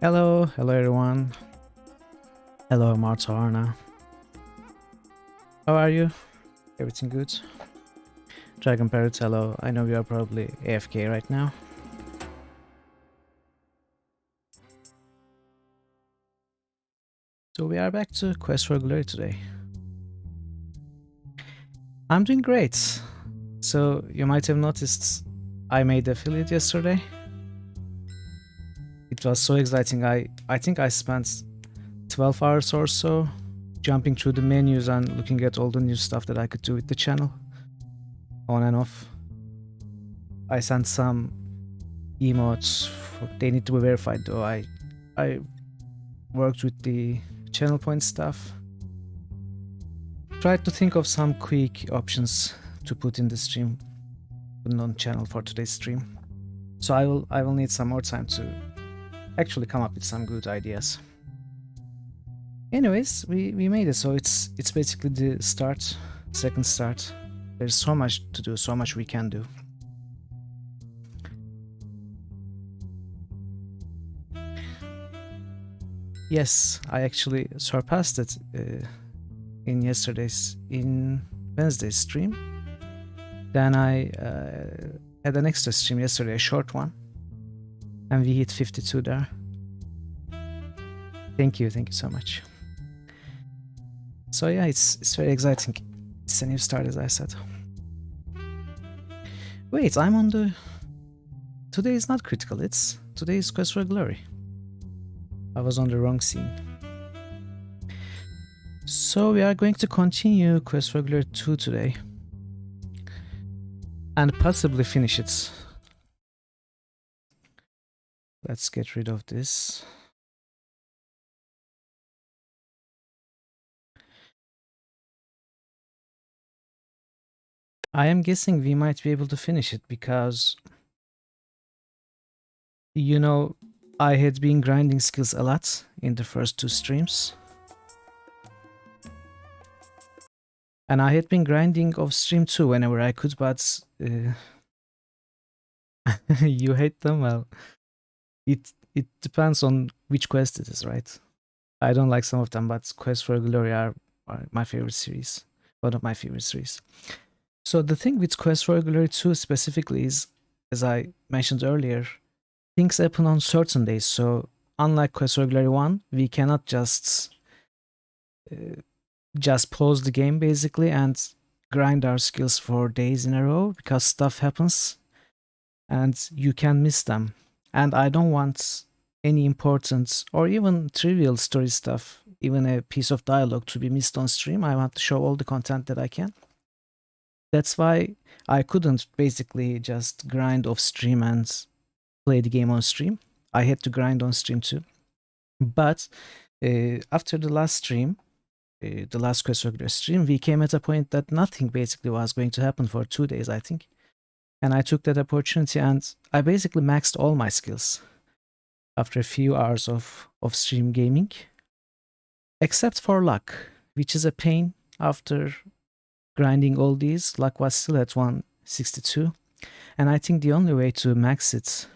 Hello everyone. Hello Marta Arna. How are you? Everything good? Dragon Parrot, hello. I know you are probably AFK right now. So we are back to Quest for Glory today. I'm doing great. So you might have noticed I made affiliate yesterday. It was so exciting. I think I spent 12 hours or so jumping through the menus and looking at all the new stuff that I could do with the channel on and off. I sent some emotes. They need to be verified though. I worked with the channel point stuff. Tried to think of some quick options to put in the stream, on channel for today's stream. So I will need some more time to actually come up with some good ideas. Anyways, we made it, so it's basically the start, second start. There's so much to do, so much we can do. Yes, I actually surpassed it in Wednesday's stream. Then I had an extra stream yesterday, a short one, and we hit 52 there. Thank you so much. So yeah, it's very exciting. It's a new start, as I said. Wait, I'm on the... Today is not critical, today is Quest for Glory. I was on the wrong scene. So we are going to continue Quest for Glory 2 today. And possibly finish it. Let's get rid of this. I am guessing we might be able to finish it because, you know, I had been grinding skills a lot in the first 2 streams. And I had been grinding off stream too whenever I could, but you hate them? Well, it depends on which quest it is, right? I don't like some of them, but Quest for Glory are my favorite series. One of my favorite series. So the thing with Quest for Glory 2 specifically is, as I mentioned earlier, things happen on certain days. So unlike Quest for Glory 1, we cannot just pause the game basically and grind our skills for days in a row because stuff happens and you can miss them. And I don't want any important or even trivial story stuff, even a piece of dialogue, to be missed on stream. I want to show all the content that I can. That's why I couldn't basically just grind off stream and play the game on stream. I had to grind on stream too. But after the last stream, the last Quest for Glory stream, we came at a point that nothing basically was going to happen for 2 days, I think. And I took that opportunity and I basically maxed all my skills after a few hours of stream gaming. Except for luck, which is a pain after grinding all these. Luck was still at 162. And I think the only way to max it,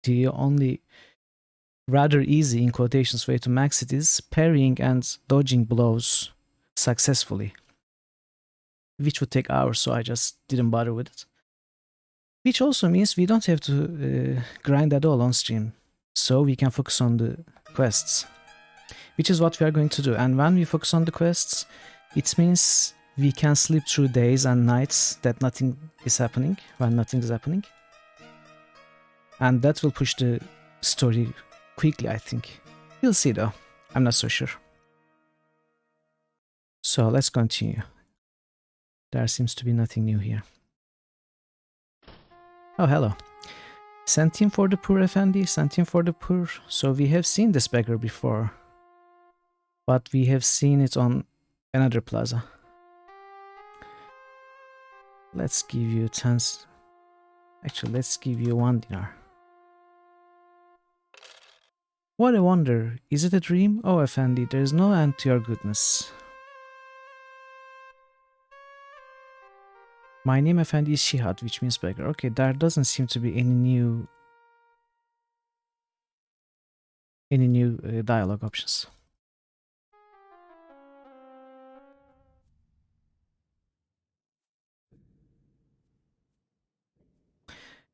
the only rather easy, in quotations, way to max it is parrying and dodging blows successfully, which would take hours, so I just didn't bother with it. Which also means we don't have to grind at all on stream, so we can focus on the quests, which is what we are going to do. And when we focus on the quests, it means we can sleep through days and nights that nothing is happening, when nothing is happening. And that will push the story quickly, I think. We'll see though, I'm not so sure. So let's continue. There seems to be nothing new here. Oh, hello. Sent for the poor, Effendi, sent for the poor. So we have seen this beggar before, but we have seen it on another plaza. Let's give you 10. Actually, let's give you 1 dinar. What a wonder! Is it a dream? Oh, Effendi, there is no end to your goodness. My name, Effendi, is Shihad, which means beggar. Okay, there doesn't seem to be any new dialogue options.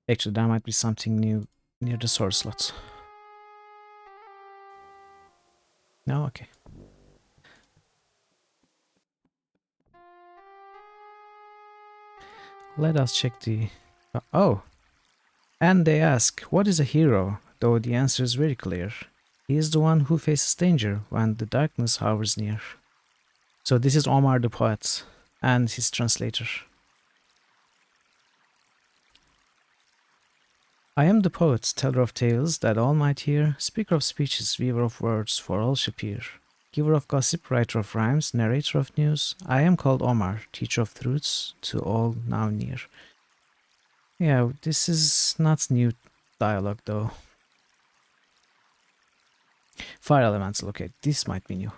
Actually, there might be something new near the source slots. No, okay. Let us check the... oh! And they ask, what is a hero? Though the answer is very clear. He is the one who faces danger when the darkness hovers near. So this is Omar the poet and his translator. I am the poet, teller of tales that all might hear, speaker of speeches, weaver of words, for all should hear. Giver of gossip, writer of rhymes, narrator of news, I am called Omar, teacher of truths to all now near. Yeah, this is not new dialogue though. Fire elemental, okay, this might be new.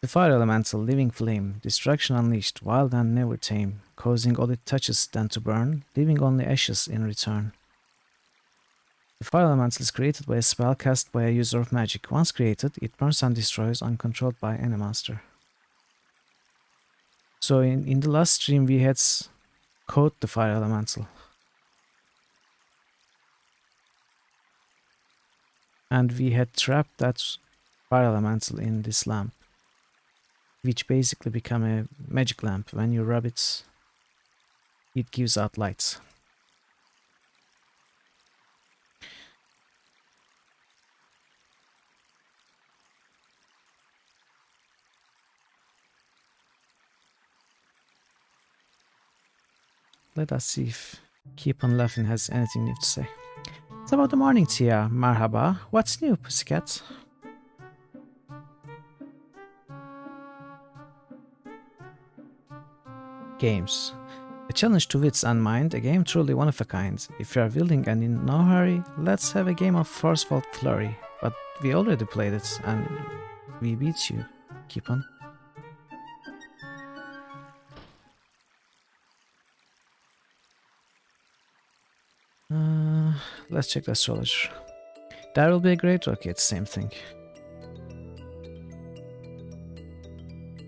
The fire elemental, living flame, destruction unleashed, wild and never tame, causing all it touches then to burn, leaving only ashes in return. The fire elemental is created by a spell cast by a user of magic. Once created, it burns and destroys uncontrolled by any monster. So in the last stream we had coat the fire elemental. And we had trapped that fire elemental in this lamp, which basically become a magic lamp. When you rub it, it gives out lights. Let us see if Keep on Laughing has anything new to say. It's about the morning, Tia. Marhaba. What's new, pussycat? Games. A challenge to wits and mind, a game truly one of a kind. If you are willing and in no hurry, let's have a game of Forceful Flurry. But we already played it and we beat you. Keep on. Let's check the astrologer. That will be a great rocket, same thing.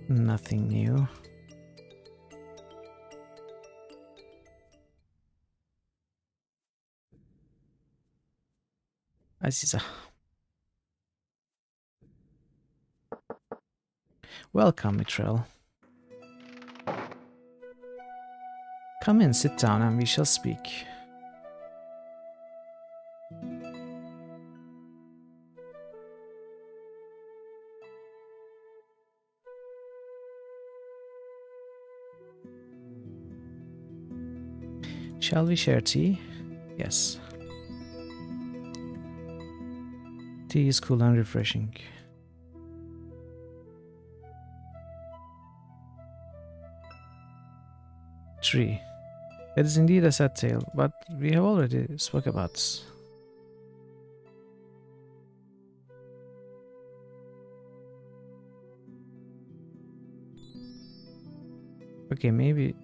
Nothing new. Aziza. Welcome, Mitrell. Come in, sit down, and we shall speak. Shall we share tea? Yes. Tea is cool and refreshing. Tree. It is indeed a sad tale, but we have already spoke about this. Okay, maybe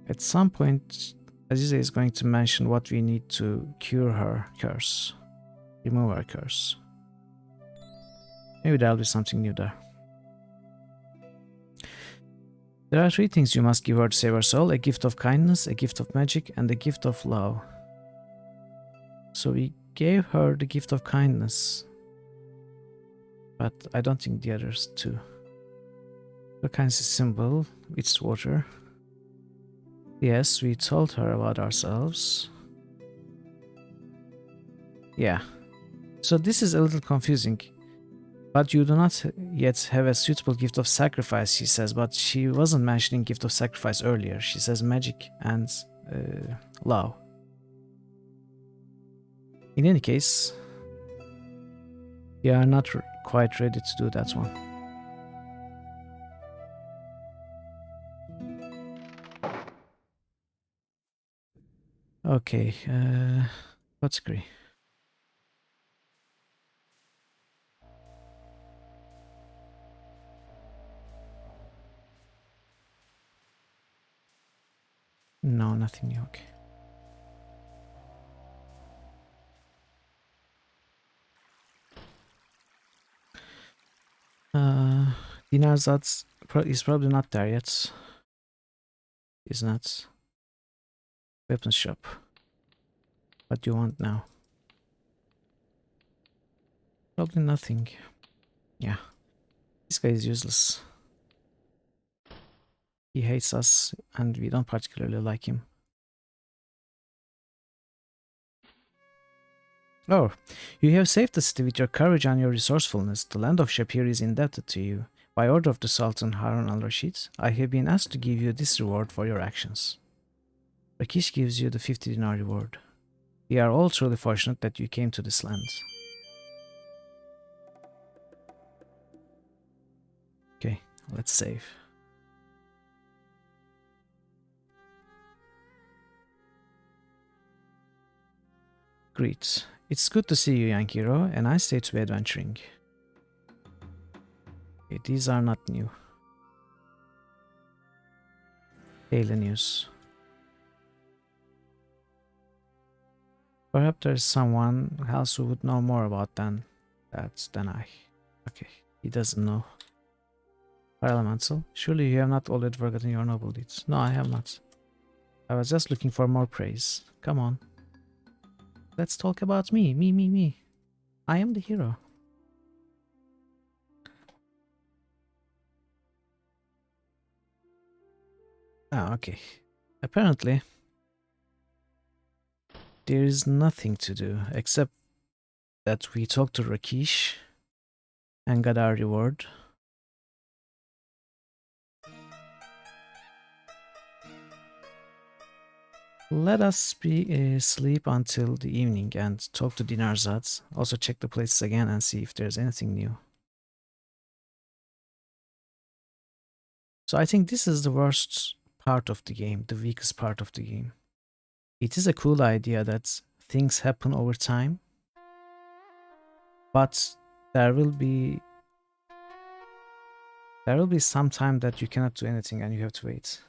at some point Aziza is going to mention what we need to cure her curse. Remove her curse. Maybe there'll be something new there. There are 3 things you must give her to save her soul: a gift of kindness, a gift of magic, and a gift of love. So we gave her the gift of kindness, but I don't think the others too. The kindness is simple, it's water. Yes, we told her about ourselves. Yeah. So this is a little confusing. But you do not yet have a suitable gift of sacrifice, she says, but she wasn't mentioning gift of sacrifice earlier. She says magic and love. In any case, we are not quite ready to do that one. Okay, let's agree. No, nothing new, okay. Dinarzad is probably not there yet. Is not. Weapons shop. What do you want now? Probably nothing. Yeah. This guy is useless. He hates us and we don't particularly like him. Oh, you have saved the city with your courage and your resourcefulness. The land of Shapir is indebted to you. By order of the Sultan Harun al-Rashid, I have been asked to give you this reward for your actions. Rakish gives you the 50 dinar reward. We are all truly fortunate that you came to this land. Okay, let's save. Great. It's good to see you, Yankiro, and I stay to be adventuring. Okay, these are not new. Daily news. Perhaps there's someone else who would know more about that than I. Okay, he doesn't know. Fire Elemental. Surely you have not already forgotten your noble deeds. No, I have not. I was just looking for more praise. Come on. Let's talk about me. Me. I am the hero. Ah, okay. Apparently, there is nothing to do except that we talked to Rakesh and got our reward. Let us be sleep until the evening and talk to Dinarzad. Also check the places again and see if there's anything new. So I think this is the worst part of the game, the weakest part of the game. It is a cool idea that things happen over time, but there will be some time that you cannot do anything and you have to wait.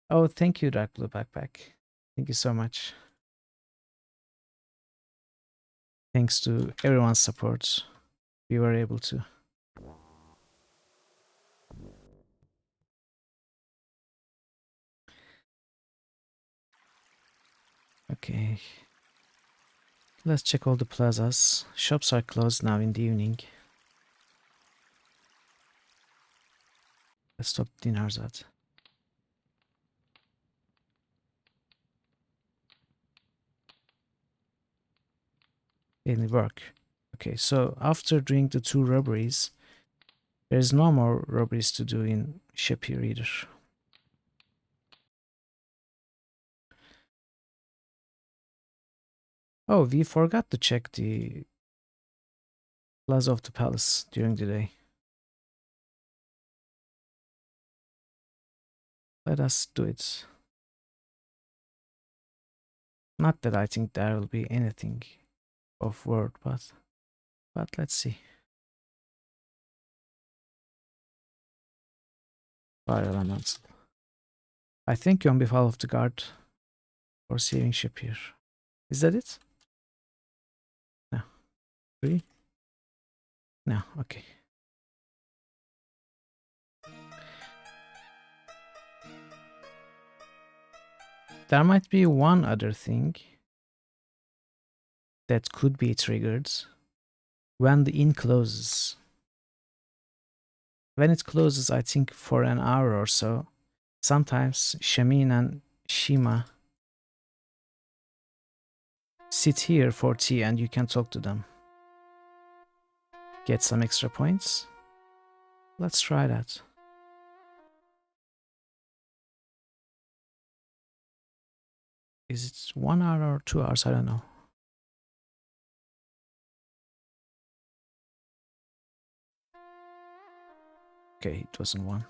Oh, thank you, Dark Blue Backpack. Thank you so much. Thanks to everyone's support, we were able to. Okay. Let's check all the plazas. Shops are closed now in the evening. Let's stop Dinarzad. Daily work. Okay, so after doing the 2 robberies, there is no more robberies to do in Shapir either. Oh, we forgot to check the Plaza of the Palace during the day. Let us do it. Not that I think there will be anything of worth, but let's see. Fire elements. I thank you on behalf of the guard for saving Shapir. Is that it? No. 3? No, okay. There might be one other thing that could be triggered when the inn closes. When it closes, I think for an hour or so, sometimes Shamin and Shima sit here for tea and you can talk to them. Get some extra points. Let's try that. Is it 1 hour or 2 hours? I don't know. Okay, it wasn't 1.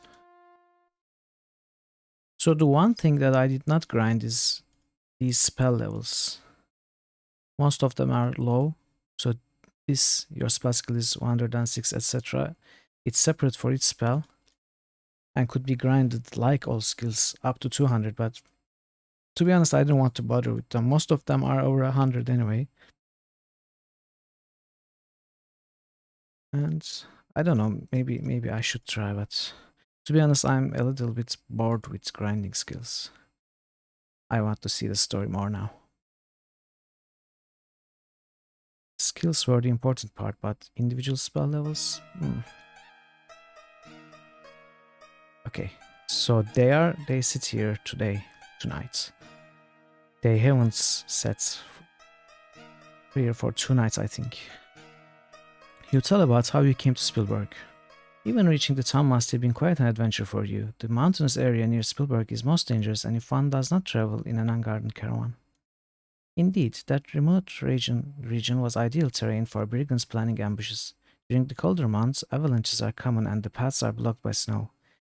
So the one thing that I did not grind is these spell levels. Most of them are low. So this, your spell skill is 106, etc. It's separate for each spell and could be grinded like all skills up to 200, but to be honest, I don't want to bother with them. Most of them are over 100 anyway. And I don't know, maybe I should try, but to be honest, I'm a little bit bored with grinding skills. I want to see the story more now. Skills were the important part, but individual spell levels? Okay, so they sit here tonight. They haven't set here for 2 nights, I think. You tell about how you came to Spielberg. Even reaching the town must have been quite an adventure for you. The mountainous area near Spielberg is most dangerous, and if one does not travel in an unguarded caravan. Indeed, that remote region was ideal terrain for brigands planning ambushes. During the colder months, avalanches are common and the paths are blocked by snow.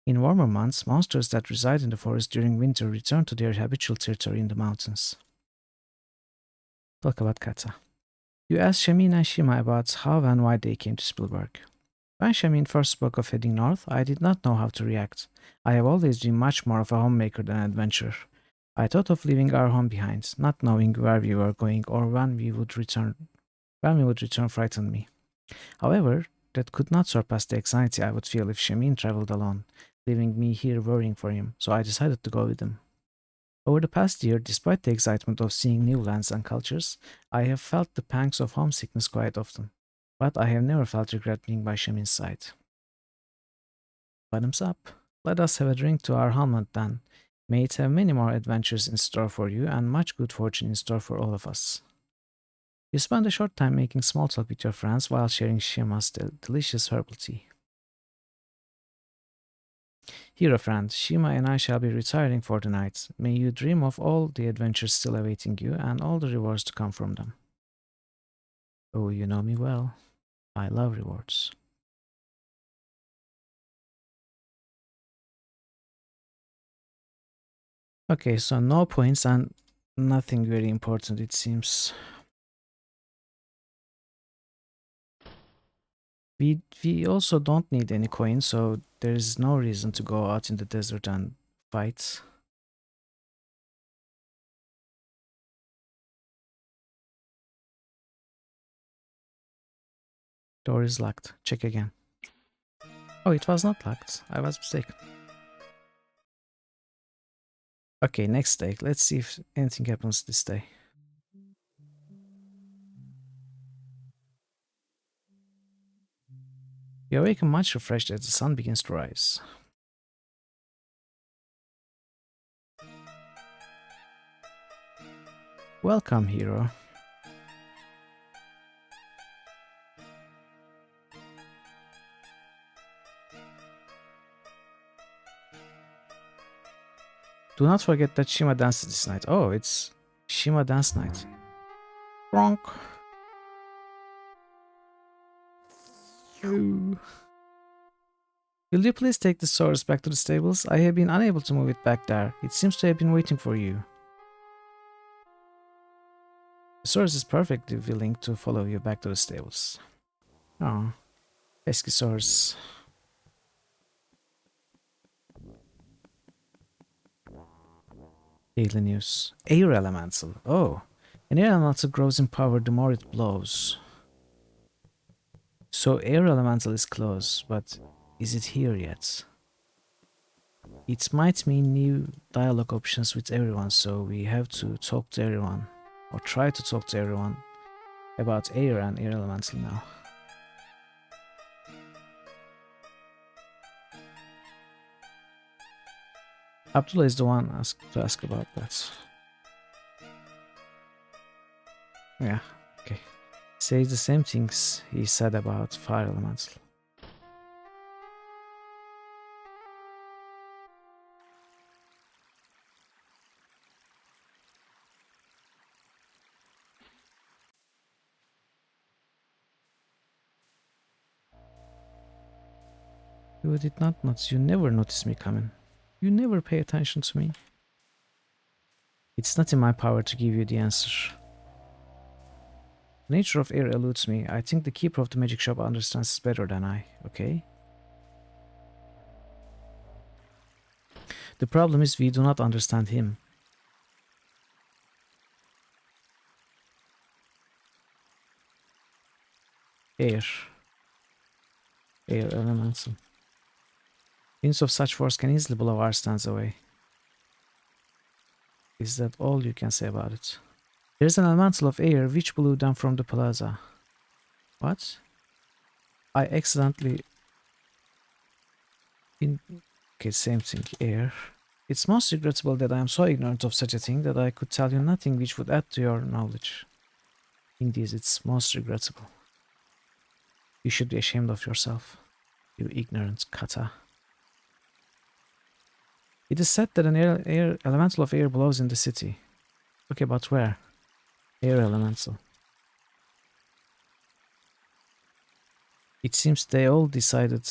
In warmer months, monsters that reside in the forest during winter return to their habitual territory in the mountains. Talk about Kata. You asked Shamin and Shima about how and why they came to Spielberg. When Shamin first spoke of heading north, I did not know how to react. I have always been much more of a homemaker than an adventurer. I thought of leaving our home behind, not knowing where we were going or when we would return frightened me. However, that could not surpass the anxiety I would feel if Shamin traveled alone, leaving me here worrying for him, so I decided to go with him. Over the past year, despite the excitement of seeing new lands and cultures, I have felt the pangs of homesickness quite often, but I have never felt regret being by Shamin's side. Bottoms up. Let us have a drink to our helmet then. May it have many more adventures in store for you and much good fortune in store for all of us. You spend a short time making small talk with your friends while sharing Shima's delicious herbal tea. Here, friend, Shima and I shall be retiring for the night. May you dream of all the adventures still awaiting you and all the rewards to come from them. Oh, you know me well. I love rewards. Okay, so no points and nothing very important, it seems. We also don't need any coins, so there is no reason to go out in the desert and fight. Door is locked. Check again. Oh, it was not locked. I was mistaken. Okay, next day. Let's see if anything happens this day. You awaken much refreshed as the sun begins to rise. Welcome, hero. Do not forget that Shima dances this night. Oh, it's Shima dance night. Bronk. Will you please take the source back to the stables? I have been unable to move it back there. It seems to have been waiting for you. The source is perfectly willing to follow you back to the stables. Oh, pesky source. Daily news. Air elemental. Oh, an air elemental grows in power the more it blows. So air elemental is close, but is it here yet? It might mean new dialogue options with everyone, so we have to talk to everyone, or try to talk to everyone about air and air elemental now. Abdullah is the one to ask about that. Yeah, okay. Say the same things he said about fire elemental. You did not notice. You never notice me coming. You never pay attention to me. It's not in my power to give you the answer. The nature of air eludes me. I think the keeper of the magic shop understands this better than I, okay? The problem is we do not understand him. Air. Air elemental. Winds of such force can easily blow our stands away. Is that all you can say about it? There's an elemental of air which blew down from the plaza. What? I accidentally... Okay, same thing, air. It's most regrettable that I am so ignorant of such a thing that I could tell you nothing which would add to your knowledge. Indeed, it's most regrettable. You should be ashamed of yourself, you ignorant kata. It is said that an air elemental of air blows in the city. Okay, but where? Air elemental. It seems they all decided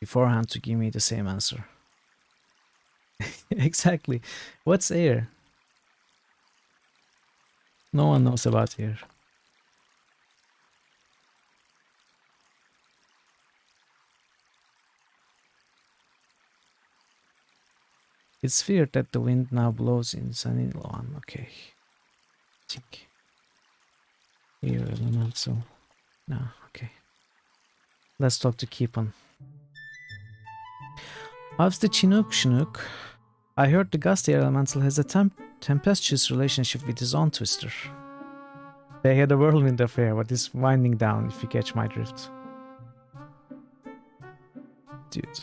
beforehand to give me the same answer. Exactly. What's air? No one knows about air. It's feared that the wind now blows in sunny lawn. Okay. Think. Air elemental. No, okay. Let's talk to Keepon. How's the Chinook Chinook? I heard the Gusty Elemental has a tempestuous relationship with his own twister. They had a whirlwind affair, but it's winding down, if you catch my drift. Dude.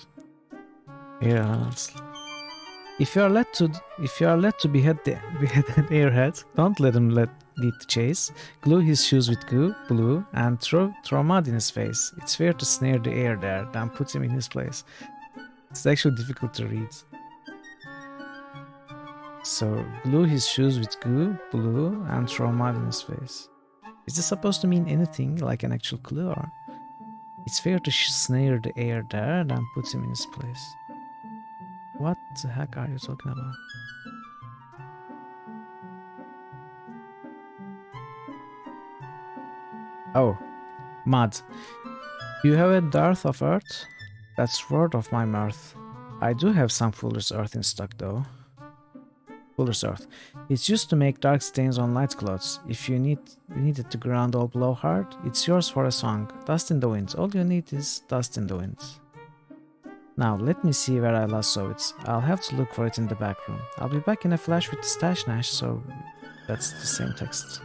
Air Elemental. If you are led to behead an airhead, don't let him lead the chase. Glue his shoes with goo, blue, and throw mud in his face. It's fair to snare the air there, then put him in his place. It's actually difficult to read. So, glue his shoes with goo, blue, and throw mud in his face. Is this supposed to mean anything, like an actual clue, or? It's fair to snare the air there, then put him in his place. What the heck are you talking about? Oh, mud. You have a dearth of earth? That's word of my mirth. I do have some fuller's earth in stock though. Fuller's earth. It's used to make dark stains on light clothes. If you need it to ground all blow hard, it's yours for a song. Dust in the wind. All you need is dust in the wind. Now, let me see where I last saw it. I'll have to look for it in the back room. I'll be back in a flash with the stash nash, so that's the same text.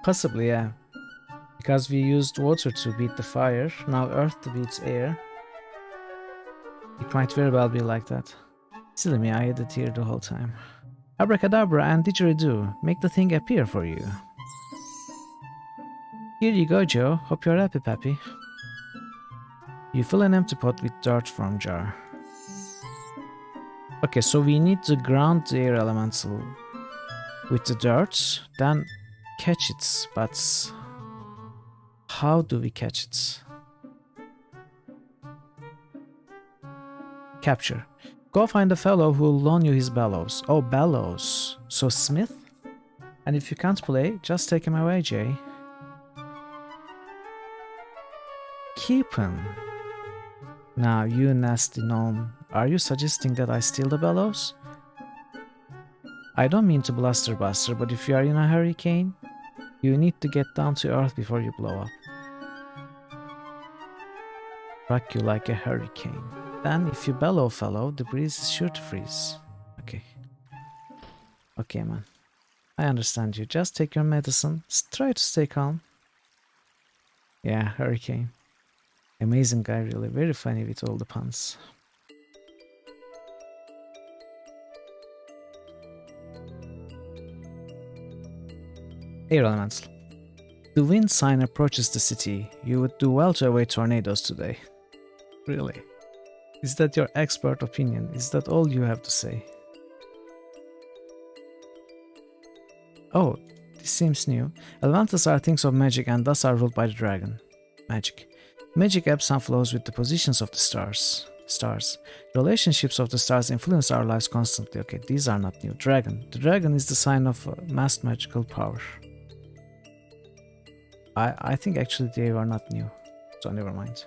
Possibly, yeah. Because we used water to beat the fire, now earth to beat air. It might very well be like that. Silly me, I had it here the whole time. Abracadabra and didgeridoo, make the thing appear for you. Here you go, Joe. Hope you're happy, Pappy. You fill an empty pot with dirt from jar. Okay, so we need to ground the air elemental with the dirt, then catch it. But how do we catch it? Capture. Go find a fellow who'll loan you his bellows. Oh, bellows. So Smith? And if you can't play, just take him away, Jay. Keep him. Now, you nasty gnome, are you suggesting that I steal the bellows? I don't mean to bluster buster, but if you are in a hurricane, you need to get down to earth before you blow up. Rock you like a hurricane. Then, if you bellow, fellow, the breeze is sure to freeze. Okay. Okay, man. I understand you. Just take your medicine. Try to stay calm. Yeah, hurricane. Amazing guy, really. Very funny with all the puns. Air Elemental. The wind sign approaches the city. You would do well to avoid tornadoes today. Really? Is that your expert opinion? Is that all you have to say? Oh, this seems new. Elementals are things of magic and thus are ruled by the dragon. Magic. Magic ebbs and flows with the positions of the stars. Relationships of the stars influence our lives constantly. Okay, these are not new. Dragon. The dragon is the sign of mass magical power. I think actually they are not new. So never mind.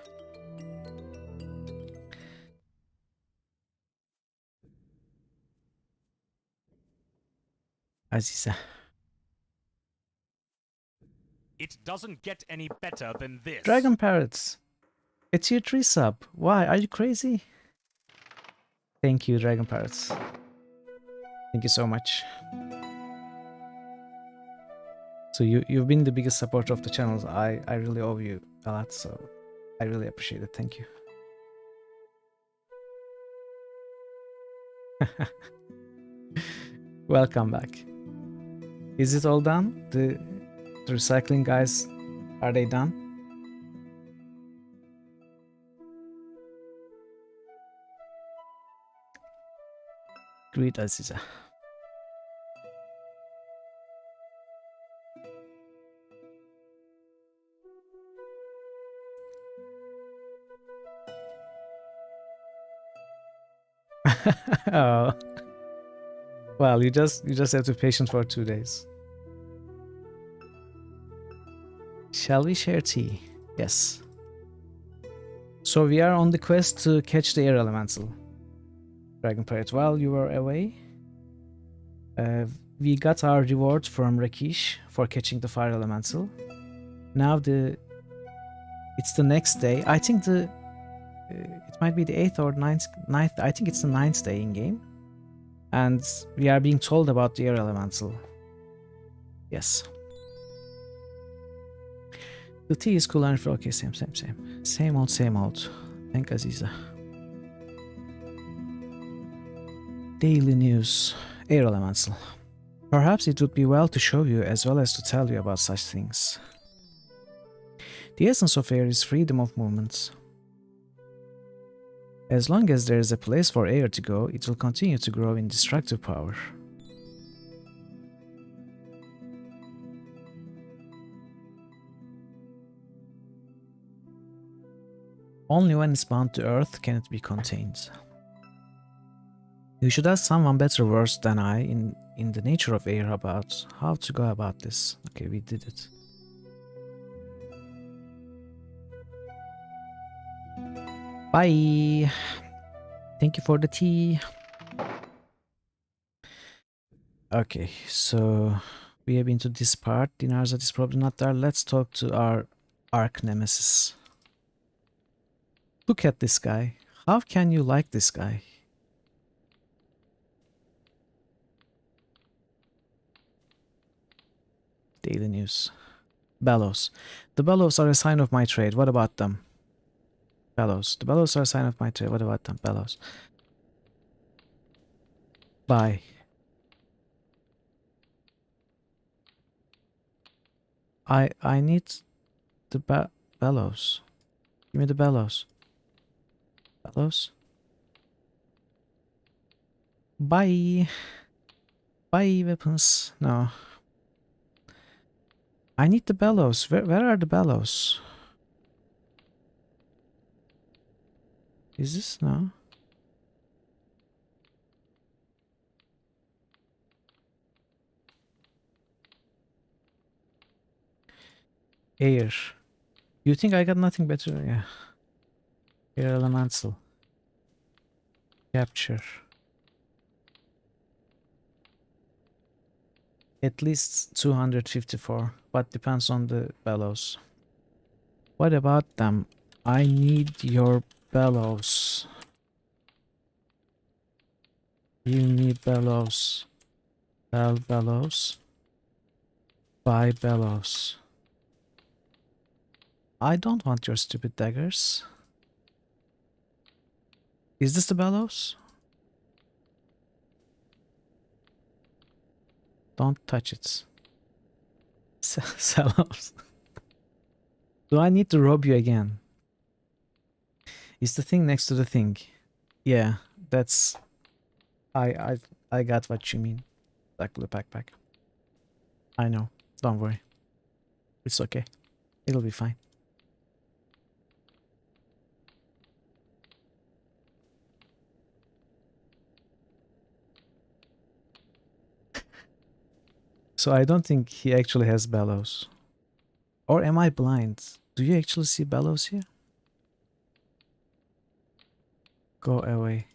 Aziza. It doesn't get any better than this. Dragon Parrots. A tier 3 sub. Why? Are you crazy? Thank you, Dragon Parrots. Thank you so much. So you've been the biggest supporter of the channels. I really owe you a lot, so I really appreciate it. Thank you. Welcome back. Is it all done? The recycling guys, are they done? Great, Aziza. Oh. Well, you just have to be patient for 2 days. Shall we share tea? Yes. So we are on the quest to catch the air elemental. Dragon Pirate, while you were away, we got our reward from Rakish for catching the fire elemental. Now it's the next day. I think it might be the 8th or ninth. I think it's the ninth day in game. And we are being told about the air elemental. Yes. The tea is cool and for okay, same. Same old, same old. Thank Aziza. Daily news. Air elemental. Perhaps it would be well to show you as well as to tell you about such things. The essence of air is freedom of movement. As long as there is a place for air to go, it will continue to grow in destructive power. Only when it's bound to earth can it be contained. You should ask someone better versed than I in the nature of air about how to go about this. Okay, we did it. Bye! Thank you for the tea. Okay, so we have been to this part. Dinarzad is probably not there. Let's talk to our arch nemesis. Look at this guy. How can you like this guy? Daily news. Bellows. The bellows are a sign of my trade. What about them? Bellows. The bellows are a sign of my trade. What about them? Bellows. Bye. I need the bellows. Give me the bellows. Bellows. Bye. Bye, weapons. No. I need the bellows. Where are the bellows? Is this? No. Air. You think I got nothing better? Yeah. Air elemental. Capture. At least 254, but depends on the bellows. What about them? I need your bellows. You need bellows. Sell bellows. Buy bellows. I don't want your stupid daggers. Is this the bellows? Don't touch it. Sellows. Do I need to rob you again? Is the thing next to the thing? Yeah, that's... I got what you mean. Back to the backpack. I know. Don't worry. It's okay. It'll be fine. So I don't think he actually has bellows. Or am I blind? Do you actually see bellows here? Go away.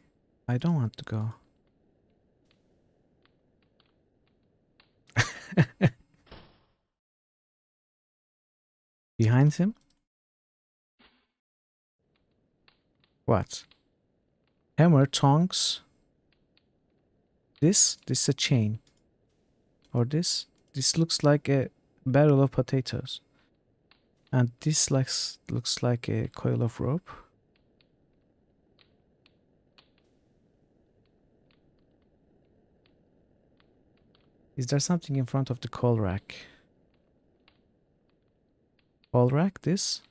I don't want to go. Behind him? What? Hammer, tongs. This is a chain. Or this? This looks like a barrel of potatoes. And this looks like a coil of rope. Is there something in front of the coal rack? Coal rack? This?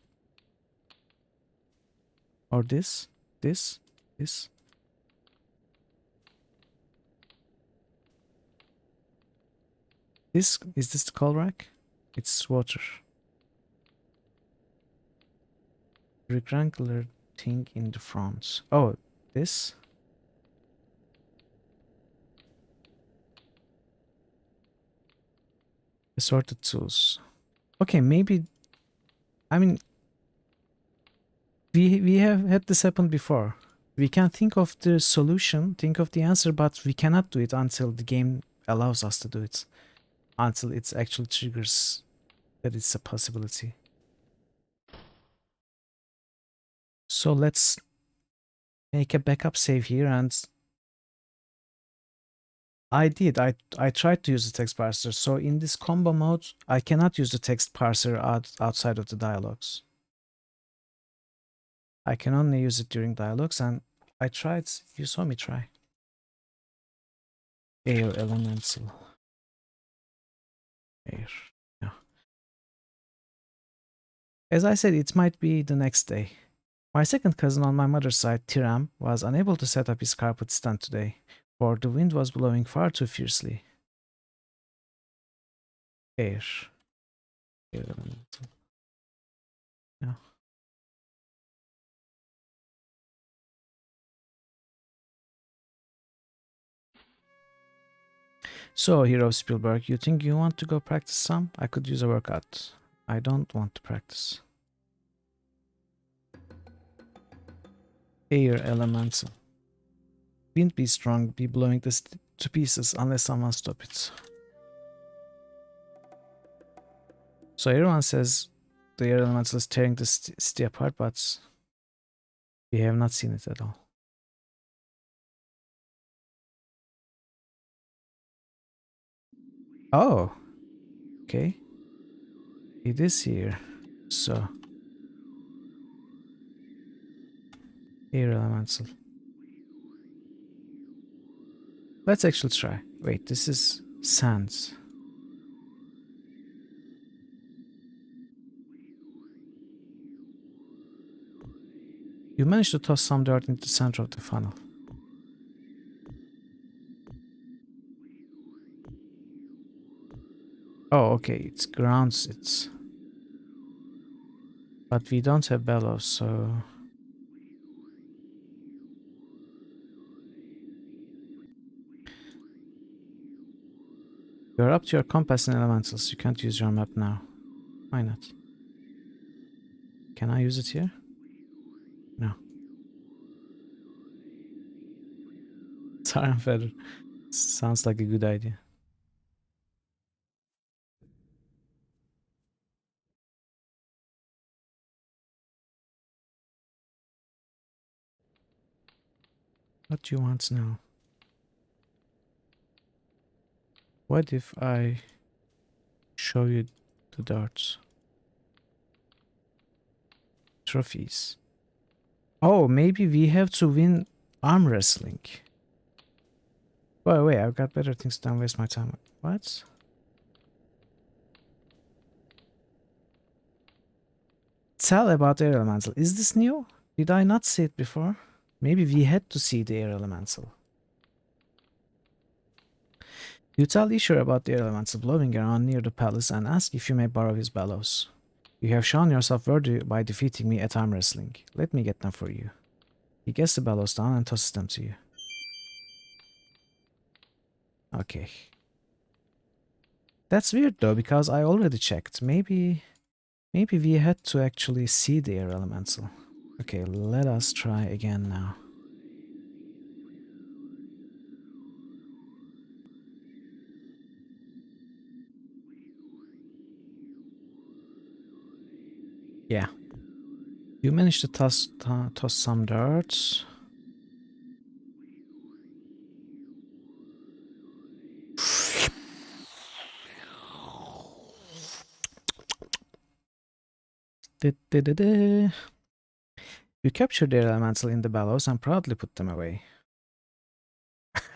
Or this? This? This? Is this the coal rack? It's water. Rectangular thing in the front. Oh, this? Assorted tools. Okay, maybe... I mean... We have had this happen before. We can think of the solution, think of the answer, but we cannot do it until the game allows us to do it until it actually triggers that it's a possibility. So let's make a backup save here, and I tried to use the text parser. So in this combo mode, I cannot use the text parser outside of the dialogues. I can only use it during dialogues, and I tried. You saw me try. Air elemental. Air. Yeah. As I said, it might be the next day. My second cousin on my mother's side, Tiram, was unable to set up his carpet stand today, for the wind was blowing far too fiercely. Air. Air elemental. Yeah. So, Hero Spielberg, you think you want to go practice some? I could use a workout. I don't want to practice. Air elemental. Wind be strong, be blowing this to pieces unless someone stop it. So everyone says the air elemental is tearing the city apart, but we have not seen it at all. Oh, okay. It is here. So, air elemental. Let's actually try. Wait, this is sands. You managed to toss some dirt into the center of the funnel. Oh, okay, it grounds it. But we don't have bellows, so... You're up to your compass and elementals. You can't use your map now. Why not? Can I use it here? No. Siren Feather. Sounds like a good idea. What do you want now? What if I show you the darts? Trophies. Oh, maybe we have to win arm wrestling. By the way, I've got better things to waste my time. What? Tell about air elemental. Is this new? Did I not see it before? Maybe we had to see the air elemental. You tell Ishur about the air elemental blowing around near the palace and ask if you may borrow his bellows. You have shown yourself worthy by defeating me at arm wrestling. Let me get them for you. He gets the bellows down and tosses them to you. Okay. That's weird though, because I already checked. Maybe we had to actually see the air elemental. Okay, let us try again now. Yeah. You managed to toss some darts. You captured the elemental in the bellows and proudly put them away.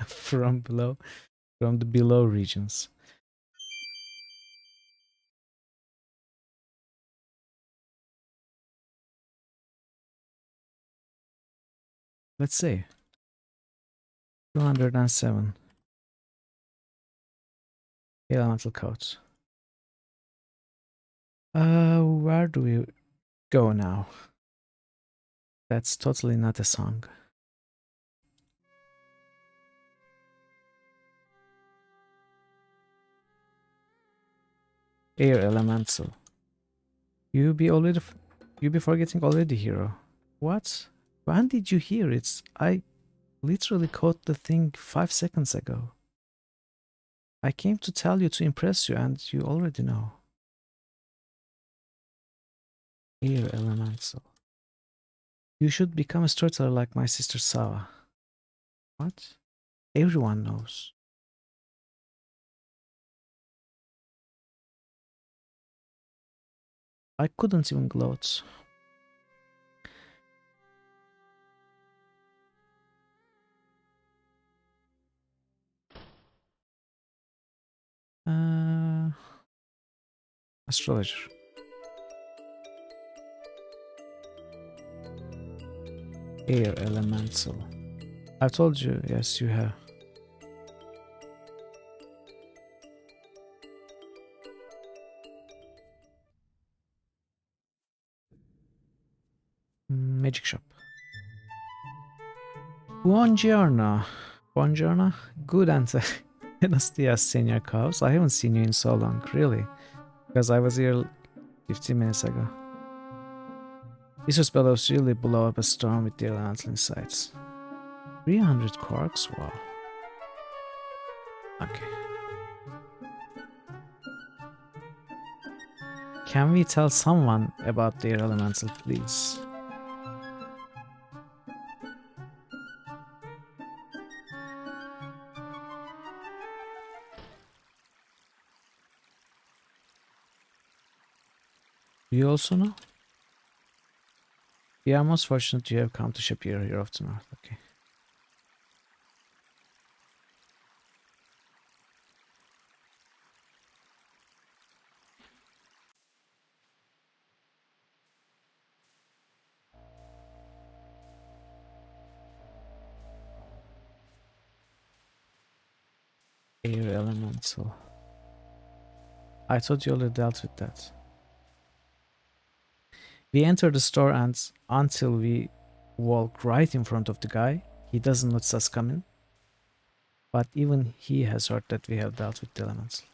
from the below regions. Let's see. 207. Elemental codes. Where do we go now? That's totally not a song. Air elemental. You be forgetting already, hero. What? When did you hear it? I literally caught the thing 5 seconds ago. I came to tell you to impress you, and you already know. Air elemental. You should become a storyteller like my sister Sava. What? Everyone knows. I couldn't even gloat. Uh, astrologer. Air elemental. I told you, yes, you have. Magic shop. Buongiorno. Buongiorno. Good answer. Buenos dias, Senior Cows. I haven't seen you in so long, really. Because I was here 15 minutes ago. These spells really blow up a storm with the elemental insights. 300 quarks? Wow. Okay. Can we tell someone about their elemental, please? Do you also know? We are most fortunate you have come to Shapiro here of the North. Okay. Air elemental. I thought you already dealt with that. We enter the store and until we walk right in front of the guy, he doesn't notice us coming. But even he has heard that we have dealt with the elemental.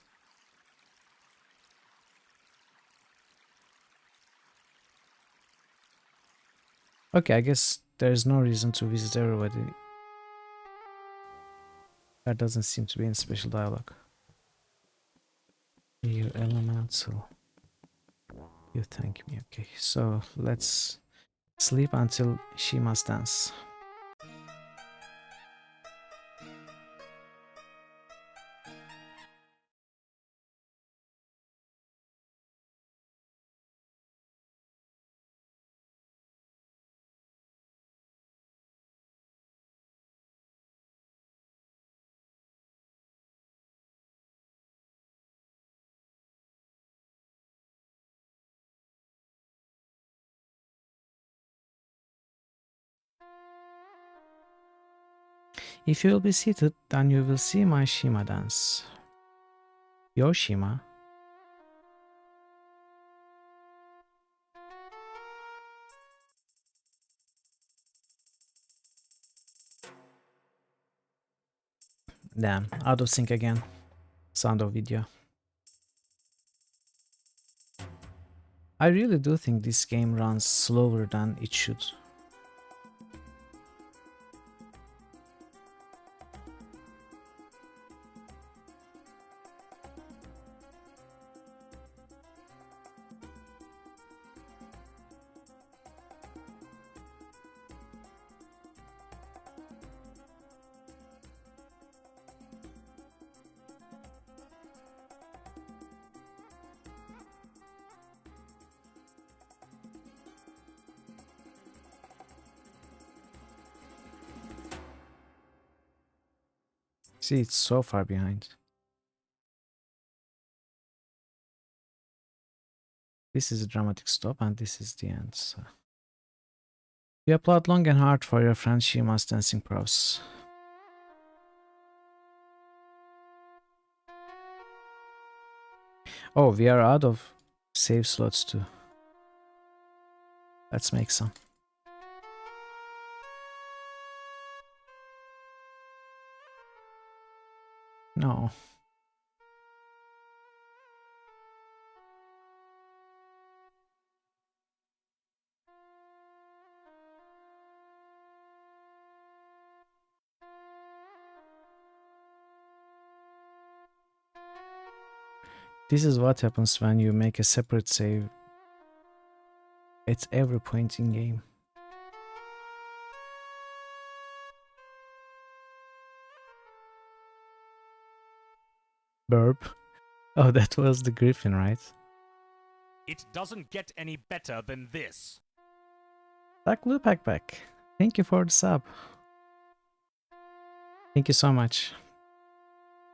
Okay, I guess there's no reason to visit everybody. There doesn't seem to be any special dialogue. Air elemental. You thank me. Okay, so let's sleep until she must dance. If you will be seated, then you will see my Shima dance. Your Shima? Damn, out of sync again. Sound of video. I really do think this game runs slower than it should. See, it's so far behind. This is a dramatic stop and this is the end. So. You applaud long and hard for your friend Shima's dancing prowess. Oh, we are out of save slots too. Let's make some. No. This is what happens when you make a separate save at every point in game. Burp. Oh, that was the griffin, right? It doesn't get any better than this. Black Blue Packback. Thank you for the sub. Thank you so much.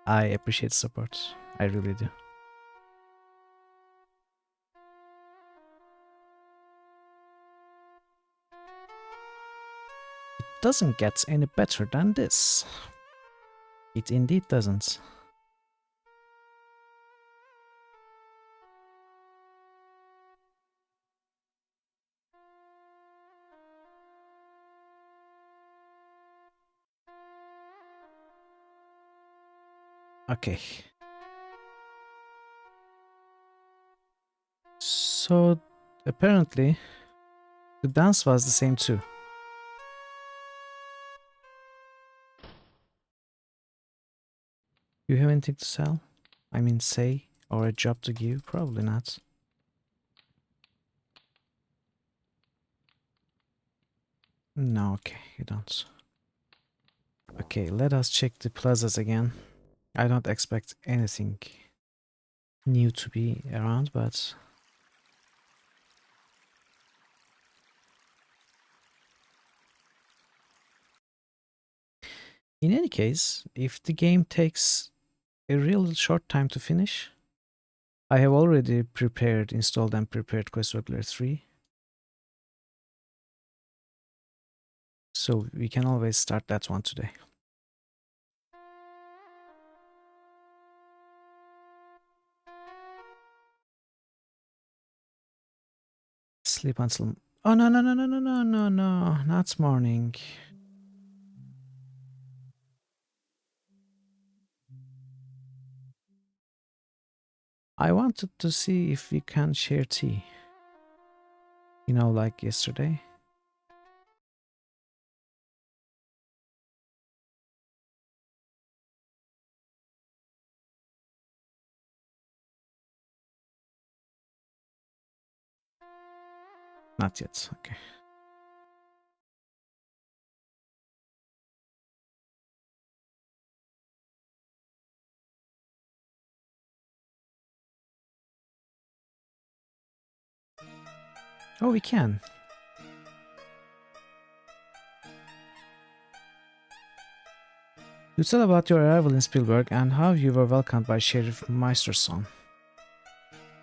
I appreciate support. I really do. It doesn't get any better than this. It indeed doesn't. Okay. So apparently the dance was the same too. You have anything to sell? I mean say, or a job to give? Probably not. No, okay, you don't. Okay, let us check the plazas again. I don't expect anything new to be around, but in any case, if the game takes a real short time to finish, I have already installed and prepared Quest Regular 3. So we can always start that one today. Sleep until... Oh, no, no, no, no, no, no, no, no, not morning. I wanted to see if we can share tea. You know, like yesterday. Not yet, okay. Oh, we can. You tell about your arrival in Spielberg and how you were welcomed by Sheriff Meisterson.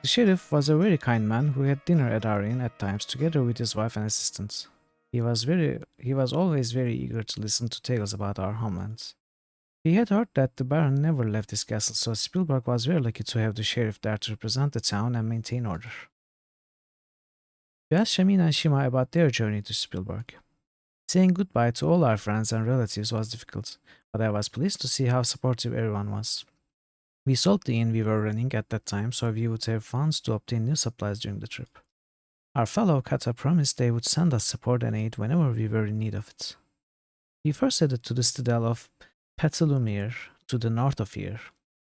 The sheriff was a very kind man who had dinner at our inn at times together with his wife and assistants. He was always very eager to listen to tales about our homelands. He had heard that the Baron never left his castle, so Spielberg was very lucky to have the sheriff there to represent the town and maintain order. We asked Shamin and Shima about their journey to Spielberg. Saying goodbye to all our friends and relatives was difficult, but I was pleased to see how supportive everyone was. We sold the inn we were running at that time so we would have funds to obtain new supplies during the trip. Our fellow Kata promised they would send us support and aid whenever we were in need of it. We first headed to the citadel of Petalumir to the north of here.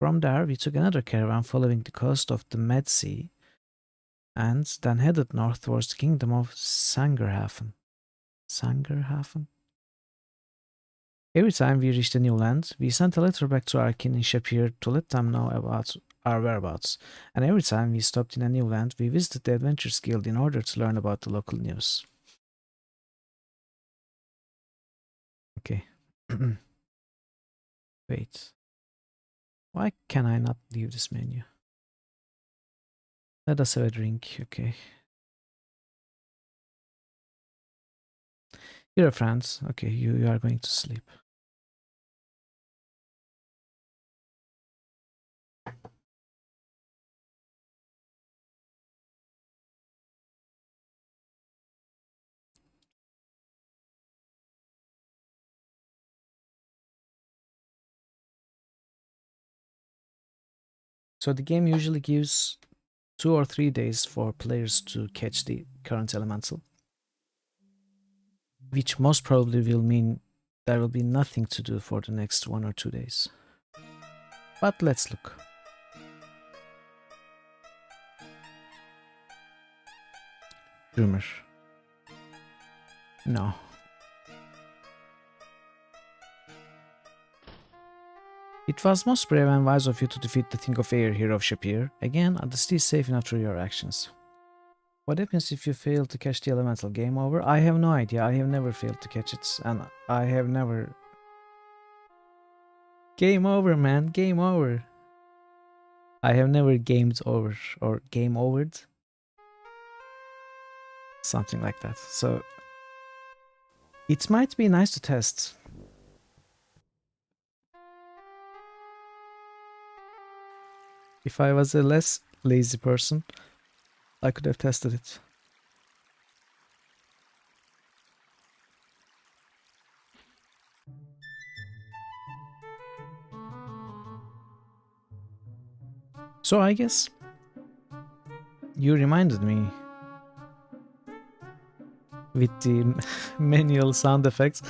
From there, we took another caravan following the coast of the Med Sea and then headed north towards the kingdom of Sangerhafen. Sangerhafen? Every time we reached a new land, we sent a letter back to our kin in Shapir to let them know about our whereabouts, and every time we stopped in a new land, we visited the Adventures Guild in order to learn about the local news. Okay. Wait. Why can I not leave this menu? Let us have a drink, okay. You're a friend. Okay, you are going to sleep. So the game usually gives 2 or 3 days for players to catch the current elemental, which most probably will mean there will be nothing to do for the next 1 or 2 days. But let's look. Rumor. No. It was most brave and wise of you to defeat the Thing of Air hero of Shapir. Again, the city is safe enough through your actions. What happens if you fail to catch the elemental? Game over? I have no idea. I have never failed to catch it, and I have never... Game over, man. Game over. I have never gamed over or game overed. Something like that. So it might be nice to test. If I was a less lazy person, I could have tested it. So I guess you reminded me with the manual sound effects.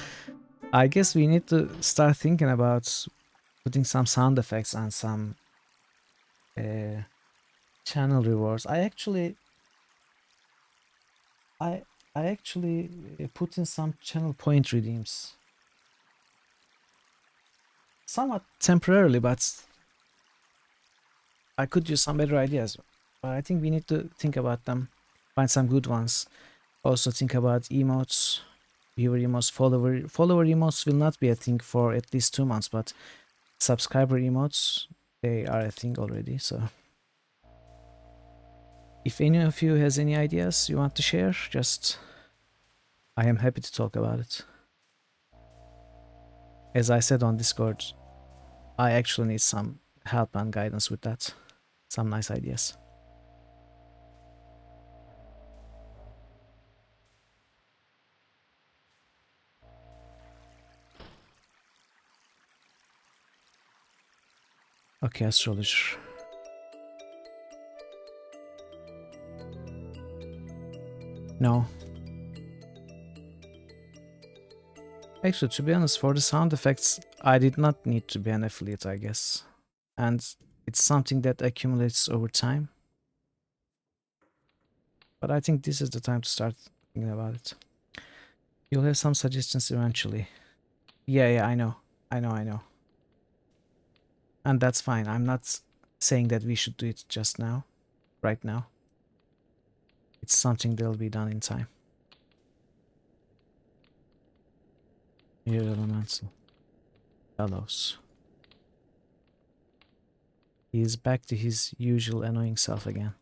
I guess we need to start thinking about putting some sound effects and some channel rewards. I actually put in some channel point redeems. Somewhat temporarily, but I could use some better ideas. But I think we need to think about them. Find some good ones. Also think about emotes. Viewer emotes, follower emotes will not be a thing for at least 2 months, but subscriber emotes, they are a thing already. So if any of you has any ideas you want to share, just I am happy to talk about it. As I said on Discord, I actually need some help and guidance with that. Some nice ideas. Okay, astrologer. No. Actually, to be honest, for the sound effects, I did not need to be an affiliate, I guess. And it's something that accumulates over time. But I think this is the time to start thinking about it. You'll have some suggestions eventually. Yeah, I know. I know. And that's fine. I'm not saying that we should do it just now, right now. It's something that'll be done in time. Here, elemental. Fellows. He is back to his usual annoying self again.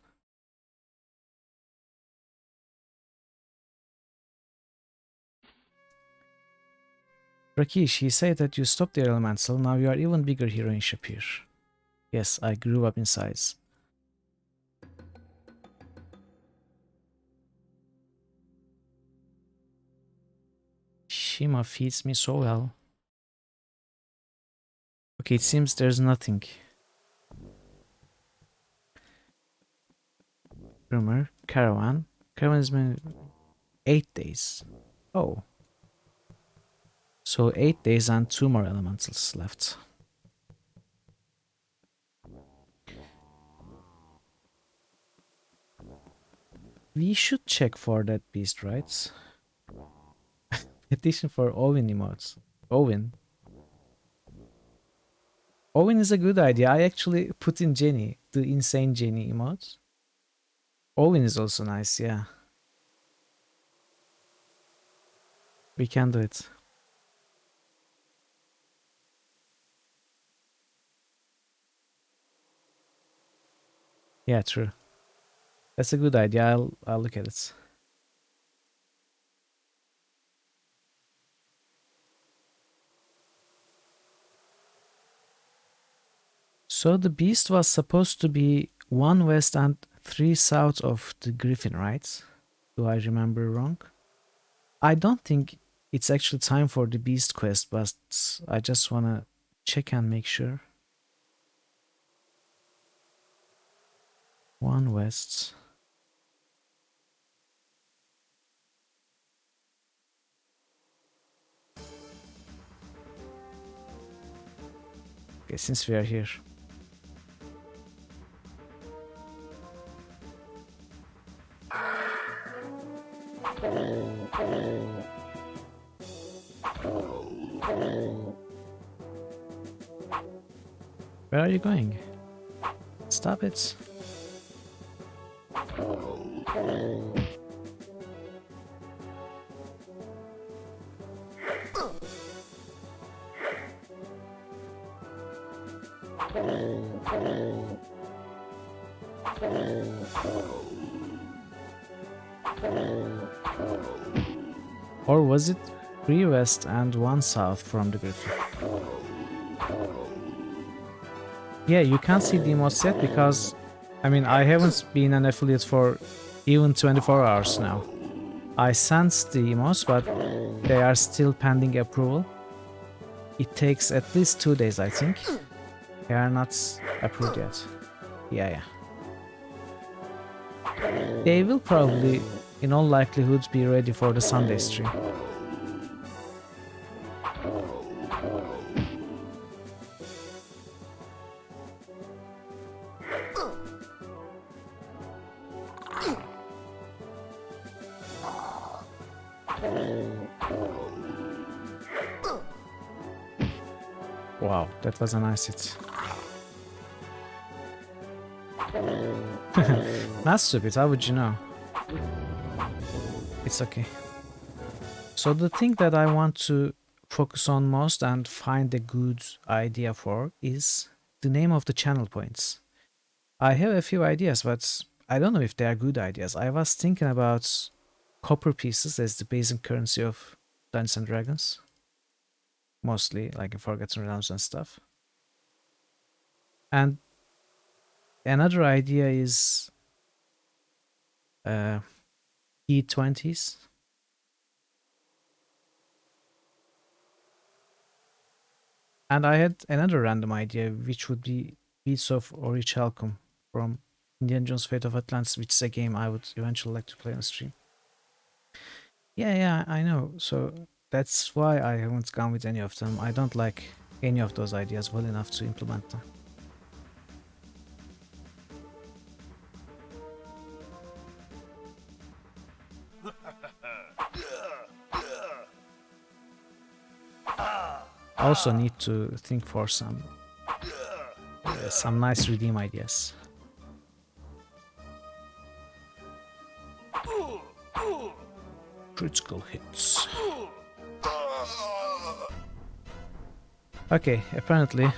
Rakesh, he said that you stopped the elemental, now you are even bigger hero in Shapir. Yes, I grew up in size. Shima feeds me so well. Okay, it seems there's nothing. Rumor, caravan. Caravan has been 8 days. Oh. So 8 days and 2 more elementals left. We should check for that beast, right? Petition for Owen emotes. Owen. Owen is a good idea. I actually put in Jenny, the insane Jenny emote. Owen is also nice, yeah. We can do it. Yeah, true. That's a good idea. I'll look at it. So the beast was supposed to be 1 west and 3 south of the Griffin, right? Do I remember wrong? I don't think it's actually time for the beast quest, but I just wanna check and make sure. 1 west. Okay, since we are here. Where are you going? Stop it. Or was it 3 west and 1 south from the griffin? Yeah, you can't see the emotes yet because, I mean, I haven't been an affiliate for even 24 hours now. I sent the emotes, but they are still pending approval. It takes at least 2 days, I think. They are not approved yet. Yeah. They will probably, in all likelihood, be ready for the Sunday stream. Wow, that was a nice hit. Not stupid, how would you know? It's okay. So the thing that I want to focus on most and find a good idea for is the name of the channel points. I have a few ideas, but I don't know if they are good ideas. I was thinking about copper pieces as the basic currency of Dungeons and Dragons. Mostly like in Forgotten Realms and stuff. And another idea is E20s. And I had another random idea, which would be Beats of Orichalcum from Indiana Jones Fate of Atlantis, which is a game I would eventually like to play on stream. Yeah, I know. So that's why I haven't gone with any of them. I don't like any of those ideas well enough to implement them. I also need to think for some nice redeem ideas. Critical hits. Okay, apparently,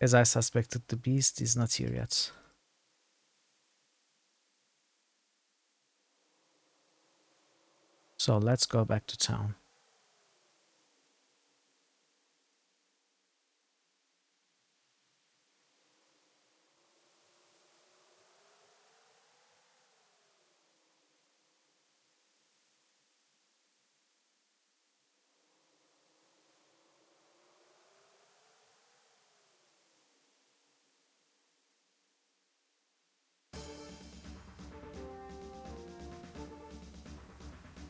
as I suspected, the beast is not here yet. So let's go back to town.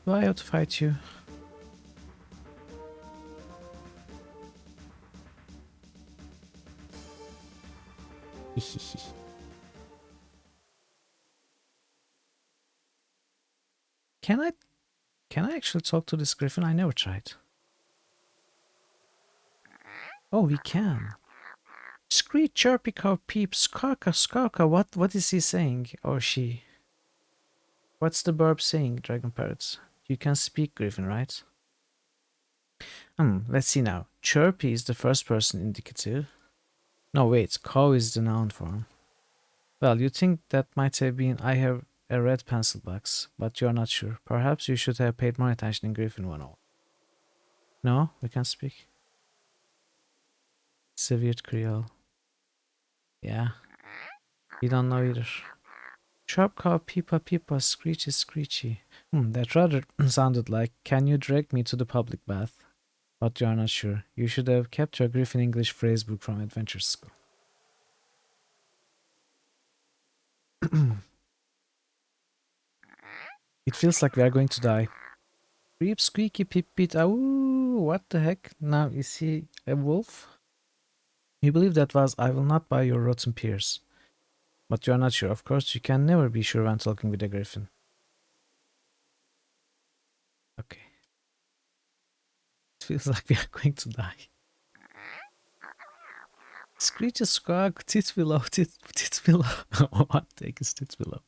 Do I have to fight you? Can I actually talk to this griffin? I never tried. Oh, we can. Screech, chirpy cow, peep, skaka, skaka. What is he saying? Or she? What's the burb saying, dragon parrots? You can speak, griffin, right? Let's see now. Chirpy is the first person indicative. No, wait, cow is the noun form. Well, you think that might have been I have a red pencil box, but you're not sure. Perhaps you should have paid more attention in Griffin 101. No, we can't speak. It's a weird Creole. Yeah, you don't know either. Sharp cow, peepa peepa, screechy screechy. That rather sounded like, can you drag me to the public bath? But you're not sure. You should have kept your Griffin English phrasebook from Adventure School. It feels like we are going to die. Creep, squeaky, peep, beat. Ooh, what the heck? Now, is he a wolf? You believe that was, I will not buy your rotten pears. But you are not sure. Of course, you can never be sure when talking with a griffin. feels like we are going to die. Screech a squawk, tits below, tits below. What take is tits below?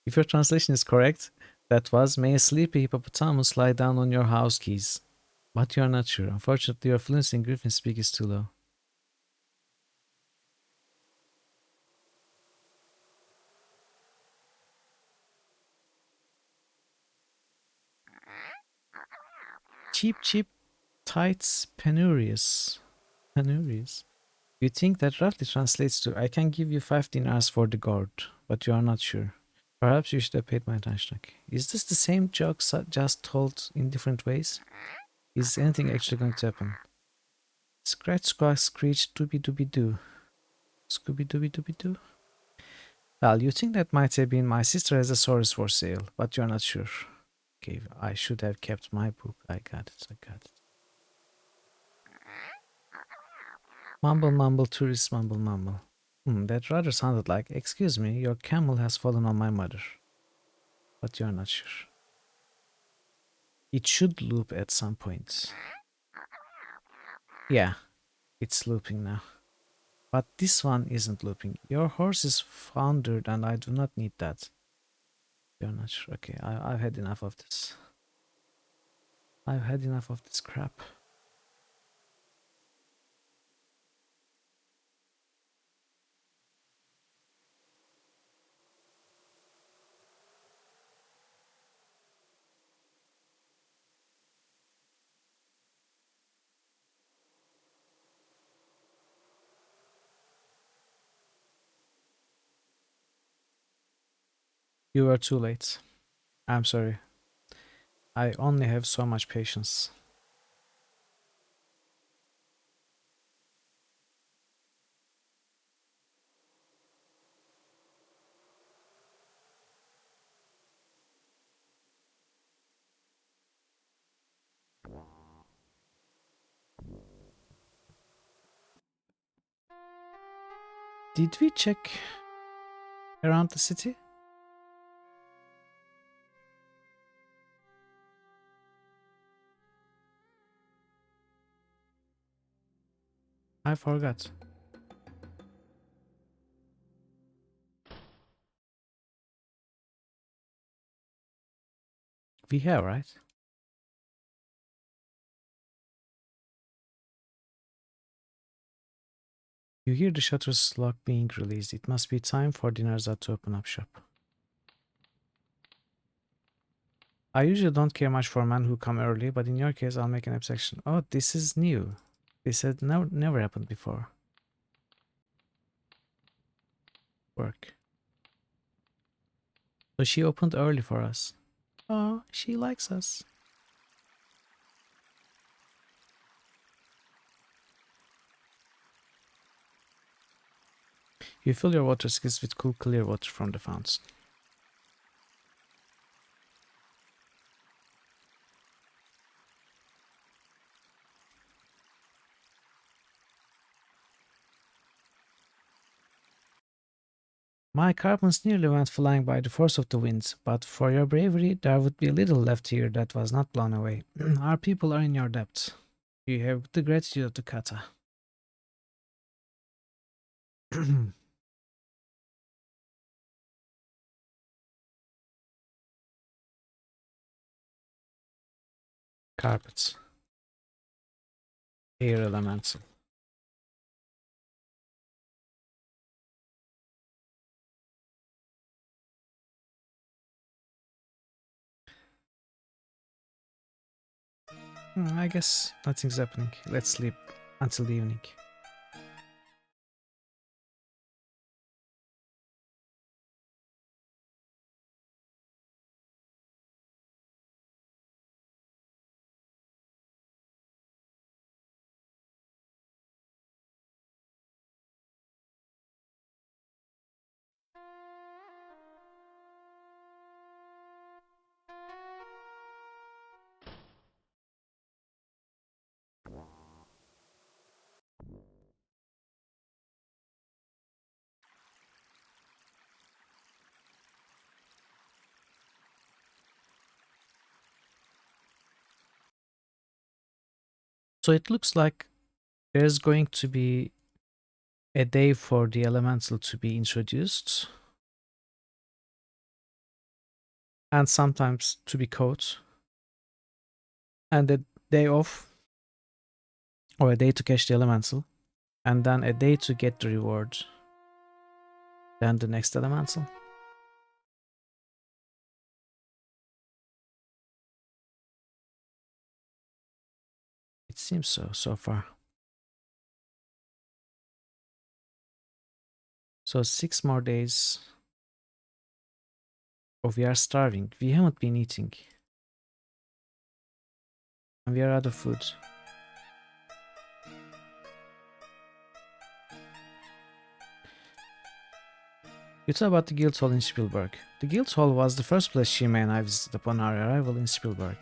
If your translation is correct, that was, may a sleepy hippopotamus lie down on your house keys. But you are not sure. Unfortunately, your fluency in Griffin speak is too low. Cheap, cheap, tights, penurious. Penurious. You think that roughly translates to, I can give you 5 dinars for the gourd, but you are not sure. Perhaps you should have paid my attention. Okay. Is this the same joke just told in different ways? Is anything actually going to happen? Scratch, squawk, screech, dooby dooby doo. Scooby dooby dooby doo. Well, you think that might have been my sister has a source for sale, but you're not sure. Okay, I should have kept my book. I got it, I got it. Mumble, mumble, tourist, mumble, mumble. That rather sounded like, excuse me, your camel has fallen on my mother. But you're not sure. It should loop at some point. Yeah, it's looping now. But this one isn't looping. Your horse is foundered and I do not need that. You're not sure. Okay, I've had enough of this. I've had enough of this crap. You were too late. I'm sorry. I only have so much patience. Did we check around the city? I forgot. We have, right? You hear the shutters lock being released. It must be time for Dinarza to open up shop. I usually don't care much for men who come early, but in your case, I'll make an exception. Oh, this is new. This had never happened before. Work. So she opened early for us. Oh, she likes us. You fill your water skins with cool, clear water from the fountain. My carbons nearly went flying by the force of the winds, but for your bravery, there would be little left here that was not blown away. Our people are in your debt. You have the gratitude of the kata. Carpets. Air elemental. I guess nothing's happening. Let's sleep until the evening. So it looks like there's going to be a day for the elemental to be introduced and sometimes to be caught, and a day off or a day to catch the elemental, and then a day to get the reward, then the next elemental. It seems so far. So 6 more days. Oh, we are starving. We haven't been eating. And we are out of food. You talk about the guild hall in Spielberg. The guild hall was the first place Shima and I visited upon our arrival in Spielberg.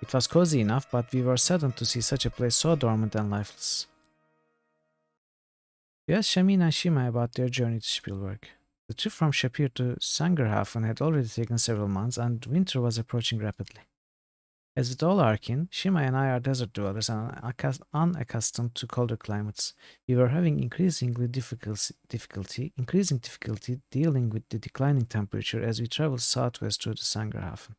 It was cozy enough, but we were saddened to see such a place so dormant and lifeless. We asked Shamin and Shima about their journey to Spielberg. The trip from Shapir to Sangerhafen had already taken several months, and winter was approaching rapidly. As with all our kin, Shima and I are desert dwellers and unaccustomed to colder climates. We were having increasing difficulty dealing with the declining temperature as we traveled southwest through the Sangerhafen.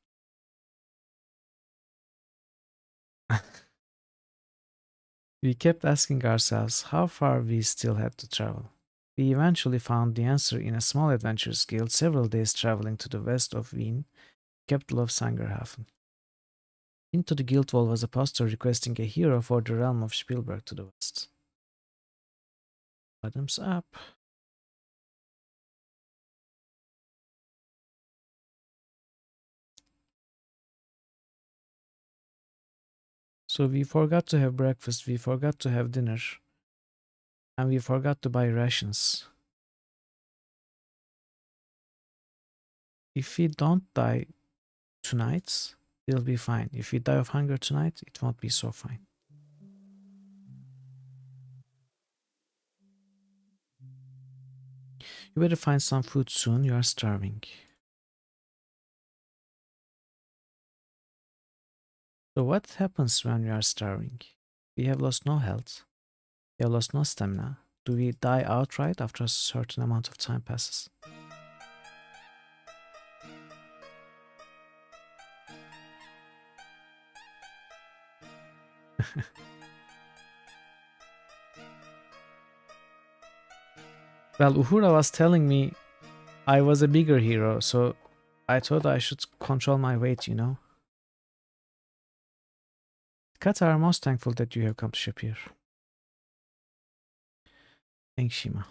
We kept asking ourselves how far we still had to travel. We eventually found the answer in a small adventurers guild several days traveling to the west of Wien, capital of Sangerhafen. Into the guild wall was a poster requesting a hero for the realm of Spielberg to the west. Bottoms up. So we forgot to have breakfast, we forgot to have dinner, and we forgot to buy rations. If we don't die tonight, it'll be fine. If we die of hunger tonight, it won't be so fine. You better find some food soon, you are starving. So what happens when we are starving? We have lost no health. We have lost no stamina. Do we die outright after a certain amount of time passes? Well, Uhura was telling me I was a bigger hero, so I thought I should control my weight, you know. Kata are most thankful that you have come to Shapir. Thanks, Shima.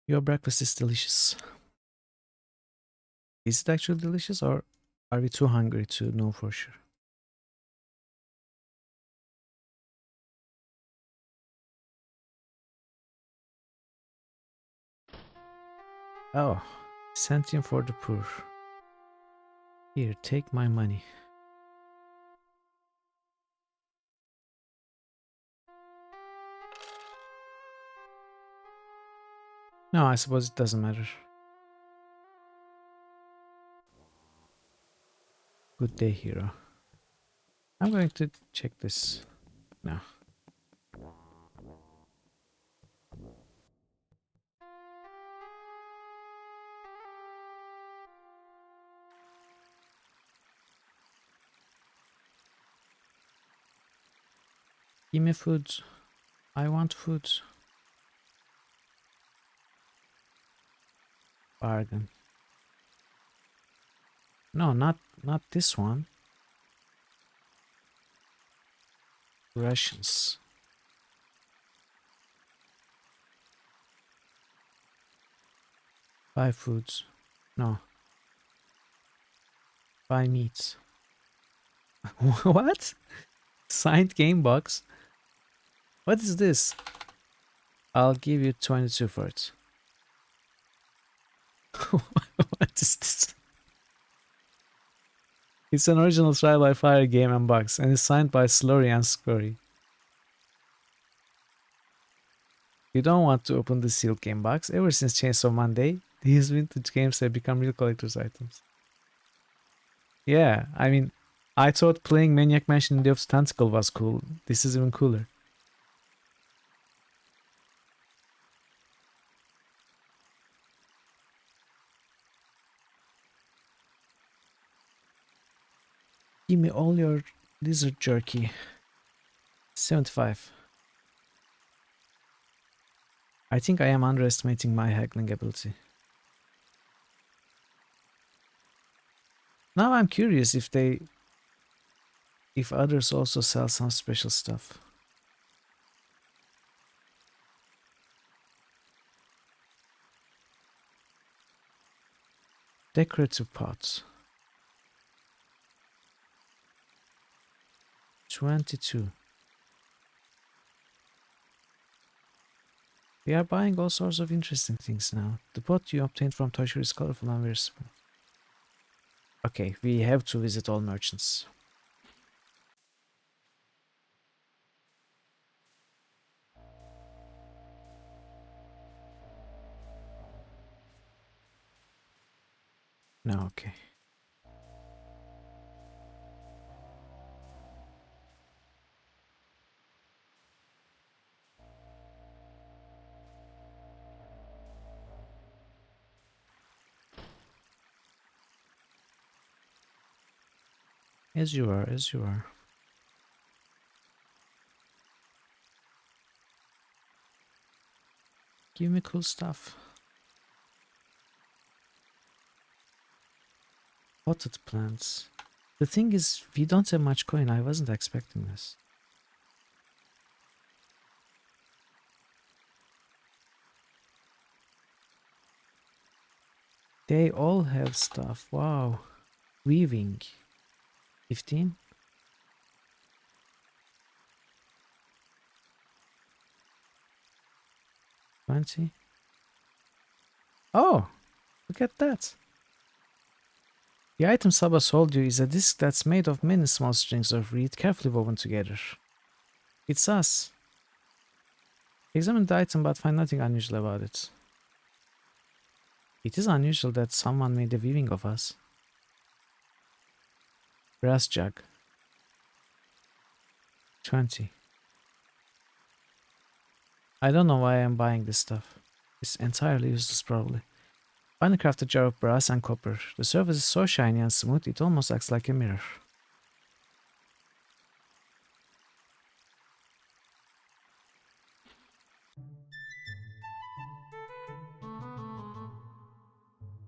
Your breakfast is delicious. Is it actually delicious, or are we too hungry to know for sure? Oh, sent him for the poor. Here, take my money. No, I suppose it doesn't matter. Good day, hero. I'm going to check this now. Give me food. I want food. Bargain. No, not this one. Rations. Buy foods. No. Buy meats. What? Signed game box? What is this? I'll give you 22 for it. What is this? It's an original Trial by Fire game and box, and it's signed by Slurry and Scurry. You don't want to open the sealed game box. Ever since Chainsaw Monday, These vintage games have become real collector's items. Yeah, I mean, I thought playing Maniac Mansion in the of Tentacle was cool. This is even cooler. Give me all your lizard jerky. 75. I think I am underestimating my haggling ability. Now I'm curious if others also sell some special stuff. Decorative pots. 22. We are buying all sorts of interesting things now. The pot you obtained from Toshiro is colorful and very small. Okay, we have to visit all merchants. No, okay. As you are, as you are. Give me cool stuff. Potted plants. The thing is, we don't have much coin. I wasn't expecting this. They all have stuff. Wow. Weaving. 15? 20? Oh, look at that. The item Saba sold you is a disc that's made of many small strings of reed carefully woven together. It's us. Examine the item but find nothing unusual about it. It is unusual that someone made a weaving of us. Brass jug. 20. I don't know why I'm buying this stuff. It's entirely useless probably. Find a crafted jar of brass and copper. The surface is so shiny and smooth it almost acts like a mirror.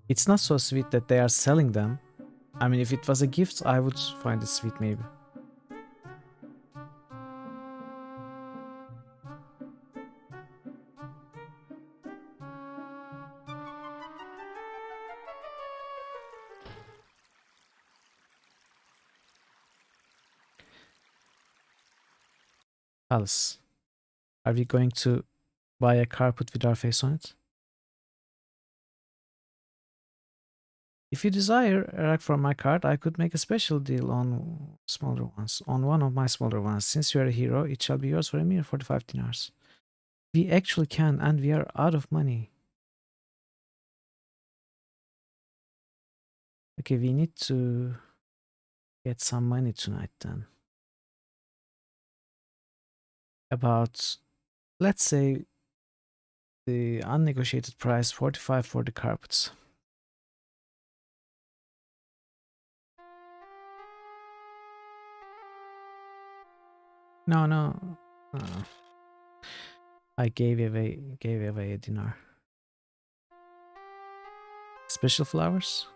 It's not so sweet that they are selling them. I mean, if it was a gift, I would find it sweet maybe. Alice, are we going to buy a carpet with our face on it? If you desire a rack for my cart, I could make a special deal on smaller ones. On one of my smaller ones. Since you are a hero, it shall be yours for a mere 45 dinars. We actually can, and we are out of money. Okay, we need to get some money tonight then. About, let's say, the unnegotiated price 45 for the carpets. No, no. I gave away a dinar. Special flowers?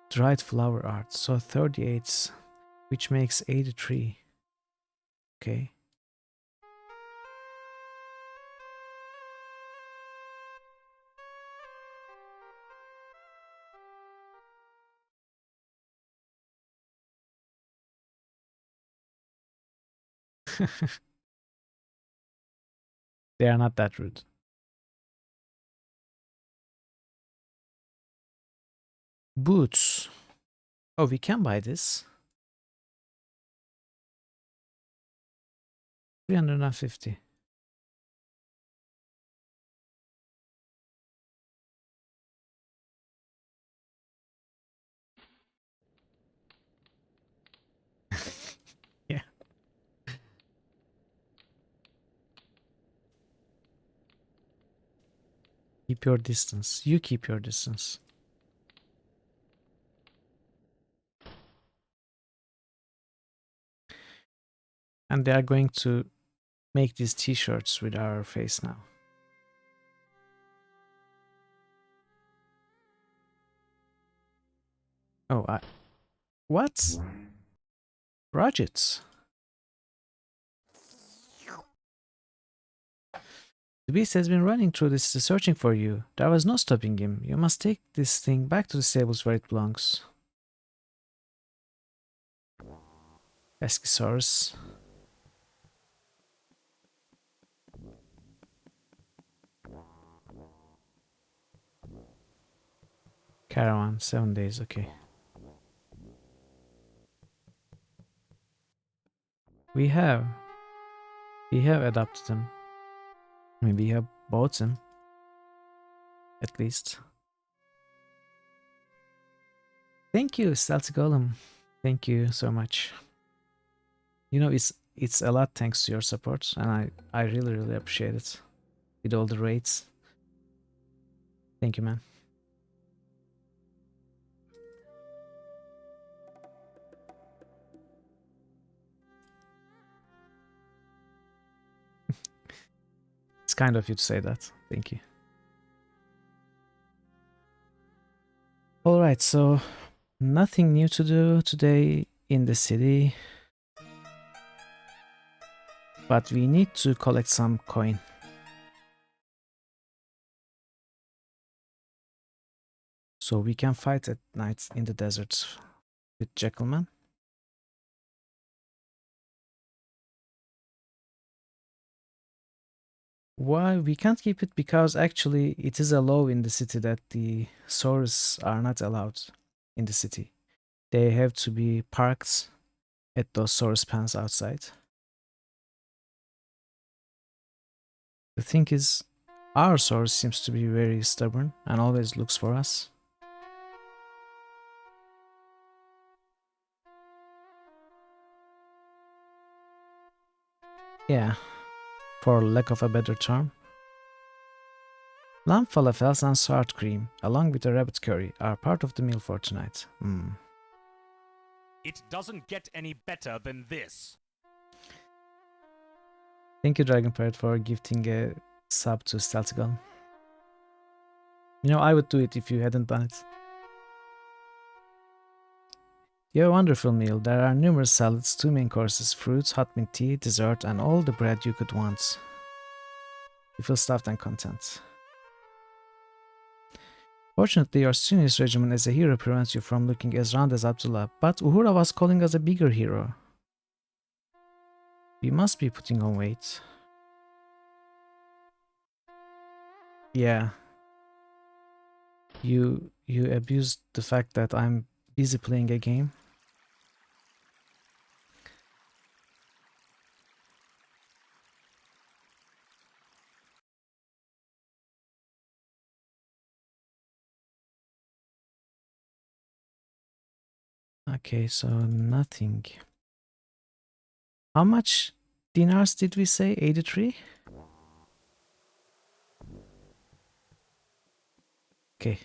Dried flower art. So 38, which makes 83. Okay. They are not that rude. Boots. Oh, we can buy this. 350. Keep your distance. You keep your distance. And they are going to make these t-shirts with our face now. Oh, what? Rockets. The beast has been running through this searching for you. There was no stopping him. You must take this thing back to the stables where it belongs. Eschisaurus. Caravan, 7 days, okay. We have adopted him. Maybe we have bought him. At least. Thank you, Stealthy Golem. Thank you so much. You know, it's a lot thanks to your support, and I really appreciate it. With all the raids. Thank you, man. It's kind of you to say that. Thank you. Alright, so nothing new to do today in the city. But we need to collect some coin. So we can fight at night in the desert with Jackalman. Why we can't keep it? Because actually it is a law in the city that the Saurus are not allowed in the city. They have to be parked at those Saurus pens outside. The thing is, our Saurus seems to be very stubborn and always looks for us. Yeah, for lack of a better term. Lamb falafels and sour cream, along with a rabbit curry, are part of the meal for tonight. It doesn't get any better than this. Thank you, Dragon Pirate, for gifting a sub to Stealthy Gun. You know, I would do it if you hadn't done it. You have a wonderful meal. There are numerous salads, 2 main courses, fruits, hot mint tea, dessert, and all the bread you could want. You feel stuffed and content. Fortunately, your strenuous regimen as a hero prevents you from looking as round as Abdullah, but Uhura was calling us a bigger hero. We must be putting on weight. Yeah. You abused the fact that I'm busy playing a game. Okay, so nothing. How much dinars did we say? 83? Okay.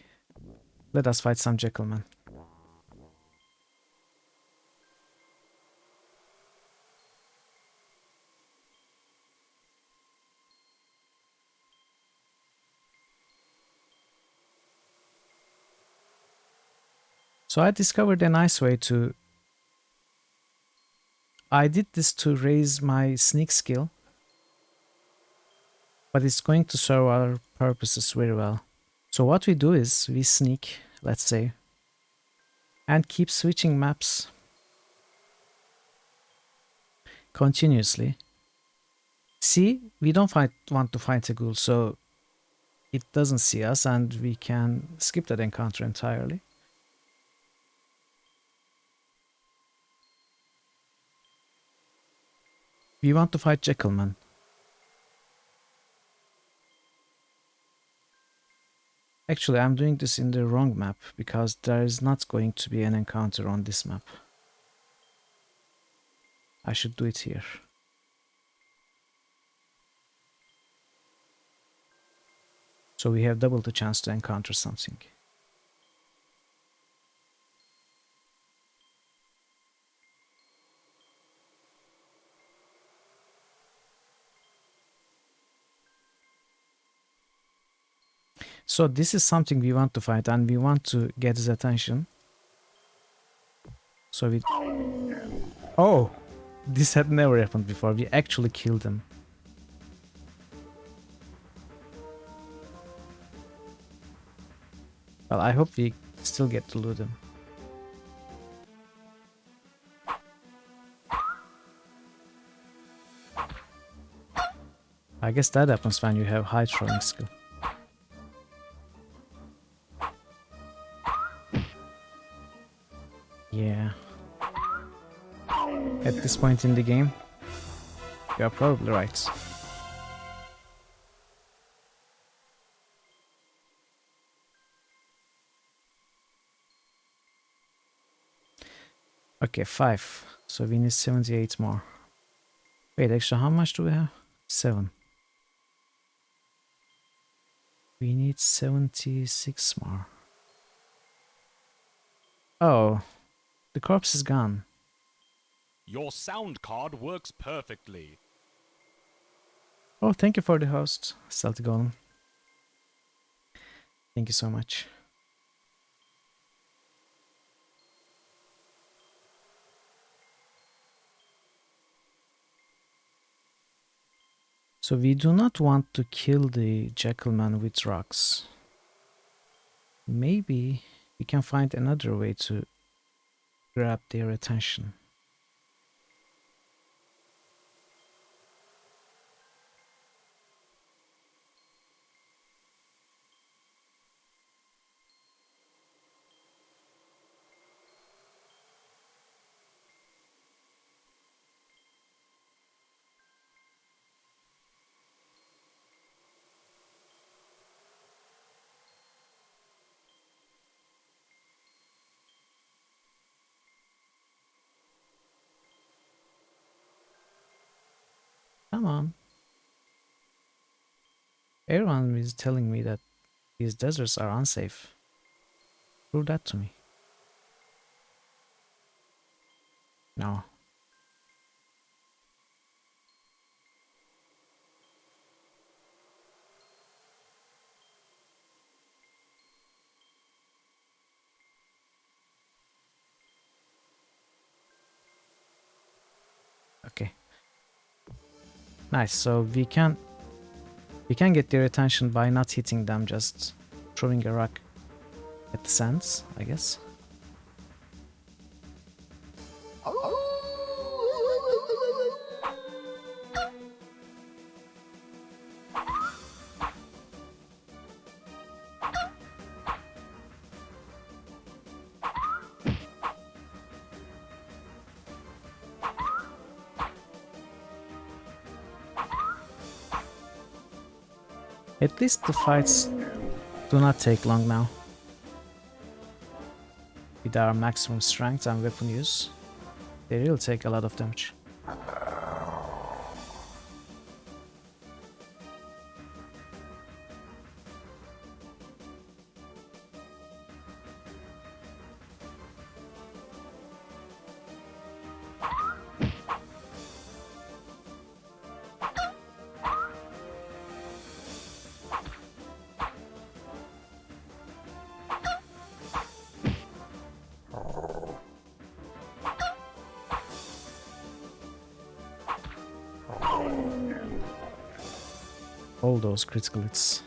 Let us fight some Jackalman. So I discovered a nice way to... I did this to raise my sneak skill, but it's going to serve our purposes very well. So what we do is we sneak, let's say, and keep switching maps continuously. See, we don't want to fight a ghoul, so it doesn't see us and we can skip that encounter entirely. We want to fight Jackalman. Actually, I'm doing this in the wrong map because there is not going to be an encounter on this map. I should do it here. So we have double the chance to encounter something. So this is something we want to find, and we want to get his attention. So we... Oh! This had never happened before. We actually killed him. Well, I hope we still get to loot him. I guess that happens when you have high throwing skill. Yeah. At this point in the game, you are probably right. Okay, 5. So we need 78 more. Wait, actually, how much do we have? 7. We need 76 more. Oh, the corpse is gone. Your sound card works perfectly. Oh, thank you for the host, Stealthy Golem. Thank you so much. So we do not want to kill the Jackalman with rocks. Maybe we can find another way to grab their attention. Come on. Everyone is telling me that these deserts are unsafe. Prove that to me. No. Okay. Nice. So we can get their attention by not hitting them, just throwing a rock at the sands, I guess. At least the fights do not take long now. With our maximum strength and weapon use, they really take a lot of damage. All those critical hits.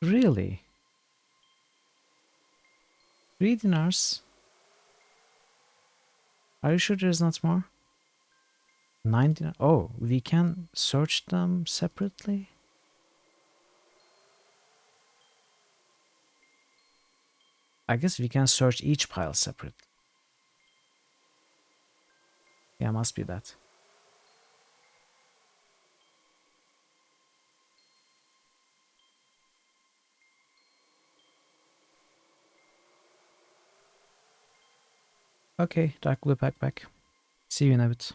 Really? 3 dinars? Are you sure there's not more? 9 dinars? Oh, we can search them separately? I guess we can search each pile separately. Yeah, must be that. Okay, dark blue backpack. See you in a bit.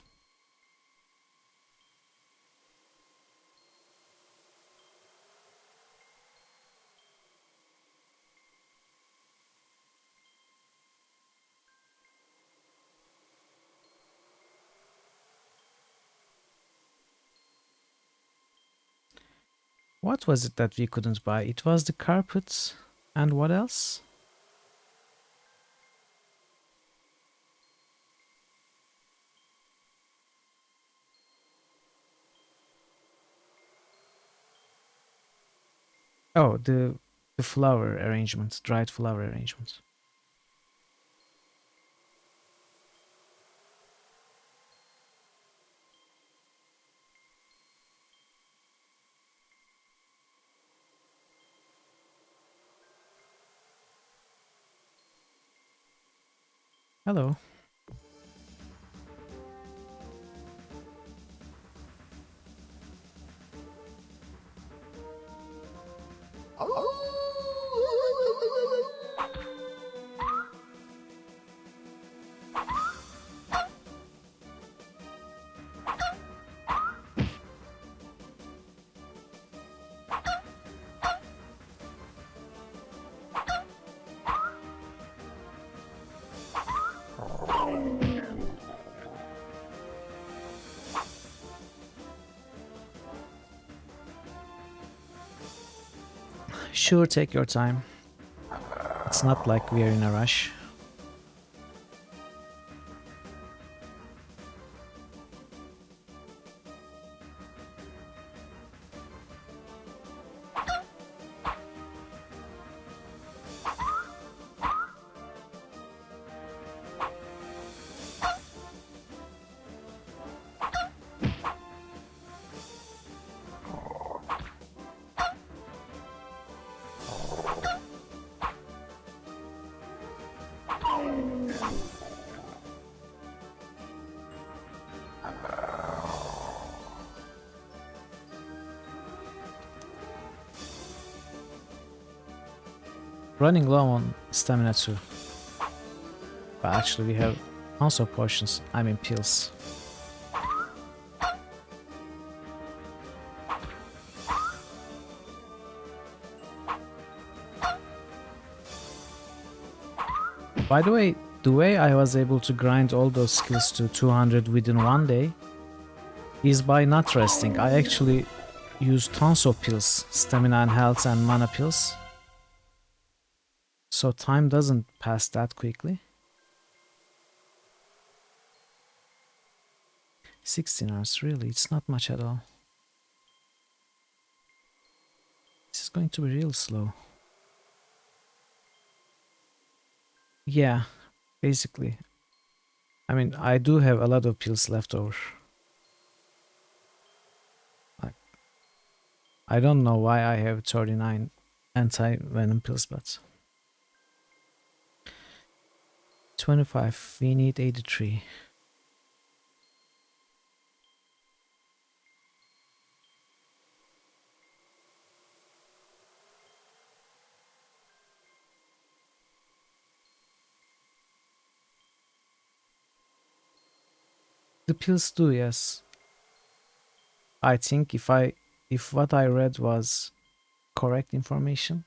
What was it that we couldn't buy? It was the carpets. And what else? Oh, the flower arrangement, dried flower arrangement. Hello. Sure, take your time. It's not like we are in a rush. Running low on stamina too. But actually we have also potions. I mean pills. By the way I was able to grind all those skills to 200 within one day is by not resting. I actually use tons of pills, stamina and health and mana pills. So time doesn't pass that quickly. 16 hours, really, it's not much at all. This is going to be real slow. Yeah, basically. I mean, I do have a lot of pills left over. I don't know why I have 39 anti-venom pills, but 25, we need 83. The pills do, yes. I think if what I read was correct information.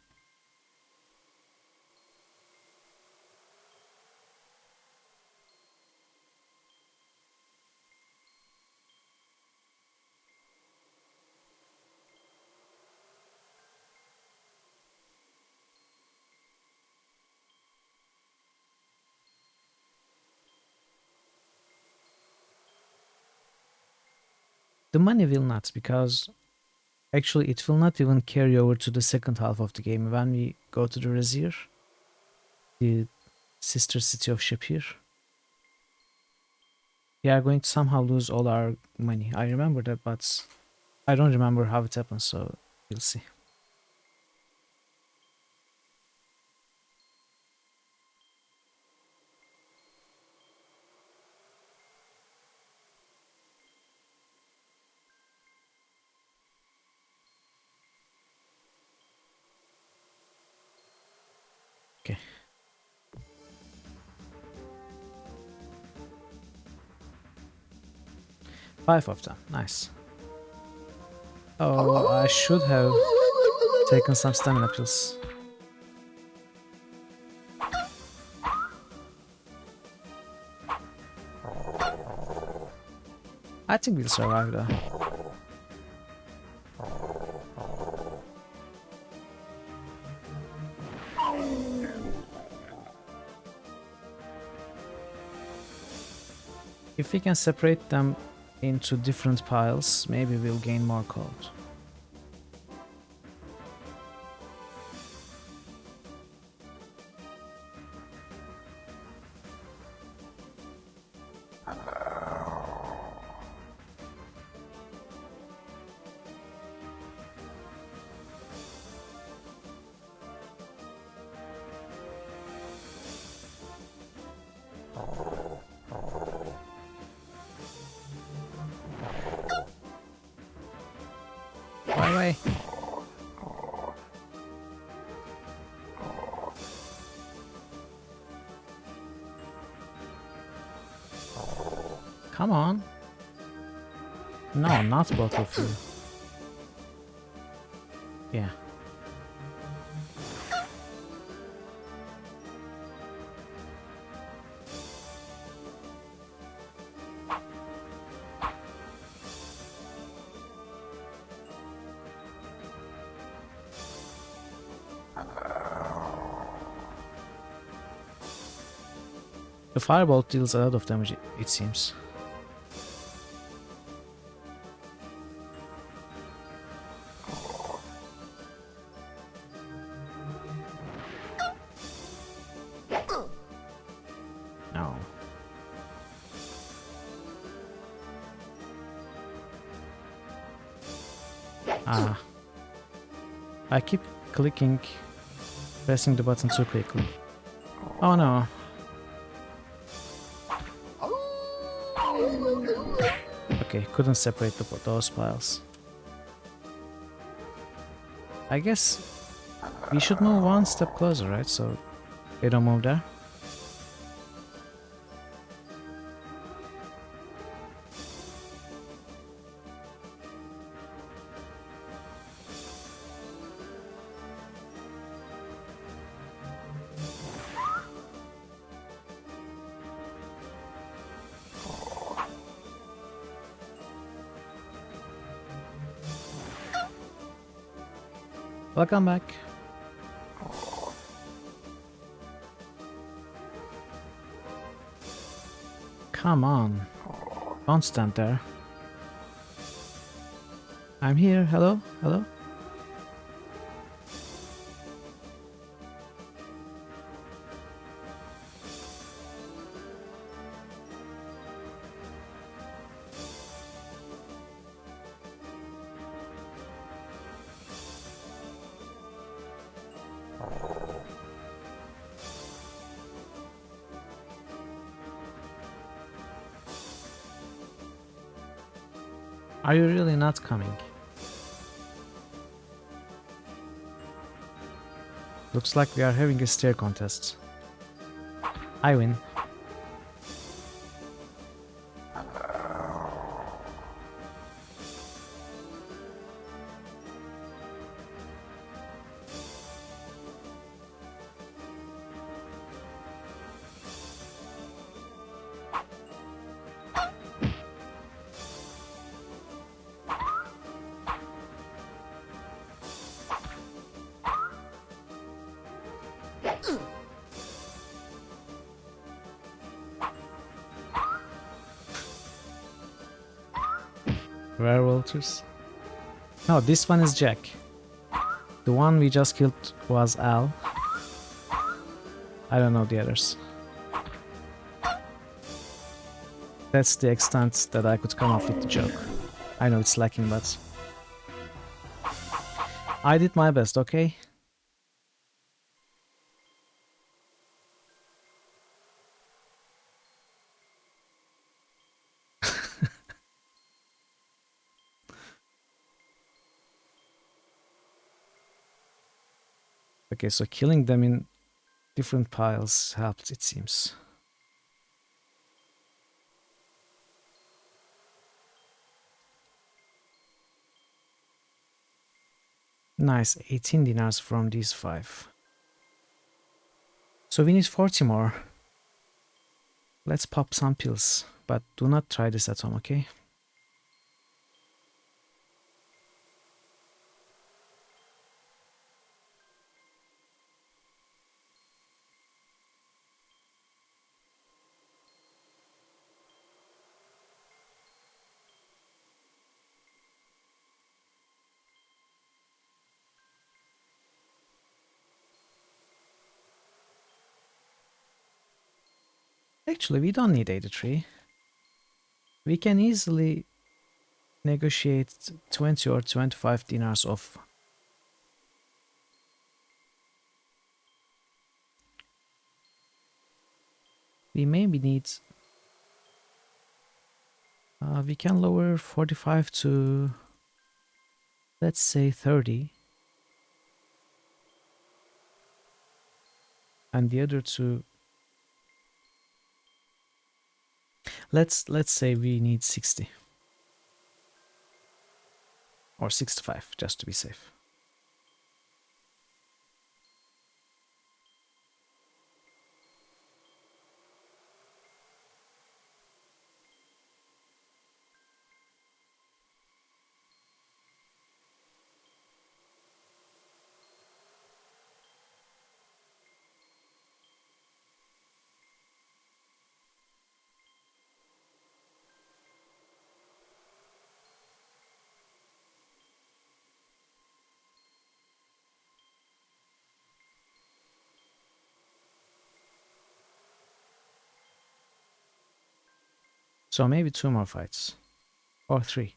The money will not, because Actually, it will not even carry over to the second half of the game. When we go to the Razir, the sister city of Shapir, we are going to somehow lose all our money. I remember that, but I don't remember how it happens, so we'll see. Okay. Five of them. Nice. Oh, I should have taken some stamina pills. I think we'll survive though. If we can separate them into different piles, maybe we'll gain more gold. Bye bye. Come on. No, not both of you. Yeah. The firebolt deals a lot of damage, it seems. No. Ah. I keep pressing the button too quickly. Oh no. Okay, couldn't separate those piles. I guess we should move one step closer, right? So they don't move there. Welcome back. Come on. Don't stand there. I'm here. Hello? Hello? Are you really not coming? Looks like we are having a stair contest. I win. Werewolves. No, this one is Jack. The one we just killed was Al. I don't know the others. That's the extent that I could come up with the joke. I know it's lacking, but I did my best, okay? Okay, so killing them in different piles helped, it seems. Nice, 18 dinars from these 5. So we need 40 more. Let's pop some pills, but do not try this at home, okay? Actually, we don't need 83. We can easily negotiate 20 or 25 dinars off. We maybe need... we can lower 45 to, let's say, 30. And the other two... Let's say we need 60. Or 65, just to be safe. So maybe 2 more fights. Or 3.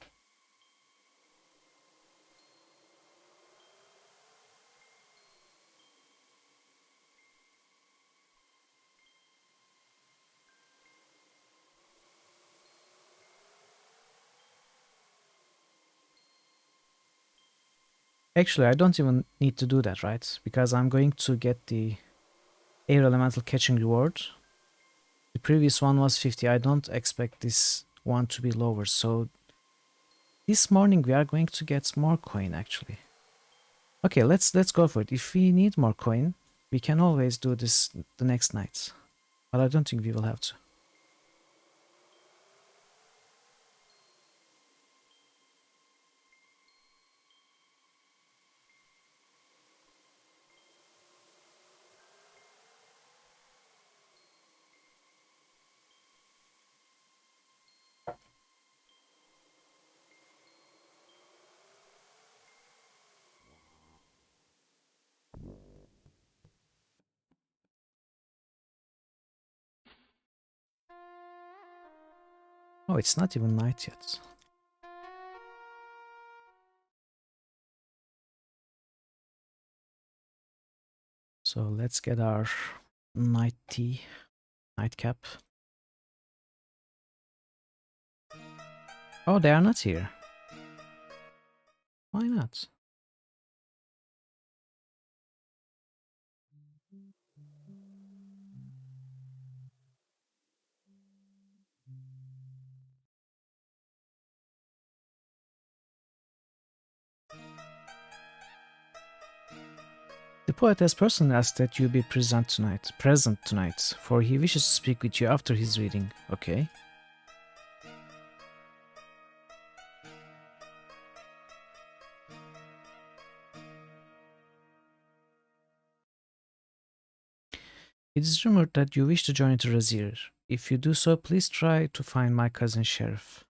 Actually, I don't even need to do that, right? Because I'm going to get the air elemental catching reward. The previous one was 50. I don't expect this one to be lower. So this morning we are going to get more coin actually. Okay, let's go for it. If we need more coin, we can always do this the next night. But I don't think we will have to. Oh, it's not even night yet. So let's get our night tea, nightcap. Oh, they are not here. Why not? The poet has personally asked that you be present tonight, for he wishes to speak with you after his reading, okay? It is rumored that you wish to join into Razir. If you do so, please try to find my cousin Sheriff.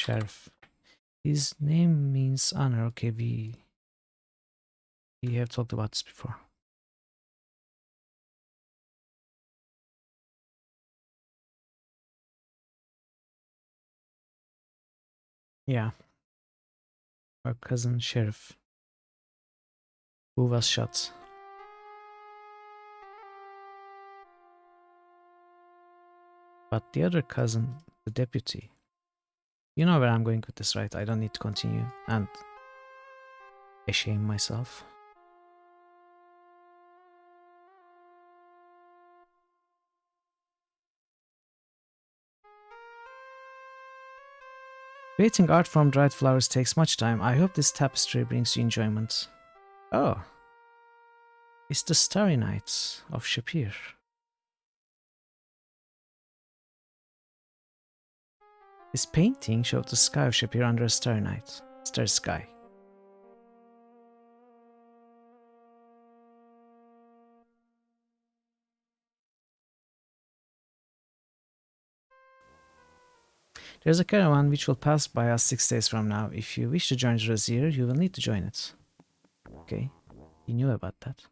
Sheriff. His name means honor. Okay, we have talked about this before. Yeah. Our cousin Sheriff, who was shot. But the other cousin, the deputy. You know where I'm going with this, right? I don't need to continue and shame myself. Creating art from dried flowers takes much time. I hope this tapestry brings you enjoyment. Oh, it's the Starry Night of Shapir. This painting shows the sky of Shapir under a starry night. Starry sky. There's a caravan which will pass by us 6 days from now. If you wish to join the Razir, you will need to join it. Okay, you knew about that.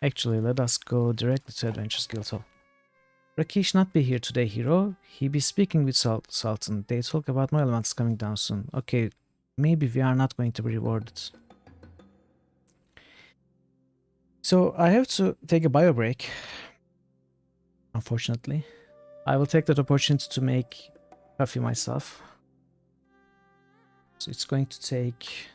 Actually, let us go directly to Adventures Guildhall. Rakesh not be here today, hero. He be speaking with Sultan. They talk about more elements coming down soon. Okay, maybe we are not going to be rewarded. So I have to take a bio break. Unfortunately, I will take that opportunity to make coffee myself. So it's going to take.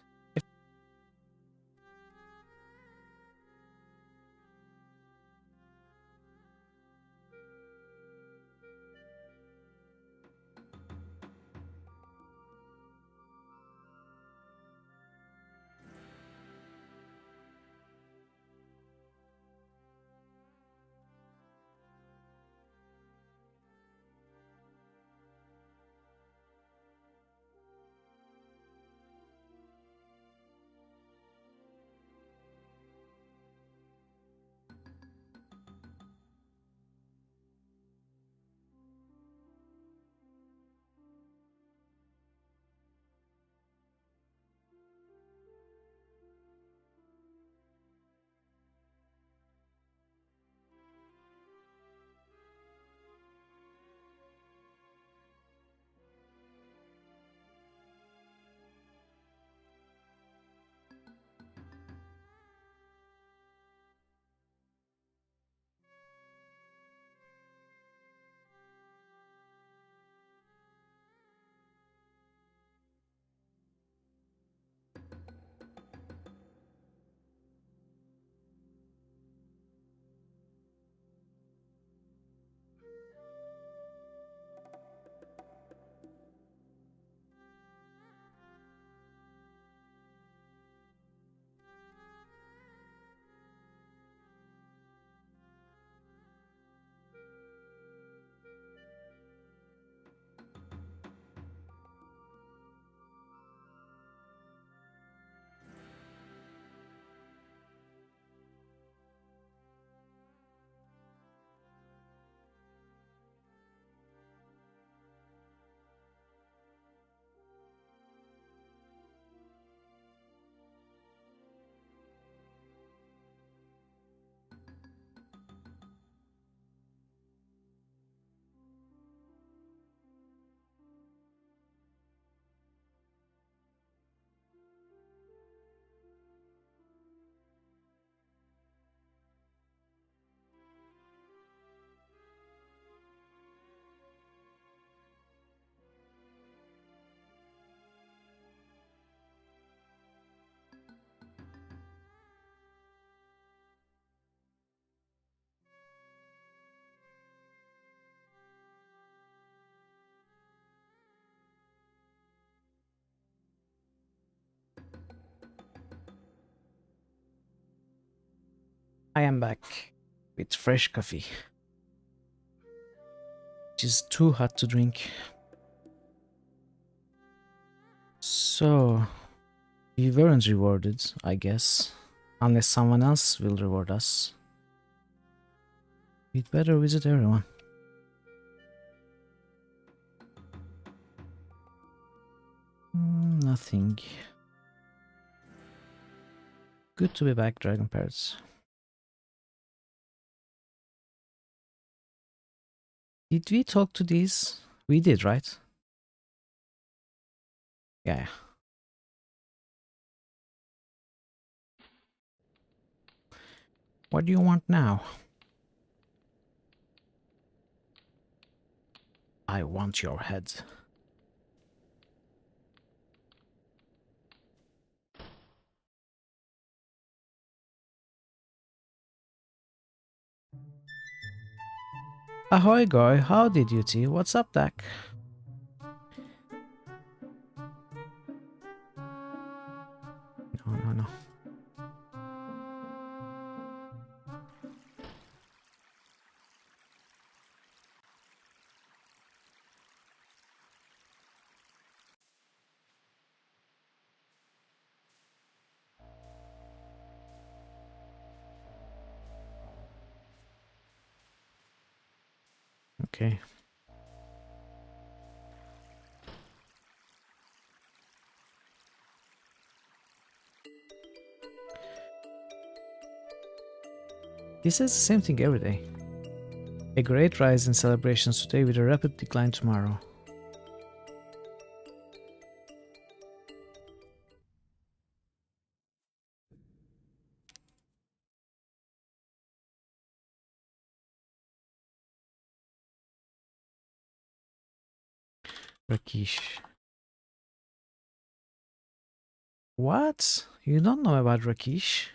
I am back with fresh coffee, which is too hot to drink. So, we weren't rewarded, I guess, unless someone else will reward us. We'd better visit everyone. Nothing. Good to be back, Dragon Parrots. Did we talk to these? We did, right? Yeah. What do you want now? I want your head. Ahoy, Goy. Howdy, Duty. What's up, Dak? No. Okay. He says the same thing every day. A great rise in celebrations today with a rapid decline tomorrow. Rakish. What? You don't know about Rakish?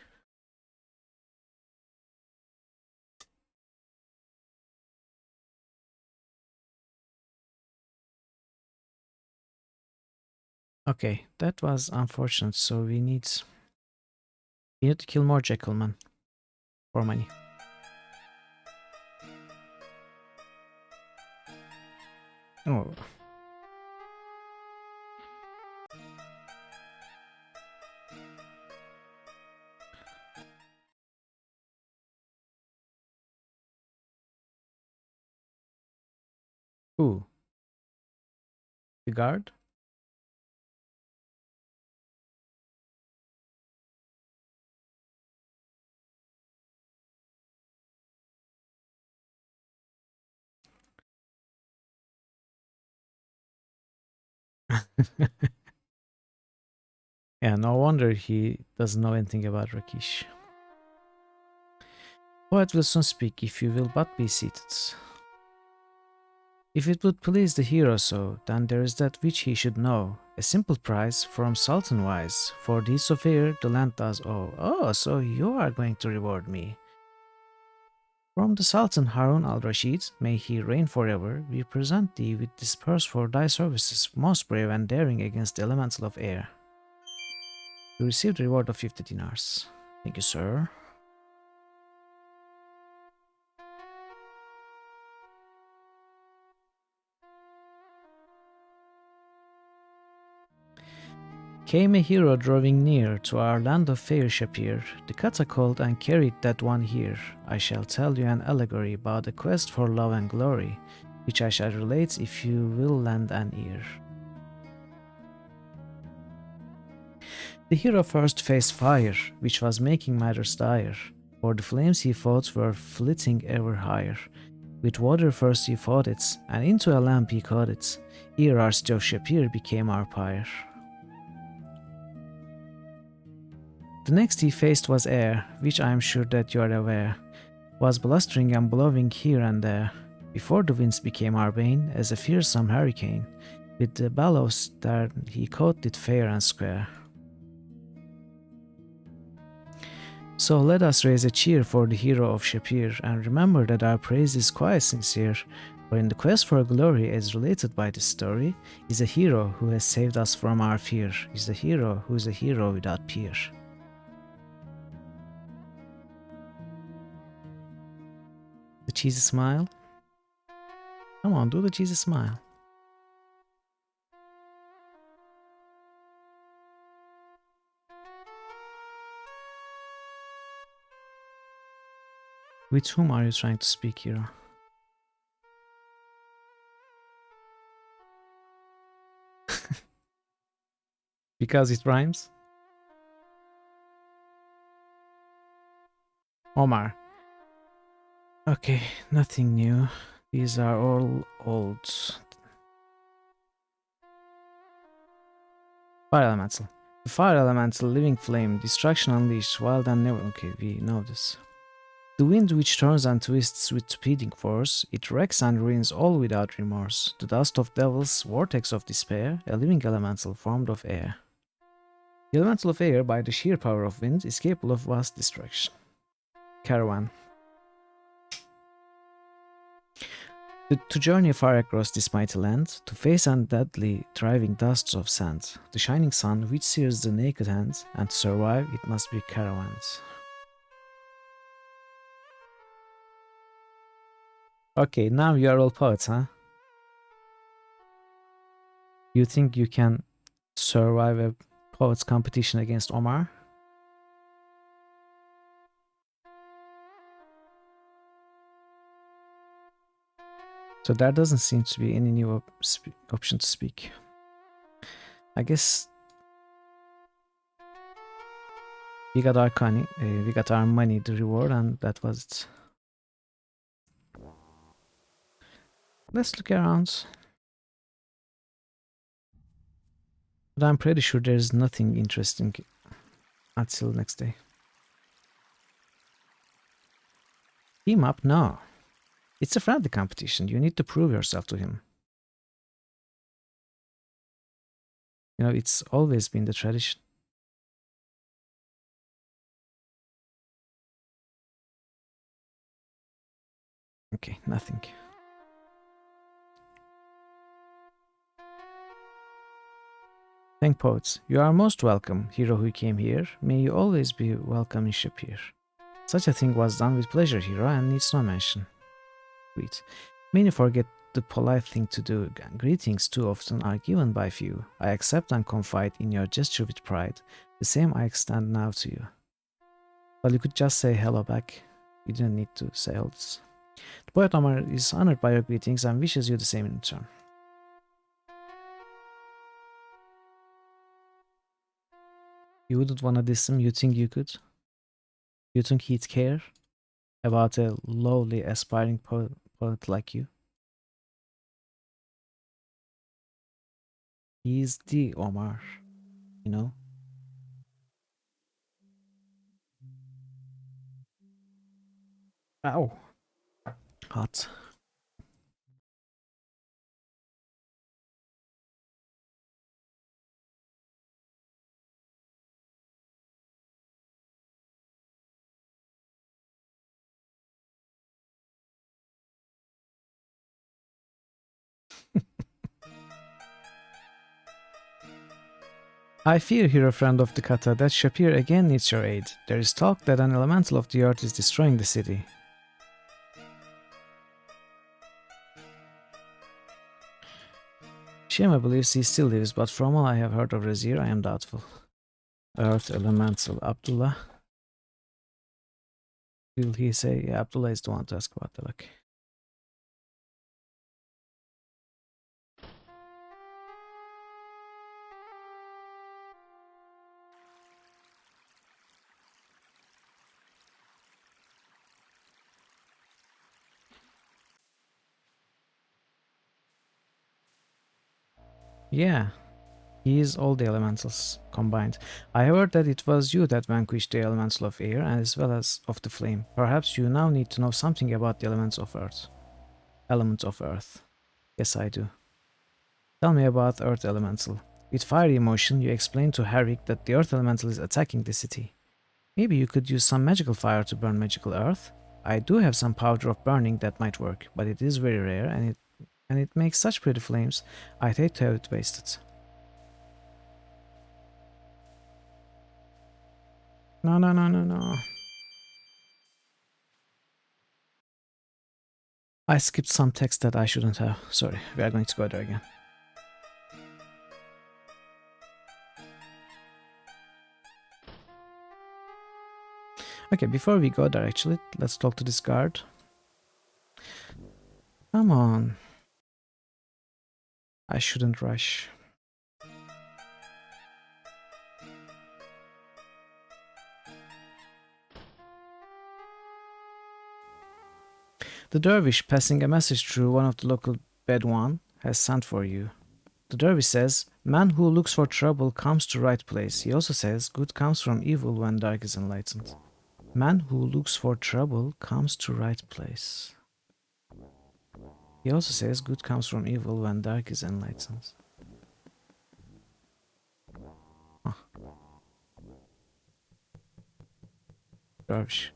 Okay, that was unfortunate, so we need to kill more Jackalman for money. Oh. Who? The guard? Yeah, no wonder he doesn't know anything about Rakish. Poet will soon speak, if you will but be seated. If it would please the hero so, then there is that which he should know. A simple prize from Sultan wise, for deeds of fear the land does owe. Oh, so you are going to reward me. From the Sultan Harun al-Rashid, may he reign forever, we present thee with this purse for thy services, most brave and daring against the elemental of air. You received a reward of 50 dinars. Thank you, sir. Came a hero drawing near to our land of fair Shapir. The kata called and carried that one here. I shall tell you an allegory about the quest for love and glory, which I shall relate if you will lend an ear. The hero first faced fire, which was making matters dire, for the flames he fought were flitting ever higher. With water first he fought it, and into a lamp he caught it, ere our stove Shapir became our pyre. The next he faced was air, which I am sure that you are aware, was blustering and blowing here and there, before the winds became our bane as a fearsome hurricane, with the bellows that he caught it fair and square. So let us raise a cheer for the hero of Shapir, and remember that our praise is quite sincere, for in the quest for glory as related by this story, is a hero who has saved us from our fear, is a hero who is a hero without peer. The cheesy smile. Come on, do the cheesy smile. With whom are you trying to speak, hero? Because it rhymes? Omar. Okay, nothing new. These are all old. Fire elemental. The fire elemental, living flame, destruction unleashed, wild and never. Okay, we know this. The wind which turns and twists with speeding force, it wrecks and ruins all without remorse. The dust of devils, vortex of despair, a living elemental formed of air. The elemental of air, by the sheer power of wind, is capable of vast destruction. Caravan. To journey far across this mighty land, to face undeadly driving dusts of sand, the shining sun which sears the naked hand, and to survive it must be caravans. Okay, now you are all poets, huh? You think you can survive a poets competition against Omar? So there doesn't seem to be any new option to speak. I guess we got our we got our money, the reward, and that was it. Let's look around. But I'm pretty sure there's nothing interesting until next day. Team up? No. It's a friendly competition. You need to prove yourself to him. You know, it's always been the tradition. Okay, nothing. Thank poets. You are most welcome, hero who came here. May you always be welcome in ship here. Such a thing was done with pleasure, hero, and needs no mention. Greet. Many forget the polite thing to do. Greetings too often are given by few. I accept and confide in your gesture with pride. The same I extend now to you. Well, you could just say hello back. You didn't need to say all this. The poet Omar is honored by your greetings and wishes you the same in return. You wouldn't want to diss him? You think you could? You think he'd care about a lowly aspiring poet like you? He's the Omar, you know? Ow. Hot. I fear, hero friend of the Kata, that Shapir again needs your aid. There is talk that an elemental of the earth is destroying the city. Shema believes he still lives, but from all I have heard of Razir, I am doubtful. Earth elemental Abdullah. Will he say? Yeah, Abdullah is the one to ask about the luck. Yeah, he is all the elementals combined. I heard that it was you that vanquished the elemental of air as well as of the flame. Perhaps you now need to know something about the elements of earth. Element of earth. Yes, I do. Tell me about earth elemental. With fiery emotion, you explain to Harik that the earth elemental is attacking the city. Maybe you could use some magical fire to burn magical earth. I do have some powder of burning that might work, but it is very rare and it makes such pretty flames. I'd hate to have it wasted. No, no, no, no, no. I skipped some text that I shouldn't have. Sorry, we are going to go there again. Okay, before we go there, actually, let's talk to this guard. Come on. I shouldn't rush. The dervish, passing a message through one of the local Bedouin, has sent for you. The dervish says, man who looks for trouble comes to right place. He also says, good comes from evil when dark is enlightened. Man who looks for trouble comes to right place. He also says, good comes from evil when dark is enlightened. Huh. Dervish.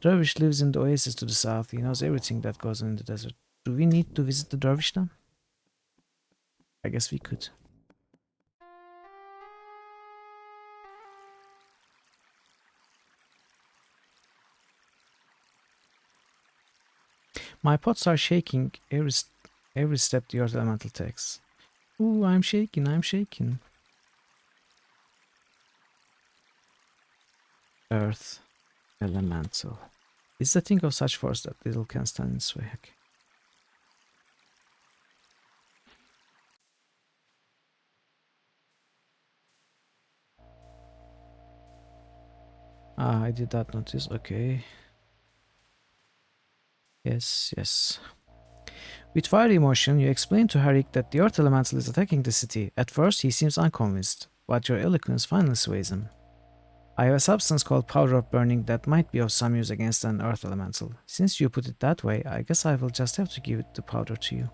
Dervish lives in the oasis to the south. He knows everything that goes on in the desert. Do we need to visit the dervish then? I guess we could. My pots are shaking every step the earth elemental takes. Ooh, I'm shaking, I'm shaking. Earth elemental. It's the thing of such force that little can stand in its way. Okay. Ah, I did not notice. Okay. Yes, yes. With fire emotion, you explain to Harik that the earth elemental is attacking the city. At first, he seems unconvinced, but your eloquence finally sways him. I have a substance called powder of burning that might be of some use against an earth elemental. Since you put it that way, I guess I will just have to give the powder to you.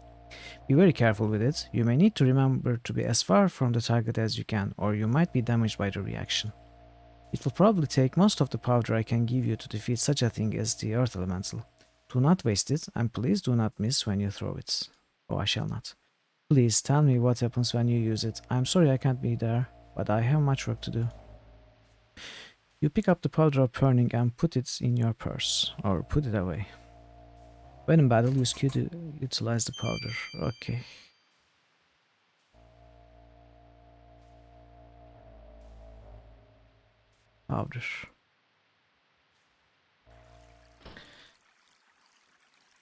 Be very careful with it. You may need to remember to be as far from the target as you can, or you might be damaged by the reaction. It will probably take most of the powder I can give you to defeat such a thing as the earth elemental. Do not waste it, and please do not miss when you throw it. Oh, I shall not. Please tell me what happens when you use it. I'm sorry I can't be there, but I have much work to do. You pick up the powder of burning and put it in your purse, or put it away. When in battle, use Q to utilize the powder. Okay. Powder.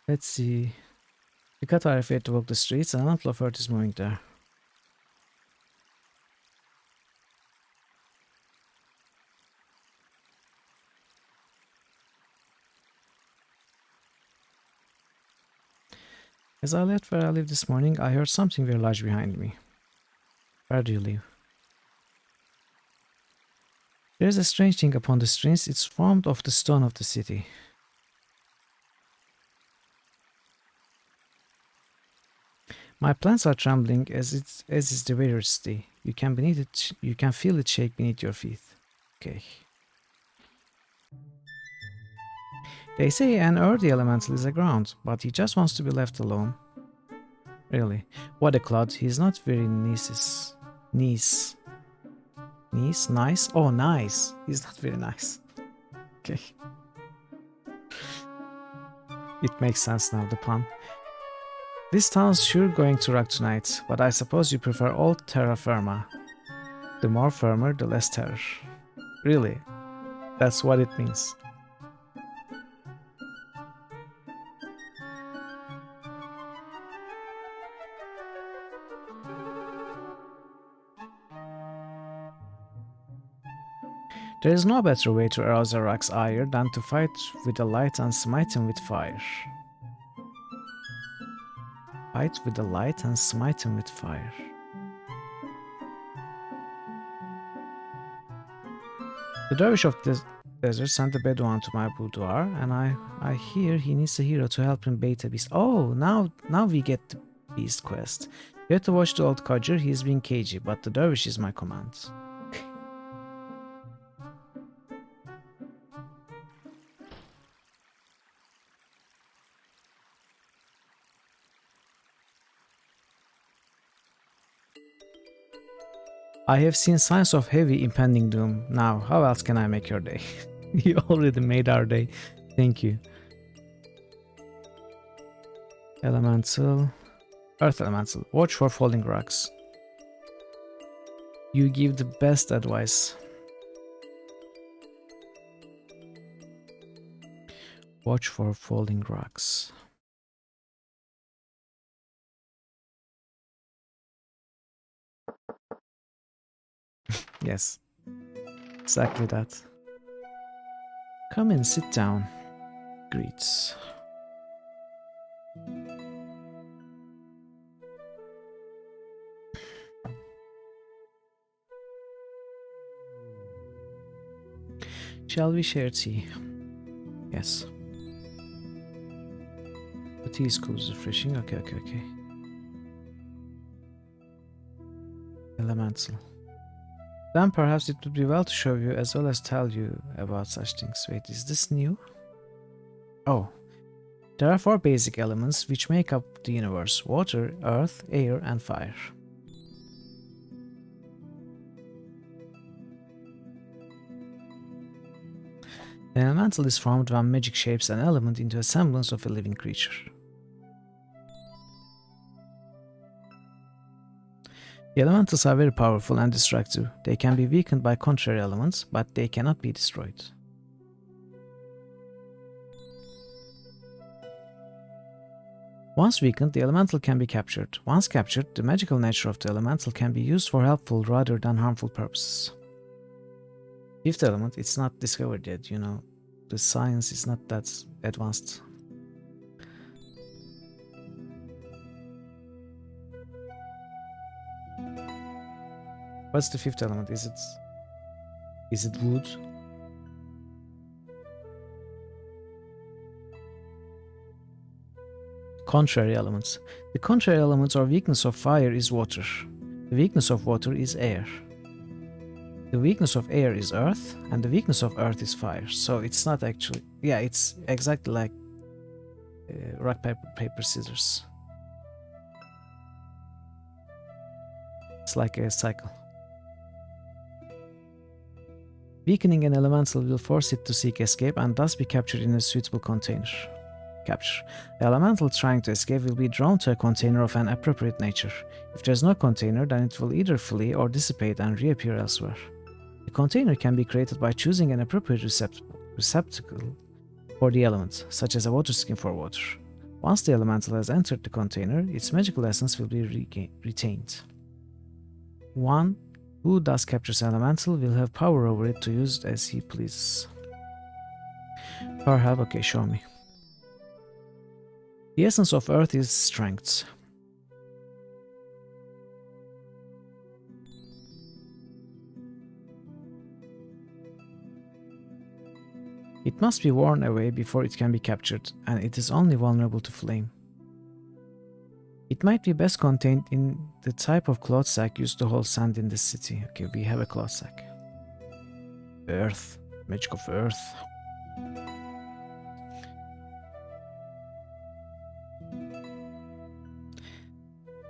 Let's see. The cat are afraid to walk the streets, and an outlaw herd is moving there. As I left where I live this morning, I heard something very large behind me. Where do you live? There is a strange thing upon the streets. It's formed of the stone of the city. My plants are trembling as is the very city. You can beneath it. You can feel it shake beneath your feet. Okay. They say an earthy elemental is aground, but he just wants to be left alone. Really? What a clod. He's not very nice. Nice? Nice? Oh, nice. He's not very nice. Okay. It makes sense now, the pun. This town's sure going to rock tonight, but I suppose you prefer old terra firma. The more firmer, the less terror. Really? That's what it means. There is no better way to arouse a rock's ire than to fight with the light and smite him with fire. Fight with the light and smite him with fire. The dervish of the desert sent the Bedouin to my boudoir, and I hear he needs a hero to help him bait a beast. Oh, now we get the beast quest. You have to watch the old codger, he is being cagey, but the dervish is my command. I have seen signs of heavy impending doom. Now, how else can I make your day? You already made our day. Thank you. Elemental. Earth Elemental. Watch for falling rocks. You give the best advice. Watch for falling rocks. Yes, exactly that. Come in, sit down. Greets. Shall we share tea? Yes. The tea is cool, refreshing. Okay. Elemental. Then perhaps it would be well to show you as well as tell you about such things. Wait, is this new? Oh. There are 4 basic elements which make up the universe: water, earth, air, and fire. An elemental is formed when magic shapes an element into a semblance of a living creature. The elementals are very powerful and destructive. They can be weakened by contrary elements, but they cannot be destroyed. Once weakened, the elemental can be captured. Once captured, the magical nature of the elemental can be used for helpful rather than harmful purposes. Fifth element, it's not discovered yet, you know. The science is not that advanced. What's the fifth element? Is it wood? Contrary elements. The contrary element or weakness of fire is water. The weakness of water is air. The weakness of air is earth, and the weakness of earth is fire. So it's not actually... Yeah, it's exactly like rock, paper, scissors. It's like a cycle. Weakening an elemental will force it to seek escape and thus be captured in a suitable container. Capture. The elemental trying to escape will be drawn to a container of an appropriate nature. If there's no container, then it will either flee or dissipate and reappear elsewhere. The container can be created by choosing an appropriate receptacle for the element, such as a water skin for water. Once the elemental has entered the container, its magical essence will be retained. One who thus captures an elemental will have power over it to use it as he pleases. Power have, okay, show me. The essence of earth is strength. It must be worn away before it can be captured, and it is only vulnerable to flame. It might be best contained in the type of cloth sack used to hold sand in this city. Okay, we have a cloth sack. Earth. Magic of earth.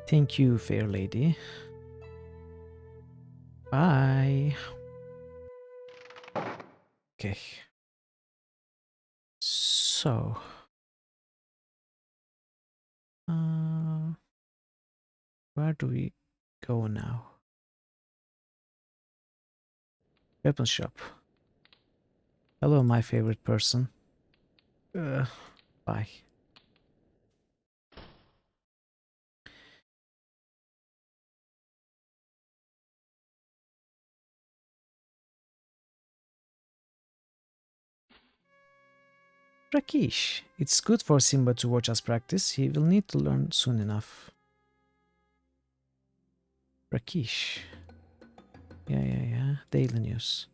Thank you, fair lady. Bye. Okay. So... where do we go now? Weapon shop. Hello, my favorite person. Bye. Rakesh. It's good for Simba to watch us practice. He will need to learn soon enough. Rakesh. Yeah. Daily news.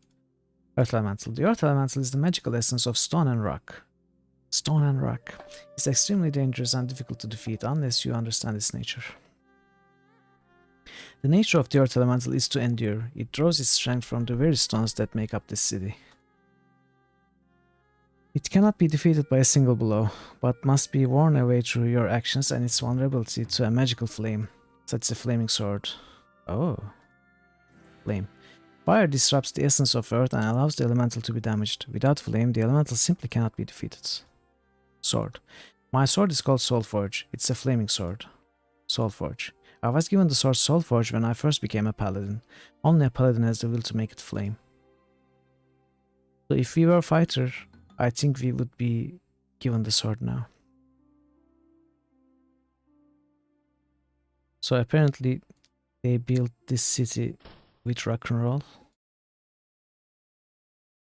Earth Elemental. The Earth Elemental is the magical essence of stone and rock. Stone and rock. It's extremely dangerous and difficult to defeat unless you understand its nature. The nature of the Earth Elemental is to endure. It draws its strength from the very stones that make up this city. It cannot be defeated by a single blow, but must be worn away through your actions and its vulnerability to a magical flame, such as a flaming sword. Oh. Flame. Fire disrupts the essence of earth and allows the elemental to be damaged. Without flame, the elemental simply cannot be defeated. Sword. My sword is called Soulforge. It's a flaming sword. Soulforge. I was given the sword Soulforge when I first became a paladin. Only a paladin has the will to make it flame. So if we were a fighter, I think we would be given the sword now. So apparently they built this city with rock and roll.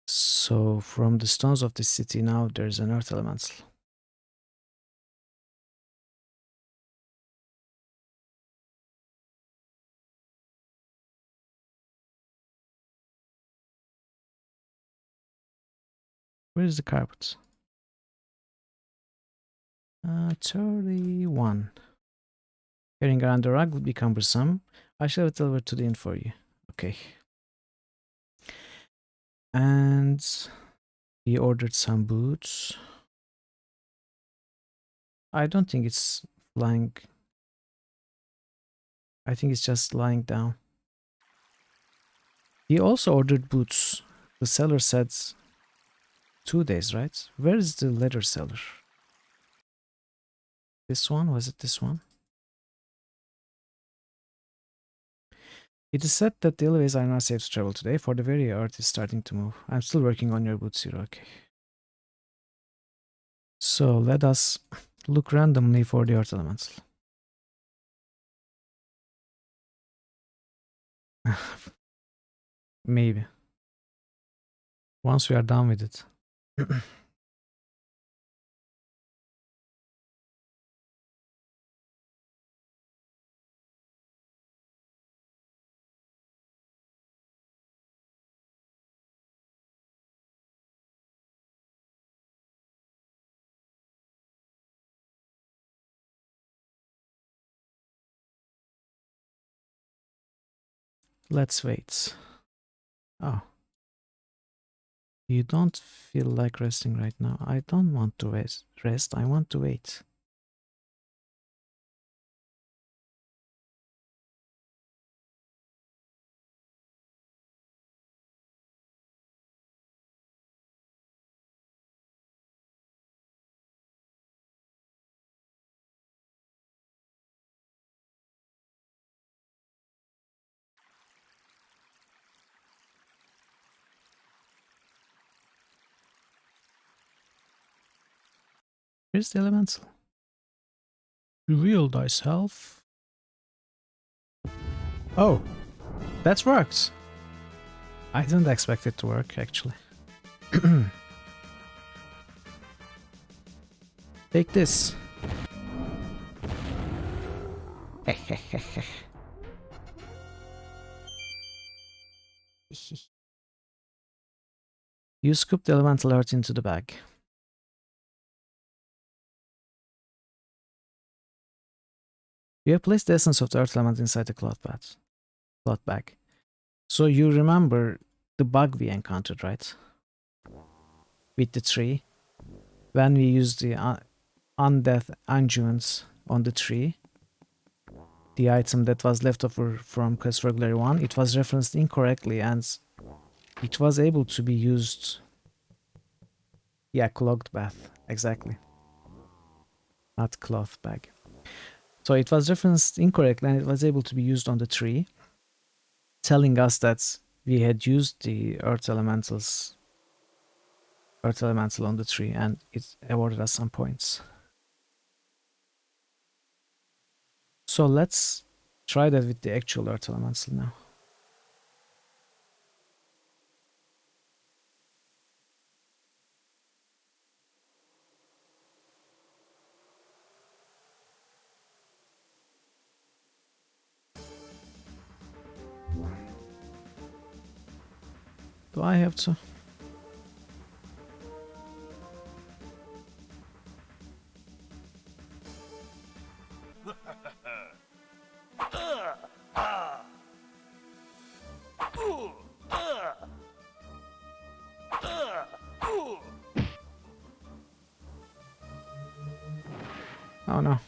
So from the stones of the city now there's an earth elemental. Where is the carpet? 31. Carrying around the rug would be cumbersome. I shall have it delivered to the inn for you. Okay. And he ordered some boots. I don't think it's flying. I think it's just lying down. He also ordered boots. The seller said 2 days, right? Where is the leather seller? This one? Was it this one? It is said that the elevators are not safe to travel today, for the very earth is starting to move. I'm still working on your boots here, okay. So let us look randomly for the earth elements. Maybe. Once we are done with it. Let's wait. Oh. You don't feel like resting right now. I don't want to rest. I want to wait. Here's the elemental. Reveal thyself. Oh, that works. I didn't expect it to work, actually. Take this. You scoop the elemental earth into the bag. You have placed the essence of the earth element inside the cloth bag. So you remember the bug we encountered, right? With the tree. When we used the undeath unguents on the tree, the item that was left over from Quest for Glory 1, it was referenced incorrectly and it was able to be used. Yeah, clogged bath, exactly. Not cloth bag. So it was referenced incorrectly and it was able to be used on the tree, telling us that we had used the earth elemental on the tree and it awarded us some points. So let's try that with the actual earth elemental now. Do I have to? Oh no.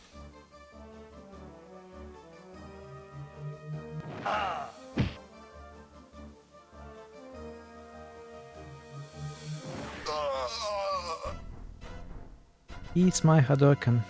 Eat my Hadouken.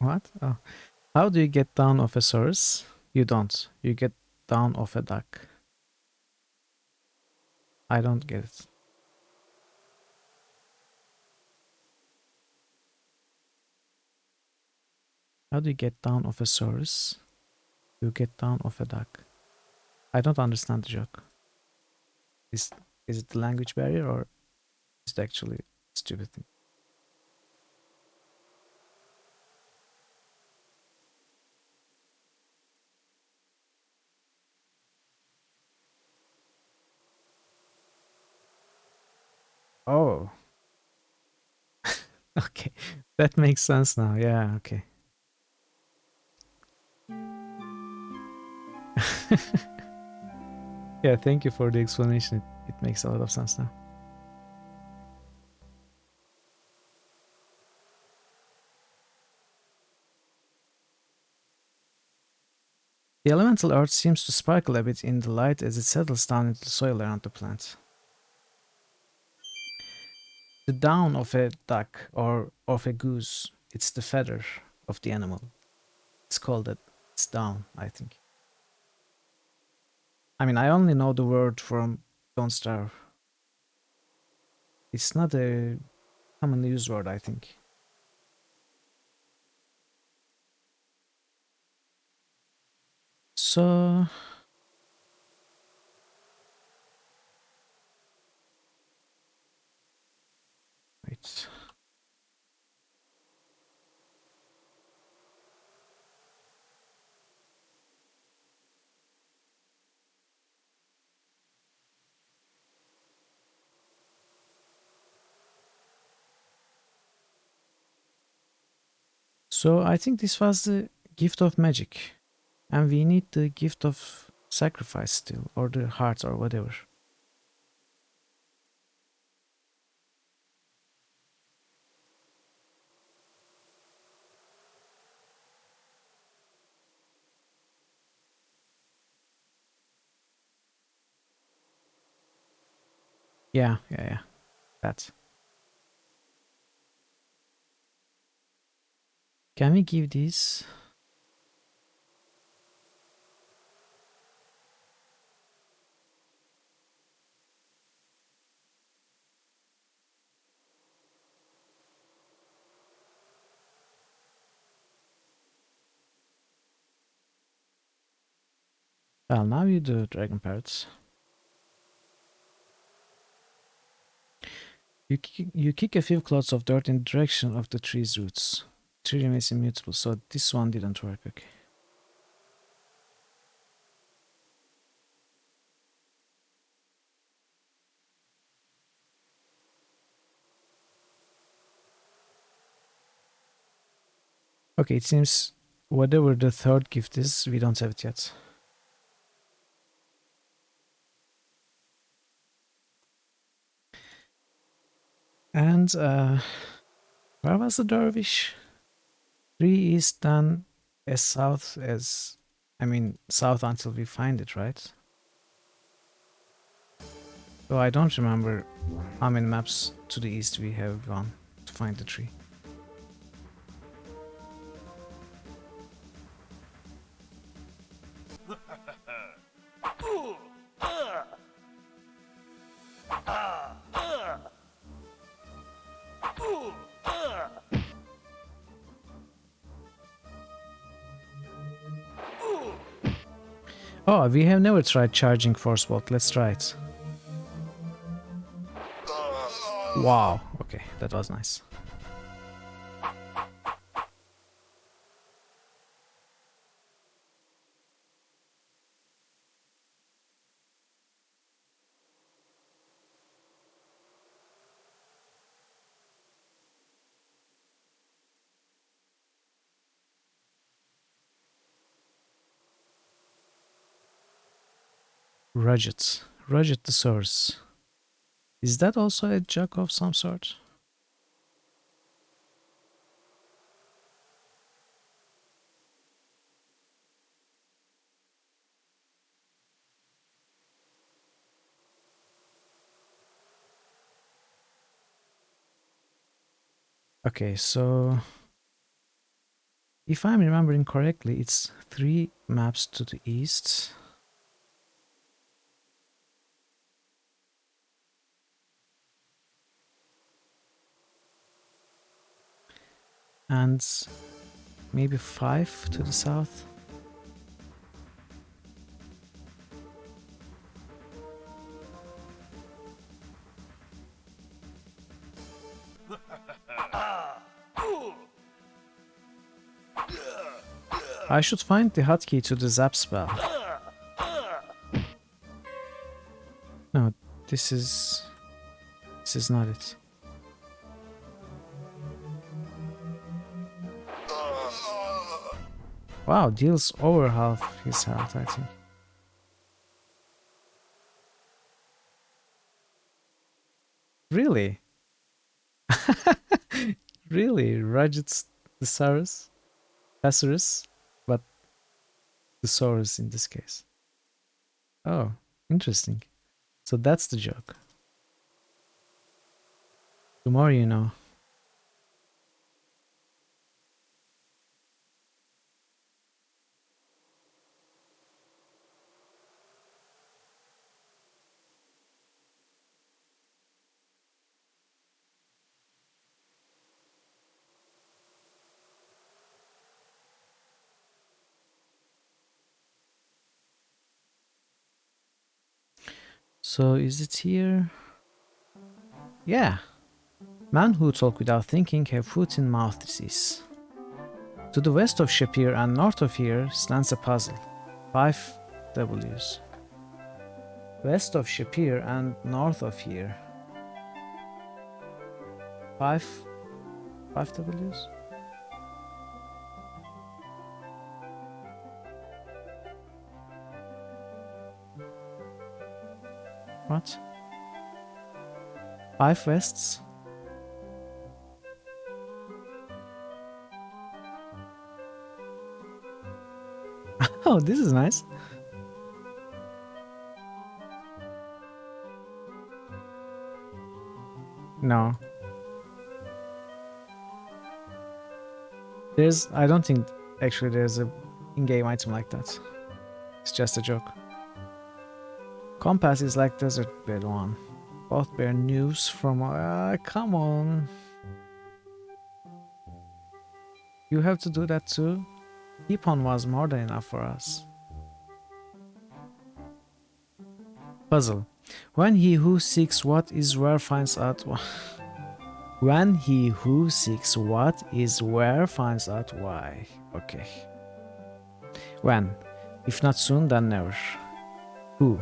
What? Oh. How do you get down off a source? You don't. You get down off a duck. I don't get it. How do you get down off a source? You get down off a duck. I don't understand the joke. Is is it the language barrier or is it actually a stupid thing? Oh, okay. That makes sense now. Yeah, okay. Yeah, thank you for the explanation. It makes a lot of sense now. The elemental earth seems to sparkle a bit in the light as it settles down into the soil around the plant. The down of a duck or of a goose, it's the feather of the animal. It's called that. It's down, I think. I mean, I only know the word from Don't Starve. It's not a commonly used word, I think. So, wait. So I think this was the gift of magic. And we need the gift of sacrifice still, or the heart or whatever. Yeah. That. Can we give these? Well, now you do dragon parrots. You kick a few clods of dirt in the direction of the tree's roots. The tree remains immutable, so this one didn't work, okay. Okay, it seems whatever the third gift is, we don't have it yet. And where was the dervish? 3 east, then as south as, I mean, south until we find it, right? So I don't remember how many maps to the east we have gone to find the tree. Oh, we have never tried charging force bolt. Let's try it. Wow. Okay, that was nice. Rugged. Rugged the source. Is that also a jug of some sort? Okay, so If I'm remembering correctly, it's 3 maps to the east. And maybe 5 to the south. I should find the hotkey to the zap spell. No, this is not it. Wow, deals over half his health, I think. Really? Really? Rajit's Thesaurus? Thesaurus? But Thesaurus in this case. Oh, interesting. So that's the joke. The more you know. So is it here? Yeah. Men who talk without thinking have foot in mouth disease. To the west of Shapir and north of here stands a puzzle. 5 W's. West of Shapir and north of here. 5 W's? What? 5 wests? Oh, this is nice. No. I don't think actually there's a in-game item like that. It's just a joke. Compass is like Desert Bed 1. Both bear news from... come on. You have to do that too? Keep-on was more than enough for us. Puzzle. When he who seeks what is where finds out... When he who seeks what is where finds out why. Okay. When? If not soon, then never. Who?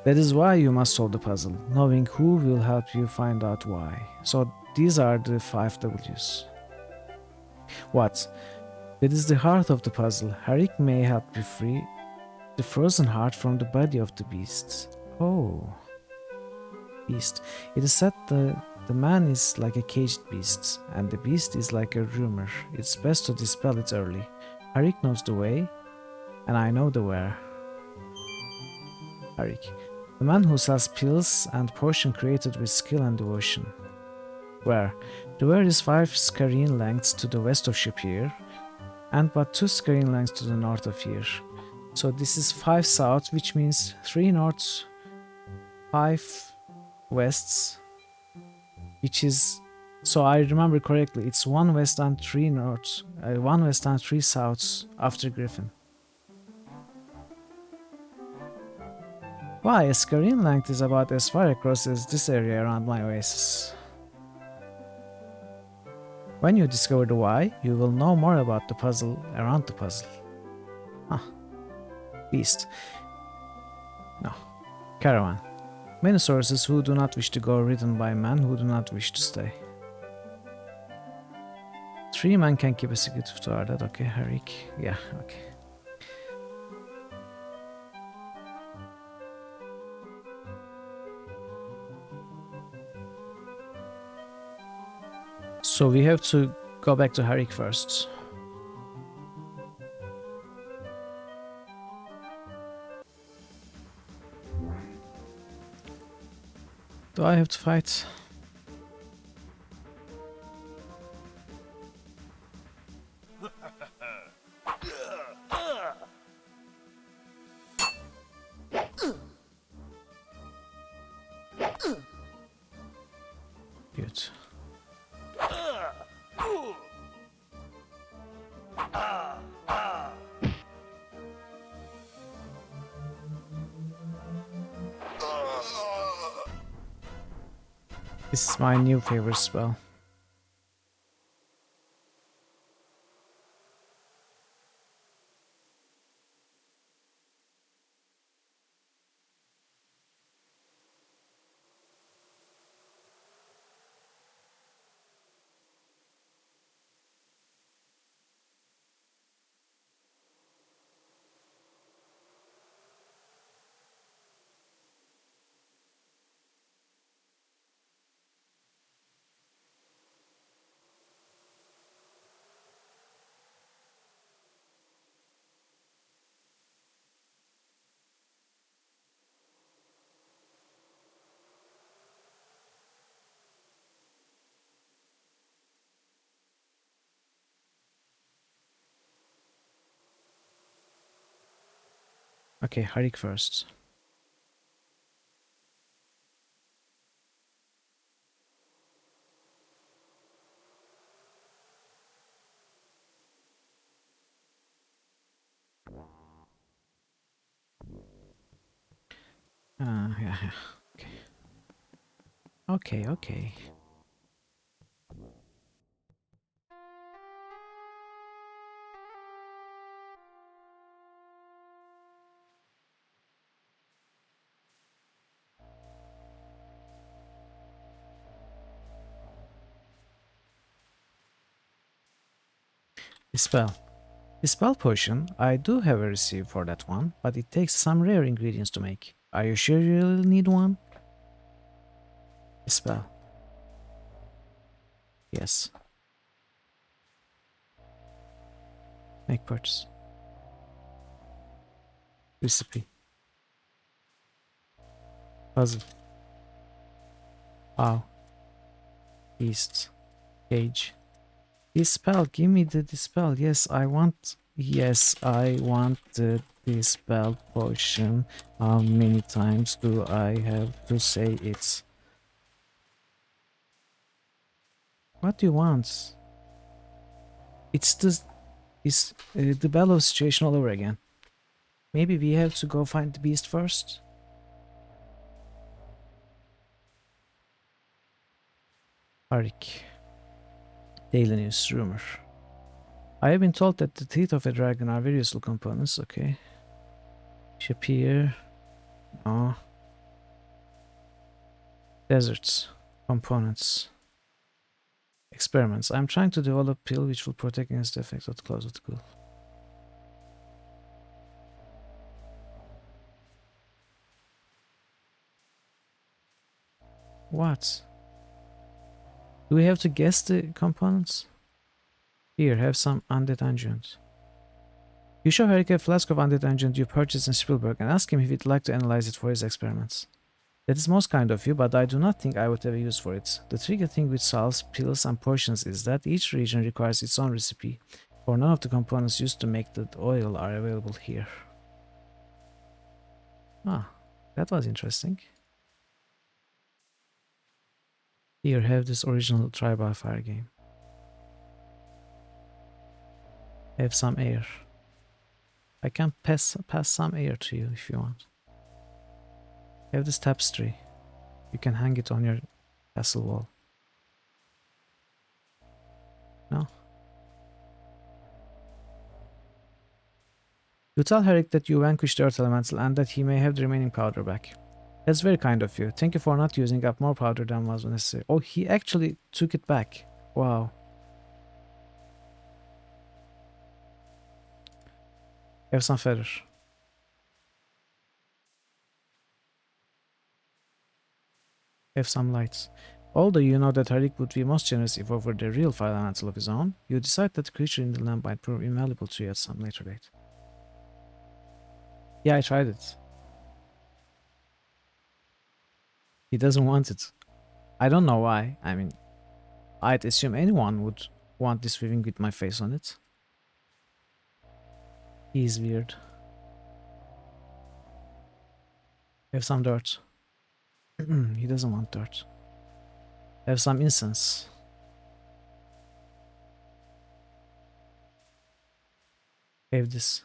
That is why you must solve the puzzle. Knowing who will help you find out why. So these are the 5 W's. What? That is the heart of the puzzle. Harik may help you free the frozen heart from the body of the beast. Oh. Beast. It is said the man is like a caged beast, and the beast is like a rumor. It's best to dispel it early. Harik knows the way, and I know the where. Harik. The man who sells pills and potion created with skill and devotion. Where? The where is 5 scarine lengths to the west of Shapir, and but 2 scarine lengths to the north of here. So this is 5 south, which means 3 north, 5 wests, which is... So I remember correctly, it's 1 west and 3 north, 1 west and 3 souths after Griffin. Why, a scarine length is about as far across as this area around my oasis. When you discover the why, you will know more about the puzzle around the puzzle. Huh. Beast. No. Caravan. Many sources who do not wish to go, written by men who do not wish to stay. 3 men can keep a secret to our dead. Okay, Harik. Yeah, okay. So we have to go back to Harik first. Do I have to fight? This is my new favorite spell. Okay, Harik first. Yeah. Okay. Dispel. Dispel potion, I do have a recipe for that one, but it takes some rare ingredients to make. Are you sure you really need one? Dispel. Yes. Make purchase. Recipe. Puzzle. Wow. East. Cage. Dispel. Give me the dispel. Yes, I want. Yes, I want the dispel potion. How many times do I have to say it? What do you want? It's the Bellows situation all over again. Maybe we have to go find the beast first? Arik. Daily news rumor. I have been told that the teeth of a dragon are very useful components. Okay. Shapir. No. Deserts. Components. Experiments. I'm trying to develop a pill which will protect against the effects of the claws of the ghoul. What? Do we have to guess the components? Here, have some undead unguent. You show Eric a flask of undead unguent you purchased in Spielberg and ask him if he'd like to analyze it for his experiments. That is most kind of you, but I do not think I would have a use for it. The tricky thing with salves, pills, and potions is that each region requires its own recipe, for none of the components used to make the oil are available here. Ah, that was interesting. Here, have this original Try by Fire game. Have some air. I can pass some air to you if you want. Have this tapestry. You can hang it on your castle wall. No? You tell Herrick that you vanquished the Earth Elemental and that he may have the remaining powder back. That's very kind of you. Thank you for not using up more powder than was necessary. Oh, he actually took it back. Wow. Have some feather. Have some lights. Although you know that Harik would be most generous if offered a real fire elemental of his own, you decide that the creature in the lamp might prove invaluable to you at some later date. Yeah, I tried it. He doesn't want it. I don't know why. I mean, I'd assume anyone would want this weaving with my face on it. He's weird. Have some dirt. He doesn't want dirt. Have some incense. Have this.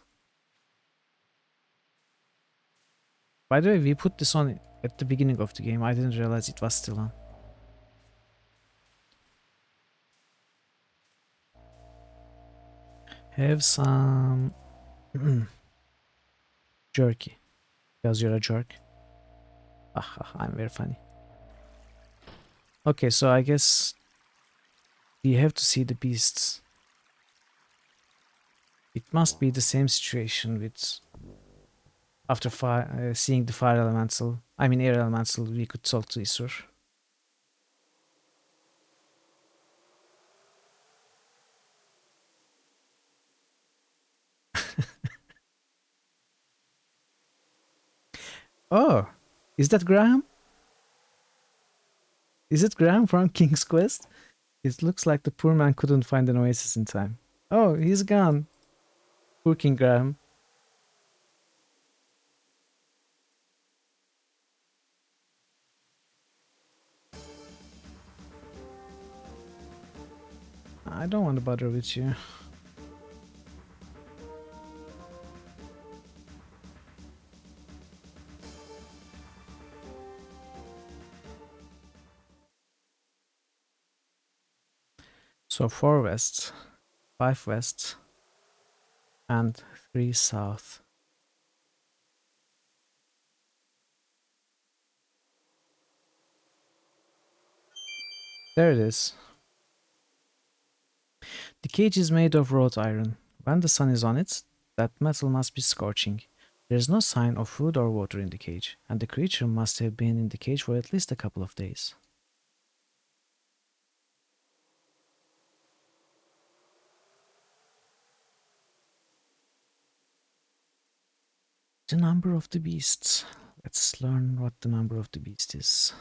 By the way, we put this on at the beginning of the game. I didn't realize it was still on. Have some jerky. Because you're a jerk. I'm very funny. Okay, so I guess you have to see the beasts. It must be the same situation with after seeing the fire elemental. I mean air elemental, we could talk to Isur. Oh, is that Graham? Is it Graham from King's Quest? It looks like the poor man couldn't find an oasis in time. Oh, he's gone. Poor King Graham. I don't want to bother with you. So 4 west, 5 west, and 3 south. There it is. The cage is made of wrought iron. When the sun is on it, that metal must be scorching. There is no sign of food or water in the cage, and the creature must have been in the cage for at least a couple of days. The number of the beasts. Let's learn what the number of the beast is.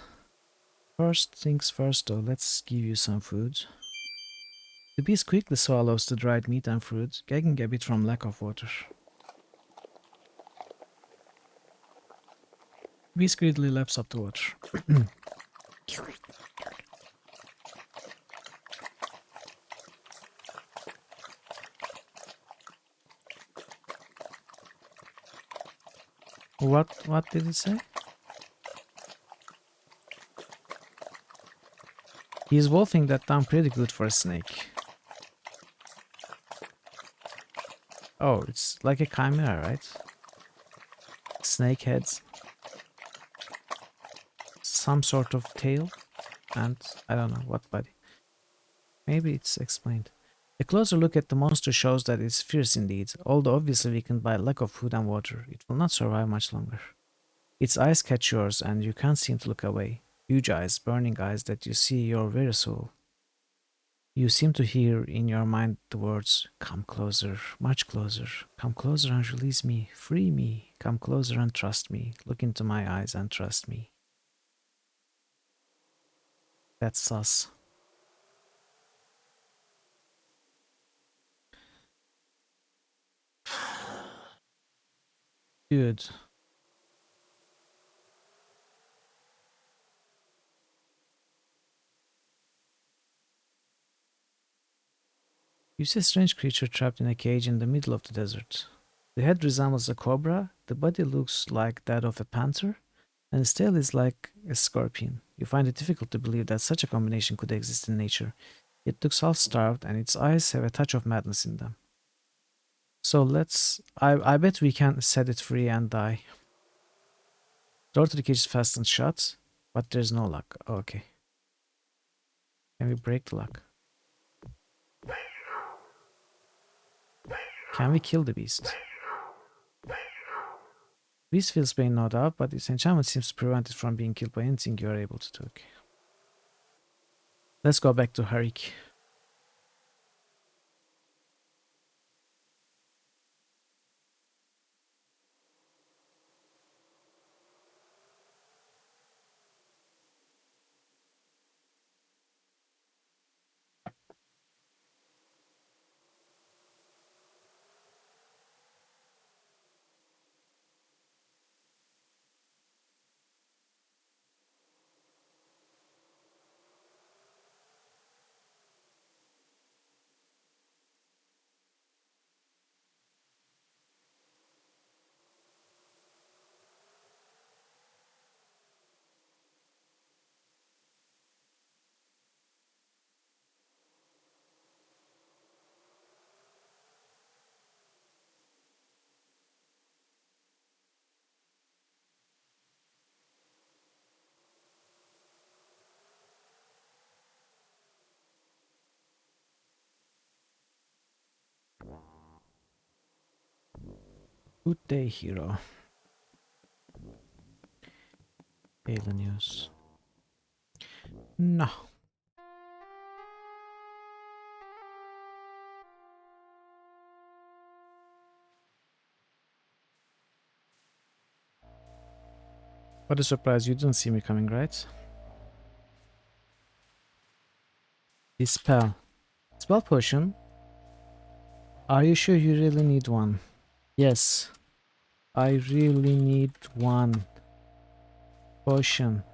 First things first though, let's give you some food. The beast quickly swallows the dried meat and fruit, gagging a bit from lack of water. The beast greedily laps up the water. What did it say? He's wolfing that down pretty good for a snake. Oh, it's like a chimera, right? Snake heads. Some sort of tail. And I don't know what body. Maybe it's explained. A closer look at the monster shows that it's fierce indeed, although obviously weakened by lack of food and water. It will not survive much longer. Its eyes catch yours and you can't seem to look away. Huge eyes, burning eyes that you see your very soul. You seem to hear in your mind the words, "Come closer, much closer. Come closer and release me. Free me. Come closer and trust me. Look into my eyes and trust me." That's sus. Dude. You see a strange creature trapped in a cage in the middle of the desert. The head resembles a cobra, the body looks like that of a panther, and its tail is like a scorpion. You find it difficult to believe that such a combination could exist in nature. It looks half-starved, and its eyes have a touch of madness in them. So let's... I bet we can set it free and die. Door to the cage is fastened shut, but there's no lock. Okay. Can we break the lock? Can we kill the beast? Beast feels pain, no doubt, but its enchantment seems to prevent it from being killed by anything you are able to do. Okay. Let's go back to Harik. Good day, hero. Daily news. No. What a surprise, you didn't see me coming, right? Dispel. Spell potion? Are you sure you really need one? Yes. I really need one potion.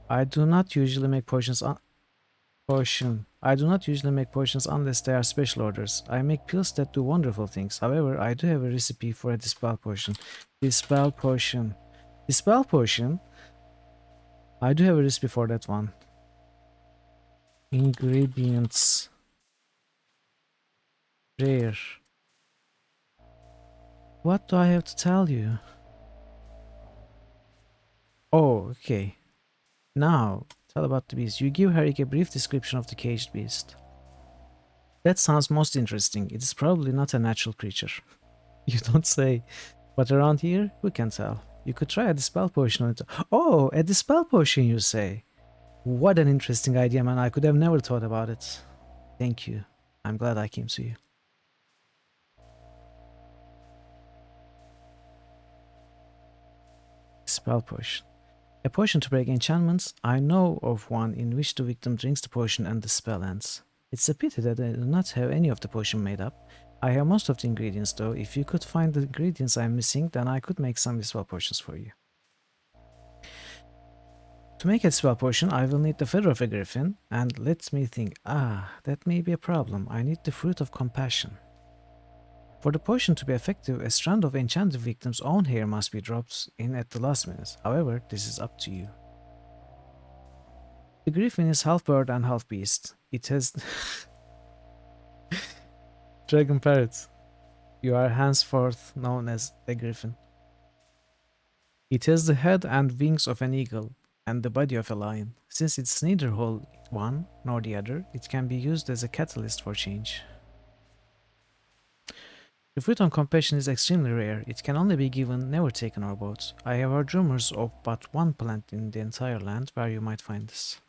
I do not usually make potions I do not usually make potions unless they are special orders. I make pills that do wonderful things. However, I do have a recipe for a dispel potion. Dispel potion. Dispel potion? I do have a recipe for that one. Ingredients. Rare. What do I have to tell you? Oh, okay. Now, tell about the beast. You give Harik a brief description of the caged beast. That sounds most interesting. It is probably not a natural creature. You don't say. But around here, who can tell? You could try a dispel potion on it. Oh, a dispel potion, you say? What an interesting idea, man. I could have never thought about it. Thank you. I'm glad I came to you. Spell potion. A potion to break enchantments. I know of one in which the victim drinks the potion and the spell ends. It's a pity that I do not have any of the potion made up. I have most of the ingredients though. If you could find the ingredients I'm missing, then I could make some spell potions for you. To make a spell potion, I will need the feather of a griffin, and let me think. That may be a problem. I need the fruit of compassion. For the potion to be effective, a strand of enchanted victim's own hair must be dropped in at the last minute. However, this is up to you. The griffin is half bird and half beast. It has dragon parrot. You are henceforth known as a griffin. It has the head and wings of an eagle and the body of a lion. Since it's neither whole one nor the other, it can be used as a catalyst for change. The fruit on compassion is extremely rare. It can only be given, never taken or bought. I have heard rumors of but one plant in the entire land where you might find this.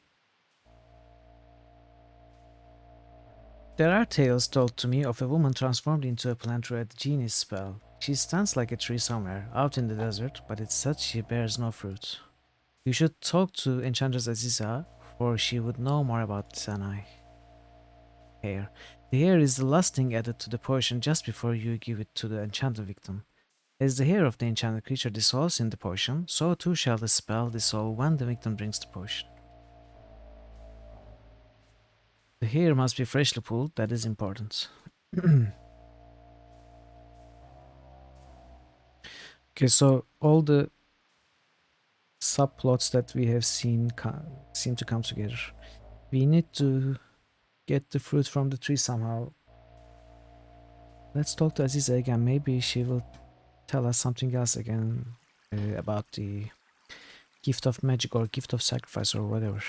There are tales told to me of a woman transformed into a plant through a genius spell. She stands like a tree somewhere, out in the desert, but it's said she bears no fruit. You should talk to Enchantress Aziza, for she would know more about this than I. Hair. The hair is the last thing added to the potion just before you give it to the enchanted victim. As the hair of the enchanted creature dissolves in the potion, so too shall the spell dissolve when the victim drinks the potion. The hair must be freshly pulled, that is important. Okay, so all the subplots that we have seen seem to come together. We need to get the fruit from the tree somehow. Let's talk to Aziza again. Maybe she will tell us something else again about the gift of magic or gift of sacrifice or whatever.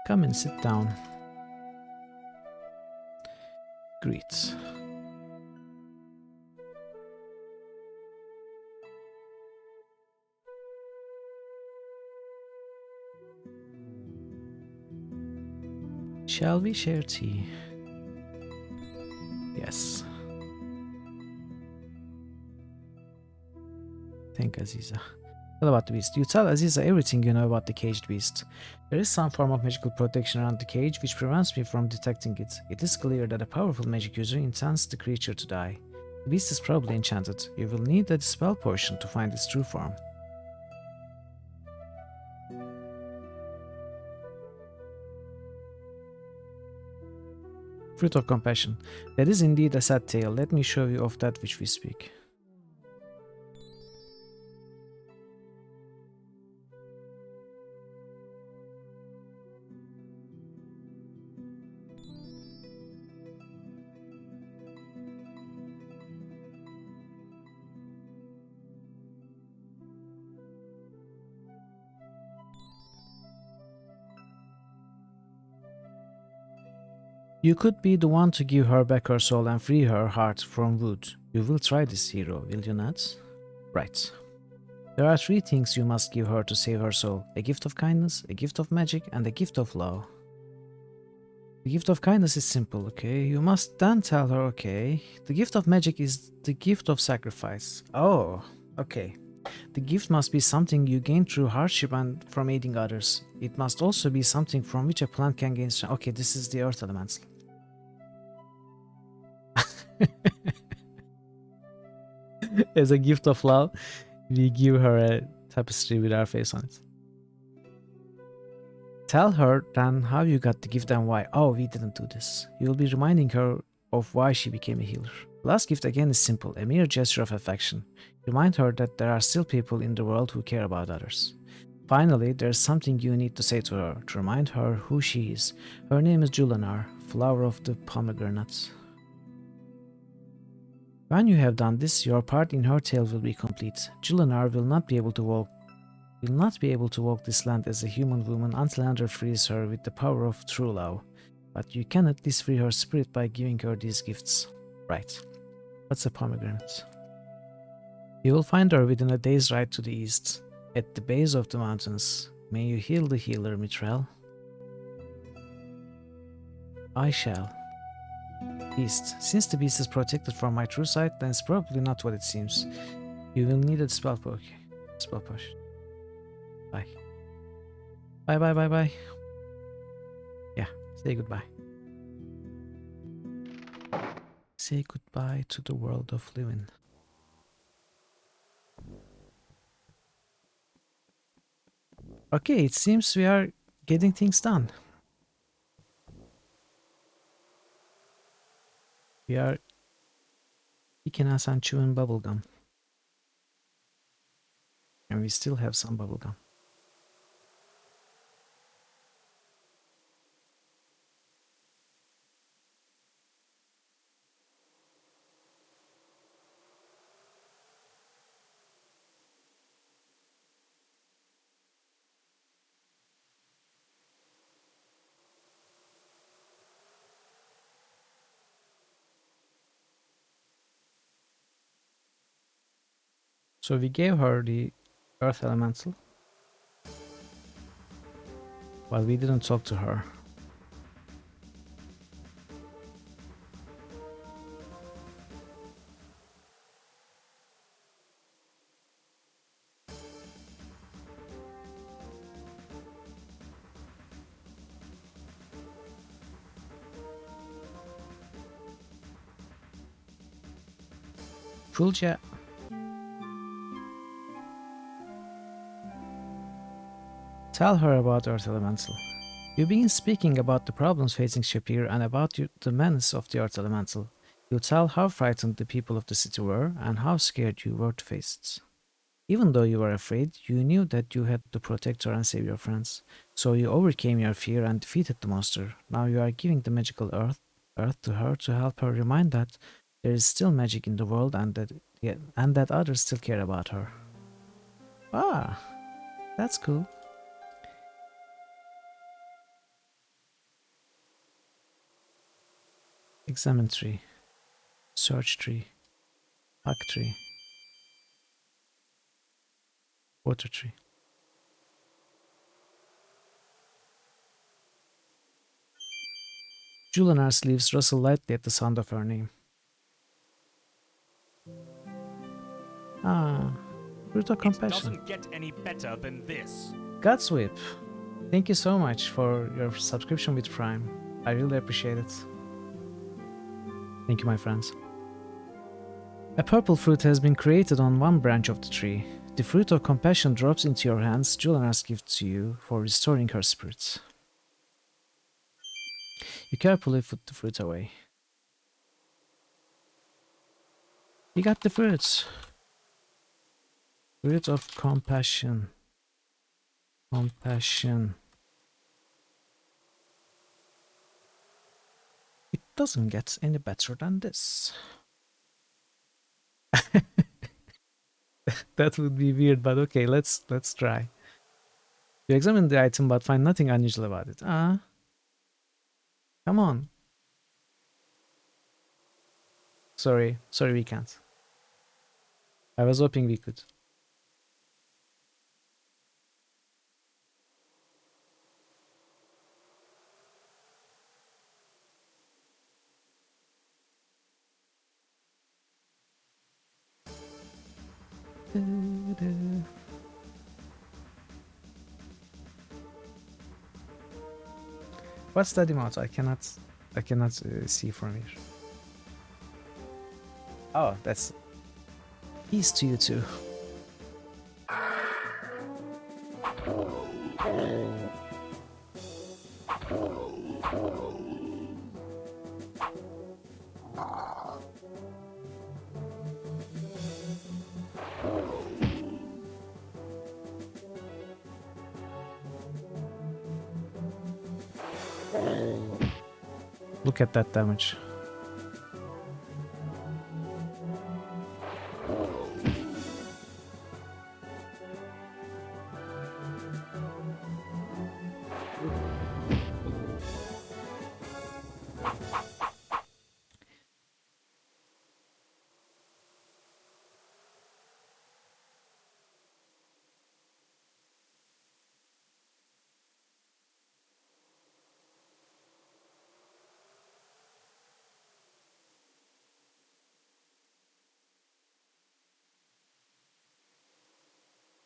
Come and sit down. Greet. Shall we share tea? Yes. Thank Aziza. Tell about the beast. You tell Aziza everything you know about the caged beast. There is some form of magical protection around the cage which prevents me from detecting it. It is clear that a powerful magic user intends the creature to die. The beast is probably enchanted. You will need a dispel potion to find its true form. Fruit of compassion. That is indeed a sad tale. Let me show you of that which we speak. You could be the one to give her back her soul and free her heart from wood. You will try this, hero, will you not? Right. There are 3 things you must give her to save her soul: a gift of kindness, a gift of magic, and a gift of love. The gift of kindness is simple, okay? You must then tell her, okay. The gift of magic is the gift of sacrifice. Oh, okay. The gift must be something you gain through hardship and from aiding others. It must also be something from which a plant can gain strength. Okay, this is the earth elemental. As a gift of love, we give her a tapestry with our face on it. Tell her then how you got the gift and why. Oh, we didn't do this. You will be reminding her of why she became a healer. The last gift again is simple, a mere gesture of affection. Remind her that there are still people in the world who care about others. Finally, there's something you need to say to her, to remind her who she is. Her name is Julianar, flower of the pomegranate. When you have done this, your part in her tale will be complete. Julianar will not be able to walk this land as a human woman until Andrew frees her with the power of true love. But you can at least free her spirit by giving her these gifts. Right. What's a pomegranate? You will find her within a day's ride to the east, at the base of the mountains. May you heal the healer, Mithril. I shall. Beast. Since the beast is protected from my true sight, then it's probably not what it seems. You will need a spell poke. Spell potion. Bye. Bye bye bye bye. Yeah, say goodbye. Say goodbye to the world of living. Okay, it seems we are getting things done. We are kicking ass and chewing bubblegum. And we still have some bubblegum. So we gave her the earth elemental, but we didn't talk to her. Fulja. Tell her about Earth Elemental. You begin speaking about the problems facing Shapir and about the menace of the Earth Elemental. You tell how frightened the people of the city were and how scared you were to face it. Even though you were afraid, you knew that you had to protect her and save your friends. So you overcame your fear and defeated the monster. Now you are giving the magical earth to her to help her remind that there is still magic in the world and that others still care about her. Ah, that's cool. Examine tree, search tree, hack tree, water tree. Julianar's leaves rustle lightly at the sound of her name. Ah, fruit of compassion. It doesn't get any better than this. Godsweep, thank you so much for your subscription with Prime. I really appreciate it. Thank you, my friends. A purple fruit has been created on one branch of the tree. The fruit of compassion drops into your hands, Julianar's gift to you for restoring her spirits. You carefully put the fruit away. You got the fruits. Fruit of compassion. Compassion. It doesn't get any better than this. That would be weird, but okay, let's try. You examine the item but find nothing unusual about it. Ah. Come on. Sorry, we can't. I was hoping we could. What's that amount? I cannot see from here. Oh, that's peace to you too. Look at that damage.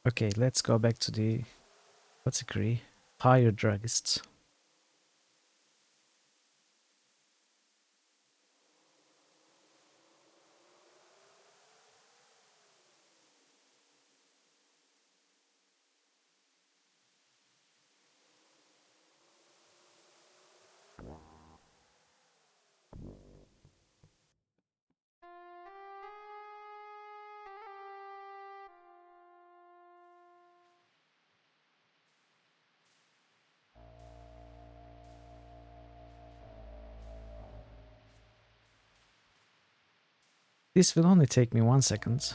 Okay, let's go back to the what's agree? Higher druggists. This will only take me 1 second.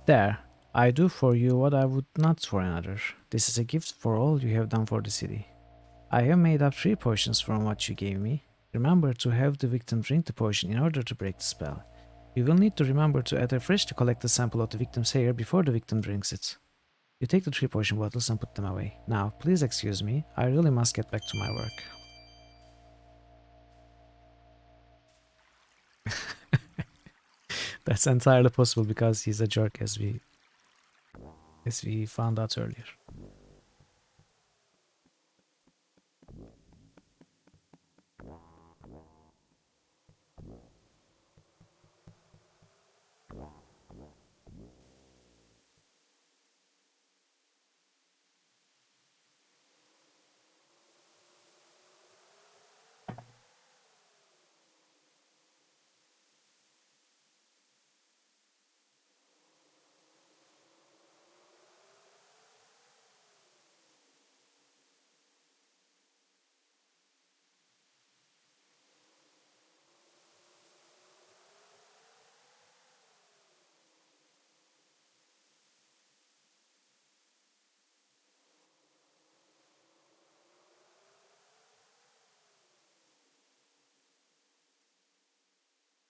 There, I do for you what I would not for another. This is a gift for all you have done for the city. I have made up 3 potions from what you gave me. Remember to have the victim drink the potion in order to break the spell. You will need to remember to add a fresh to collect the sample of the victim's hair before the victim drinks it. You take the 3 potion bottles and put them away. Now, please excuse me, I really must get back to my work. That's entirely possible because he's a jerk, as we found out earlier.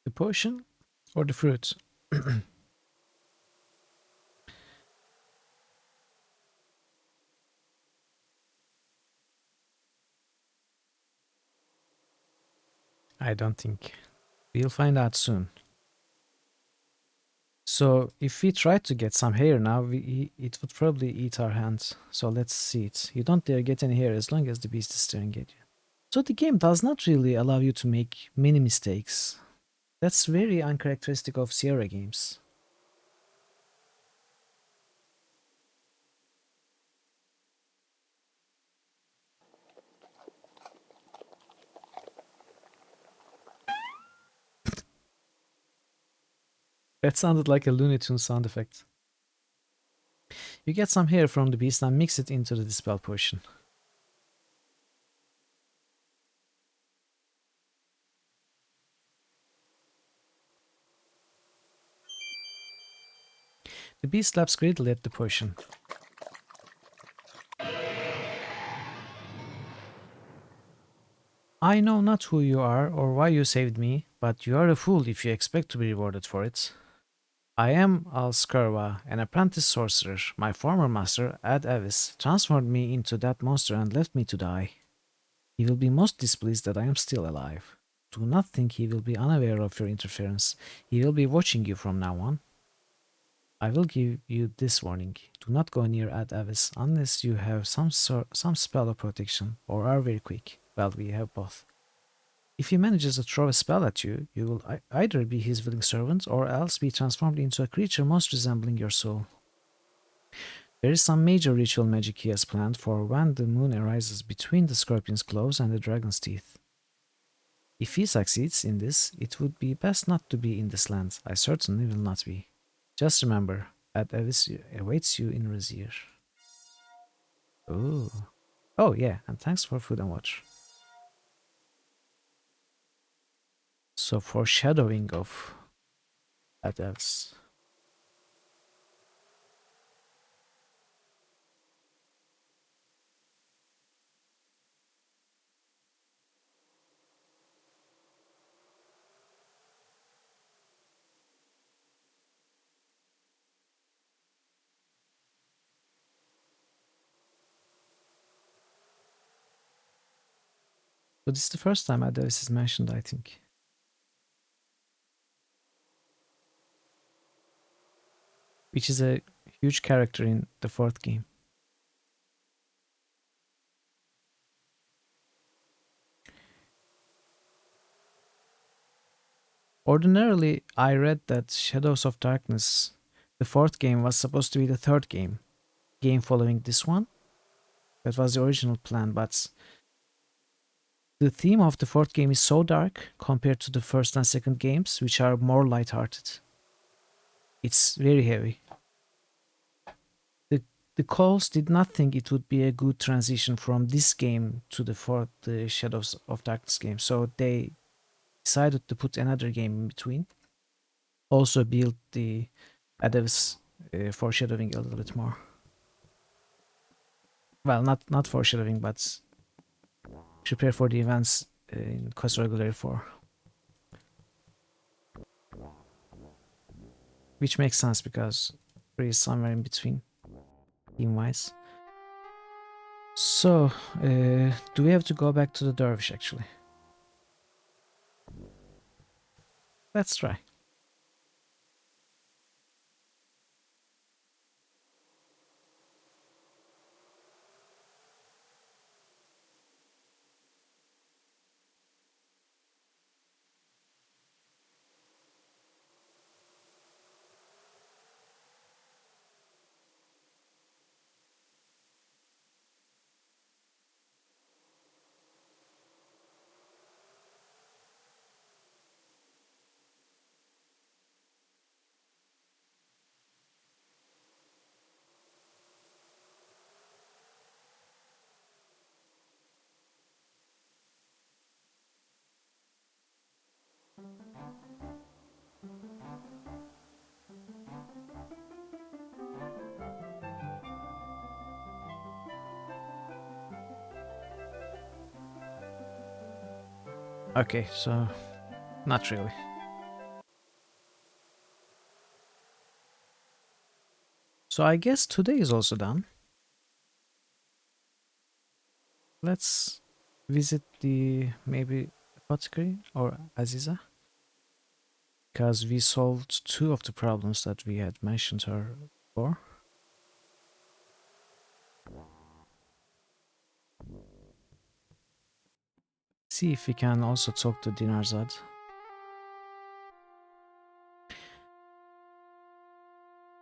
The potion or the fruit? I don't think. We'll find out soon. So if we try to get some hair now, it would probably eat our hands. So let's see it. You don't dare get any hair as long as the beast is staring at you. So the game does not really allow you to make many mistakes. That's very uncharacteristic of Sierra games. That sounded like a Looney Tunes sound effect. You get some hair from the beast and mix it into the dispel potion. The beast slaps greedily at the potion. I know not who you are or why you saved me, but you are a fool if you expect to be rewarded for it. I am Alskarva, an apprentice sorcerer. My former master, Ad Avis, transformed me into that monster and left me to die. He will be most displeased that I am still alive. Do not think he will be unaware of your interference. He will be watching you from now on. I will give you this warning. Do not go near Ad Avis unless you have some spell of protection or are very quick. Well, we have both. If he manages to throw a spell at you, you will either be his willing servant or else be transformed into a creature most resembling your soul. There is some major ritual magic he has planned for when the moon arises between the scorpion's claws and the dragon's teeth. If he succeeds in this, it would be best not to be in this land. I certainly will not be. Just remember, Ad Avis awaits you in Razir. Oh. Oh, yeah, and thanks for food and water. So, foreshadowing of Ad Avis. But this is the first time Ad Avis is mentioned, I think. Which is a huge character in the fourth game. Ordinarily, I read that Shadows of Darkness, the fourth game, was supposed to be the third game following this one. That was the original plan, but the theme of the fourth game is so dark compared to the first and second games, which are more light-hearted. It's very heavy. The calls did not think it would be a good transition from this game to the Shadows of Darkness game, so they decided to put another game in between. Also build the Adevs foreshadowing a little bit more. Well, not foreshadowing, but prepare for the events in Quest Regular 4. Which makes sense because 3 is somewhere in between, team-wise. So, do we have to go back to the Dervish actually? Let's try. Okay, so not really. So I guess today is also done. Let's visit the maybe apothecary or Aziza, because we solved 2 of the problems that we had mentioned her for. See if we can also talk to Dinarzad.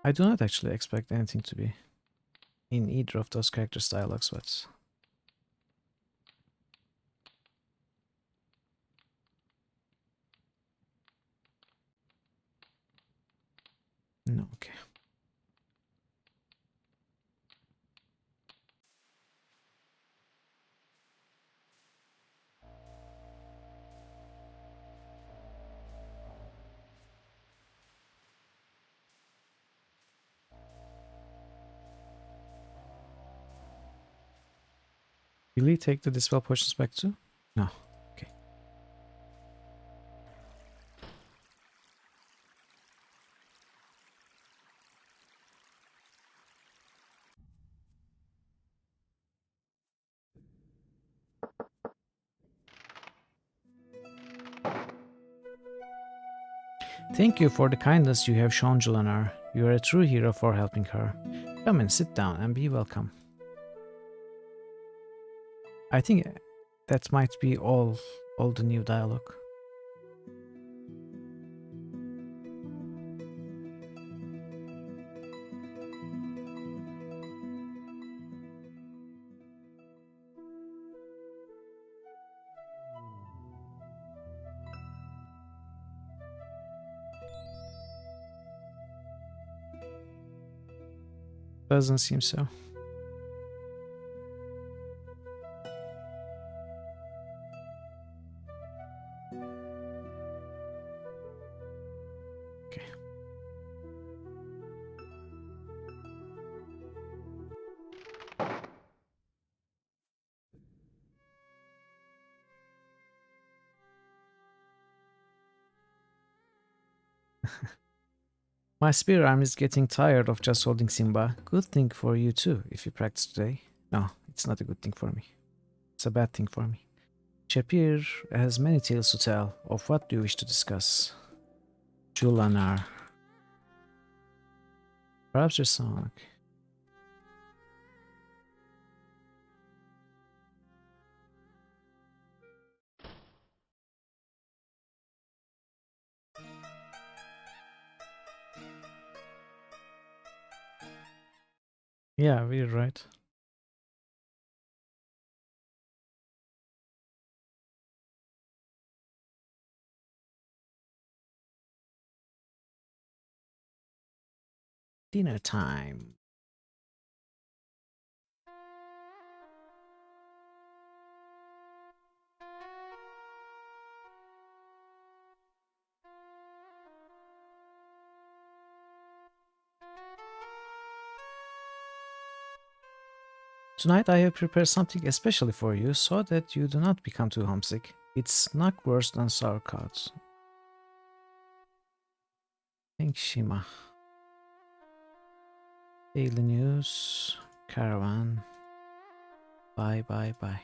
I do not actually expect anything to be in either of those characters' dialogues, but no, okay. Will he take the dispel potions back too? No. Okay. Thank you for the kindness you have shown Julanar. You are a true hero for helping her. Come and sit down and be welcome. I think that might be all the new dialogue. Doesn't seem so. Okay. My spear arm is getting tired of just holding Simba. Good thing for you too, if you practice today. No, it's not a good thing for me. It's a bad thing for me. Shapir has many tales to tell. Of what do you wish to discuss? Julanar. Perhaps your song. Yeah, we're right. Dinner time. Tonight I have prepared something especially for you so that you do not become too homesick. It's not worse than sauerkraut. Thanks, Shima. Daily news. Caravan. Bye, bye, bye.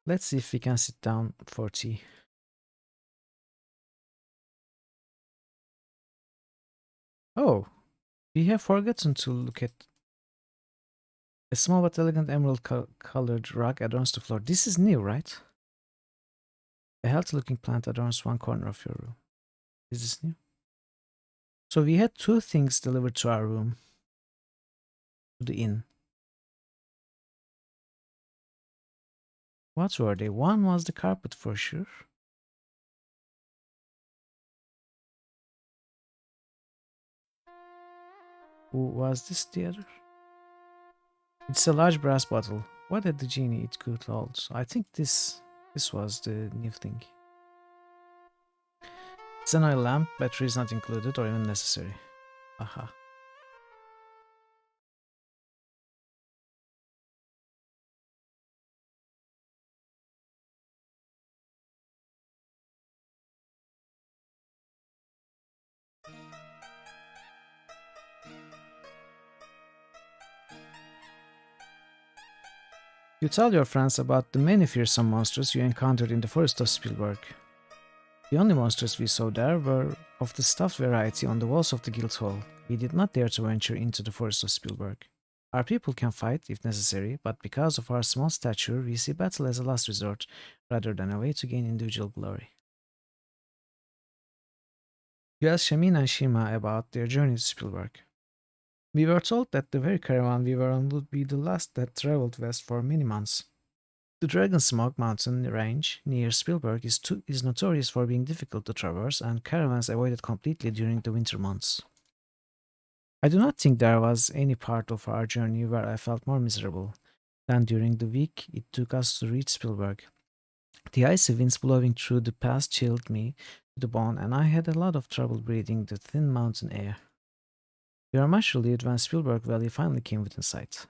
Let's see if we can sit down for tea. Oh, we have forgotten to look at a small but elegant emerald colored rug adorns the floor. This is new, right? A healthy looking plant adorns one corner of your room. Is this new? So we had two things delivered to our room, to the inn. What were they? One was the carpet for sure. Who was this the other? It's a large brass bottle. What had the genie it could hold? I think this was the new thing. It's an oil lamp, battery is not included or even necessary. Aha. You tell your friends about the many fearsome monsters you encountered in the forest of Spielberg. The only monsters we saw there were of the stuffed variety on the walls of the guild hall. We did not dare to venture into the forest of Spielberg. Our people can fight if necessary, but because of our small stature, we see battle as a last resort rather than a way to gain individual glory. You asked Shamin and Shima about their journey to Spielberg. We were told that the very caravan we were on would be the last that traveled west for many months. The Dragonsmoke mountain range near Spielberg is notorious for being difficult to traverse, and caravans avoid it completely during the winter months. I do not think there was any part of our journey where I felt more miserable than during the week it took us to reach Spielberg. The icy winds blowing through the pass chilled me to the bone, and I had a lot of trouble breathing the thin mountain air. We were much relieved when Spielberg Valley finally came within sight.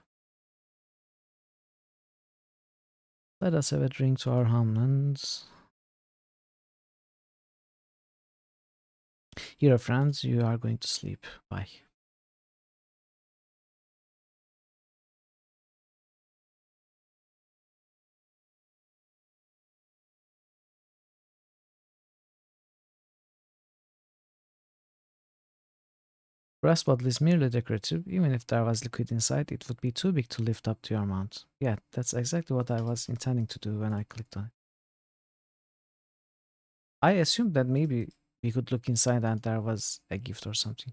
Let us have a drink to our homelands. Here, friends, you are going to sleep. Bye. Brass bottle is merely decorative. Even if there was liquid inside, it would be too big to lift up to your mount. Yeah, that's exactly what I was intending to do when I clicked on it. I assumed that maybe we could look inside and there was a gift or something.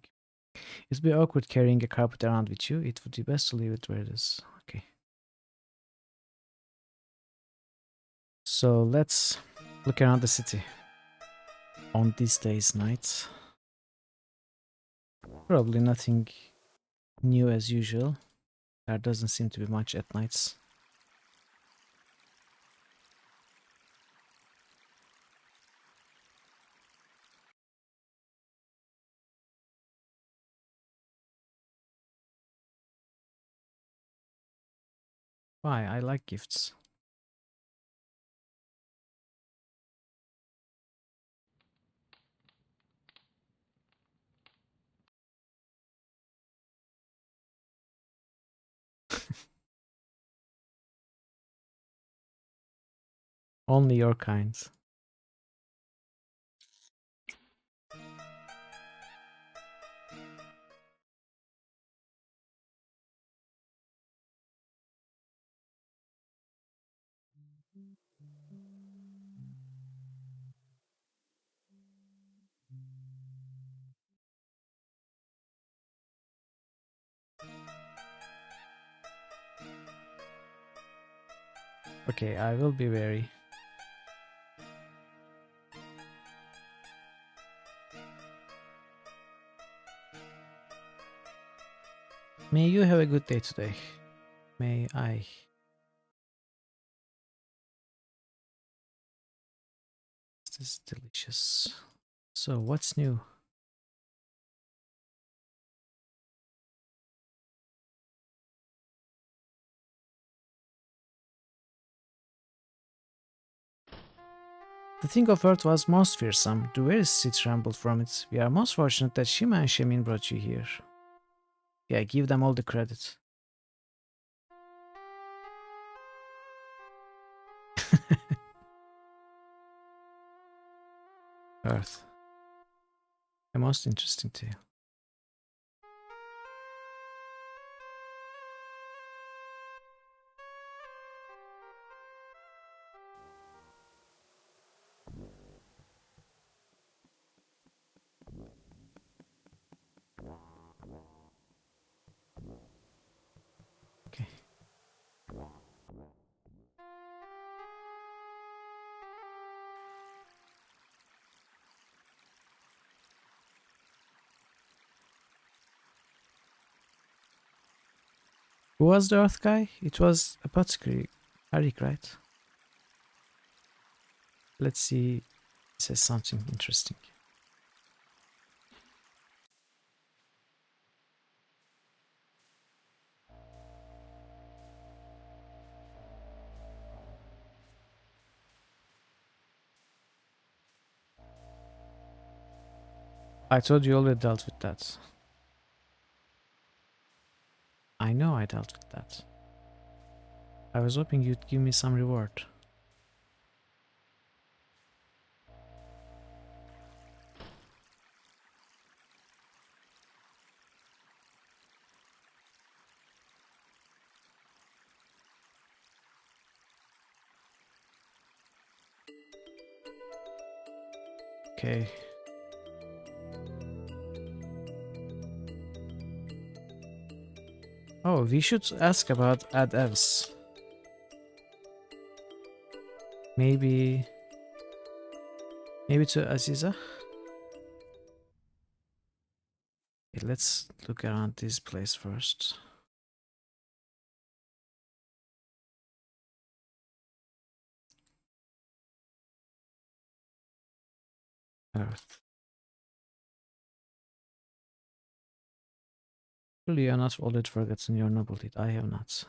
It'd be awkward carrying a carpet around with you. It would be best to leave it where it is. Okay. So let's look around the city on these days, nights. Probably nothing new as usual. There doesn't seem to be much at nights. Why? I like gifts. Only your kind. Okay, I will be wary. May you have a good day today. May I. This is delicious. So, what's new? The thing of Earth was most fearsome. The very sea trembled from it. We are most fortunate that Shima and Shemin brought you here. Yeah, give them all the credit. Earth. The most interesting to you. Okay. Who was the Earth guy? It was apothecary. Harik, right? Let's see. It says something interesting. I told you already dealt with that. I know I dealt with that. I was hoping you'd give me some reward. Okay. Oh, we should ask about Ad Evs. Maybe to Aziza? Okay, let's look around this place first. Earth. Surely you are not already forgotten your noble deed. I have not.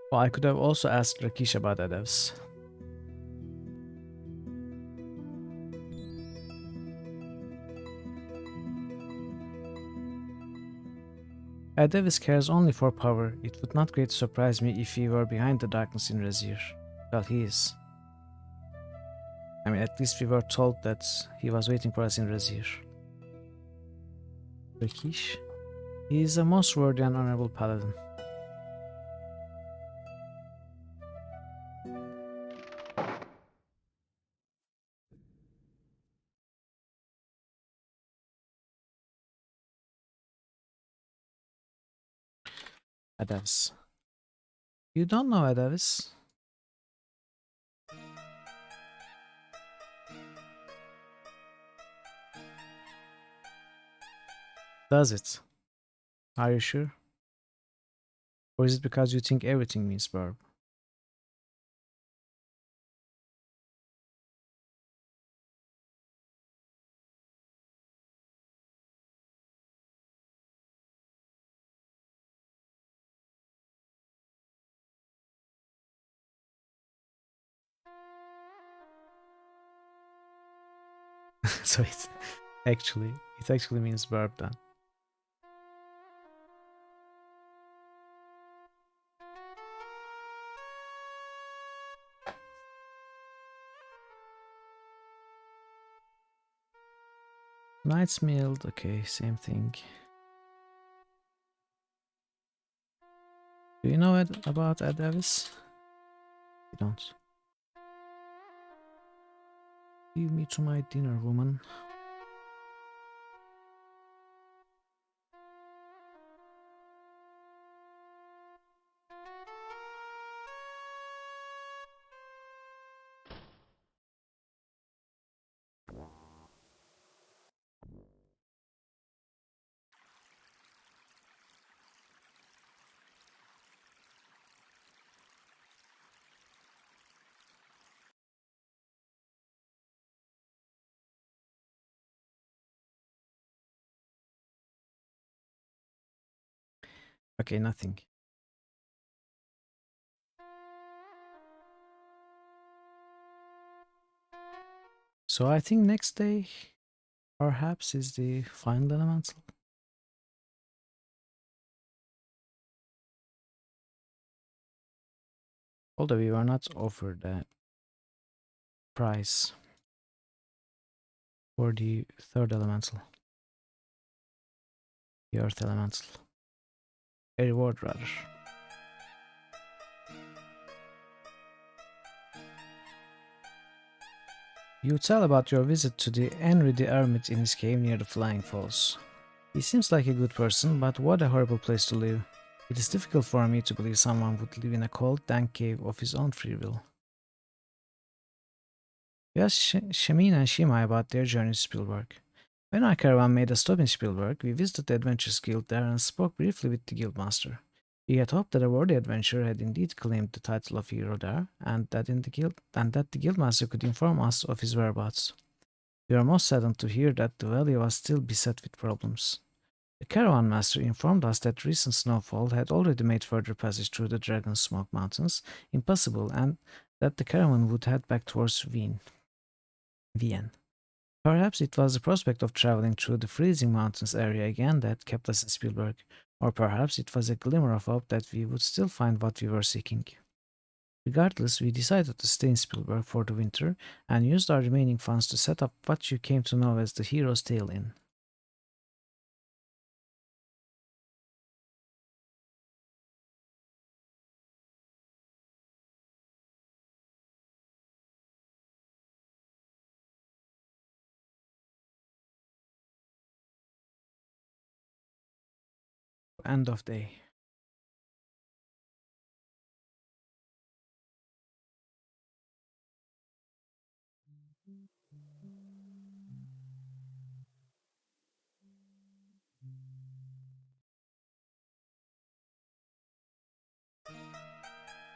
Well, I could have also asked Rakesh about Adevs. Adevis cares only for power. It would not greatly surprise me if he were behind the darkness in Razir. Well, he is. I mean, at least we were told that he was waiting for us in Razir. Rakesh? He is a most worthy and honorable paladin. Adevs. You don't know Adevs? Does it? Are you sure? Or is it because you think everything means verb? So it actually means verb then. Knight's Mild, okay, same thing. Do you know about Adavis? You don't. Leave me to my dinner, woman. Okay, nothing. So I think next day perhaps is the final elemental. Although we were not offered a price for the third elemental, the earth elemental. A reward rather. You tell about your visit to the Henry the Hermit in his cave near the Flying Falls. He seems like a good person, but what a horrible place to live. It is difficult for me to believe someone would live in a cold, dank cave of his own free will. We asked Shamin and Shimai about their journey to Spielberg. When our caravan made a stop in Spielberg, we visited the Adventurers Guild there and spoke briefly with the guildmaster. We had hoped that a worthy adventurer had indeed claimed the title of hero there, and that the guildmaster could inform us of his whereabouts. We were most saddened to hear that the valley was still beset with problems. The caravan master informed us that recent snowfall had already made further passage through the Dragon Smoke Mountains impossible, and that the caravan would head back towards Vienne. Perhaps it was the prospect of traveling through the freezing mountains area again that kept us in Spielberg, or perhaps it was a glimmer of hope that we would still find what we were seeking. Regardless, we decided to stay in Spielberg for the winter and used our remaining funds to set up what you came to know as the Hero's Tale Inn. End of day.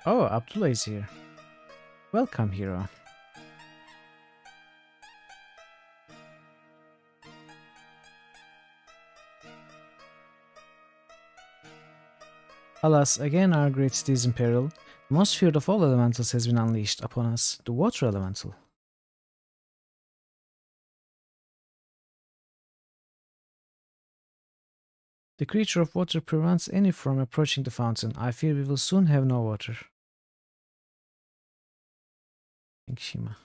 Oh, Abdullah is here. Welcome, hero. Alas, again our great city is in peril. The most feared of all elementals has been unleashed upon us, the water elemental. The creature of water prevents any from approaching the fountain. I fear we will soon have no water. Thank Shima.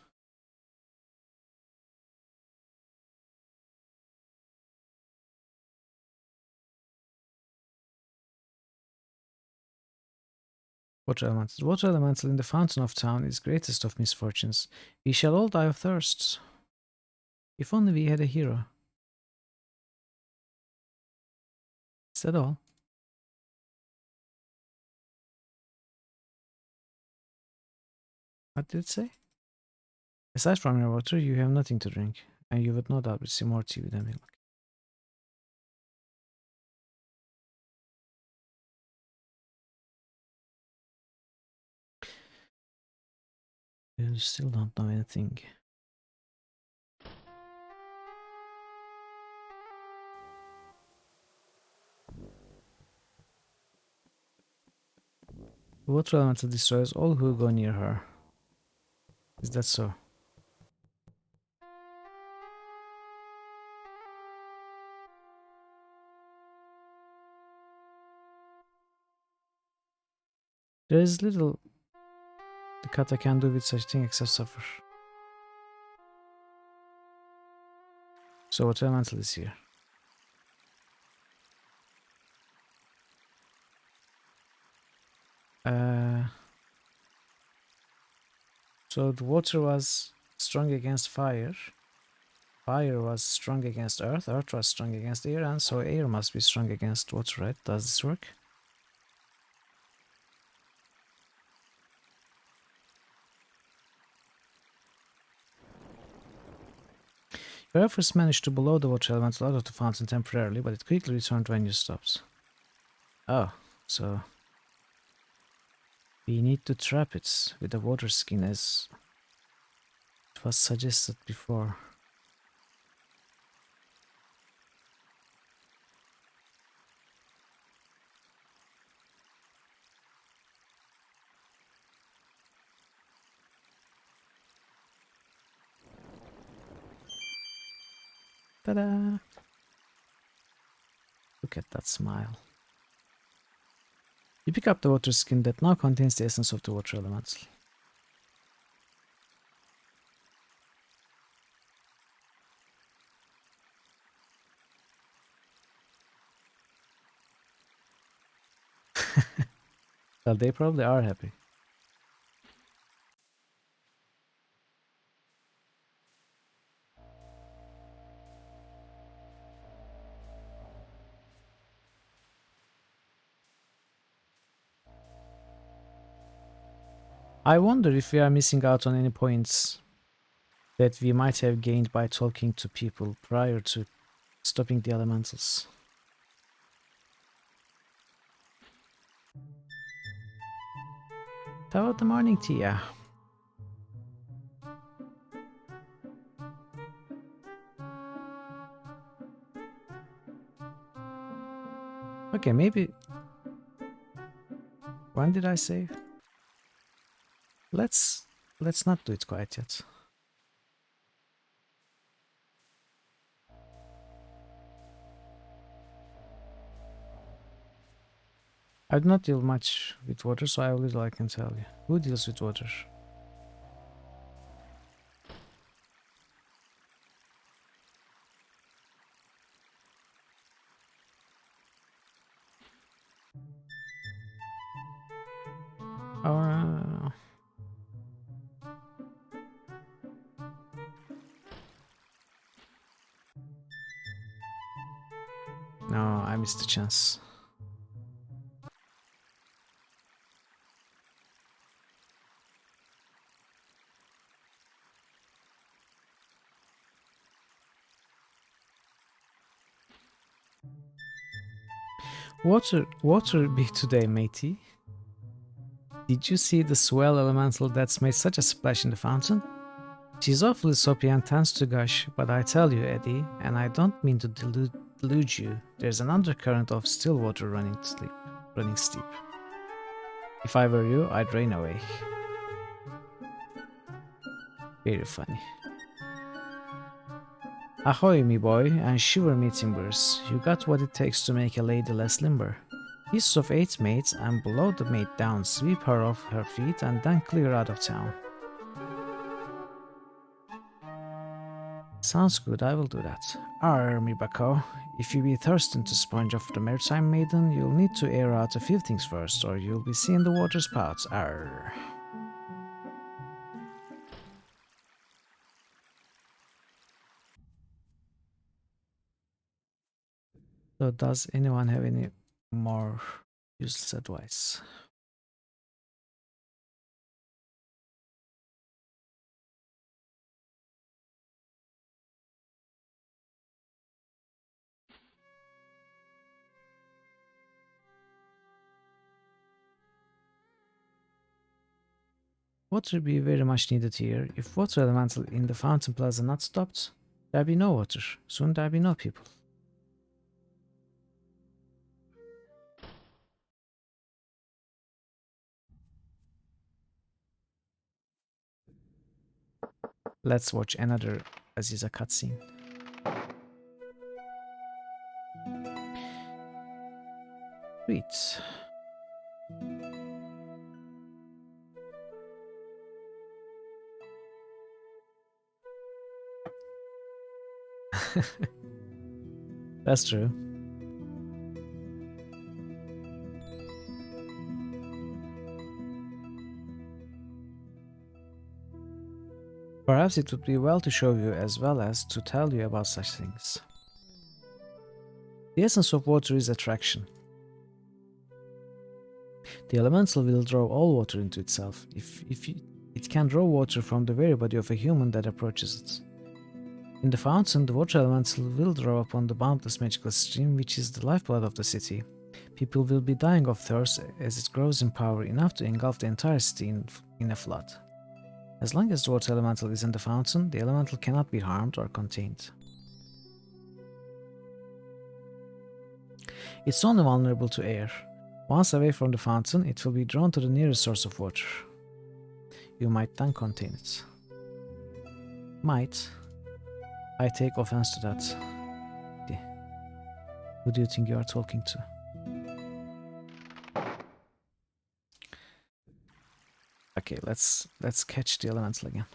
Water elemental. The water elemental in the fountain of town is greatest of misfortunes. We shall all die of thirst. If only we had a hero. Is that all? What did it say? Aside from your water, you have nothing to drink, and you would no doubt receive more tea with the milk. You still don't know anything. The water elemental destroys all who go near her. Is that so? There is little the kata can do with such thing except suffer. So water elemental is here. So the water was strong against fire. Fire was strong against earth. Earth was strong against air, and so air must be strong against water, right? Does this work? Your efforts managed to blow the water elemental out of the fountain temporarily, but it quickly returned when you stopped. Oh, so we need to trap it with the water skin as it was suggested before. Ta-da! Look at that smile. You pick up the water skin that now contains the essence of the water elemental. Well, they probably are happy. I wonder if we are missing out on any points that we might have gained by talking to people prior to stopping the elementals. How about the morning tea? Yeah. Okay, maybe... When did I save? Let's not do it quite yet. I do not deal much with water, so I have little I can tell you. Who deals with water? Oh, no, I missed the chance. Water be today, matey. Did you see the swell elemental that's made such a splash in the fountain? She's awfully soppy and tends to gush, but I tell you, Eddie, and I don't mean to delude you, there's an undercurrent of still water running steep. If I were you, I'd rain away. Very funny. Ahoy, me boy, and shiver me timbers. You got what it takes to make a lady less limber. Pieces of 8 mates, and below the mate down, sweep her off her feet, and then clear out of town. Sounds good, I will do that. Arr, me bucko. If you be thirsting to sponge off the maritime maiden, you'll need to air out a few things first, or you'll be seeing the water spouts. Arr. So does anyone have any more useless advice? Water be very much needed here. If water elemental in the fountain plaza not stopped, there be no water. Soon there be no people. Let's watch another Aziza cutscene. Sweet. That's true. Perhaps it would be well to show you as well as to tell you about such things. The essence of water is attraction. The elemental will draw all water into itself. It can draw water from the very body of a human that approaches it. In the fountain, the water elemental will draw upon the boundless magical stream, which is the lifeblood of the city. People will be dying of thirst as it grows in power enough to engulf the entire city in a flood. As long as the water elemental is in the fountain, the elemental cannot be harmed or contained. It's only vulnerable to air. Once away from the fountain, it will be drawn to the nearest source of water. You might then contain it. Might. I take offense to that. Who do you think you are talking to? Okay, let's catch the elemental again.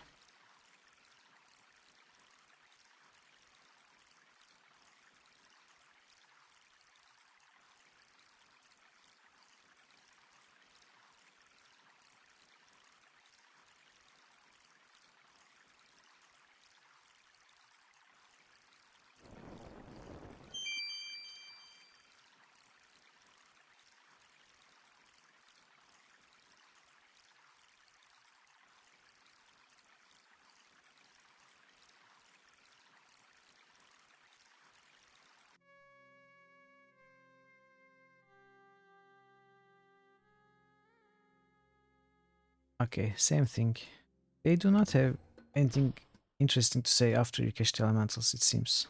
Okay, same thing. They do not have anything interesting to say after you catch the elementals, it seems.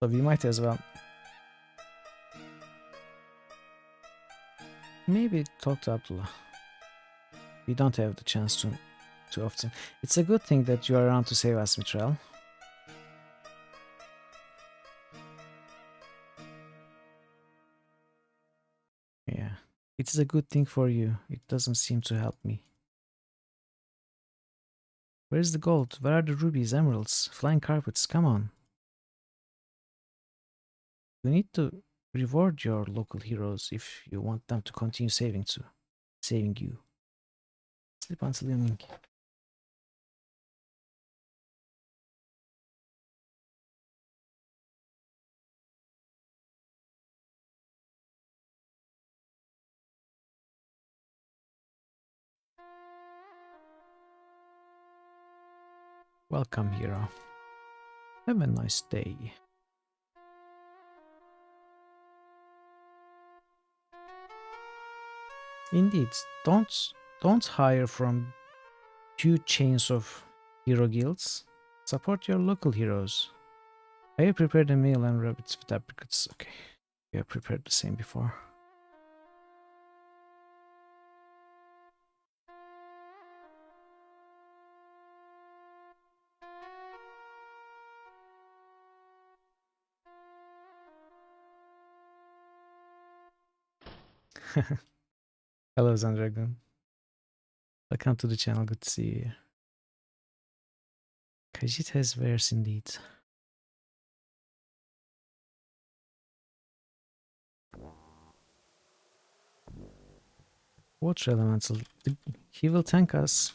So we might as well maybe talk to Abdullah. We don't have the chance to too often. It's a good thing that you are around to save us, Mitral. Yeah, it is a good thing for you. It doesn't seem to help me. Where's the gold? Where are the rubies, emeralds, flying carpets? Come on. You need to reward your local heroes if you want them to continue saving you. Sleep until evening. Welcome, hero. Have a nice day. Indeed, don't hire from huge chains of hero guilds. Support your local heroes. I prepared a meal and rabbits with apricots. Okay. We have prepared the same before. Hello, Zandragon. Welcome to the channel. Good to see you. Khajiit has wares indeed. Water elemental. He will thank us.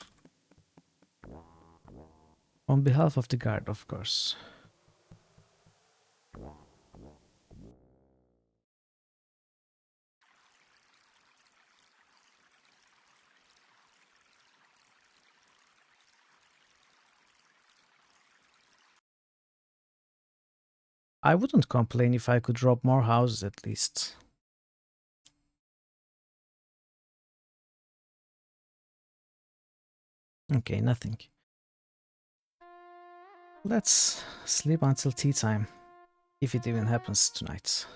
On behalf of the guard, of course. I wouldn't complain if I could rob more houses at least. Okay, nothing. Let's sleep until tea time, if it even happens tonight.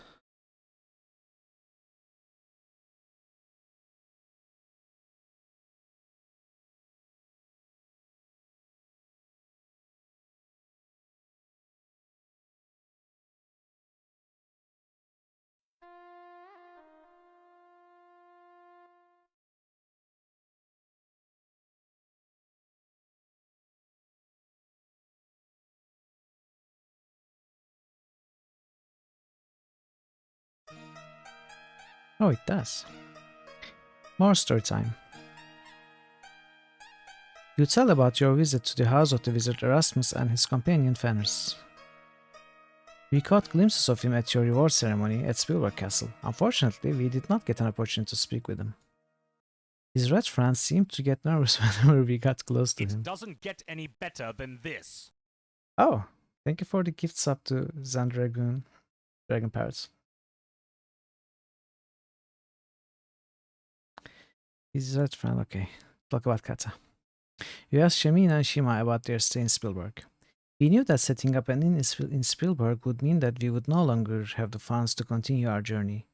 Oh, it does. More story time. You tell about your visit to the house of the wizard Erasmus and his companion Fenris. We caught glimpses of him at your reward ceremony at Spielberg Castle. Unfortunately, we did not get an opportunity to speak with him. His red friends seemed to get nervous whenever we got close to him. It doesn't get any better than this. Oh, thank you for the gifts up to Zandragoon, Dragon Parrots. His red friend, okay. Talk about Kata. You asked Shamin and Shima about their stay in Spielberg. We knew that setting up an inn in Spielberg would mean that we would no longer have the funds to continue our journey.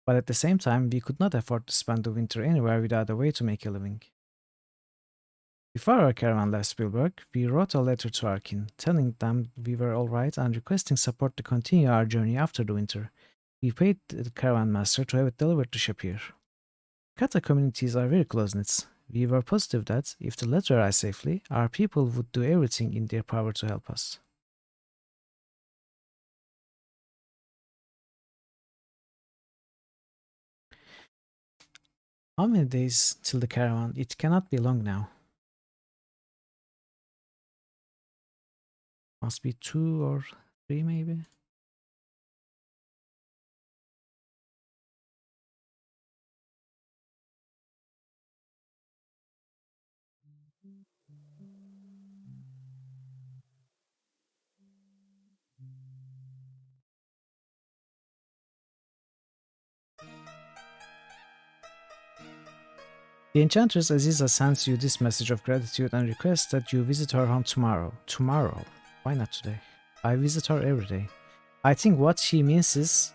But at the same time, we could not afford to spend the winter anywhere without a way to make a living. Before our caravan left Spielberg, we wrote a letter to our kin, telling them we were alright and requesting support to continue our journey after the winter. We paid the caravan master to have it delivered to Shapir. Kata communities are very close-knit. We were positive that, if the letter arrived safely, our people would do everything in their power to help us. How many days till the caravan? It cannot be long now. Must be 2 or 3 maybe. The Enchantress Aziza sends you this message of gratitude and requests that you visit her home tomorrow. Tomorrow? Why not today? I visit her every day. I think what she means is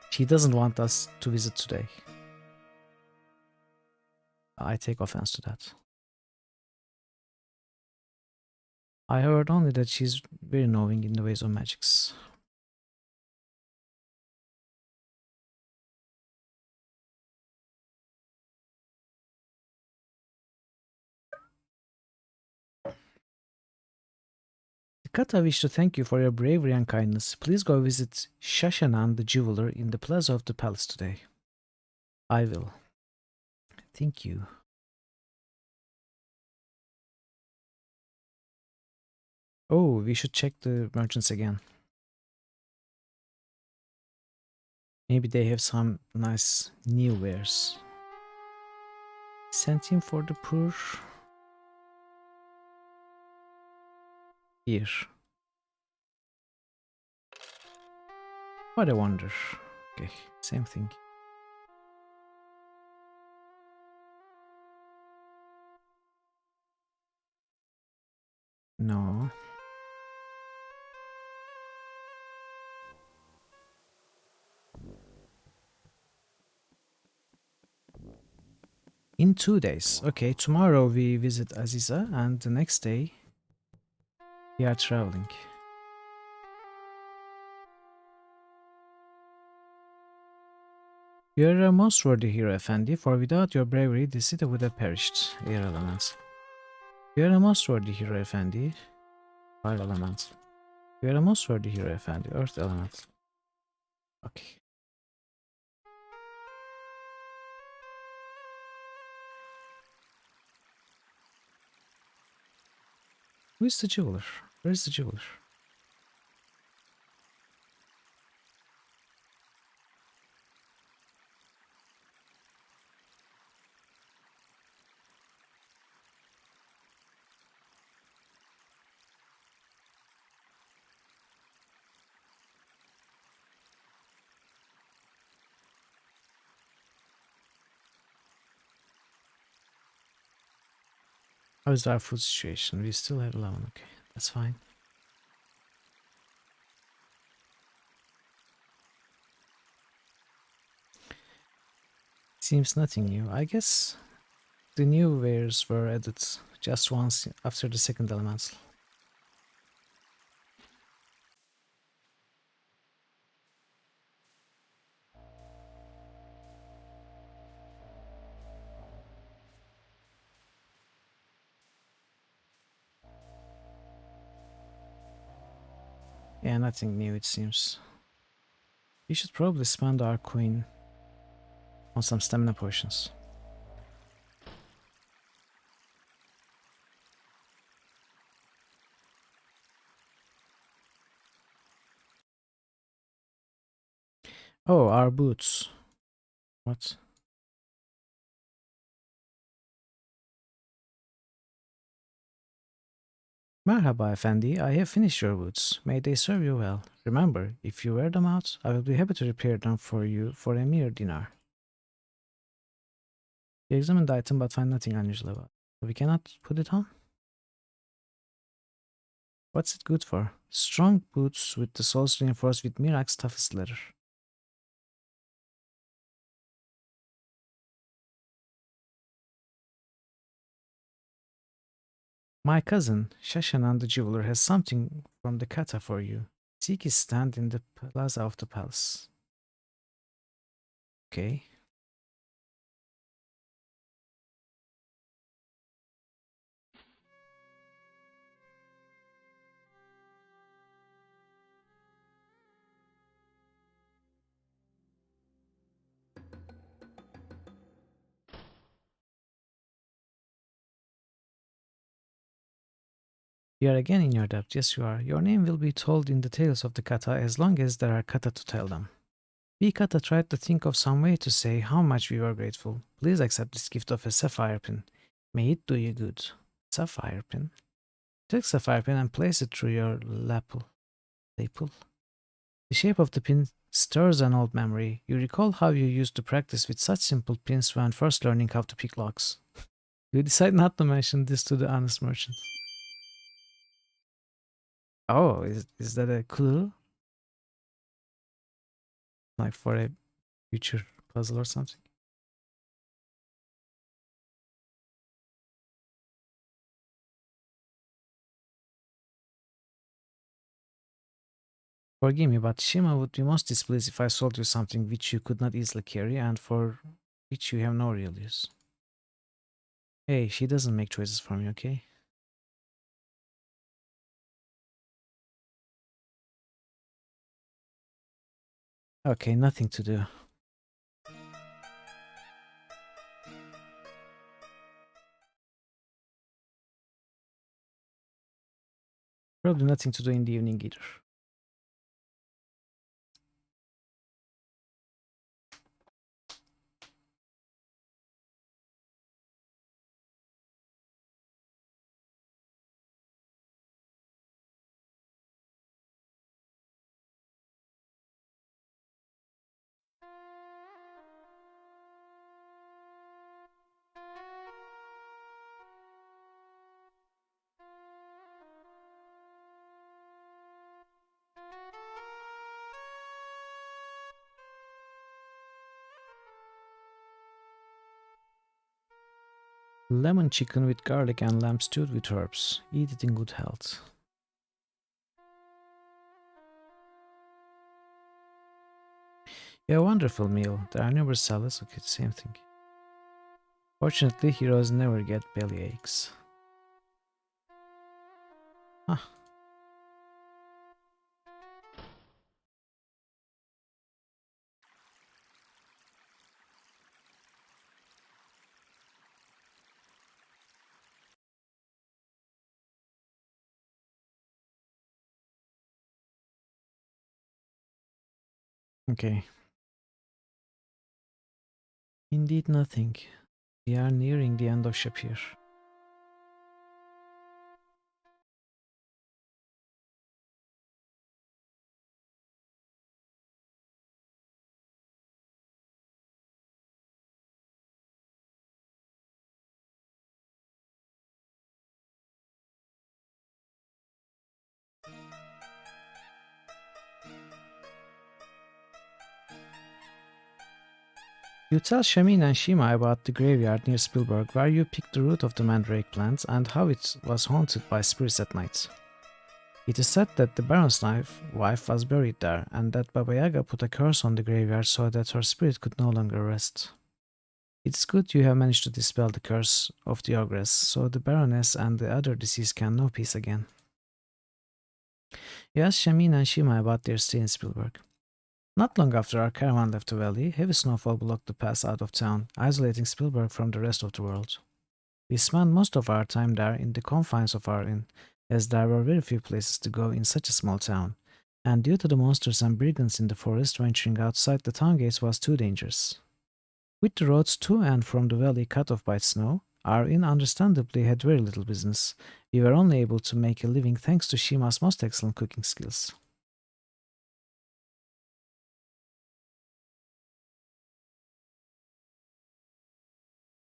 she doesn't want us to visit today. I take offense to that. I heard only that she's very knowing in the ways of magics. Kata wish to thank you for your bravery and kindness. Please go visit Shashanan the jeweler in the plaza of the palace today. I will. Thank you. Oh, we should check the merchants again. Maybe they have some nice new wares. Sent him for the poor. Here. What a wonder. Okay, same thing. No. In 2 days. Okay, tomorrow we visit Aziza and the next day we are traveling. You are a most worthy hero, Effendi, for without your bravery the city would have perished. Air elements. You are a most worthy hero, Effendi. Fire elements. You are a most worthy hero, Effendi. Earth elements. Okay. Who is the jeweler? Where is the jeweler? How is our food situation? We still have 11. Okay, that's fine. Seems nothing new. I guess the new wares were added just once after the second elemental. Yeah, nothing new it seems. We should probably spend our coin on some stamina potions. Oh, our boots. What? Merhaba, Effendi. I have finished your boots. May they serve you well. Remember, if you wear them out, I will be happy to repair them for you for a mere dinar. We examined the item but find nothing unusual about it. We cannot put it on? What's it good for? Strong boots with the soles reinforced with Mirak's toughest leather. My cousin, Shashanan the jeweler, has something from the kata for you. Seek his stand in the plaza of the palace. Okay. You are again in your debt. Yes, you are. Your name will be told in the tales of the kata as long as there are kata to tell them. We kata tried to think of some way to say how much we were grateful. Please accept this gift of a sapphire pin. May it do you good. Sapphire pin? Take sapphire pin and place it through your lapel. Lapel? The shape of the pin stirs an old memory. You recall how you used to practice with such simple pins when first learning how to pick locks. You decide not to mention this to the honest merchant. Oh, is that a clue? Like for a future puzzle or something? Forgive me, but Shima would be most displeased if I sold you something which you could not easily carry and for which you have no real use. Hey, she doesn't make choices for me, okay? Okay, nothing to do. Probably nothing to do in the evening either. Lemon chicken with garlic and lamb stewed with herbs. Eat it in good health. Yeah, wonderful meal. There are never salads. Okay, same thing. Fortunately, heroes never get belly aches. Huh. Okay. Indeed nothing. We are nearing the end of Shapir. You tell Shamin and Shima about the graveyard near Spielberg where you picked the root of the mandrake plant and how it was haunted by spirits at night. It is said that the Baron's wife was buried there and that Baba Yaga put a curse on the graveyard so that her spirit could no longer rest. It's good you have managed to dispel the curse of the ogress so the Baroness and the other deceased can know peace again. You ask Shamin and Shima about their stay in Spielberg. Not long after our caravan left the valley, heavy snowfall blocked the pass out of town, isolating Spielberg from the rest of the world. We spent most of our time there in the confines of our inn, as there were very few places to go in such a small town, and due to the monsters and brigands in the forest, venturing outside the town gates was too dangerous. With the roads to and from the valley cut off by snow, our inn understandably had very little business. We were only able to make a living thanks to Shima's most excellent cooking skills.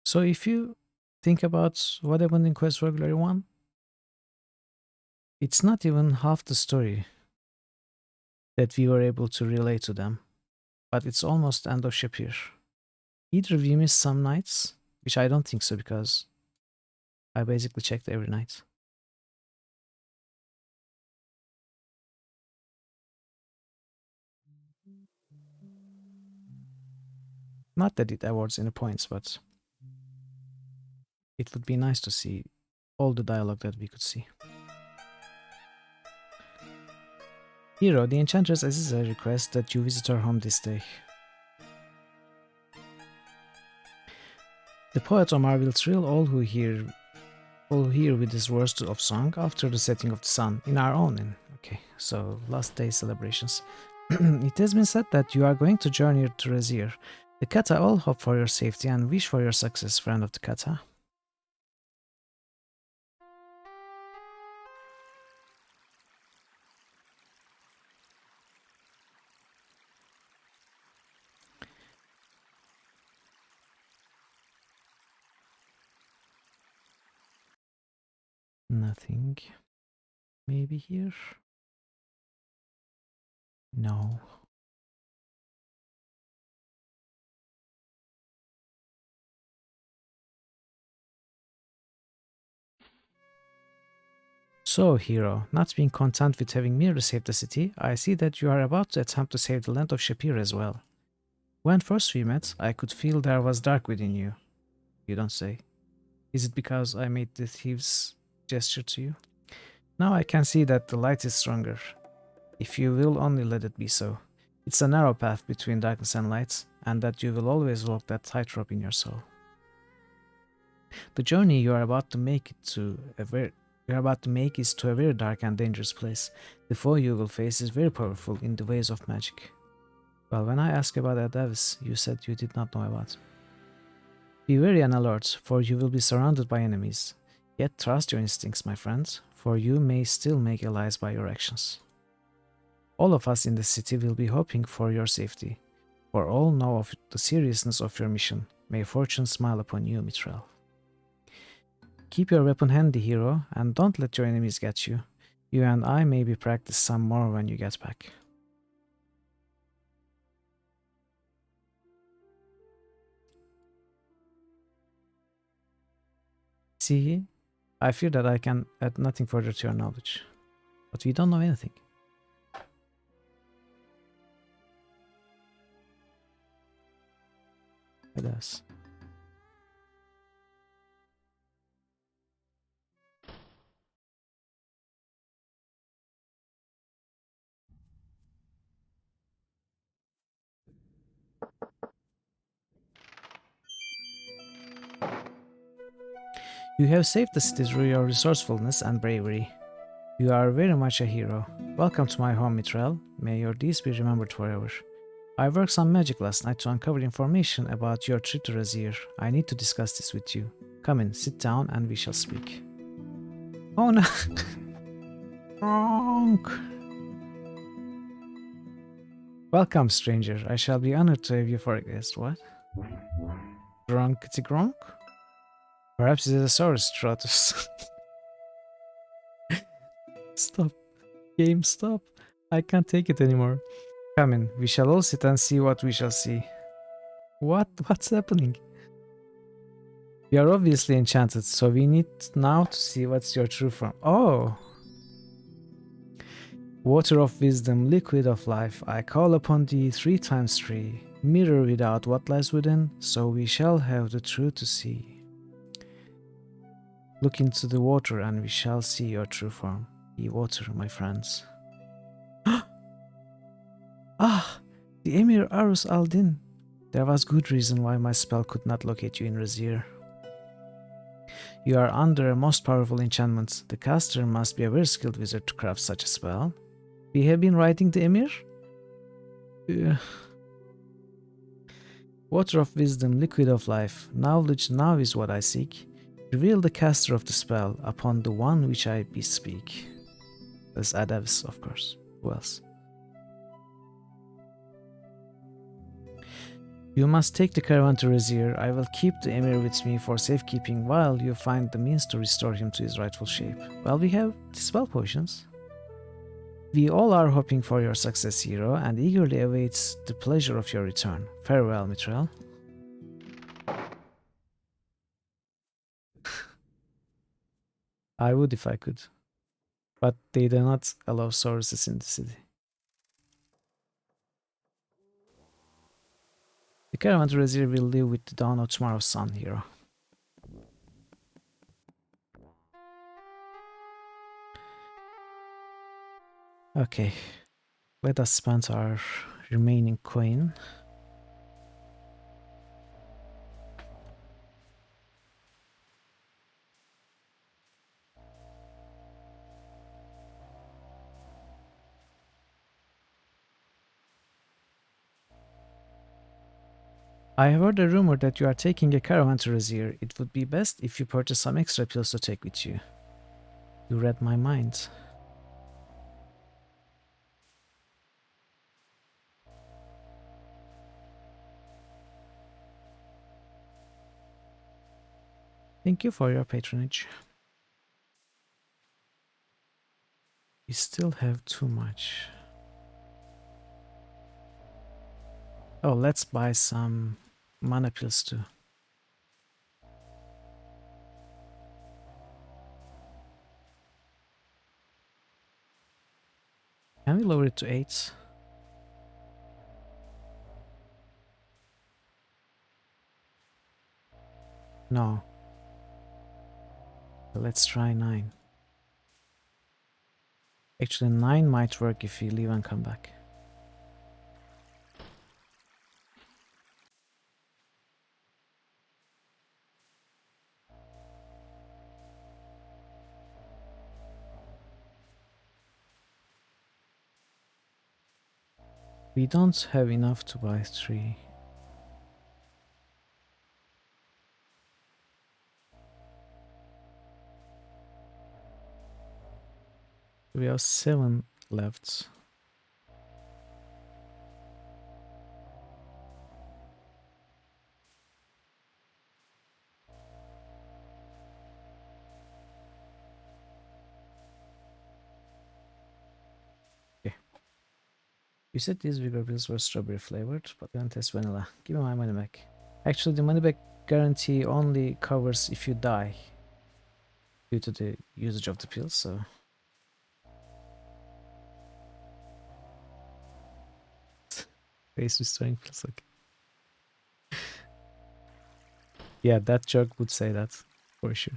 So if you think about what happened in Quest Regular 1, it's not even half the story that we were able to relate to them, but it's almost end of Shapir. Either we missed some nights, which I don't think so because I basically checked every night. Not that it awards any points, but it would be nice to see all the dialogue that we could see. Hero, the Enchantress Aziza requests that you visit her home this day. The poet Omar will thrill all who hear with his words of song after the setting of the sun in our own inn. Okay, so last day celebrations. It has been said that you are going to journey to Razir. The Kata all hope for your safety and wish for your success, friend of the Kata. Nothing. Maybe here? No. So, hero, not being content with having merely saved the city, I see that you are about to attempt to save the land of Shapir as well. When first we met, I could feel there was dark within you. You don't say. Is it because I made the thieves gesture to you? Now I can see that the light is stronger. If you will only let it be so. It's a narrow path between darkness and light, and that you will always walk that tightrope in your soul. The journey you are about to make is to a very dark and dangerous place. The foe you will face is very powerful in the ways of magic. Well, when I asked about Adavis, you said you did not know about. Be wary and alert, for you will be surrounded by enemies. Yet trust your instincts, my friend, for you may still make allies by your actions. All of us in the city will be hoping for your safety, for all know of the seriousness of your mission. May fortune smile upon you, Mithril. Keep your weapon handy, hero, and don't let your enemies get you. You and I maybe practice some more when you get back. See, I fear that I can add nothing further to your knowledge. But we don't know anything. It does. You have saved the city through your resourcefulness and bravery. You are very much a hero. Welcome to my home, Mithril. May your deeds be remembered forever. I worked some magic last night to uncover information about your trip to Razir. I need to discuss this with you. Come in, sit down, and we shall speak. Oh no! Wrong! Welcome, stranger. I shall be honored to have you for a guest. What? Gronkity gronk? Perhaps it is a Saurus Stratus. Stop. Game, stop. I can't take it anymore. Come in. We shall all sit and see what we shall see. What? What's happening? We are obviously enchanted, so we need now to see what's your true form. Oh! Water of wisdom, liquid of life, I call upon thee 3 times 3. Mirror without what lies within, so we shall have the truth to see. Look into the water and we shall see your true form. Be water, my friends. Ah! The Emir Arus al-Din. There was good reason why my spell could not locate you in Razir. You are under a most powerful enchantment. The caster must be a very skilled wizard to craft such a spell. We have been writing the Emir? Water of wisdom, liquid of life, knowledge now is what I seek. Reveal the caster of the spell upon the one which I bespeak. That's Adavs, of course. Who else? You must take the caravan to Razir. I will keep the Emir with me for safekeeping while you find the means to restore him to his rightful shape. Well, we have dispel potions. We all are hoping for your success, hero, and eagerly awaits the pleasure of your return. Farewell, Mithril. I would if I could. But they do not allow sources in the city. The caravan to Razir will leave with the dawn of tomorrow's sun, hero. Okay, let us spend our remaining coin. I have heard a rumor that you are taking a caravan to Razir. It would be best if you purchase some extra pills to take with you. You read my mind. Thank you for your patronage. We still have too much. Oh, let's buy some mana pills too. Can we lower it to 8? No. Let's try 9. Actually, 9 might work if we leave and come back. We don't have enough to buy 3. We have 7 left. Okay. You said these vigor pills were strawberry flavored, but don't test vanilla. Give me my money back. Actually, the money back guarantee only covers if you die. due to the usage of the pills, so... Face restoring pills, okay. Yeah, that joke would say that, for sure.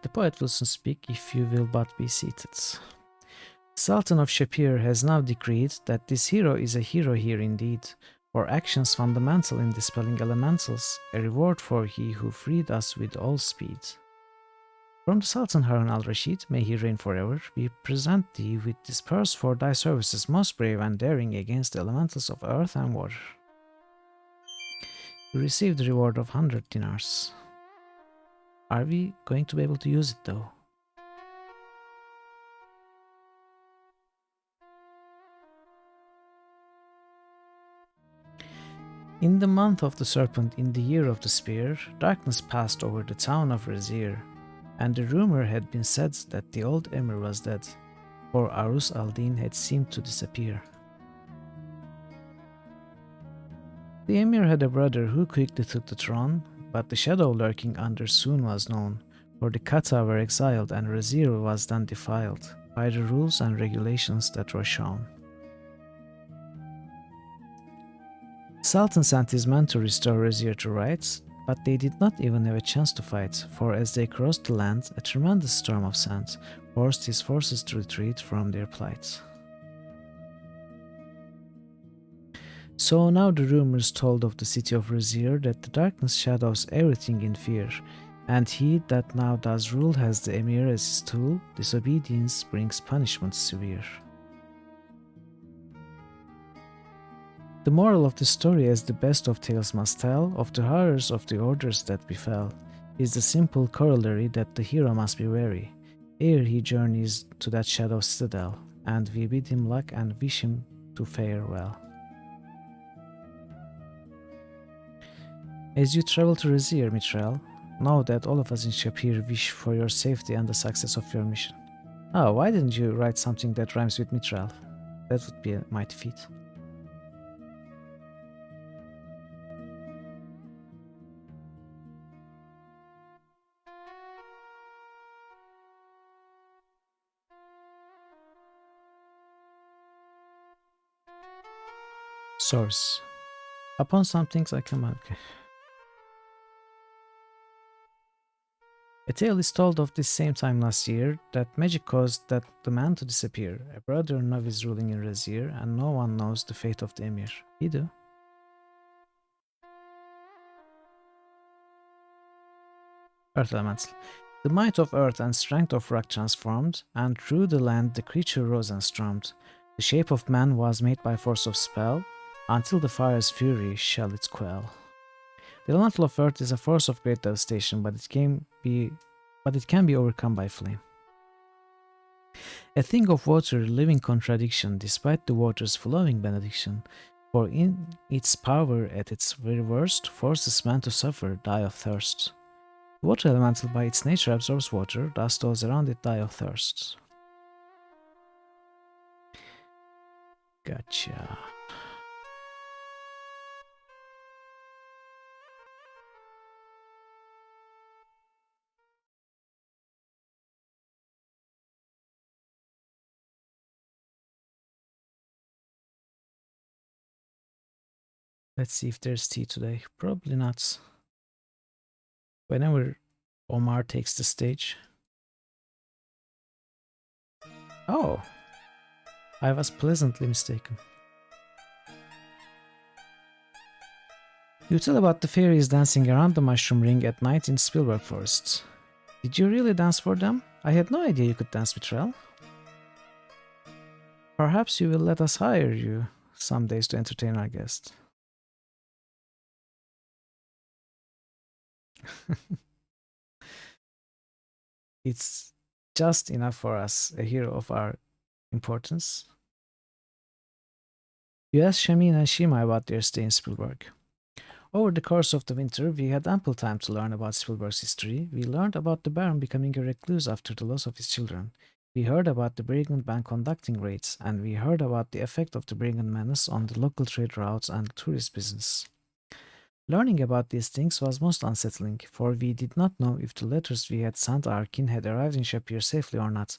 The poet will soon speak, if you will but be seated. Sultan of Shapir has now decreed that this hero is a hero here indeed, for actions fundamental in dispelling elementals, a reward for he who freed us with all speed. From the Sultan Harun al-Rashid, may he reign forever, we present thee with this purse for thy services most brave and daring against the elementals of earth and water. You receive the reward of 100 dinars. Are we going to be able to use it though? In the month of the serpent, in the year of the spear, darkness passed over the town of Razir, and the rumor had been said that the old emir was dead, for Arus al-Din had seemed to disappear. The emir had a brother who quickly took the throne, but the shadow lurking under soon was known, for the Kata were exiled and Razir was then defiled by the rules and regulations that were shown. Sultan sent his men to restore Razir to rights, but they did not even have a chance to fight, for as they crossed the land, a tremendous storm of sand forced his forces to retreat from their plight. So now the rumors told of the city of Razir that the darkness shadows everything in fear, and he that now does rule has the emir as his tool, disobedience brings punishment severe. The moral of the story, as the best of tales must tell, of the horrors of the orders that befell, is the simple corollary that the hero must be wary, ere he journeys to that shadow citadel, and we bid him luck and wish him to fare well. As you travel to Razir, Mithril, know that all of us in Shapir wish for your safety and the success of your mission. Oh, why didn't you write something that rhymes with Mithril? That would be a mighty feat. Source. Upon some things I come out. Okay. A tale is told of this same time last year that magic caused the man to disappear. A brother now is ruling in Razir, and no one knows the fate of the emir. You do. Earth Elemental. The might of earth and strength of rock transformed, and through the land the creature rose and stormed. The shape of man was made by force of spell, until the fire's fury shall it quell. The elemental of earth is a force of great devastation, but it can be overcome by flame. A thing of water, living contradiction, despite the water's flowing benediction, for in its power at its very worst, forces man to suffer, die of thirst. The water elemental by its nature absorbs water, thus those around it die of thirst. Gotcha. Let's see if there's tea today. Probably not. Whenever Omar takes the stage. Oh, I was pleasantly mistaken. You tell about the fairies dancing around the mushroom ring at night in Spielberg Forest. Did you really dance for them? I had no idea you could dance with Rel. Perhaps you will let us hire you some days to entertain our guests. It's just enough for us, a hero of our importance. You asked Shamin and Shima about their stay in Spielberg. Over the course of the winter, we had ample time to learn about Spielberg's history. We learned about the Baron becoming a recluse after the loss of his children. We heard about the Brigand Bank conducting raids, and we heard about the effect of the Brigand menace on the local trade routes and tourist business. Learning about these things was most unsettling, for we did not know if the letters we had sent our kin had arrived in Shapir safely or not,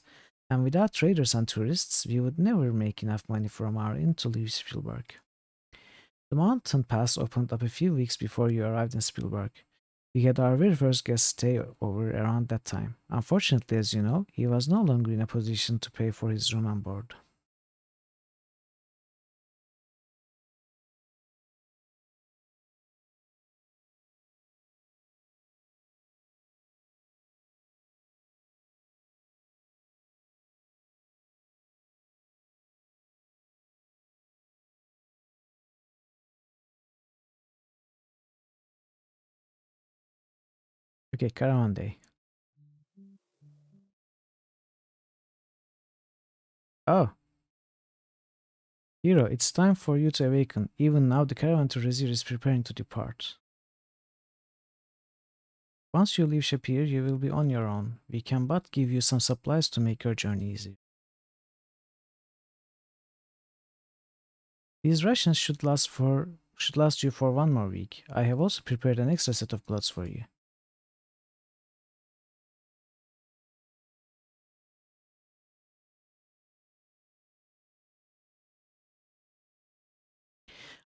and without traders and tourists, we would never make enough money from our inn to leave Spielberg. The mountain pass opened up a few weeks before you arrived in Spielberg. We had our very first guest stay over around that time. Unfortunately, as you know, he was no longer in a position to pay for his room and board. Okay, caravan day. Oh, hero, it's time for you to awaken. Even now, the caravan to Rezir is preparing to depart. Once you leave Shapir, you will be on your own. We can but give you some supplies to make your journey easy. These rations should last you for 1 more week. I have also prepared an extra set of clothes for you.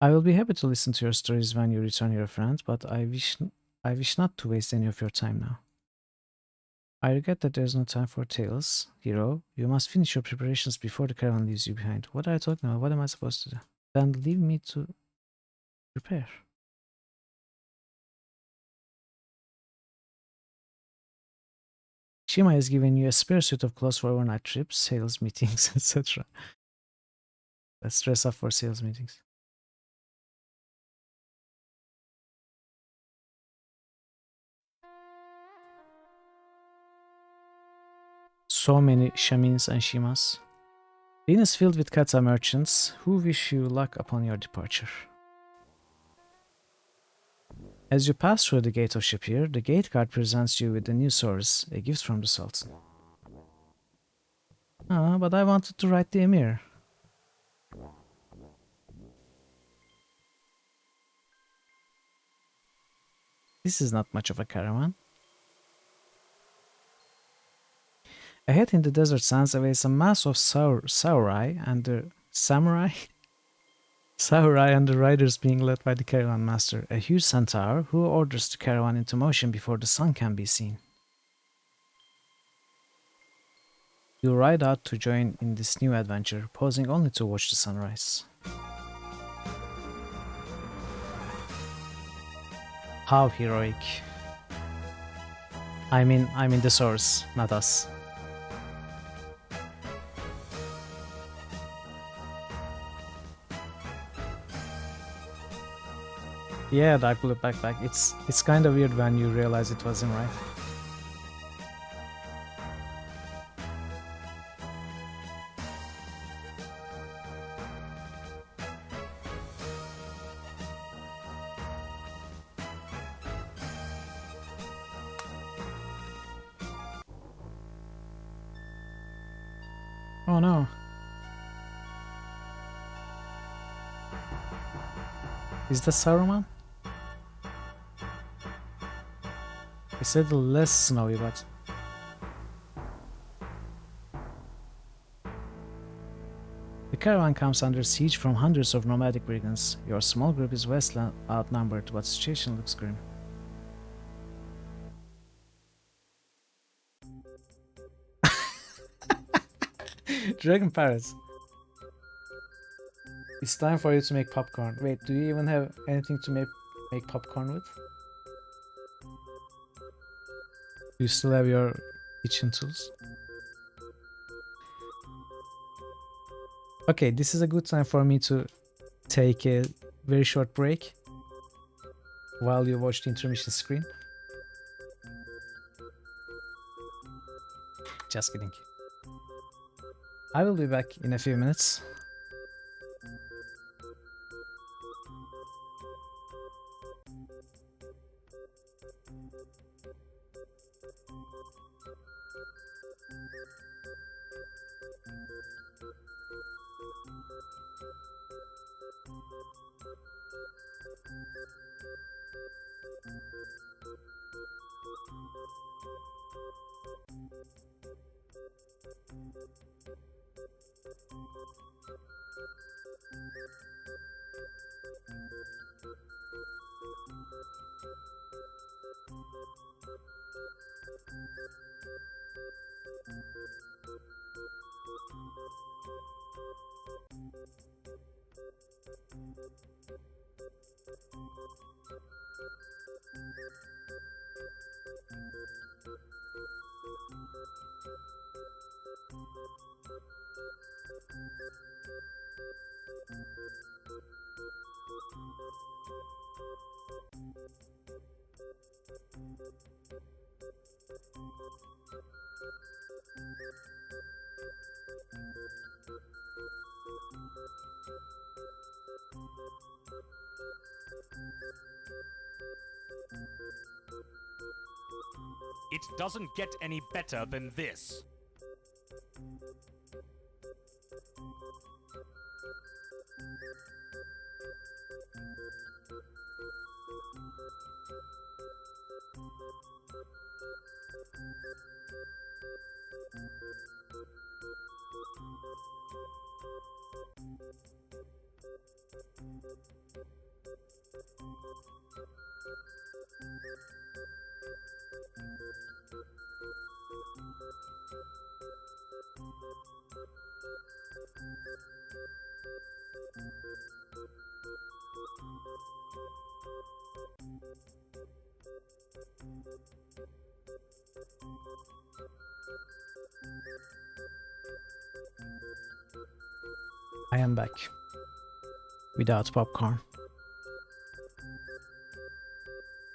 I will be happy to listen to your stories when you return here, friend, but I wish not to waste any of your time now. I regret that there is no time for tales, hero. You must finish your preparations before the caravan leaves you behind. What are you talking about? What am I supposed to do? Then leave me to prepare. Shima has given you a spare suit of clothes for overnight trips, sales meetings, etc. Let's dress up for sales meetings. So many Shamins and Shimas. Lynn is filled with kata merchants who wish you luck upon your departure. As you pass through the gate of Shapir, the gate guard presents you with a new source, a gift from the Sultan. Ah, but I wanted to write the Emir. This is not much of a caravan. Ahead in the desert sands awaits a mass of samurai and the samurai? Samurai and the riders being led by the caravan master, a huge centaur who orders the caravan into motion before the sun can be seen. You ride out to join in this new adventure, pausing only to watch the sunrise. How heroic. I mean the source, not us. Yeah, Dark Blue Backpack. It's kind of weird when you realize it was him, right? Oh no. Is that Saruman? It's a little less snowy, but... The caravan comes under siege from hundreds of nomadic brigands. Your small group is vastly outnumbered, but the situation looks grim. Dragon Parrots. It's time for you to make popcorn. Wait, do you even have anything to make popcorn with? Do you still have your kitchen tools? Okay, this is a good time for me to take a very short break while you watch the intermission screen. Just kidding. I will be back in a few minutes. It doesn't get any better than this. I am back. Without popcorn.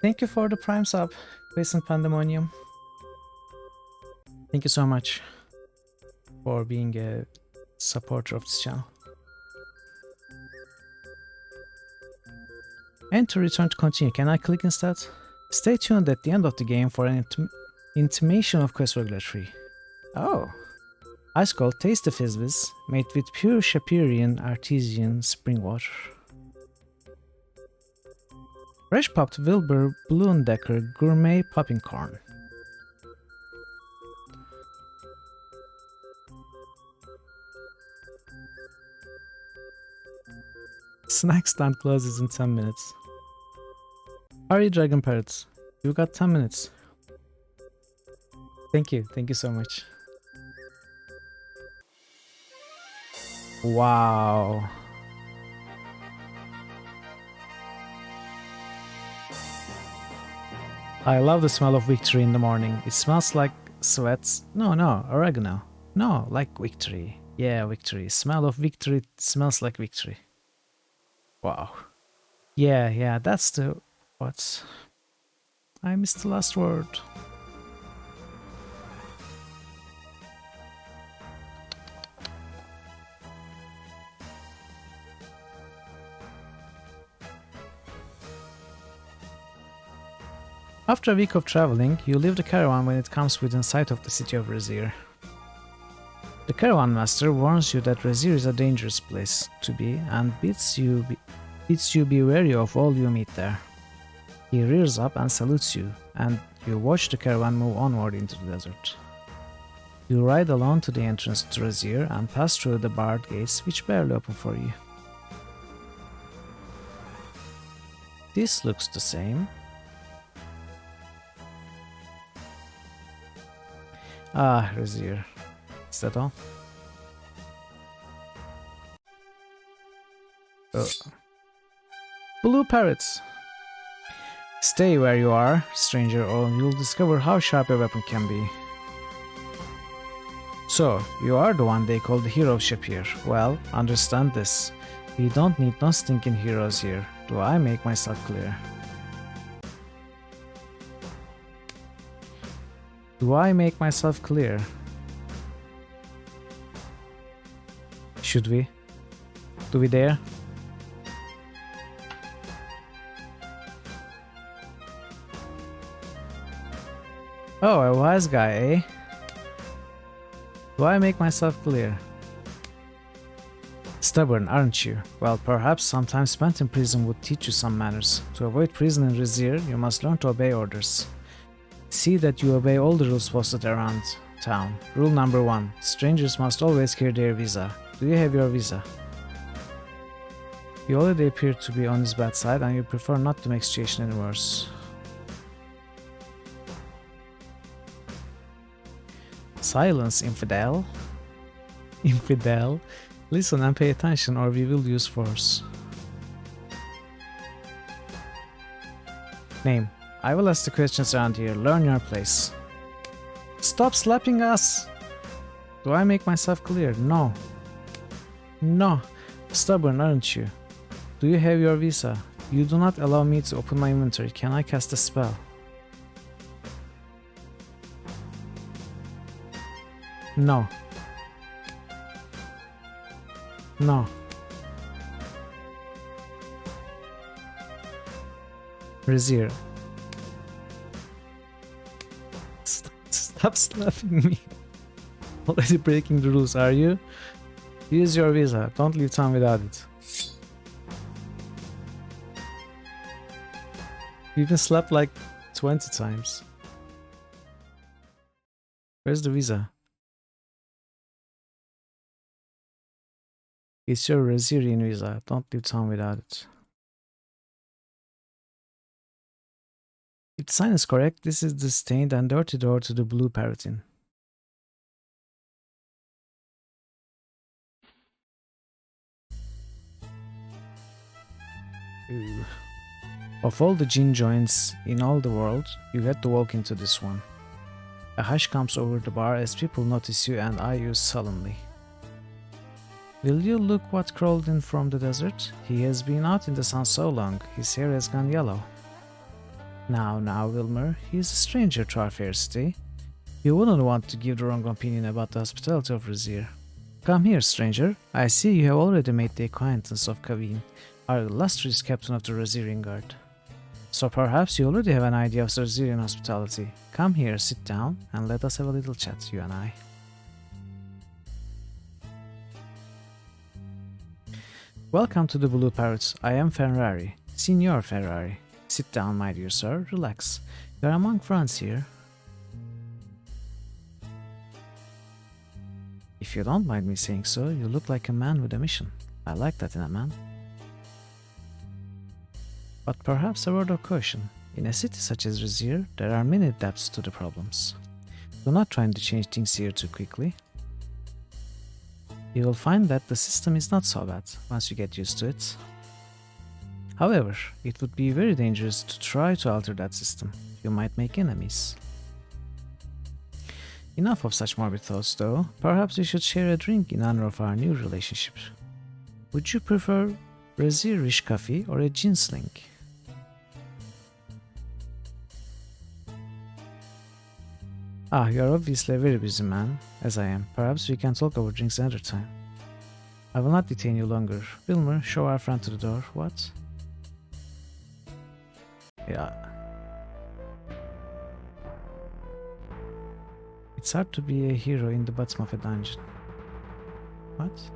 Thank you for the Prime sub, Recent Pandemonium. Thank you so much for being a supporter of this channel. And to return to continue, can I click instead? Stay tuned at the end of the game for an intimation of quest regulatory. Oh. Ice cold tasty fizzbiz made with pure Shapirian artesian spring water. Fresh popped Wilbur Bloomdecker gourmet popping corn. Snack stand closes in 10 minutes. Hurry, Dragon Parrots. You got 10 minutes. Thank you so much. Wow. I love the smell of victory in the morning. It smells like sweats. No, oregano. No, like victory. Yeah, victory. Smell of victory smells like victory. Wow. Yeah, that's the... What? I missed the last word. After a week of traveling, you leave the caravan when it comes within sight of the city of Razir. The caravan master warns you that Razir is a dangerous place to be and bids you be wary of all you meet there. He rears up and salutes you, and you watch the caravan move onward into the desert. You ride alone to the entrance to Razir and pass through the barred gates which barely open for you. This looks the same. Ah, Razir. Is that all? Oh. Blue parrots! Stay where you are, stranger, or you'll discover how sharp a weapon can be. So, you are the one they call the hero of Shapir. Well, understand this. We don't need no stinking heroes here. Do I make myself clear? Do I make myself clear? Should we? Do we dare? Oh, a wise guy, eh? Do I make myself clear? Stubborn, aren't you? Well, perhaps some time spent in prison would teach you some manners. To avoid prison in Rizir, you must learn to obey orders. See that you obey all the rules posted around town. Rule number 1. Strangers must always carry their visa. Do you have your visa? You already appear to be on his bad side and you prefer not to make the situation any worse. Silence, infidel. Infidel. Listen and pay attention or we will use force. Name. I will ask the questions around here. Learn your place. Stop slapping us! Do I make myself clear? No. No. Stubborn, aren't you? Do you have your visa? You do not allow me to open my inventory. Can I cast a spell? No. No. Rizir. Stop slapping me. Already breaking the rules, are you? Use your visa. Don't leave town without it. You've been slapped like 20 times. Where's the visa? It's your Razirian visa. Don't leave town without it. If the sign is correct, this is the stained and dirty door to the blue parrotin. Ooh. Of all the gin joints in all the world, you get to walk into this one. A hush comes over the bar as people notice you and eye you sullenly. Will you look what crawled in from the desert? He has been out in the sun so long, his hair has gone yellow. Now, Wilmer, he is a stranger to our fair city. You wouldn't want to give the wrong opinion about the hospitality of Rizir. Come here, stranger. I see you have already made the acquaintance of Kaveen, our illustrious captain of the Razirian Guard. So perhaps you already have an idea of Razirian hospitality. Come here, sit down, and let us have a little chat, you and I. Welcome to the Blue Parrots. I am Ferrari, Signor Ferrari. Sit down, my dear sir, relax. You are among friends here. If you don't mind me saying so, you look like a man with a mission. I like that in a man. But perhaps a word of caution. In a city such as Rizir, there are many depths to the problems. Do not try to change things here too quickly. You will find that the system is not so bad once you get used to it. However, it would be very dangerous to try to alter that system. You might make enemies. Enough of such morbid thoughts though. Perhaps we should share a drink in honor of our new relationship. Would you prefer Razirish coffee or a gin sling? Ah, you are obviously a very busy man, as I am. Perhaps we can talk over drinks another time. I will not detain you longer. Wilmer, show our friend to the door. What? Yeah. It's hard to be a hero in the bottom of a dungeon. What?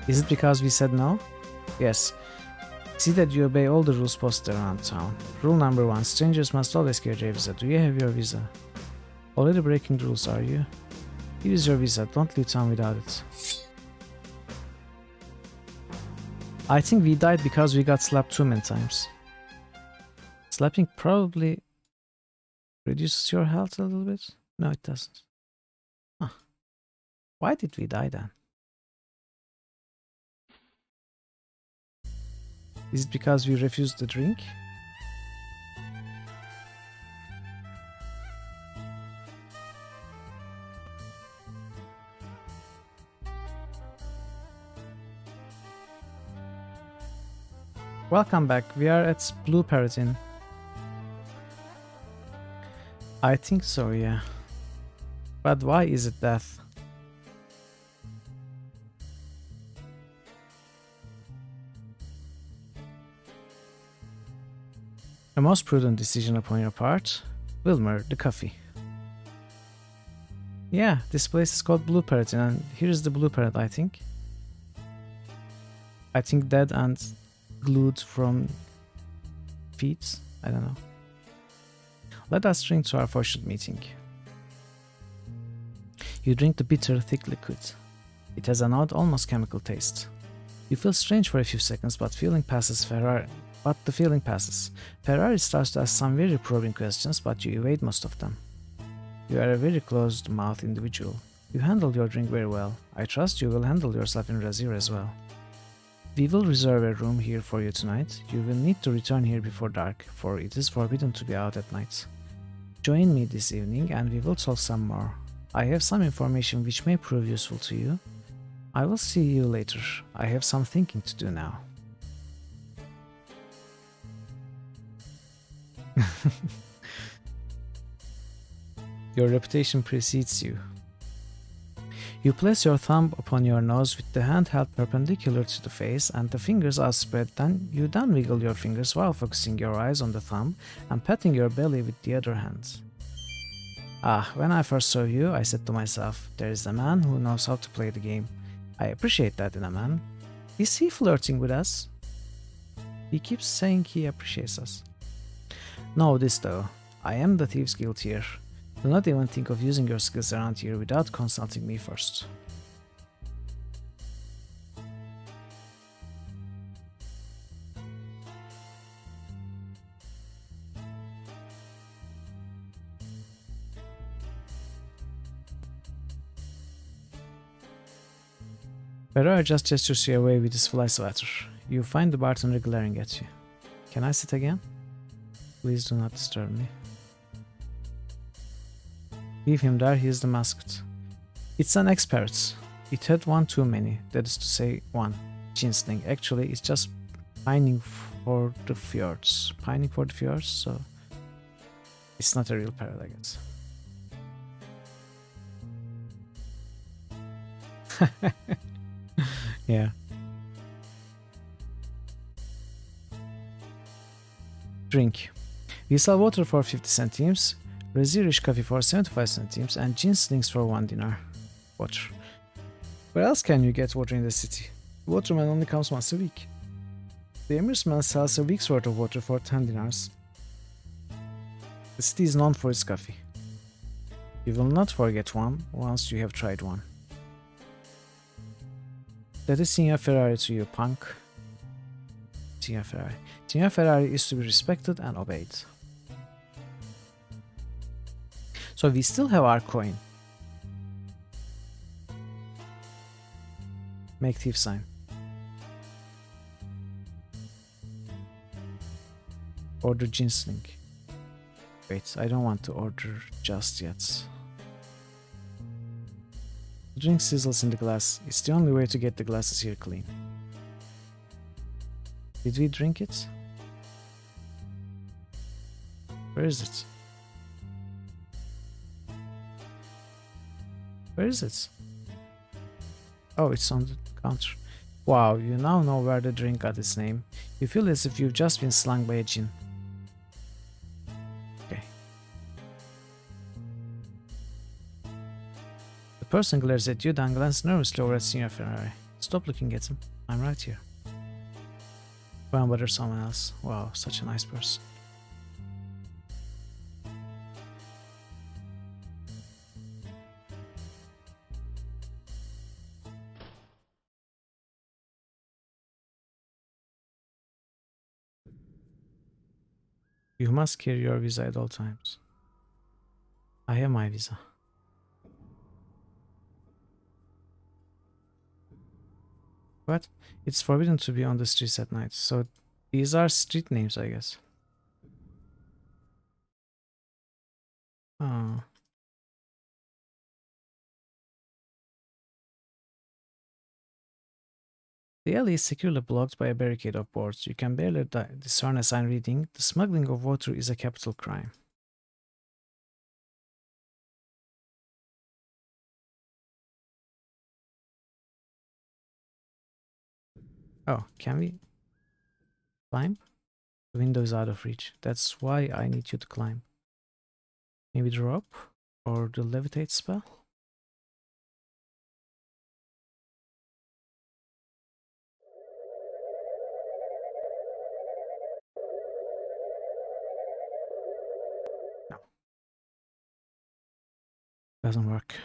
Is it because we said no? Yes. See that you obey all the rules posted around town. Rule number 1. Strangers must always carry their visa. Do you have your visa? Already breaking the rules, are you? Here is your visa. Don't leave town without it. I think we died because we got slapped too many times. Slapping probably reduces your health a little bit. No, it doesn't. Huh. Why did we die then? Is it because we refused the drink? Welcome back. We are at Blue Parrotin. I think so, yeah. But why is it death? A most prudent decision upon your part. Wilmer, the coffee. Yeah, this place is called Blue Parrot, and here's the Blue Parrot, I think. I think dead and glued from feet. I don't know. Let us drink to our fortunate meeting. You drink the bitter, thick liquid. It has an odd, almost chemical taste. You feel strange for a few seconds, but the feeling passes. Ferrari starts to ask some very probing questions, but you evade most of them. You are a very closed-mouthed individual. You handle your drink very well. I trust you will handle yourself in Razir as well. We will reserve a room here for you tonight. You will need to return here before dark, for it is forbidden to be out at night. Join me this evening and we will talk some more. I have some information which may prove useful to you. I will see you later. I have some thinking to do now. Your reputation precedes you. You place your thumb upon your nose with the hand held perpendicular to the face and the fingers outspread. Then you wiggle your fingers while focusing your eyes on the thumb and patting your belly with the other hand. Ah, when I first saw you, I said to myself, there is a man who knows how to play the game. I appreciate that in a man. Is he flirting with us? He keeps saying he appreciates us. Know this though, I am the Thieves Guild here. Do not even think of using your skills around here without consulting me first. Ferrer just gestures you away with his fly swatter. You find the bartender glaring at you. Can I sit again? Please do not disturb me. Leave him there, he is the masked. It's an ex-parrot. It had one too many, that is to say, one. Ginsling. Actually, it's just pining for the fjords. Pining for the fjords, so it's not a real parrot, I guess. Yeah. Drink. We sell water for 50 centimes, Razirish coffee for 75 centimes, and ginslings for 1 dinar. Water. Where else can you get water in the city? The waterman only comes once a week. The emirsman sells a week's worth of water for 10 dinars. The city is known for its coffee. You will not forget one once you have tried one. That is Signor Ferrari to you, punk. Signor Ferrari. Signor Ferrari is to be respected and obeyed. So we still have our coin. Make thief sign. Order ginsling. Wait, I don't want to order just yet. The drink sizzles in the glass. It's the only way to get the glasses here clean. Did we drink it? Where is it? Where is it? Oh, it's on the counter. Wow, you now know where the drink got its name. You feel as if you've just been slung by a djinn. Okay. The person glares at you, then glances nervously over at Signor Ferrari. Stop looking at him. I'm right here. Go and bother someone else. Wow, such a nice person. You must carry your visa at all times. I have my visa. What? It's forbidden to be on the streets at night, so these are street names, I guess. Oh. The alley is securely blocked by a barricade of boards. You can barely discern a sign reading, "The smuggling of water is a capital crime." Oh, can we climb? The window is out of reach. That's why I need you to climb. Maybe drop or the levitate spell? No, doesn't work.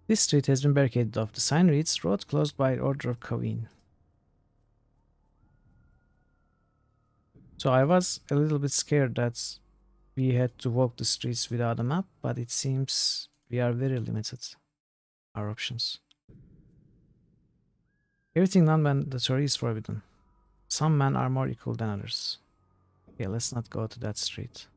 This street has been barricaded off. The sign reads, road closed by order of Kaveen. So I was a little bit scared that we had to walk the streets without a map, but it seems we are very limited, our options. Everything non-mandatory is forbidden. Some men are more equal than others. Okay, let's not go to that street.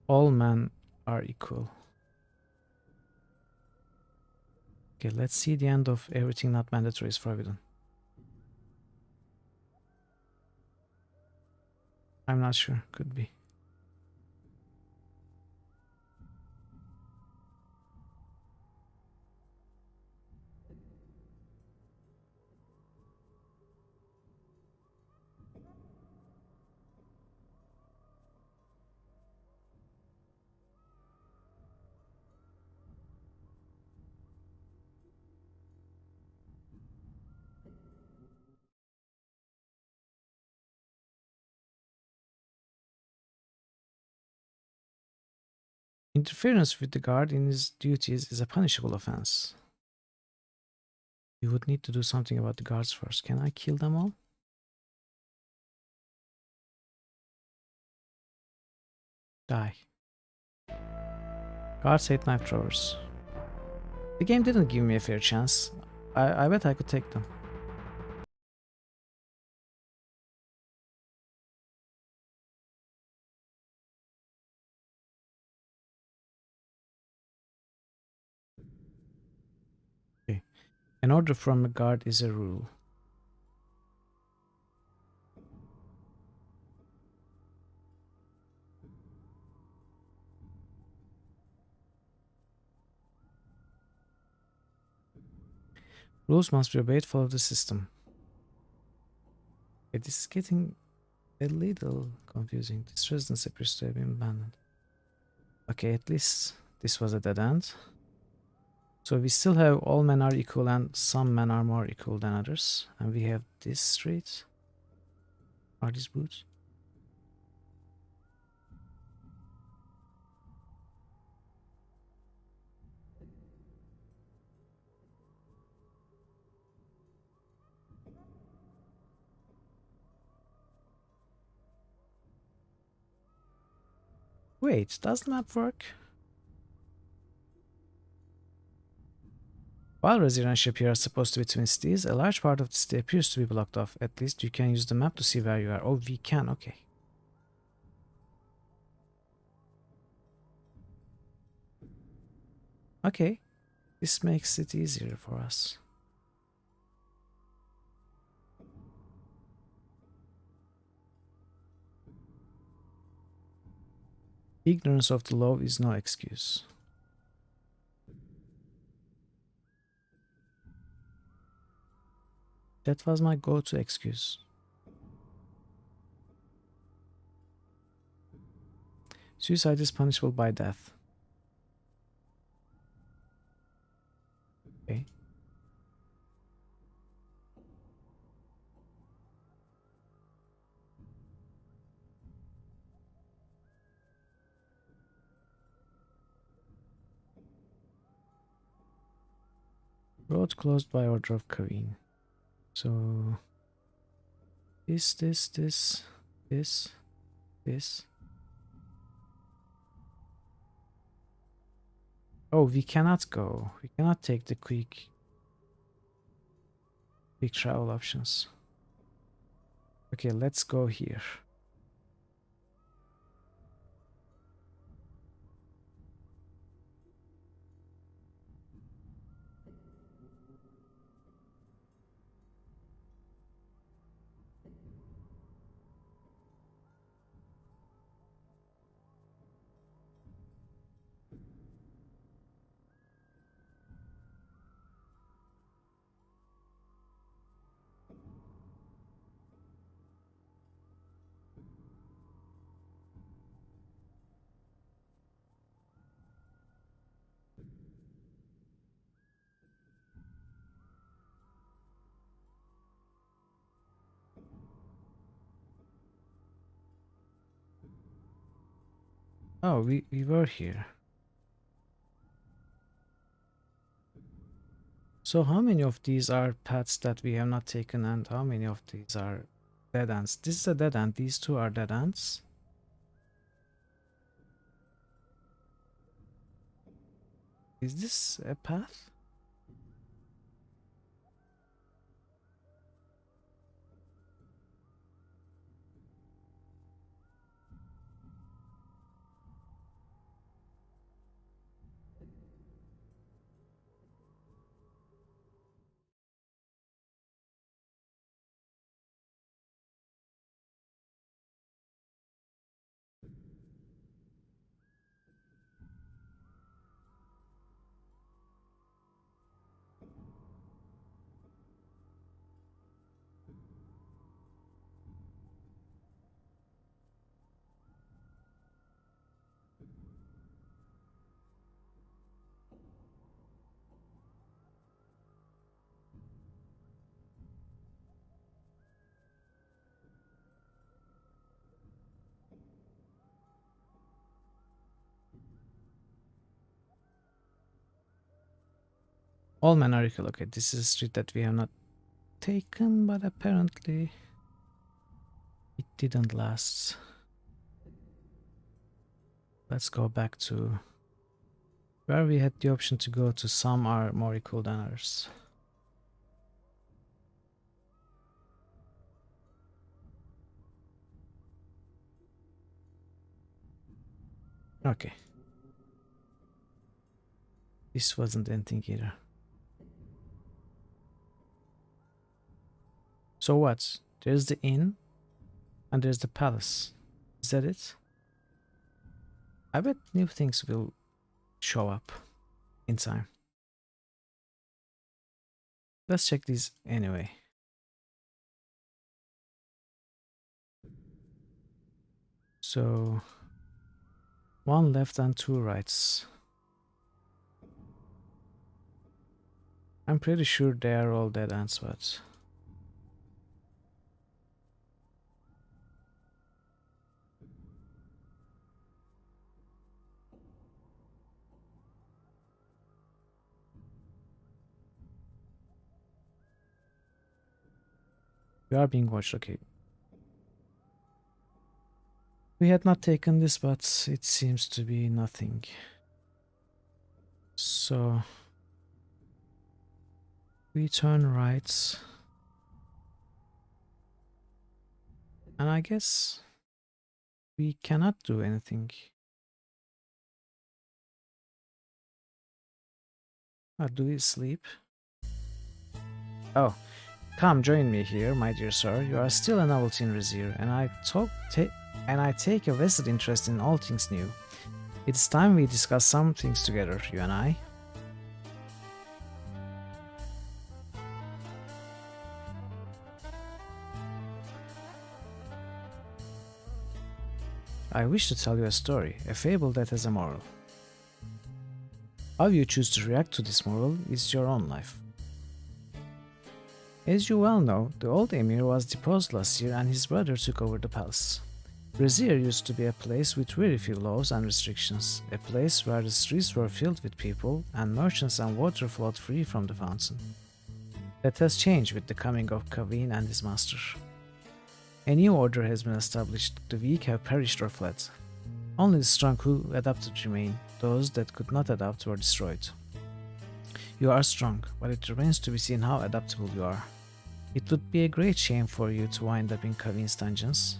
All men are equal. Okay, let's see the end of everything not mandatory is forbidden. I'm not sure, could be. Interference with the guard in his duties is a punishable offense. You would need to do something about the guards first. Can I kill them all? Die. Guards hate knife throwers. The game didn't give me a fair chance. I bet I could take them. Okay. An order from a guard is a rule. Rules must be obeyed, follow the system. Okay, this is getting a little confusing. This residence appears to have been abandoned. Okay, at least this was a dead end. So we still have all men are equal and some men are more equal than others. And we have this street. Are these boots? Wait, does the map work? While residential here are supposed to be twin cities, a large part of the city appears to be blocked off. At least you can use the map to see where you are. Oh, we can, okay. Okay, this makes it easier for us. Ignorance of the law is no excuse. That was my go-to excuse. Suicide is punishable by death. Okay. Road closed by order of Kaveen. So this. Oh, we cannot go. We cannot take the quick travel options. Okay, let's go here. Oh, we were here. So how many of these are paths that we have not taken and how many of these are dead ends? This is a dead end. These two are dead ends. Is this a path? All men are equal. Okay, this is a street that we have not taken, but apparently it didn't last. Let's go back to where we had the option to go to. Some are more equal than others. Okay. This wasn't anything either. So what? There's the inn and there's the palace. Is that it? I bet new things will show up in time. Let's check these anyway. So, one left and two rights. I'm pretty sure they are all dead ends, but we are being watched. Okay. We had not taken this, but it seems to be nothing. So, we turn right. And I guess we cannot do anything. Do we sleep? Oh, come join me here, my dear sir. You are still a novelty in Rizir, and I take a vested interest in all things new. It's time we discuss some things together, you and I. I wish to tell you a story, a fable that has a moral. How you choose to react to this moral is your own life. As you well know, the old emir was deposed last year and his brother took over the palace. Rizir used to be a place with very few laws and restrictions, a place where the streets were filled with people and merchants and water flowed free from the fountain. That has changed with the coming of Kaveen and his master. A new order has been established, the weak have perished or fled. Only the strong who adapted remain, those that could not adapt were destroyed. You are strong, but it remains to be seen how adaptable you are. It would be a great shame for you to wind up in Kaveen's dungeons.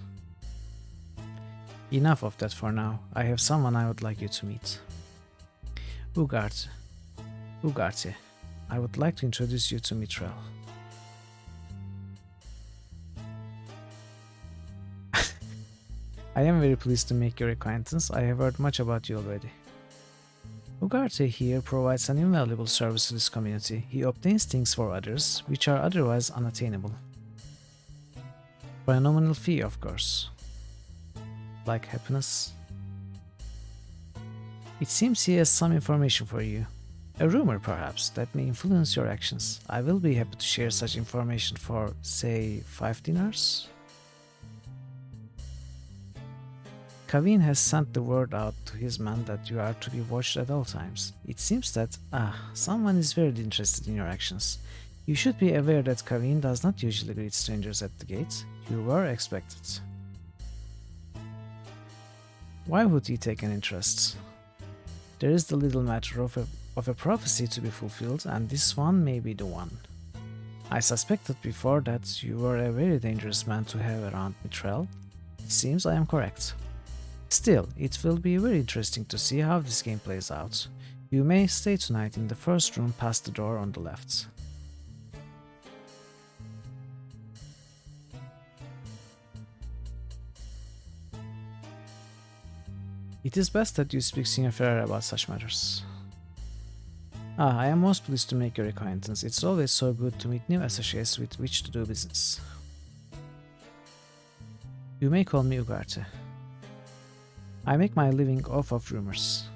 Enough of that for now. I have someone I would like you to meet. Ugarte. I would like to introduce you to Mithril. I am very pleased to make your acquaintance. I have heard much about you already. Ugarte here provides an invaluable service to this community. He obtains things for others, which are otherwise unattainable. For a nominal fee, of course. Like happiness. It seems he has some information for you. A rumor, perhaps, that may influence your actions. I will be happy to share such information for, say, 5 dinars? Kavin has sent the word out to his men that you are to be watched at all times. It seems that, someone is very interested in your actions. You should be aware that Kavin does not usually greet strangers at the gate. You were expected. Why would he take an interest? There is the little matter of a prophecy to be fulfilled, and this one may be the one. I suspected before that you were a very dangerous man to have around Mithril. It seems I am correct. Still, it will be very interesting to see how this game plays out. You may stay tonight in the first room past the door on the left. It is best that you speak Senior Ferrer about such matters. I am most pleased to make your acquaintance. It's always so good to meet new associates with which to do business. You may call me Ugarte. I make my living off of rumors.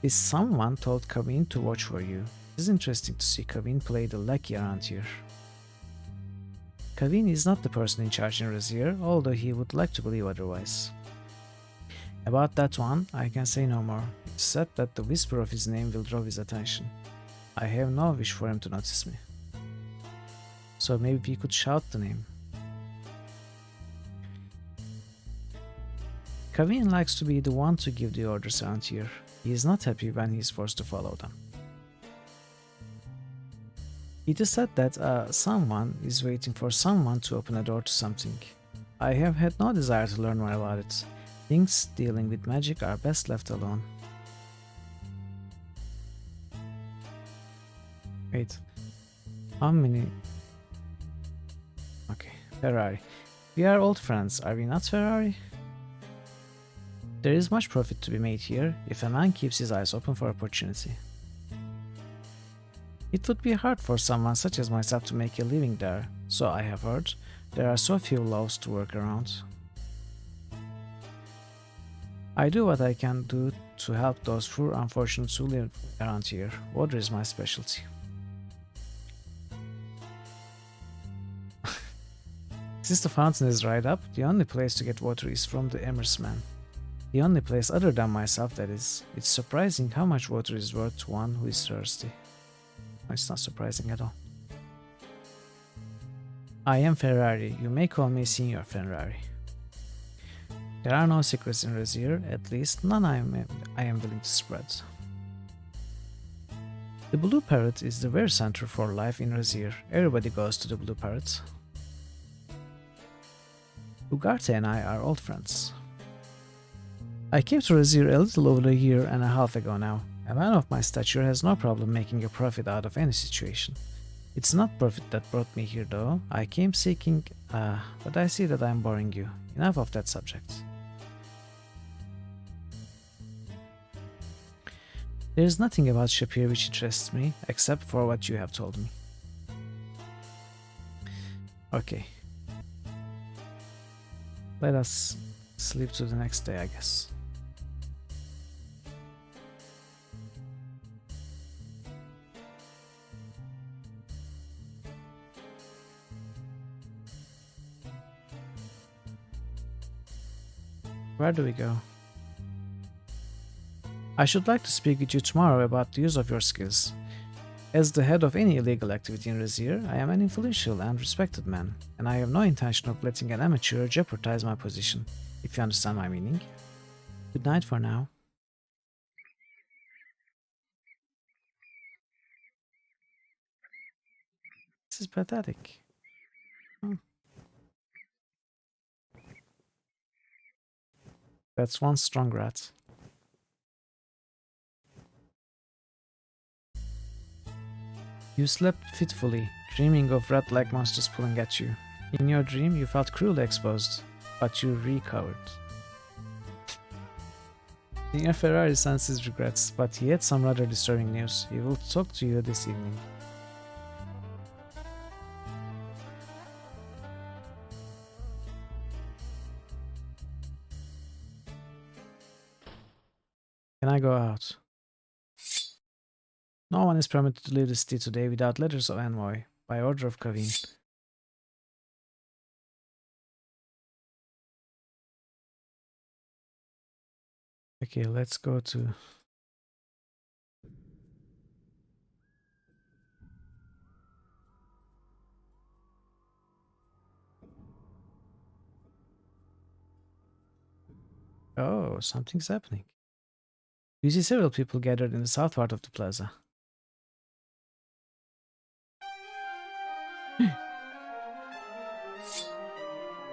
This someone told Kavin to watch for you. It is interesting to see Kavin play the lackey around here. Kavin is not the person in charge in Razier, although he would like to believe otherwise. About that one, I can say no more. It's said that the whisper of his name will draw his attention. I have no wish for him to notice me. So maybe we could shout the name. Kavin likes to be the one to give the orders around here. He is not happy when he is forced to follow them. It is said that someone is waiting for someone to open a door to something. I have had no desire to learn more about it. Things dealing with magic are best left alone. Wait. How many? Okay, Ferrari. We are old friends, are we not, Ferrari? There is much profit to be made here if a man keeps his eyes open for opportunity. It would be hard for someone such as myself to make a living there, so I have heard. There are so few laws to work around. I do what I can do to help those poor unfortunates who live around here. Water is my specialty. Since the fountain is dried up, the only place to get water is from the Emersman. The only place other than myself, that is. It's surprising how much water is worth to one who is thirsty. No, it's not surprising at all. I am Ferrari. You may call me Signor Ferrari. There are no secrets in Razier, at least none I am willing to spread. The Blue Parrot is the very center for life in Razier. Everybody goes to the Blue Parrot. Ugarte and I are old friends. I came to Razier a little over a year and a half ago now. A man of my stature has no problem making a profit out of any situation. It's not profit that brought me here though. I came seeking, but I see that I'm boring you. Enough of that subject. There is nothing about Shapir which interests me, except for what you have told me. Okay. Let us sleep to the next day, I guess. Where do we go? I should like to speak with you tomorrow about the use of your skills. As the head of any illegal activity in Razier, I am an influential and respected man, and I have no intention of letting an amateur jeopardize my position, if you understand my meaning. Good night for now. This is pathetic. That's one strong rat. You slept fitfully, dreaming of rat-like monsters pulling at you. In your dream, you felt cruelly exposed, but you recovered. Senior Ferrari sends his regrets, but he had some rather disturbing news. He will talk to you this evening. Can I go out? No one is permitted to leave the city today without letters of envoy, by order of Kavin. Okay, let's go to... Oh, something's happening. You see several people gathered in the south part of the plaza.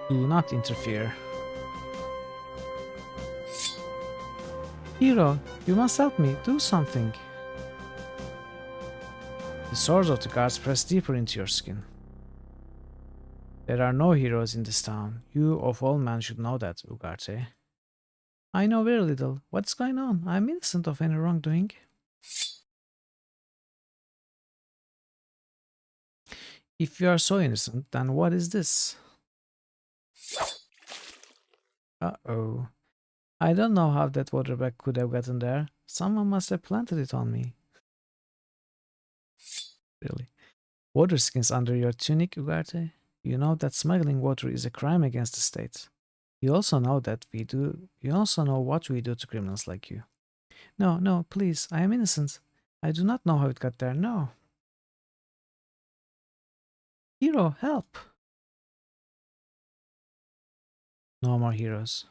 Do not interfere. Hero, you must help me. Do something. The swords of the guards press deeper into your skin. There are no heroes in this town. You of all men should know that, Ugarte. I know very little. What's going on? I am innocent of any wrongdoing. If you are so innocent, then what is this? Uh-oh. I don't know how that water bag could have gotten there. Someone must have planted it on me. Really? Water skins under your tunic, Ugarte? You know that smuggling water is a crime against the state. You also know what we do to criminals like you. No, no, please, I am innocent. I do not know how it got there, no. Hero, help! No more heroes.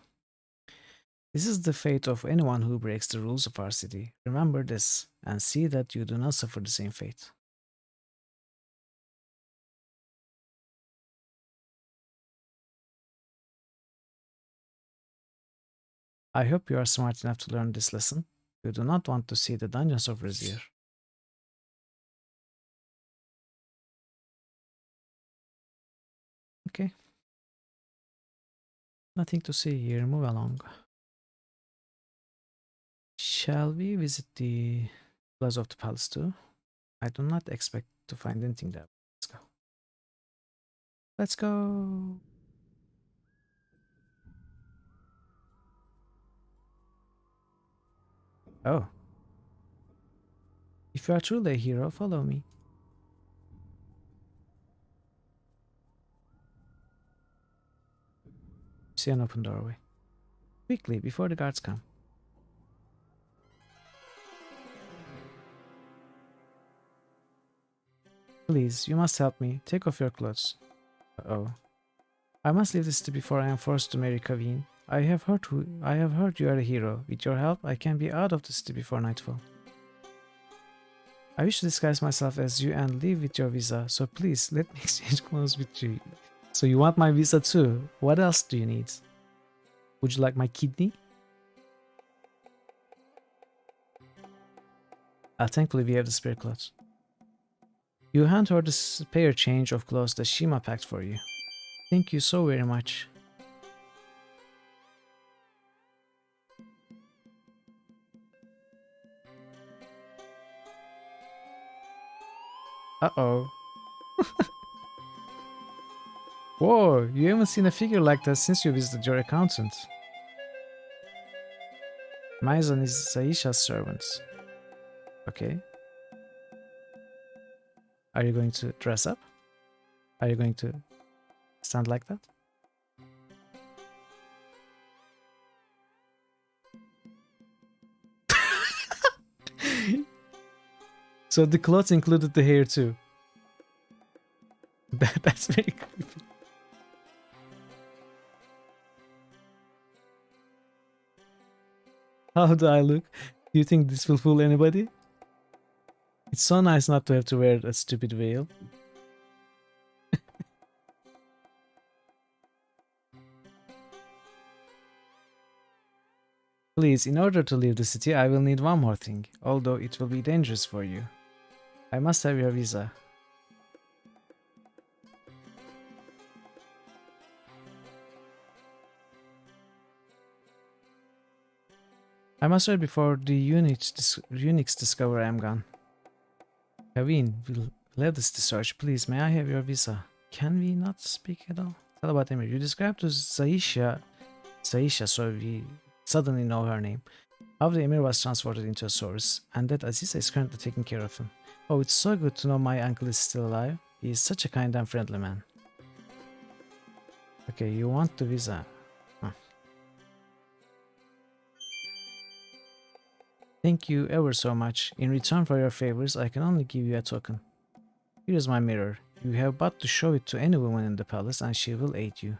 This is the fate of anyone who breaks the rules of our city. Remember this, and see that you do not suffer the same fate. I hope you are smart enough to learn this lesson. You do not want to see the dungeons of Brazier. Okay. Nothing to see here, move along. Shall we visit the Plaza of the Palace too? I do not expect to find anything there. Let's go. Let's go. Oh. If you are truly a hero, follow me. See an open doorway. Quickly, before the guards come. Please, you must help me. Take off your clothes. Uh-oh. I must leave the city before I am forced to marry Kaveen. I have heard you are a hero. With your help, I can be out of the city before nightfall. I wish to disguise myself as you and leave with your visa, so please let me exchange clothes with you. So you want my visa too? What else do you need? Would you like my kidney? Thankfully we have the spare clothes. You hand her the spare change of clothes that Shima packed for you. Thank you so very much. Uh-oh. Whoa, you haven't seen a figure like that since you visited your accountant. Maizan is Saisha's servant. Okay. Are you going to dress up? Are you going to stand like that? So the clothes included the hair too. That's very creepy. How do I look? Do you think this will fool anybody? It's so nice not to have to wear a stupid veil. Please, in order to leave the city, I will need one more thing, although it will be dangerous for you. I must have your visa. I must read before the eunuchs discover I am gone. Kaveen, will let us search. Please, may I have your visa? Can we not speak at all? Tell about Emir. You described to Saisha, so we suddenly know her name. How the Emir was transported into a source, and that Aziza is currently taking care of him. Oh, it's so good to know my uncle is still alive. He is such a kind and friendly man. Okay, you want the visa. Huh. Thank you ever so much. In return for your favors, I can only give you a token. Here is my mirror. You have but to show it to any woman in the palace and she will aid you.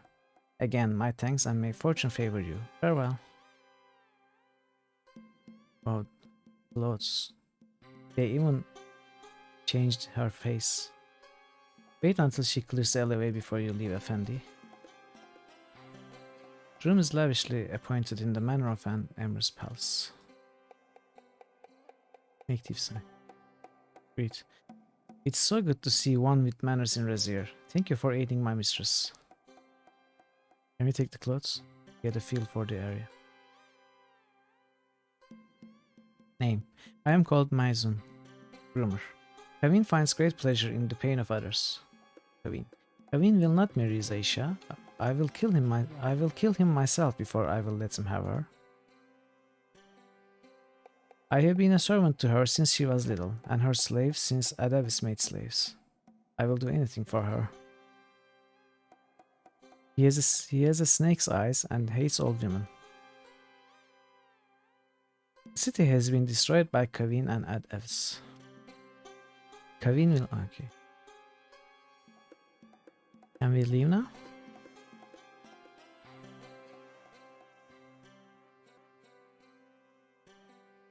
Again, my thanks and may fortune favor you. Farewell. Oh, clothes. They even changed her face. Wait until she clears the alleyway before you leave, Effendi. Room is lavishly appointed in the manner of an emir's palace. Make thief sign. Great. It's so good to see one with manners in Razier. Thank you for aiding my mistress. Can we take the clothes? Get a feel for the area. Name. I am called Maizun. Groomer. Kavin finds great pleasure in the pain of others. Kavin. Kavin will not marry Zaisha. I will kill him myself before I will let him have her. I have been a servant to her since she was little, and her slave since Adavis made slaves. I will do anything for her. He has a snake's eyes and hates all women. The city has been destroyed by Kavin and Adavis. Kavin will... Okay. Can we leave now?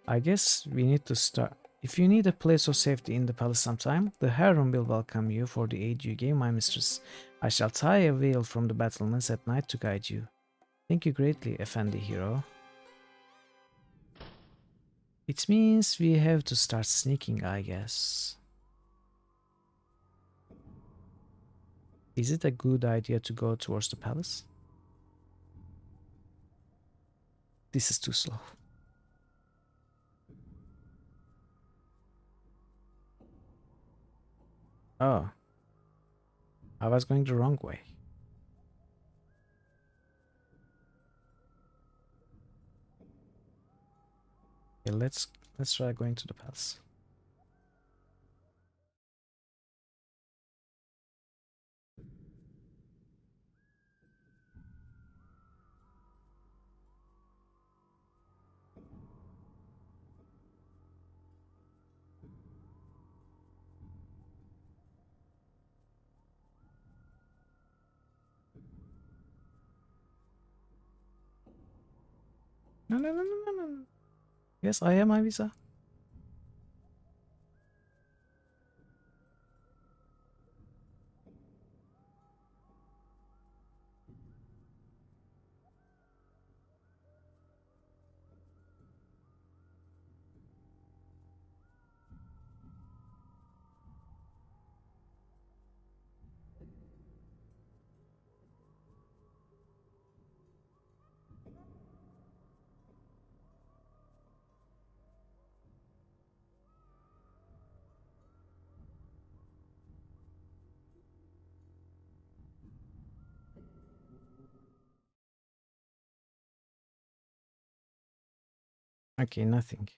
I guess we need to start. If you need a place of safety in the palace sometime, the harem will welcome you for the aid you gave my mistress. I shall tie a veil from the battlements at night to guide you. Thank you greatly, Effendi hero. It means we have to start sneaking, I guess. Is it a good idea to go towards the palace? This is too slow. Oh. I was going the wrong way. Okay, let's try going to the palace. No, no, no, no, no, no. Yes, I am Ibiza. Okay, nothing.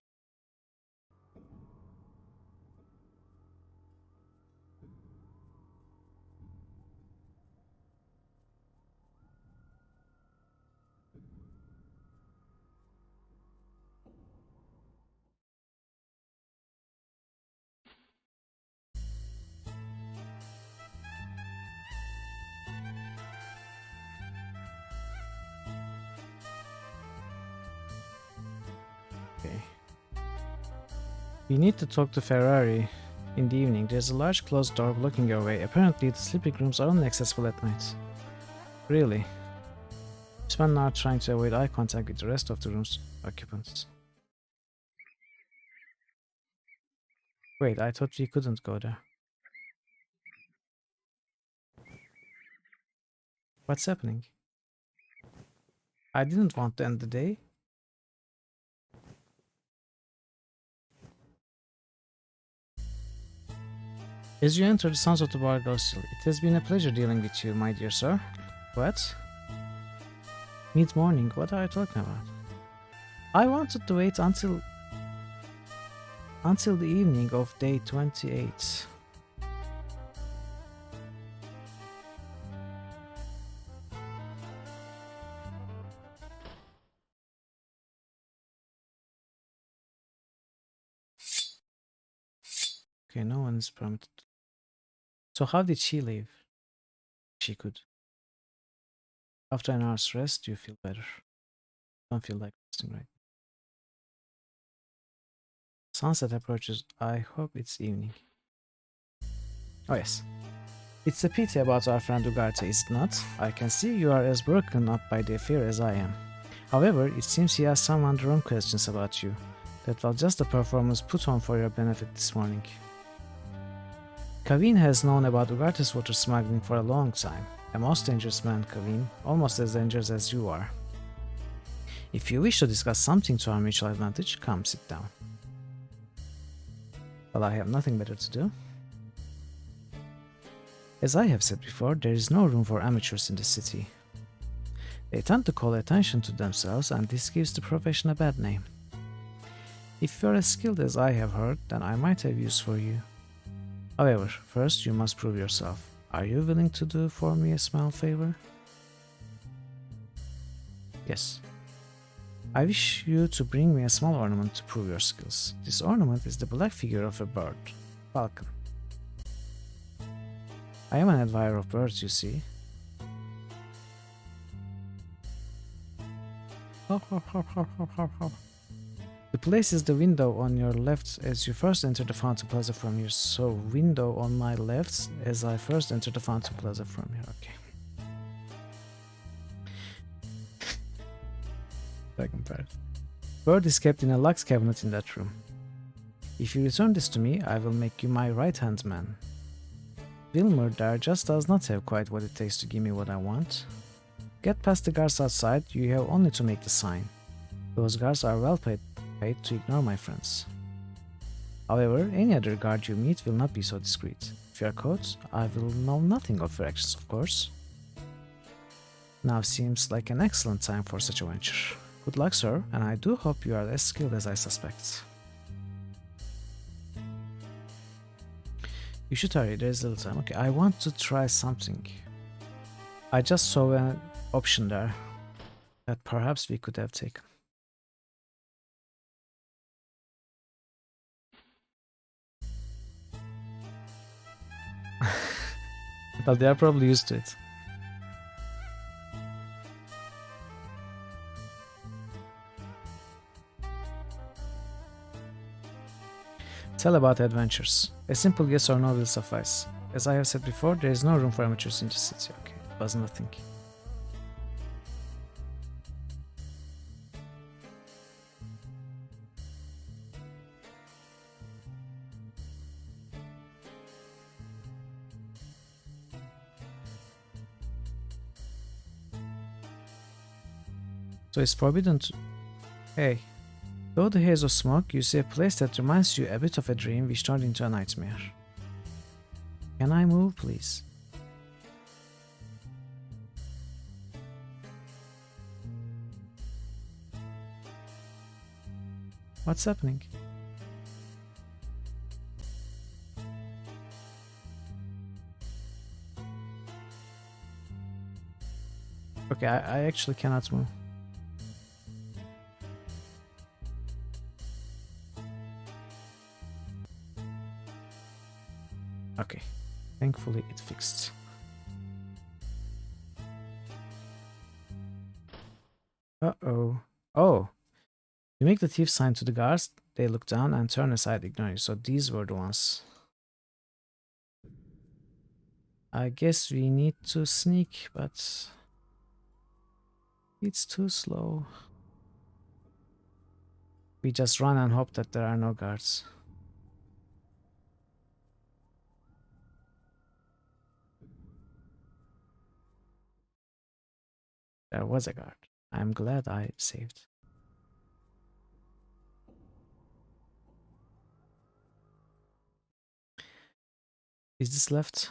Okay. We need to talk to Ferrari. In the evening, there's a large closed door blocking your way. Apparently, the sleeping rooms are only accessible at night. Really? Spend an hour trying to avoid eye contact with the rest of the room's occupants. Wait, I thought we couldn't go there. What's happening? I didn't want to end the day. As you enter the Sons of the Bargossil, it has been a pleasure dealing with you, my dear sir. What? Mid-morning, what are you talking about? I wanted to wait until the evening of day 28. Okay, no one is permitted. So how did she leave? She could. After an hour's rest, you feel better. Don't feel like resting, right? Sunset approaches. I hope it's evening. Oh yes. It's a pity about our friend Ugarte, is it not? I can see you are as broken up by the affair as I am. However, it seems he has some underwrong questions about you. That was just a performance put on for your benefit this morning. Kavin has known about Ugarte's water smuggling for a long time. A most dangerous man, Kavin, almost as dangerous as you are. If you wish to discuss something to our mutual advantage, come sit down. Well, I have nothing better to do. As I have said before, there is no room for amateurs in the city. They tend to call attention to themselves, and this gives the profession a bad name. If you are as skilled as I have heard, then I might have use for you. However, first you must prove yourself. Are you willing to do for me a small favor? Yes. I wish you to bring me a small ornament to prove your skills. This ornament is the black figure of a bird, falcon. I am an admirer of birds, you see. The place is the window on your left as you first enter the Fountain Plaza from here. So, window on my left as I first enter the Fountain Plaza from here. Okay. Second part. Bird is kept in a locked cabinet in that room. If you return this to me, I will make you my right-hand man. Wilmer there just does not have quite what it takes to give me what I want. Get past the guards outside, you have only to make the sign. Those guards are well paid to ignore my friends. However, any other guard you meet will not be so discreet. If you are caught, I will know nothing of your actions, of course. Now seems like an excellent time for such a venture. Good luck, sir, and I do hope you are as skilled as I suspect. You should hurry, there is little time. Okay, I want to try something. I just saw an option there that perhaps we could have taken. But they are probably used to it. Tell about adventures. A simple yes or no will suffice. As I have said before, there is no room for amateurs in the city. Okay, it was nothing. So it's forbidden to... Hey. Though the haze of smoke, you see a place that reminds you a bit of a dream which turned into a nightmare. Can I move, please? What's happening? Okay, I actually cannot move. Okay, thankfully it fixed. Uh-oh. Oh, you make the thief sign to the guards, they look down and turn aside ignoring you. So these were the ones. I guess we need to sneak, but it's too slow. We just run and hope that there are no guards. There was a guard. I'm glad I saved. Is this left?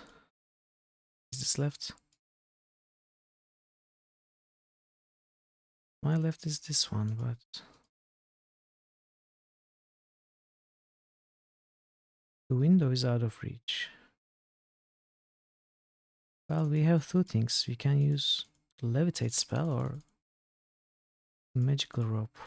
Is this left? My left is this one, but... the window is out of reach. Well, we have two things. We can use levitate spell or magical rope.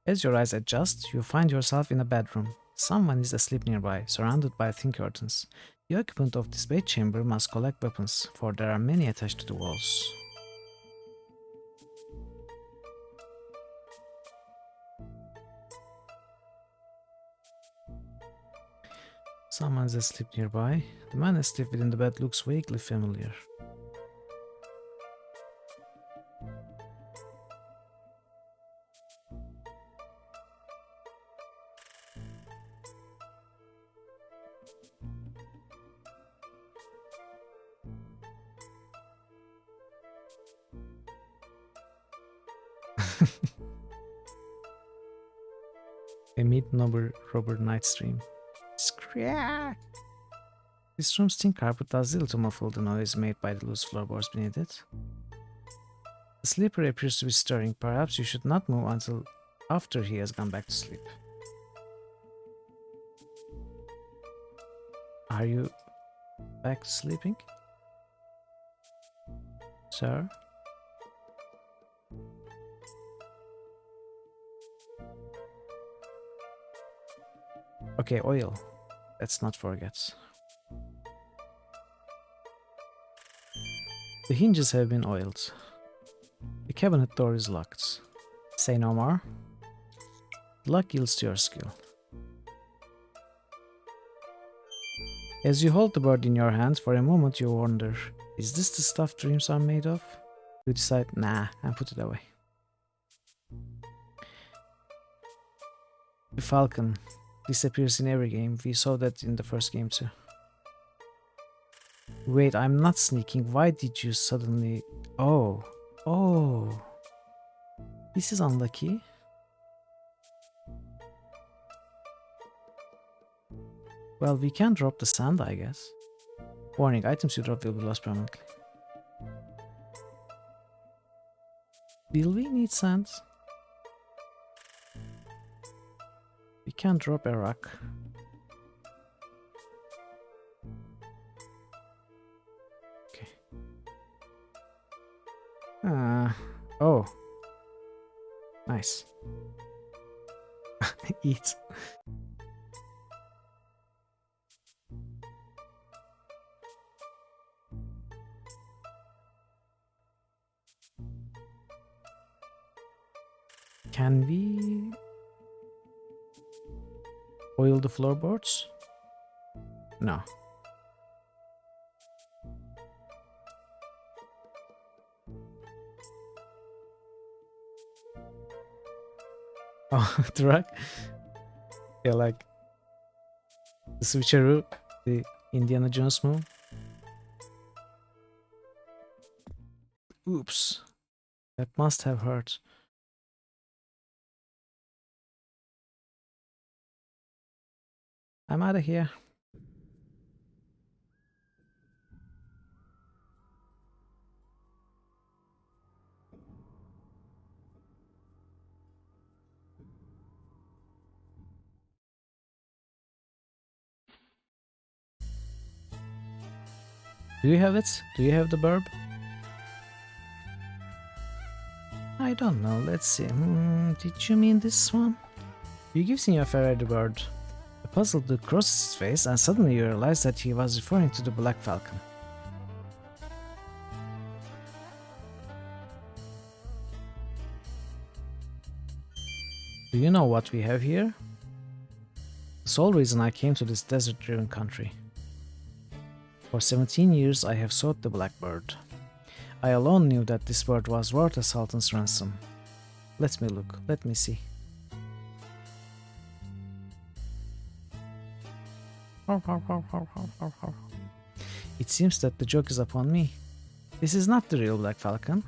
As your eyes adjust, you find yourself in a bedroom. Someone is asleep nearby, surrounded by thin curtains. The occupant of this bedchamber must collect weapons, for there are many attached to the walls. Someone is asleep nearby. The man asleep within the bed looks vaguely familiar. A mid-number rubber night stream. Scream! This room's thin carpet does little to muffle the noise made by the loose floorboards beneath it. The sleeper appears to be stirring. Perhaps you should not move until after he has gone back to sleep. Are you back to sleeping? Sir? Okay, oil. Let's not forget. The hinges have been oiled. The cabinet door is locked. Say no more. The lock yields to your skill. As you hold the bird in your hand, for a moment you wonder, is this the stuff dreams are made of? You decide, nah, and put it away. The falcon disappears in every game. We saw that in the first game too. Wait, I'm not sneaking. Why did you suddenly... Oh. Oh. This is unlucky. Well, we can drop the sand, I guess. Warning, items you drop will be lost permanently. Will we need sand? We can drop a rock. Okay. Oh. Nice. Eat. Can we oil the floorboards? No. Oh, the rock? Yeah, like the switcheroo, the Indiana Jones move. Oops. That must have hurt. I'm out of here. Do you have it? Do you have the burb? I don't know. Let's see. Did you mean this one? You give Signor Ferrer the bird. The puzzled look crosses his face, and suddenly you realize that he was referring to the Black Falcon. Do you know what we have here? The sole reason I came to this desert-driven country. For 17 years I have sought the blackbird. I alone knew that this bird was worth a sultan's ransom. Let me look, let me see. It seems that the joke is upon me. This is not the real Black Falcon.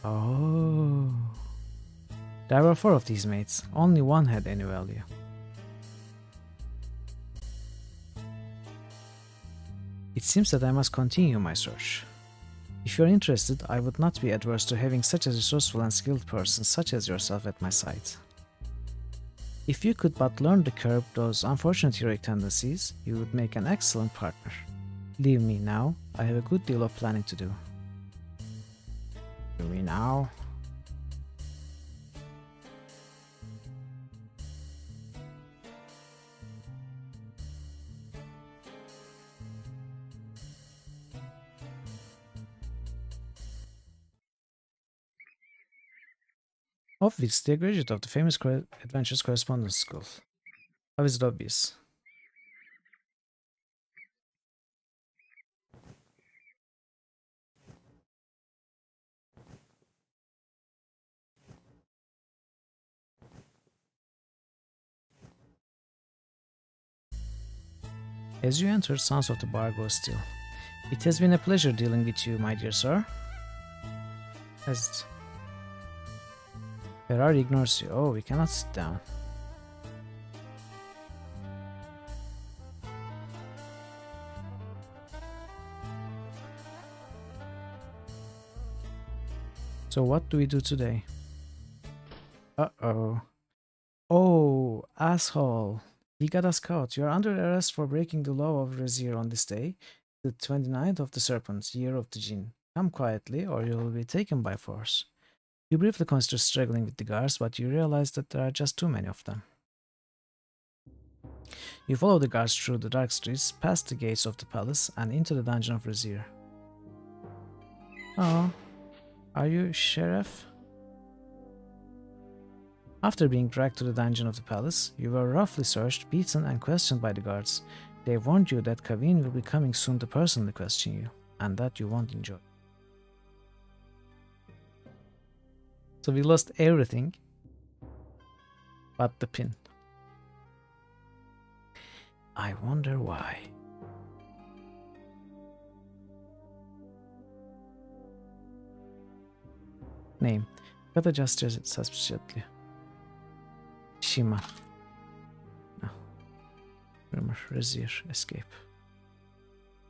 Oh. There were 4 of these mates. Only one had any value. It seems that I must continue my search. If you are interested, I would not be adverse to having such a resourceful and skilled person such as yourself at my side. If you could but learn to curb those unfortunate heroic tendencies, you would make an excellent partner. Leave me now, I have a good deal of planning to do. Leave me now. Obviously a graduate of the famous Adventures Correspondence School. How is it obvious? As you enter, sounds of the bar go still. It has been a pleasure dealing with you, my dear sir. Has it? Ferrari ignores you. Oh, we cannot sit down. So what do we do today? Uh-oh. Oh, asshole. He got us caught. You are under arrest for breaking the law of Razir on this day, the 29th of the Serpent, year of the Jinn. Come quietly, or you will be taken by force. You briefly consider struggling with the guards, but you realize that there are just too many of them. You follow the guards through the dark streets, past the gates of the palace, and into the dungeon of Razir. Oh, are you sheriff? After being dragged to the dungeon of the palace, you were roughly searched, beaten, and questioned by the guards. They warned you that Kaveen will be coming soon to personally question you, and that you won't enjoy. So we lost everything but the pin. I wonder why. Name. Kata gestures suspiciously. Shima. No. Rumor. Razir. Escape.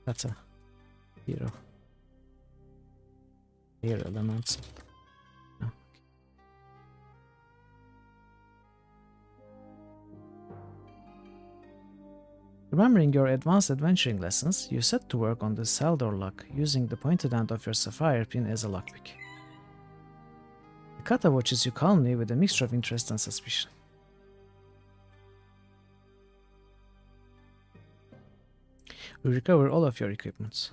Kata. Hero. Hero elements. No. Remembering your advanced adventuring lessons, you set to work on the cell door lock, using the pointed end of your sapphire pin as a lockpick. The Kata watches you calmly with a mixture of interest and suspicion. You recover all of your equipment.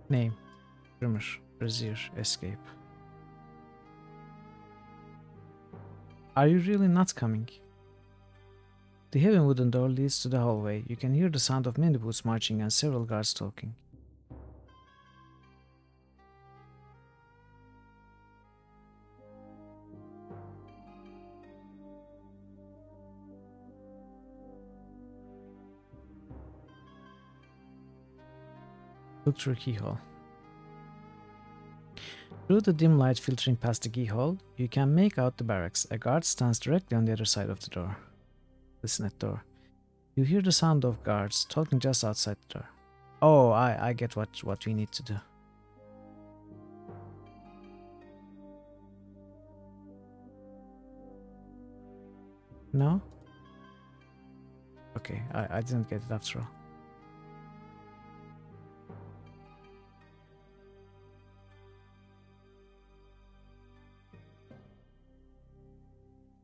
Name. Rumor. Razir. Escape. Are you really not coming? The heavy wooden door leads to the hallway. You can hear the sound of many boots marching and several guards talking. Look through keyhole. Through the dim light filtering past the keyhole, you can make out the barracks. A guard stands directly on the other side of the door. Listen at door. You hear the sound of guards talking just outside the door. Oh, I get what we need to do. No? Okay, I didn't get it after all.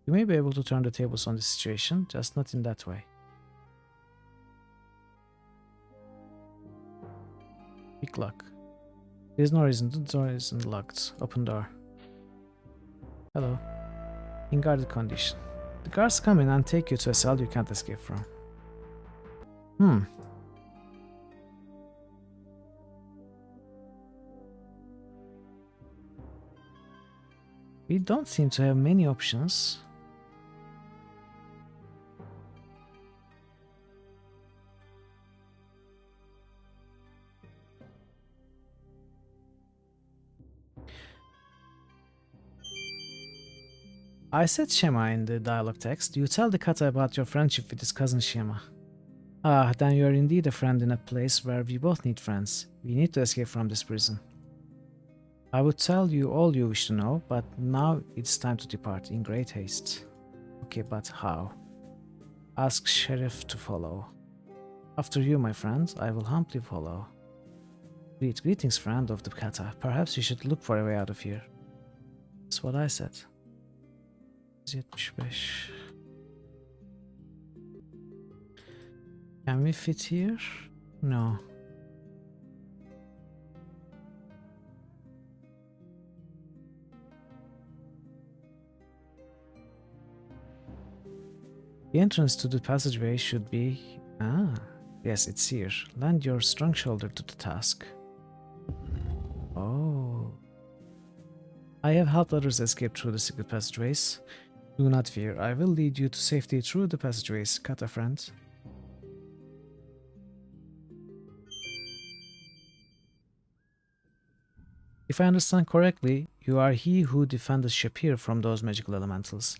You may be able to turn the tables on the situation, just not in that way. Pick lock. There's no reason, the door isn't locked. Open door. Hello. In guarded condition. The guards come in and take you to a cell you can't escape from. We don't seem to have many options. I said Shema in the dialogue text. You tell the Kata about your friendship with his cousin Shema. Ah, then you are indeed a friend in a place where we both need friends. We need to escape from this prison. I would tell you all you wish to know, but now it's time to depart in great haste. Okay, but how? Ask Sheriff to follow. After you, my friend, I will humbly follow. Greetings, friend of the Kata. Perhaps you should look for a way out of here. That's what I said. 75. Can we fit here? No. The entrance to the passageway should be... Ah, yes, it's here. Lend your strong shoulder to the task. Oh. I have helped others escape through the secret passageways. Do not fear, I will lead you to safety through the passageways, Kata friend. If I understand correctly, you are he who defended Shapir from those magical elementals,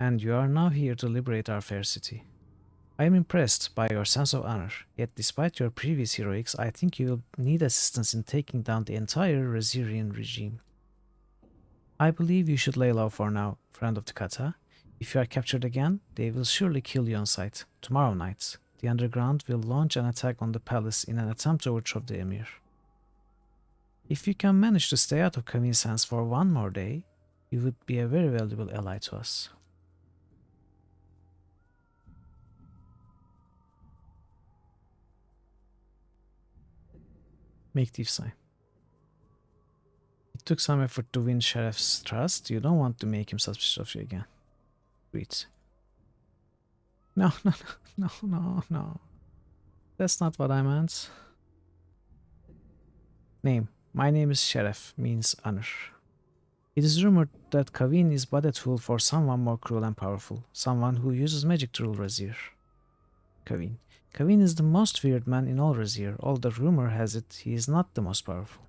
and you are now here to liberate our fair city. I am impressed by your sense of honor, yet despite your previous heroics, I think you will need assistance in taking down the entire Razirian regime. I believe you should lay low for now, friend of the Kata. If you are captured again, they will surely kill you on sight. Tomorrow night, the underground will launch an attack on the palace in an attempt to overthrow the emir. If you can manage to stay out of Kavin's hands for one more day, you would be a very valuable ally to us. Make thief sign. It took some effort to win Sheriff's trust. You don't want to make him suspicious of you again. Greet. No. That's not what I meant. Name. My name is Sheriff, means honor. It is rumored that Kavin is but a tool for someone more cruel and powerful, someone who uses magic to rule Razir. Kavin. Kavin is the most feared man in all Razir, although rumor has it he is not the most powerful.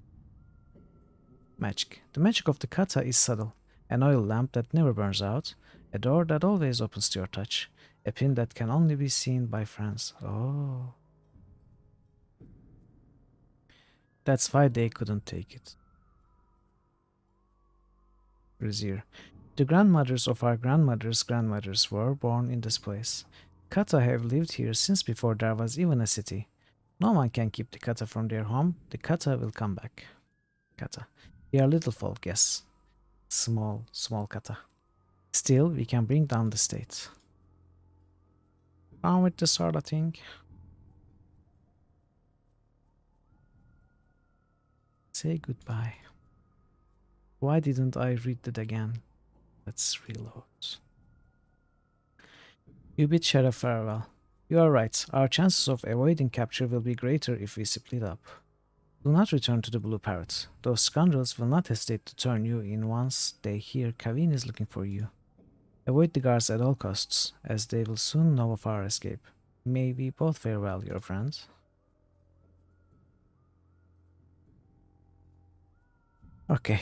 Magic. The magic of the kata is subtle. An oil lamp that never burns out, a door that always opens to your touch, a pin that can only be seen by friends. Oh. That's why they couldn't take it. Razir. The grandmothers of our grandmothers' grandmothers were born in this place. Kata have lived here since before there was even a city. No one can keep the kata from their home. The kata will come back. Kata. We are little folk, yes. Small kata. Still, we can bring down the state. On with the sort of thing. Say goodbye. Why didn't I read it again? Let's reload. You bid Sheriff farewell. You are right. Our chances of avoiding capture will be greater if we split up. Do not return to the Blue Parrot. Those scoundrels will not hesitate to turn you in once they hear Kavin is looking for you. Avoid the guards at all costs, as they will soon know of our escape. May we both fare well, your friend. Okay.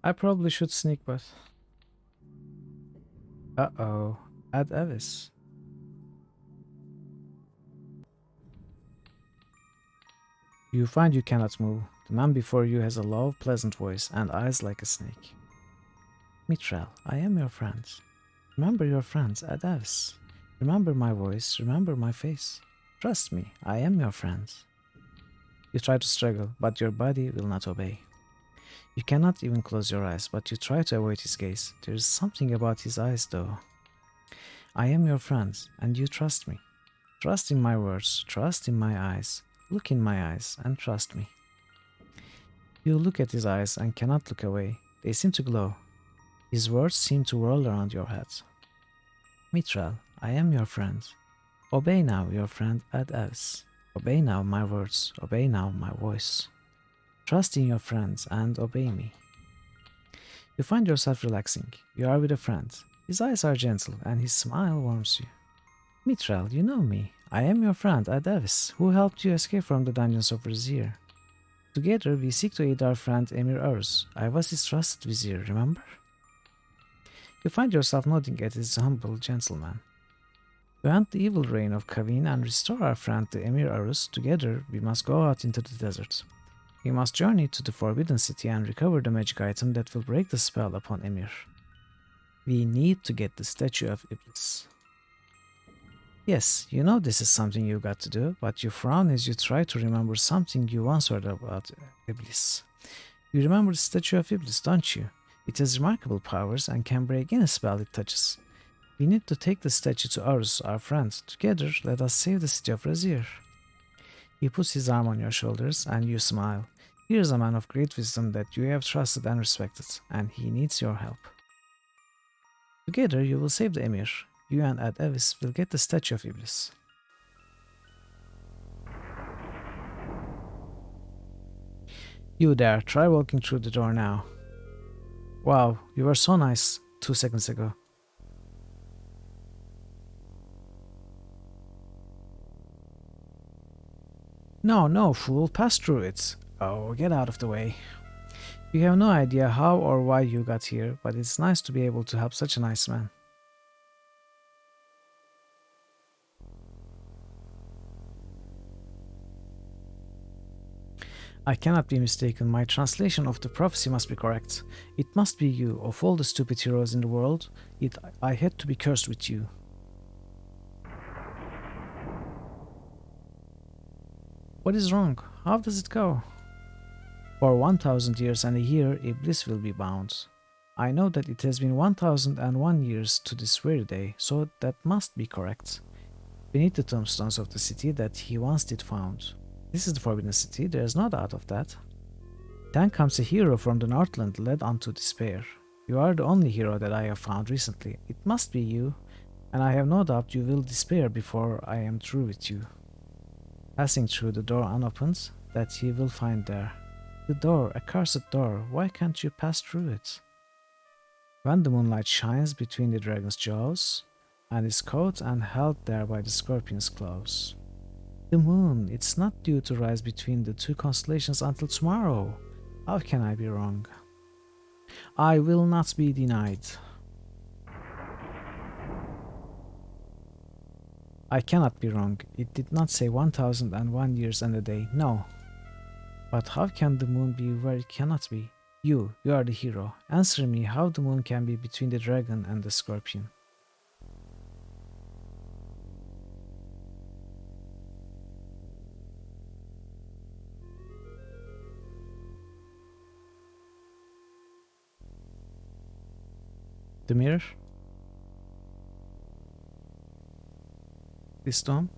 I probably should sneak, but... Uh-oh. Add Avis. You find you cannot move. The man before you has a low, pleasant voice and eyes like a snake. Mithril, I am your friend. Remember your friends, Add Avis. Remember my voice, remember my face. Trust me, I am your friend. You try to struggle, but your body will not obey. You cannot even close your eyes, but you try to avoid his gaze. There is something about his eyes, though. I am your friend, and you trust me. Trust in my words, trust in my eyes. Look in my eyes, and trust me. You look at his eyes and cannot look away. They seem to glow. His words seem to whirl around your head. Mithril, I am your friend. Obey now, your friend Ad Avis. Obey now my words, obey now my voice. Trust in your friends and obey me. You find yourself relaxing. You are with a friend. His eyes are gentle and his smile warms you. Mithril, you know me. I am your friend Ad Avis, who helped you escape from the dungeons of Razir. Together we seek to aid our friend Emir Urus. I was his trusted vizier, remember? You find yourself nodding at his humble gentleman. To end the evil reign of Kavin and restore our friend the Emir Urus, together we must go out into the desert. We must journey to the Forbidden City and recover the magic item that will break the spell upon Emir. We need to get the statue of Iblis. Yes, you know this is something you got to do, but you frown as you try to remember something you once heard about Iblis. You remember the statue of Iblis, don't you? It has remarkable powers and can break any spell it touches. We need to take the statue to Horus, our friend. Together, let us save the city of Razir. He puts his arm on your shoulders and you smile. He is a man of great wisdom that you have trusted and respected, and he needs your help. Together, you will save the Emir. You and Ad Evis will get the statue of Iblis. You there, try walking through the door now. Wow, you were so nice 2 seconds ago. No, no, fool, pass through it. Oh, get out of the way. You have no idea how or why you got here, but it's nice to be able to help such a nice man. I cannot be mistaken, my translation of the prophecy must be correct. It must be you, of all the stupid heroes in the world, I had to be cursed with you. What is wrong? How does it go? For 1000 years and a year, Iblis will be bound. I know that it has been 1001 years to this very day, so that must be correct. Beneath the tombstones of the city that he once did found. This is the Forbidden City, there is no doubt of that. Then comes a hero from the Northland led unto despair. You are the only hero that I have found recently. It must be you, and I have no doubt you will despair before I am through with you. Passing through the door unopened, that he will find there. The door, a cursed door, why can't you pass through it? When the moonlight shines between the dragon's jaws, and is caught and held there by the scorpion's claws. The moon, it's not due to rise between the two constellations until tomorrow. How can I be wrong? I will not be denied. I cannot be wrong. It did not say 1001 years and a day, no. But how can the moon be where it cannot be? You are the hero. Answer me how the moon can be between the dragon and the scorpion. The mirror? This stone?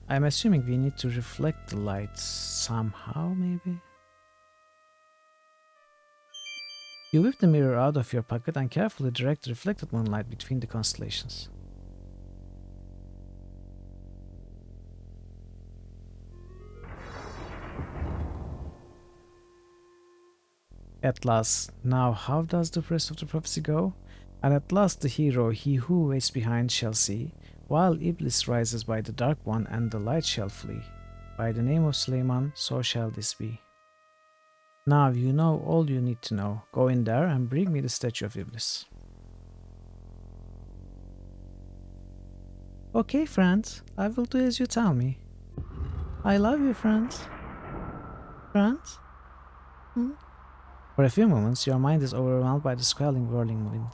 I'm assuming we need to reflect the light somehow, maybe? You whip the mirror out of your pocket and carefully direct the reflected moonlight between the constellations. At last, now how does the rest of the prophecy go? And at last the hero, he who waits behind, shall see, while Iblis rises by the dark one and the light shall flee. By the name of Suleiman, so shall this be. Now you know all you need to know. Go in there and bring me the statue of Iblis. Okay, friend, I will do as you tell me. I love you, friend. Friend? For a few moments, your mind is overwhelmed by the swelling, whirling wind.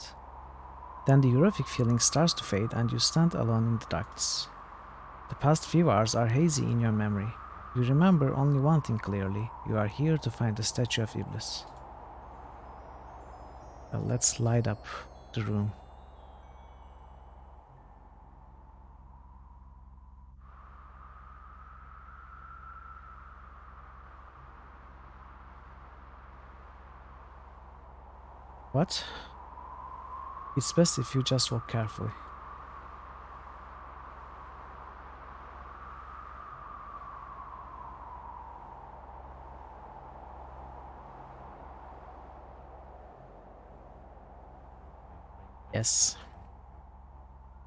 Then the euphoric feeling starts to fade and you stand alone in the darkness. The past few hours are hazy in your memory. You remember only one thing clearly. You are here to find the statue of Iblis. Well, let's light up the room. What? It's best if you just walk carefully. Yes.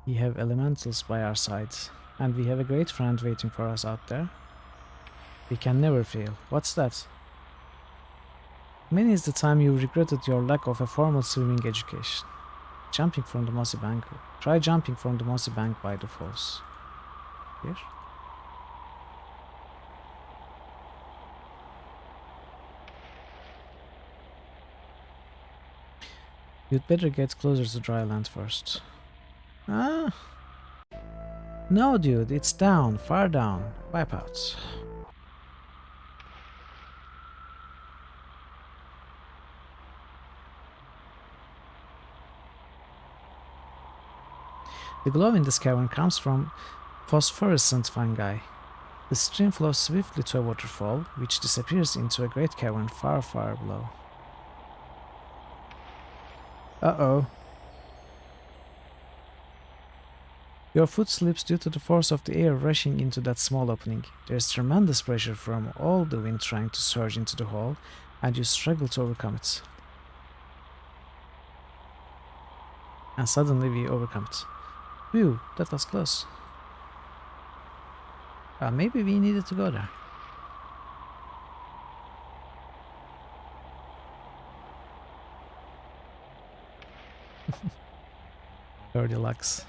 We have elementals by our side, and we have a great friend waiting for us out there. We can never fail. What's that? Many is the time you regretted your lack of a formal swimming education. Jumping from the mossy bank. Try jumping from the mossy bank by the falls. Here? You'd better get closer to dry land first. Ah! No, dude, it's down, far down. Wipeouts. The glow in this cavern comes from phosphorescent fungi. The stream flows swiftly to a waterfall, which disappears into a great cavern far, far below. Uh-oh. Your foot slips due to the force of the air rushing into that small opening. There's tremendous pressure from all the wind trying to surge into the hole, and you struggle to overcome it. And suddenly we overcome it. Phew, that was close. Maybe we needed to go there. Dirty lucks.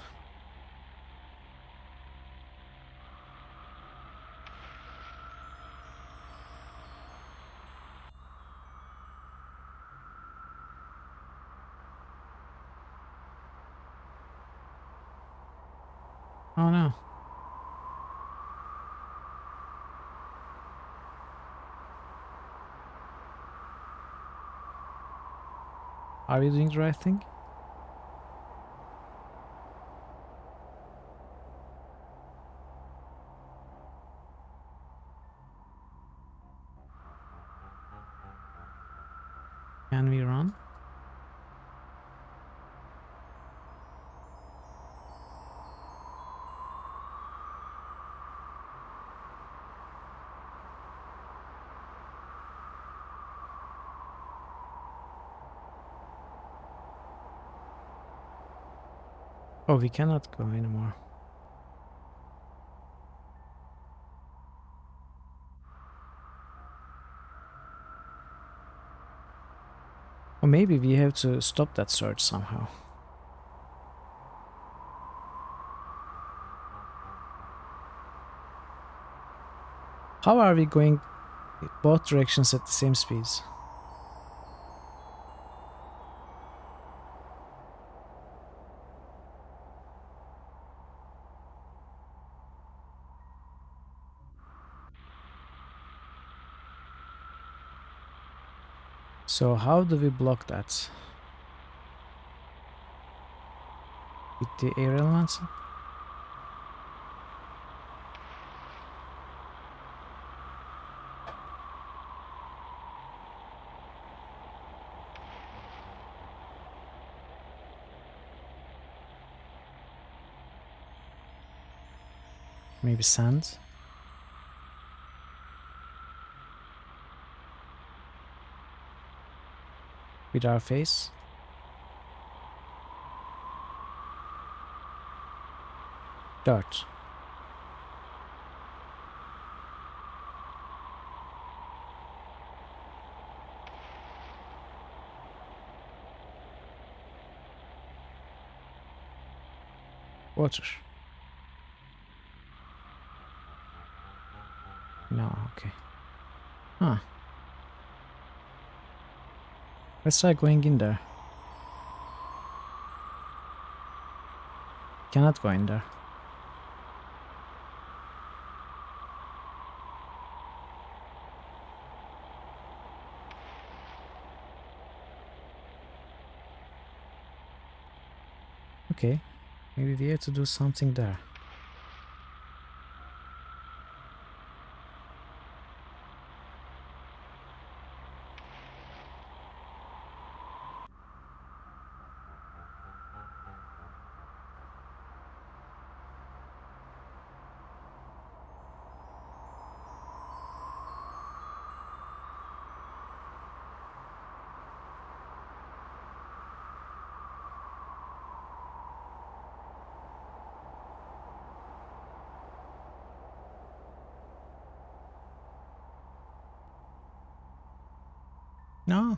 Oh no. Are we doing the right thing? Can we run? Oh, we cannot go anymore. Or maybe we have to stop that surge somehow. How are we going both directions at the same speeds? So how do we block that? With the air elements? Maybe sand? With our face? Dirt. Water. No, okay. Huh. Let's try going in there. Cannot go in there. Okay. Maybe we have to do something there. No.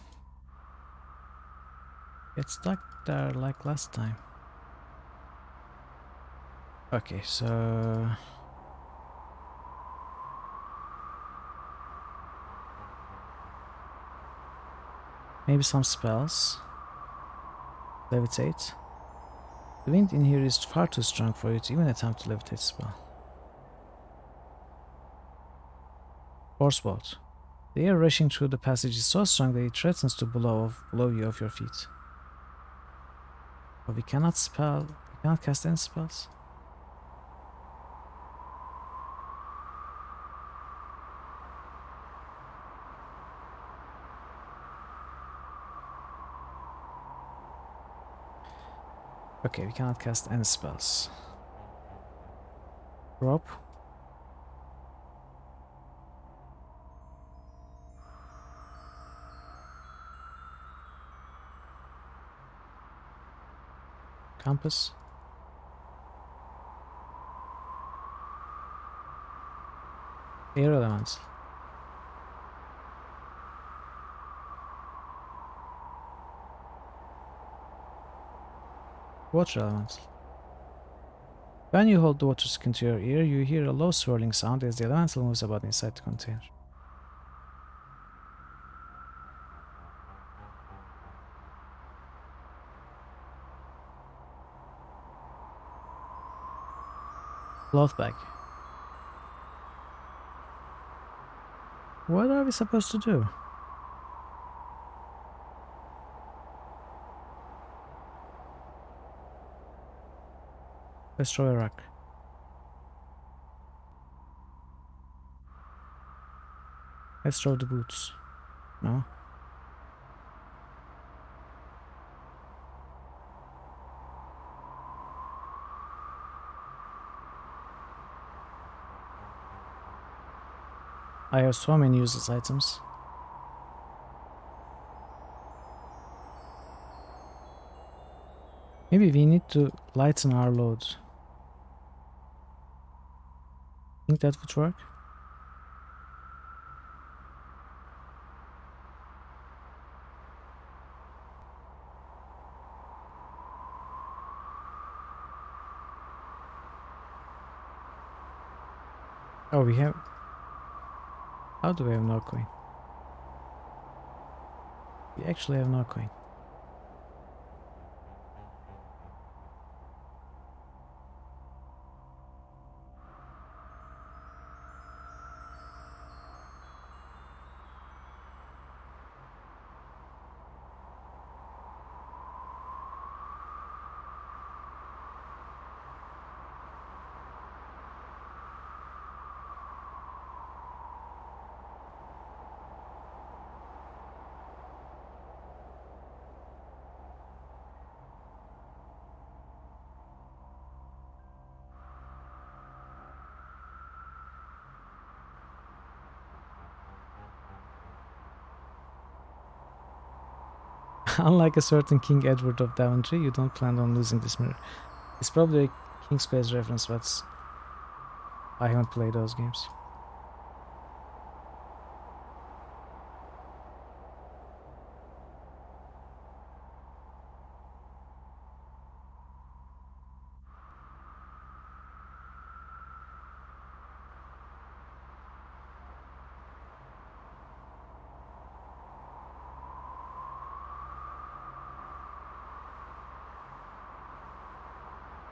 Get stuck there like last time. Okay, so... maybe some spells. Levitate. The wind in here is far too strong for you to even attempt to levitate spell. Force bolt. The air rushing through the passage is so strong that it threatens to blow you off your feet. But we cannot cast any spells. Okay, we cannot cast any spells. Rope. Compass. Air elements. Water elements. When you hold the water skin to your ear, you hear a low swirling sound as the elemental moves about inside the container. Cloth bag. What are we supposed to do? Let's throw a rock. Let's throw the boots. No? I have so many useless items. Maybe we need to lighten our load. Think that would work? Oh, we have... How do we have no coin? We actually have no coin. Unlike a certain King Edward of Daventry, you don't plan on losing this mirror. It's probably a King's Quest reference, but I haven't played those games.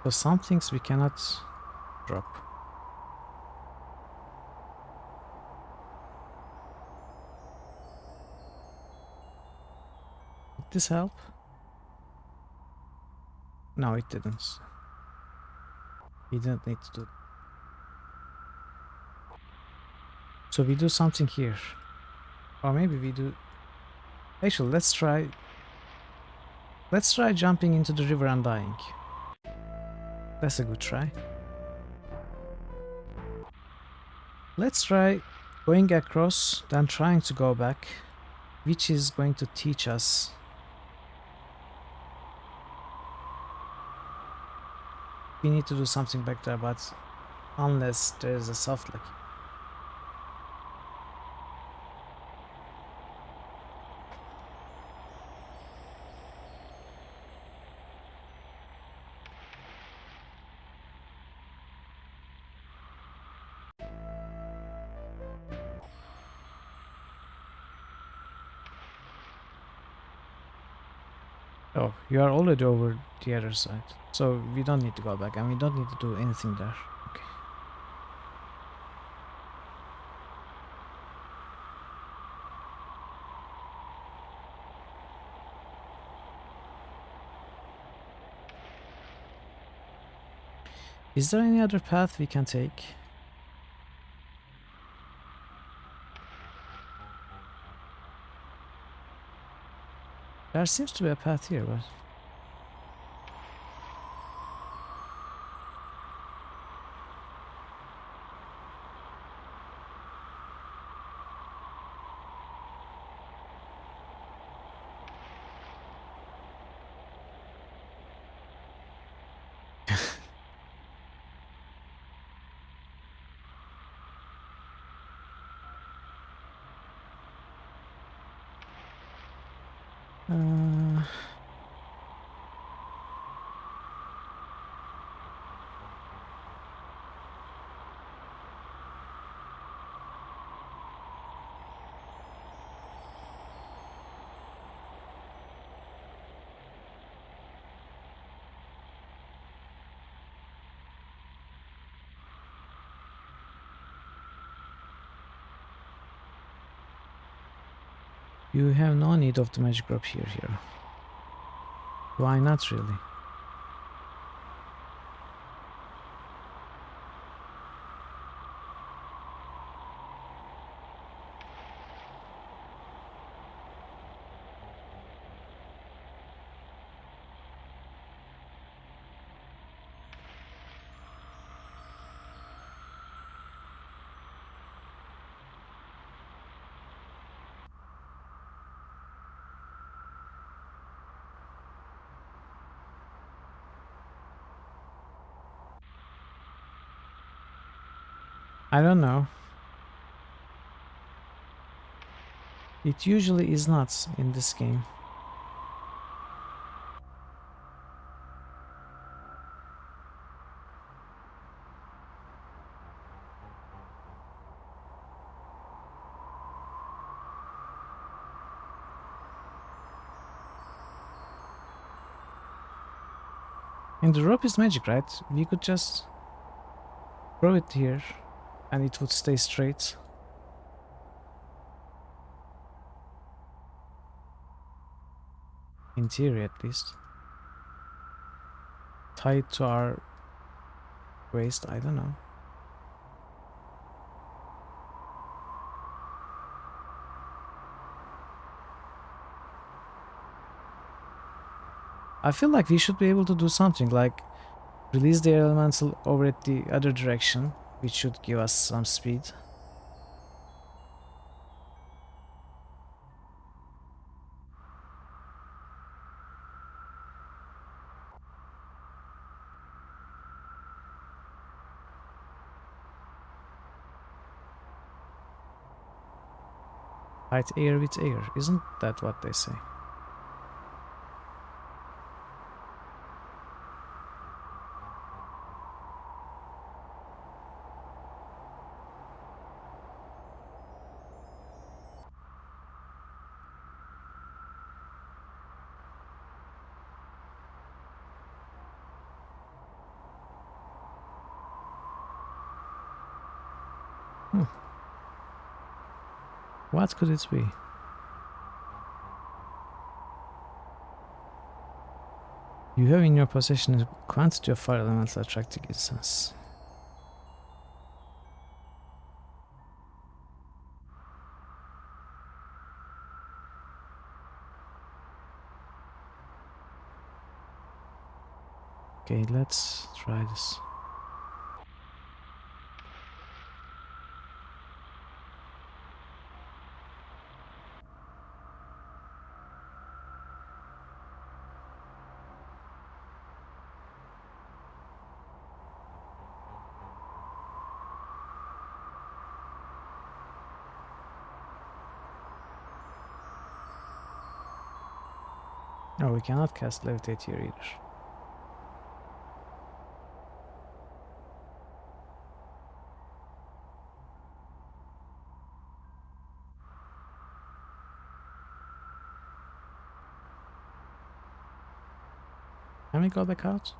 So some things we cannot drop. Did this help? No, it didn't. We didn't need to do. So we do something here. Or maybe we do... Actually, let's try jumping into the river and dying. That's a good try. Let's try going across, then trying to go back, which is going to teach us. We need to do something back there, but unless there's a soft lock. Oh, you are already over the other side. So we don't need to go back and we don't need to do anything there. Okay. Is there any other path we can take? There seems to be a path here, but... Uh, you have no need of the magic rope here, hero. Why not really? I don't know. It usually is not in this game. And the rope is magic, right? We could just throw it here and it would stay straight. In theory, at least. Tie it to our waist, I don't know. I feel like we should be able to do something like release the elemental over at the other direction, which should give us some speed. Fight air with air, isn't that what they say? Hmm. What could it be? You have in your possession a quantity of fire elemental attracting incense. Okay, let's try this. Oh, we cannot cast levitate here either. Can we go back out?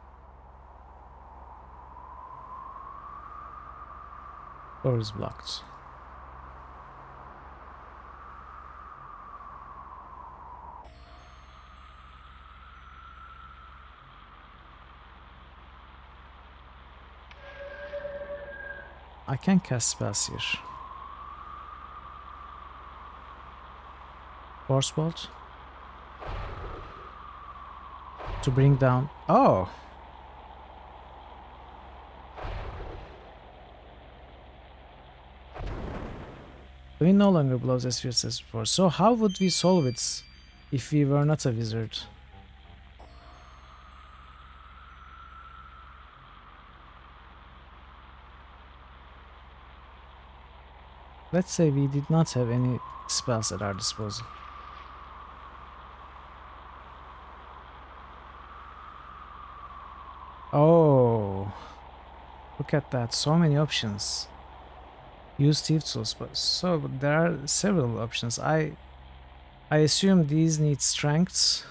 Door is blocked. I can cast spells here. Force Bolt. To bring down... Oh! We no longer blows as fierce as before. So how would we solve it if we were not a wizard? Let's say we did not have any spells at our disposal. Oh, look at that, so many options. Use thief tools, but so there are several options. I assume these need strengths.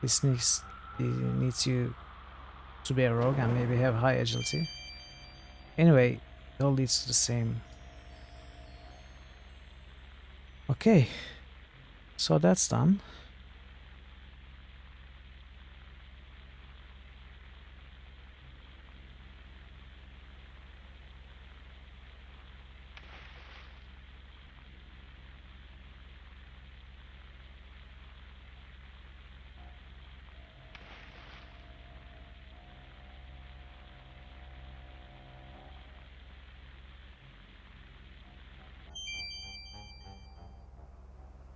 This needs you to be a rogue and maybe have high agility. Anyway, it all leads to the same. Okay, so that's done.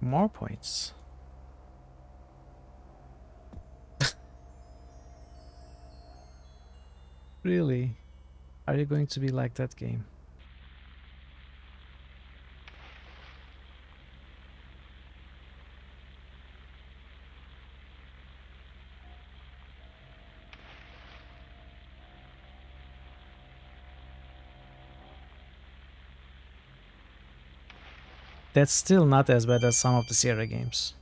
More points. Really? Are you going to be like that game? That's still not as bad as some of the Sierra games.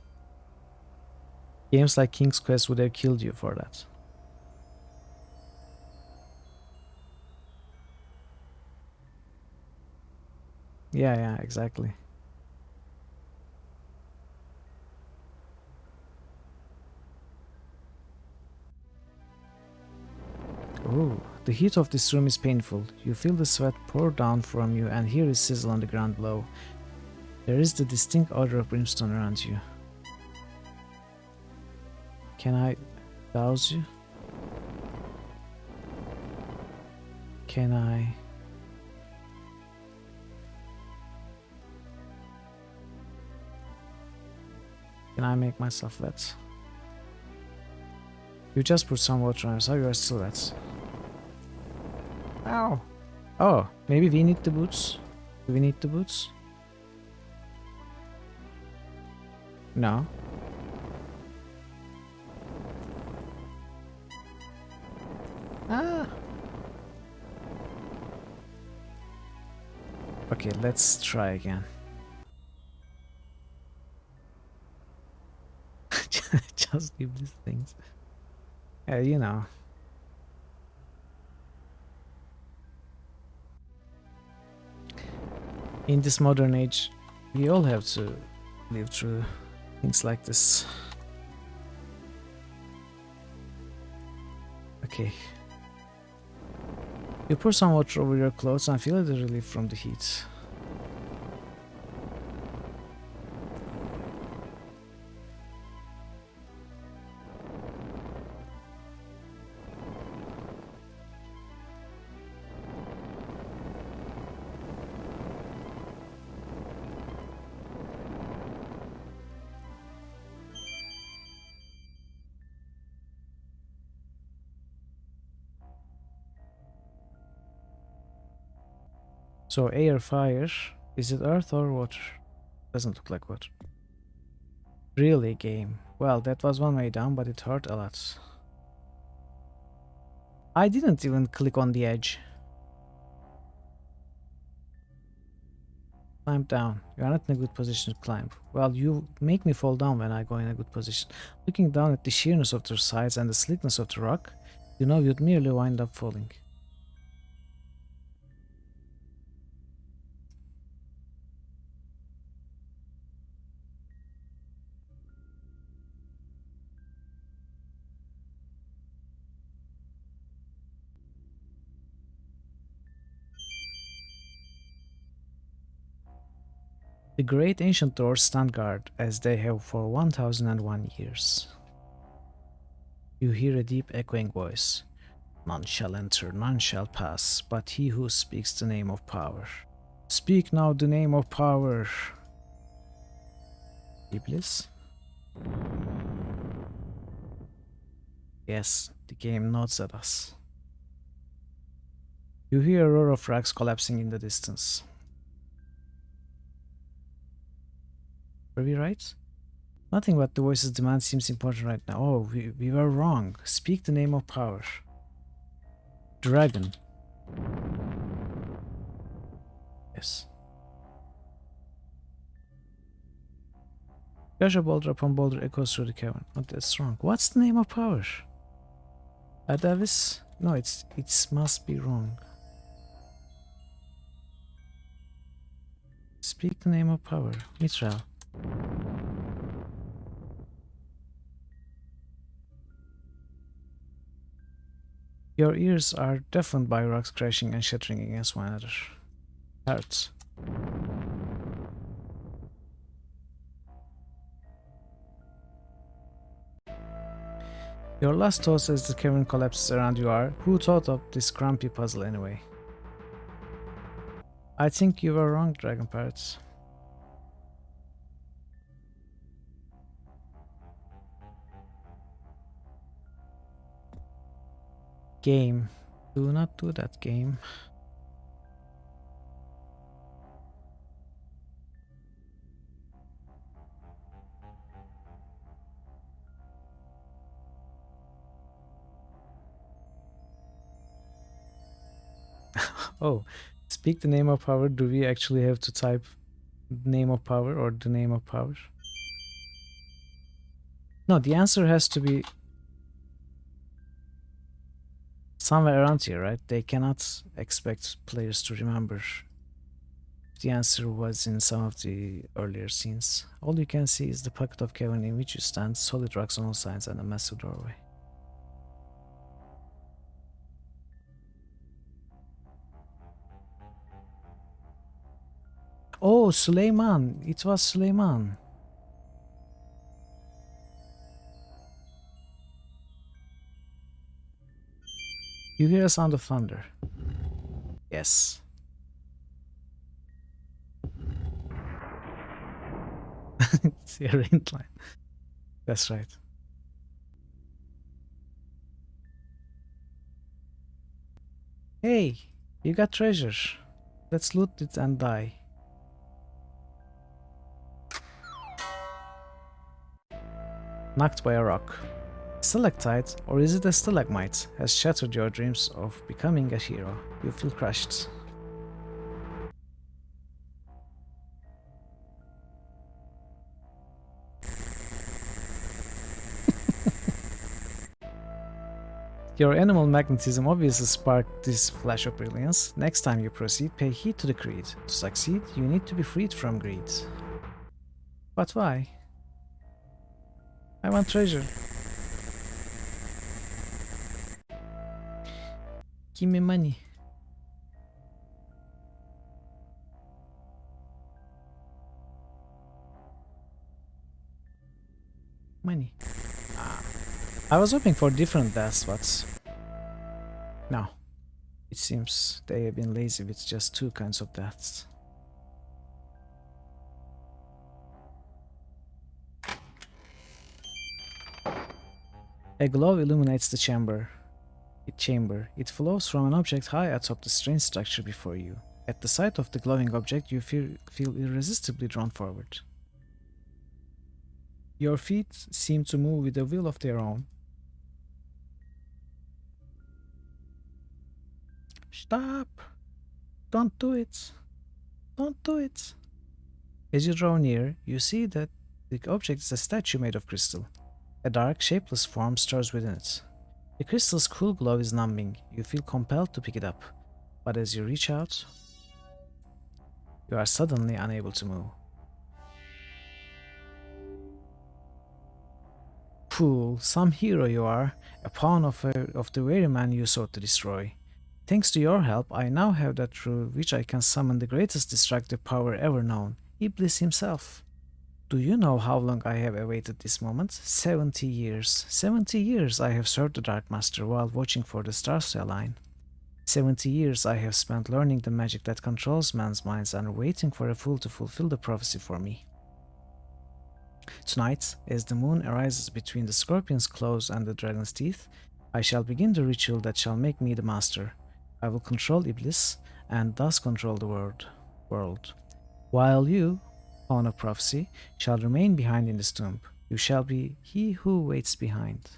Games like King's Quest would have killed you for that. Yeah, exactly. Oh, the heat of this room is painful. You feel the sweat pour down from you and hear it sizzle on the ground below. There is the distinct odor of brimstone around you. Can I douse you? Can I... Can I make myself wet? You just put some water on yourself, you are still wet. Ow! Oh, maybe we need the boots? Do we need the boots? No. Ah! Okay, let's try again. Just leave these things. You know. In this modern age, we all have to live through things like this. Okay. You pour some water over your clothes and feel the relief from the heat. So air, fire, is it earth or water? Doesn't look like water. Really, game. Well, that was one way down, but it hurt a lot. I didn't even click on the edge. Climb down. You are not in a good position to climb. Well, you make me fall down when I go in a good position. Looking down at the sheerness of their sides and the slickness of the rock, you know you'd merely wind up falling. The great ancient doors stand guard, as they have for 1001 years. You hear a deep echoing voice. None shall enter, none shall pass, but he who speaks the name of power. Speak now the name of power. Iblis? Yes, the game nods at us. You hear a roar of rocks collapsing in the distance. Were we right? Nothing but the voice's demand seems important right now. Oh, we were wrong. Speak the name of power. Dragon. Yes. Treasure boulder upon boulder echoes through the cavern. Oh, that's wrong. What's the name of power? Adavis? No, it must be wrong. Speak the name of power. Mithral. Your ears are deafened by rocks crashing and shattering against one another. Hurts. Your last thoughts as the cavern collapses around you are, who thought up this grumpy puzzle anyway? I think you were wrong, Dragon Parrots. Game. Do not do that, game. Oh, speak the name of power. Do we actually have to type name of power or the name of power? No, the answer has to be somewhere around here, right? They cannot expect players to remember. The answer was in some of the earlier scenes. All you can see is the pocket of cavern in which you stand, solid rocks on all sides, and a massive doorway. Oh, Suleiman! It was Suleiman. You hear a sound of thunder. Yes. It's a rain line. That's right. Hey, you got treasure. Let's loot it and die. Knocked by a rock. Stalactite, or is it a stalagmite, has shattered your dreams of becoming a hero. You feel crushed. Your animal magnetism obviously sparked this flash of brilliance. Next time you proceed, pay heed to the creed. To succeed, you need to be freed from greed. But why? I want treasure. Give me money. Money. I was hoping for different death spots. No. It seems they have been lazy with just two kinds of deaths. A glow illuminates the chamber. It flows from an object high atop the strange structure before you. At the sight of the glowing object, you feel irresistibly drawn forward. Your feet seem to move with a will of their own. Stop! Don't do it! Don't do it! As you draw near, you see that the object is a statue made of crystal. A dark, shapeless form stirs within it. The crystal's cool glow is numbing. You feel compelled to pick it up, but as you reach out, you are suddenly unable to move. Fool, some hero you are, a pawn of the very man you sought to destroy. Thanks to your help, I now have that through which I can summon the greatest destructive power ever known, Iblis himself. Do you know how long I have awaited this moment? 70 years. 70 years I have served the Dark Master while watching for the stars to align. 70 years I have spent learning the magic that controls man's minds and waiting for a fool to fulfill the prophecy for me. Tonight, as the moon arises between the scorpion's claws and the dragon's teeth, I shall begin the ritual that shall make me the master. I will control Iblis, and thus control the world. While you, pawn of prophecy, shall remain behind in this tomb. You shall be he who waits behind.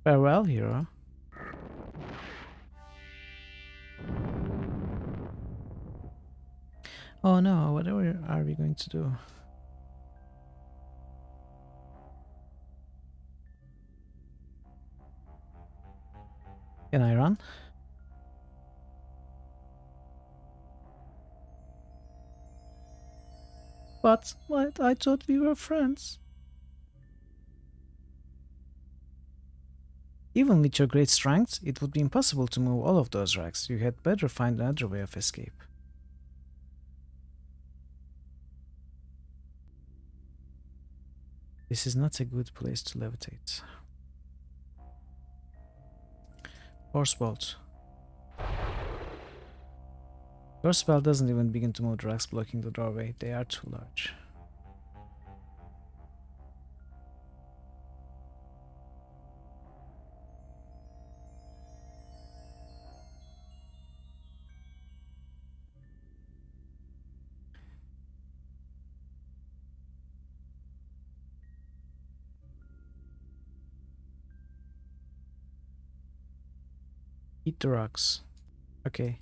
Farewell, hero. Oh no, whatever are we going to do? Can I run? But I thought we were friends. Even with your great strength, it would be impossible to move all of those racks. You had better find another way of escape. This is not a good place to levitate. Force bolt. Your spell doesn't even begin to move the racks blocking the doorway. They are too large. Eat the rocks. Okay.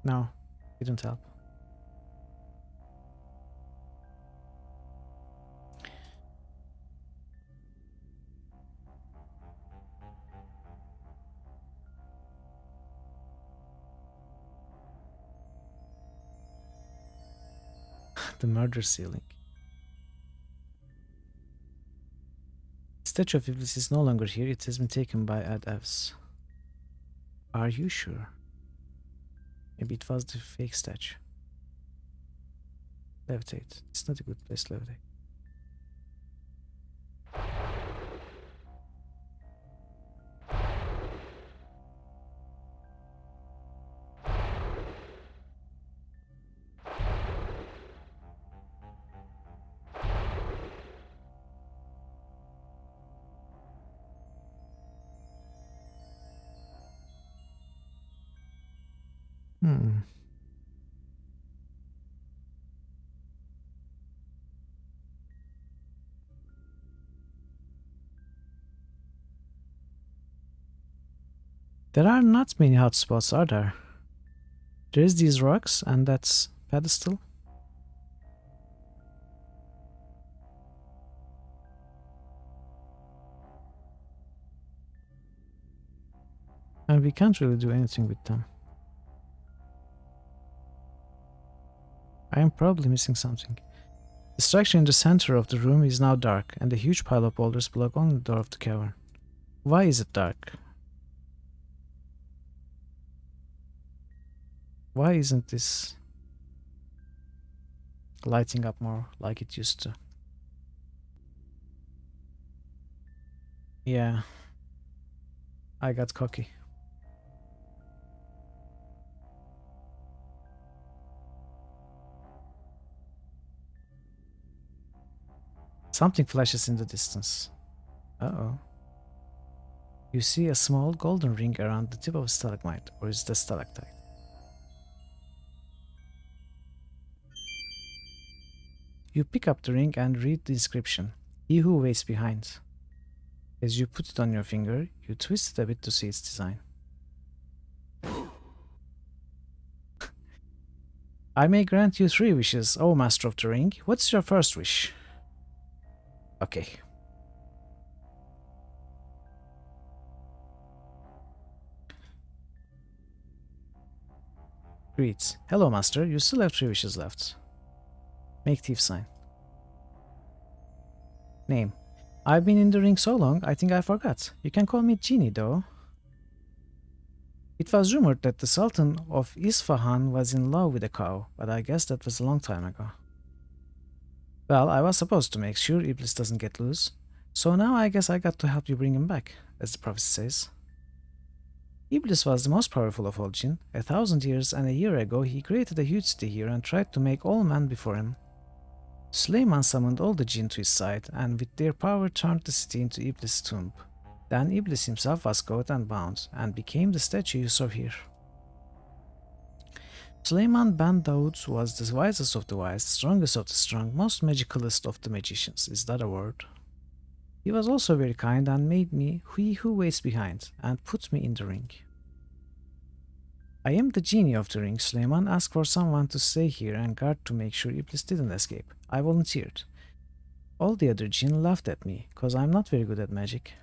No, didn't help. The murder ceiling. The statue of Iblis is no longer here. It has been taken by Ad-Evs. Are you sure? Maybe it was the fake statue. Levitate. It's not a good place to levitate. There are not many hotspots, are there? There is these rocks and that's pedestal. And we can't really do anything with them. I am probably missing something. The structure in the center of the room is now dark, and a huge pile of boulders block only the door of the cavern. Why is it dark? Why isn't this lighting up more like it used to? Yeah, I got cocky. Something flashes in the distance. Uh-oh. You see a small golden ring around the tip of a stalagmite, or is it a stalactite? You pick up the ring and read the inscription. He who waits behind. As you put it on your finger, you twist it a bit to see its design. I may grant you 3 wishes, O Master of the Ring. What's your first wish? Okay. Greet. Hello, Master. You still have 3 wishes left. Make thief sign. Name. I've been in the ring so long, I think I forgot. You can call me Genie, though. It was rumored that the Sultan of Isfahan was in love with a cow, but I guess that was a long time ago. Well, I was supposed to make sure Iblis doesn't get loose, so now I guess I got to help you bring him back, as the prophecy says. Iblis was the most powerful of all jinn. 1,000 years and a year ago he created a huge city here and tried to make all men before him. Suleiman summoned all the jinn to his side and with their power turned the city into Iblis' tomb. Then Iblis himself was caught and bound, and became the statue you saw here. Suleiman ben Daoud was the wisest of the wise, strongest of the strong, most magicalist of the magicians. Is that a word? He was also very kind and made me he who waits behind, and put me in the ring. I am the genie of the ring. Suleiman asked for someone to stay here and guard to make sure Iblis didn't escape. I volunteered. All the other jinn laughed at me, cause I'm not very good at magic.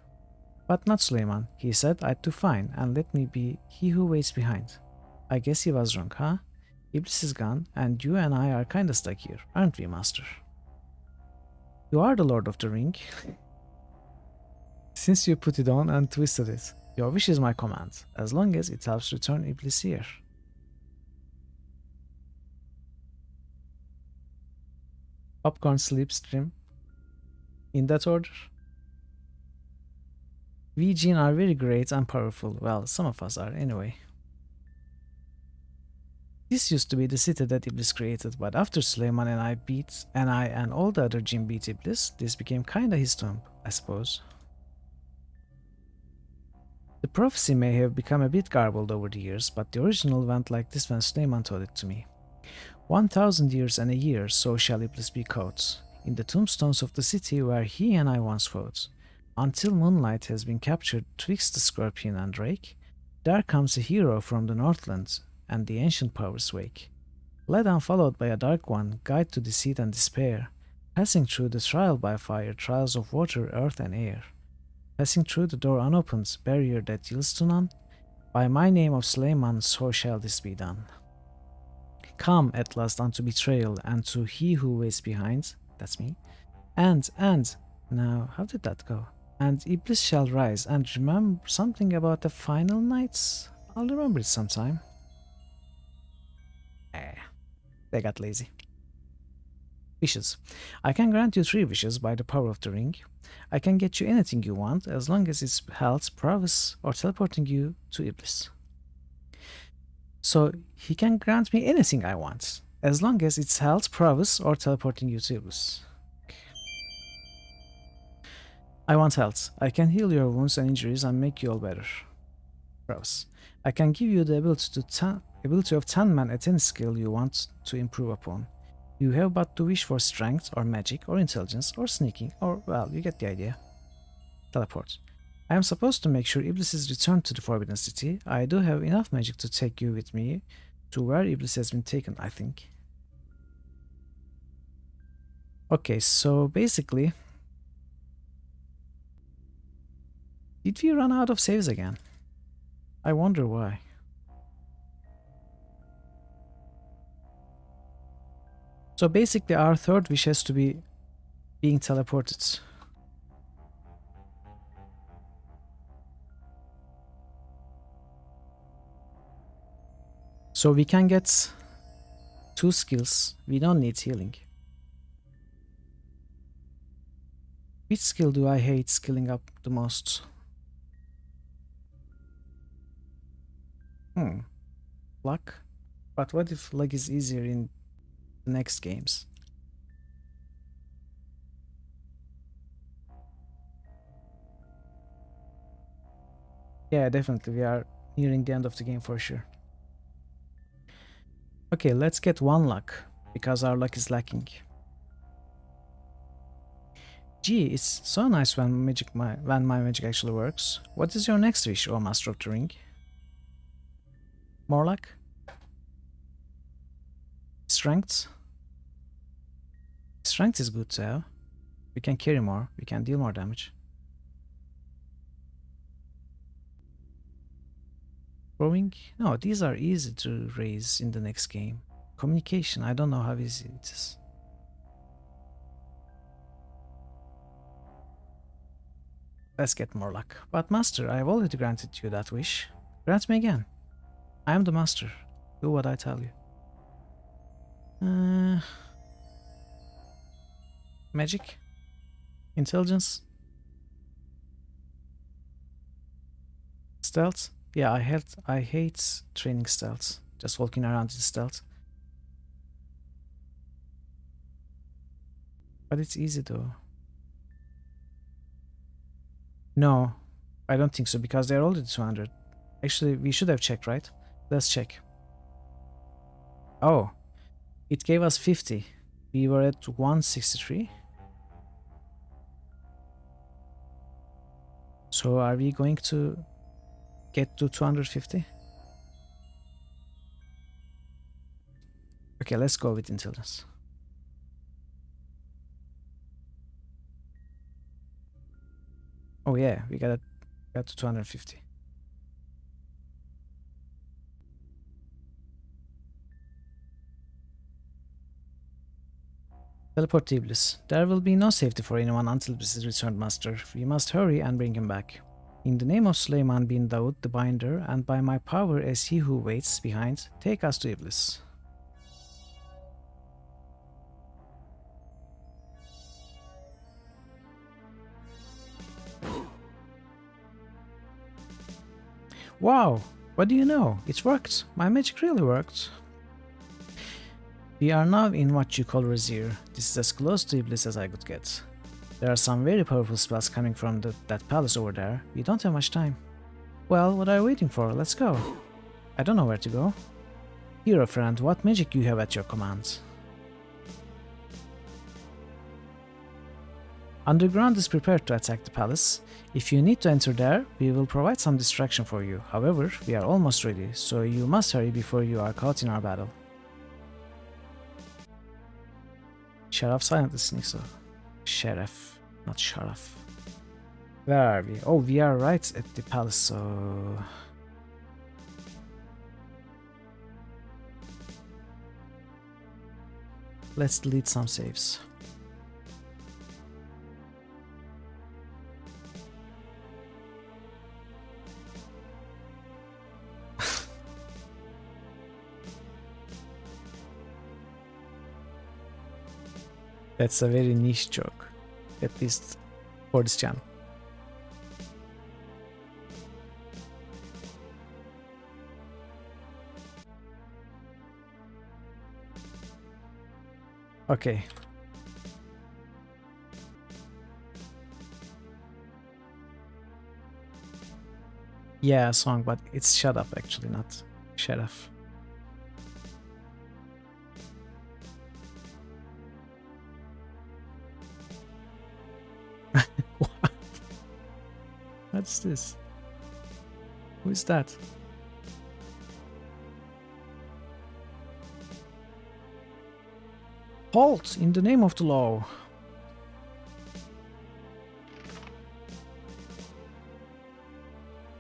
But not Suleiman. He said I'd do fine and let me be he who waits behind. I guess he was wrong, huh? Iblis is gone, and you and I are kinda stuck here, aren't we, Master? You are the Lord of the Ring. Since you put it on and twisted it, your wish is my command, as long as it helps return Iblis here. Popcorn sleep stream. In that order. We jinn are very great and powerful. Well, some of us are anyway. This used to be the city that Iblis created, but after Suleiman and I and all the other jinn beat Iblis, this became kinda his tomb, I suppose. The prophecy may have become a bit garbled over the years, but the original went like this when Suleiman told it to me. 1,000 years and a year, so shall Iblis be caught, in the tombstones of the city where he and I once fought. Until moonlight has been captured twixt the scorpion and drake, there comes a hero from the Northlands, and the ancient powers wake. Led and followed by a dark one, guide to deceit and despair, passing through the trial by fire, trials of water, earth and air. Passing through the door unopened, barrier that yields to none, by my name of Suleiman, so shall this be done. Come at last unto betrayal, and to he who waits behind, that's me, and, now, how did that go? And Iblis shall rise, and remember something about the final nights? I'll remember it sometime. They got lazy. Wishes. I can grant you 3 wishes by the power of the ring. I can get you anything you want, as long as it's health, prowess, or teleporting you to Iblis. So he can grant me anything I want, as long as it's health, prowess, or teleporting you to Iblis. I want health. I can heal your wounds and injuries and make you all better. Prowess. I can give you the ability of 10 men at any skill you want to improve upon. You have but to wish for strength, or magic, or intelligence, or sneaking, or, well, you get the idea. Teleport. I am supposed to make sure Iblis is returned to the Forbidden City. I do have enough magic to take you with me to where Iblis has been taken, I think. Okay, so basically... Did we run out of saves again? I wonder why. So basically our third wish has to be being teleported. So we can get 2 skills. We don't need healing. Which skill do I hate skilling up the most? Luck? But what if luck is easier in the next games? Yeah, definitely. We are nearing the end of the game for sure. Okay, let's get 1 luck, because our luck is lacking. Gee, it's so nice when when my magic actually works. What is your next wish, O Master of the Ring? More luck? Strength? Strength is good to have. We can carry more, we can deal more damage. Growing? No, these are easy to raise in the next game. Communication, I don't know how easy it is. Let's get more luck. But Master, I have already granted you that wish. Grant me again. I am the Master. Do what I tell you. Magic? Intelligence? Stealth? Yeah, I hate training stealth. Just walking around in stealth. But it's easy though. No, I don't think so because they're already 200. Actually, we should have checked, right? Let's check. Oh, it gave us 50. We were at 163. So are we going to get to 250? Okay, let's go with intelligence. Oh yeah, we got to 250. Teleport to Iblis. There will be no safety for anyone until Iblis is returned, Master. We must hurry and bring him back. In the name of Suleiman bin Daud, the Binder, and by my power as he who waits behind, take us to Iblis. Wow, what do you know? It worked. My magic really worked. We are now in what you call Razir. This is as close to Iblis as I could get. There are some very powerful spells coming from that palace over there. We don't have much time. Well, what are you waiting for? Let's go. I don't know where to go. Hero friend, what magic you have at your command? Underground is prepared to attack the palace. If you need to enter there, we will provide some distraction for you. However, we are almost ready, so you must hurry before you are caught in our battle. Sharaf silent listening, so... Sheriff, not Sharaf. Where are we? Oh, we are right at the palace, so... Let's delete some saves. That's a very niche joke, at least for this channel. Okay. Yeah, a song, but it's Shut Up actually, not Sheriff. What? What's this? Who is that? Halt! In the name of the law!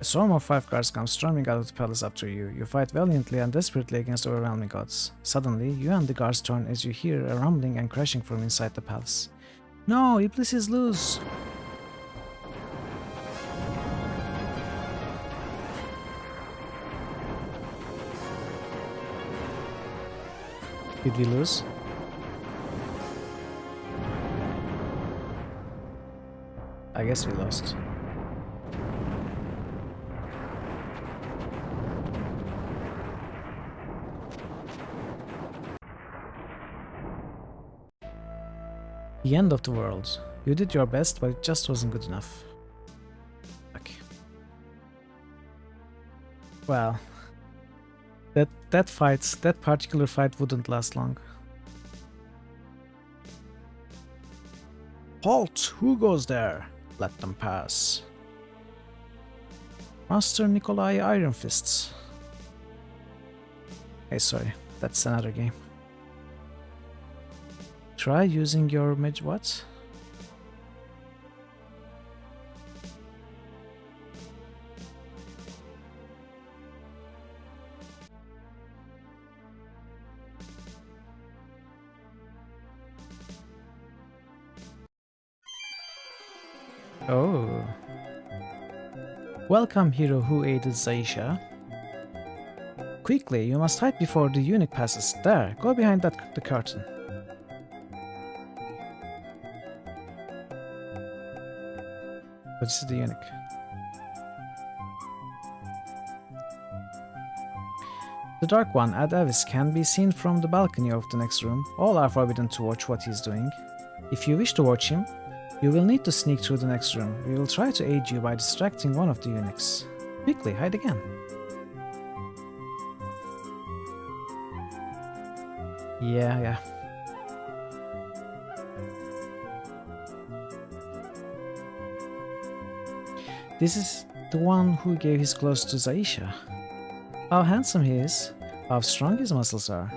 A swarm of 5 guards comes storming out of the palace after you. You fight valiantly and desperately against overwhelming odds. Suddenly, you and the guards turn as you hear a rumbling and crashing from inside the palace. No, Iblis is loose! Did we lose? I guess we lost. The end of the world. You did your best, but it just wasn't good enough. Okay. Well, that particular fight wouldn't last long. Halt! Who goes there? Let them pass. Master Nikolai Iron Fists. Hey, sorry, that's another game. Try using your what? Oh. Welcome, hero who aided Zaisha. Quickly, you must hide before the eunuch passes. There, go behind the curtain. But this is the eunuch. The Dark One, Ad Avis, can be seen from the balcony of the next room. All are forbidden to watch what he's doing. If you wish to watch him, you will need to sneak through the next room. We will try to aid you by distracting one of the eunuchs. Quickly, hide again. Yeah. This is the one who gave his clothes to Zaisha. How handsome he is, how strong his muscles are.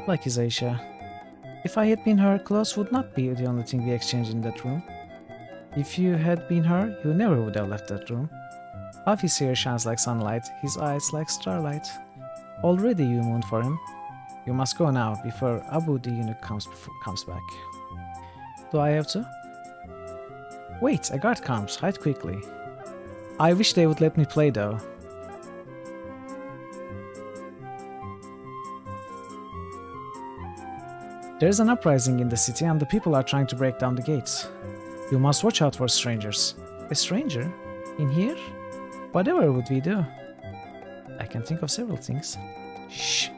Like his Zaisha. If I had been her, clothes would not be the only thing we exchanged in that room. If you had been her, you never would have left that room. Half his hair shines like sunlight, his eyes like starlight. Already you mourned for him. You must go now, before Abu the eunuch comes back. Do I have to? Wait, a guard comes, hide quickly. I wish they would let me play though. There is an uprising in the city and the people are trying to break down the gates. You must watch out for strangers. A stranger? In here? Whatever would we do? I can think of several things. Shh.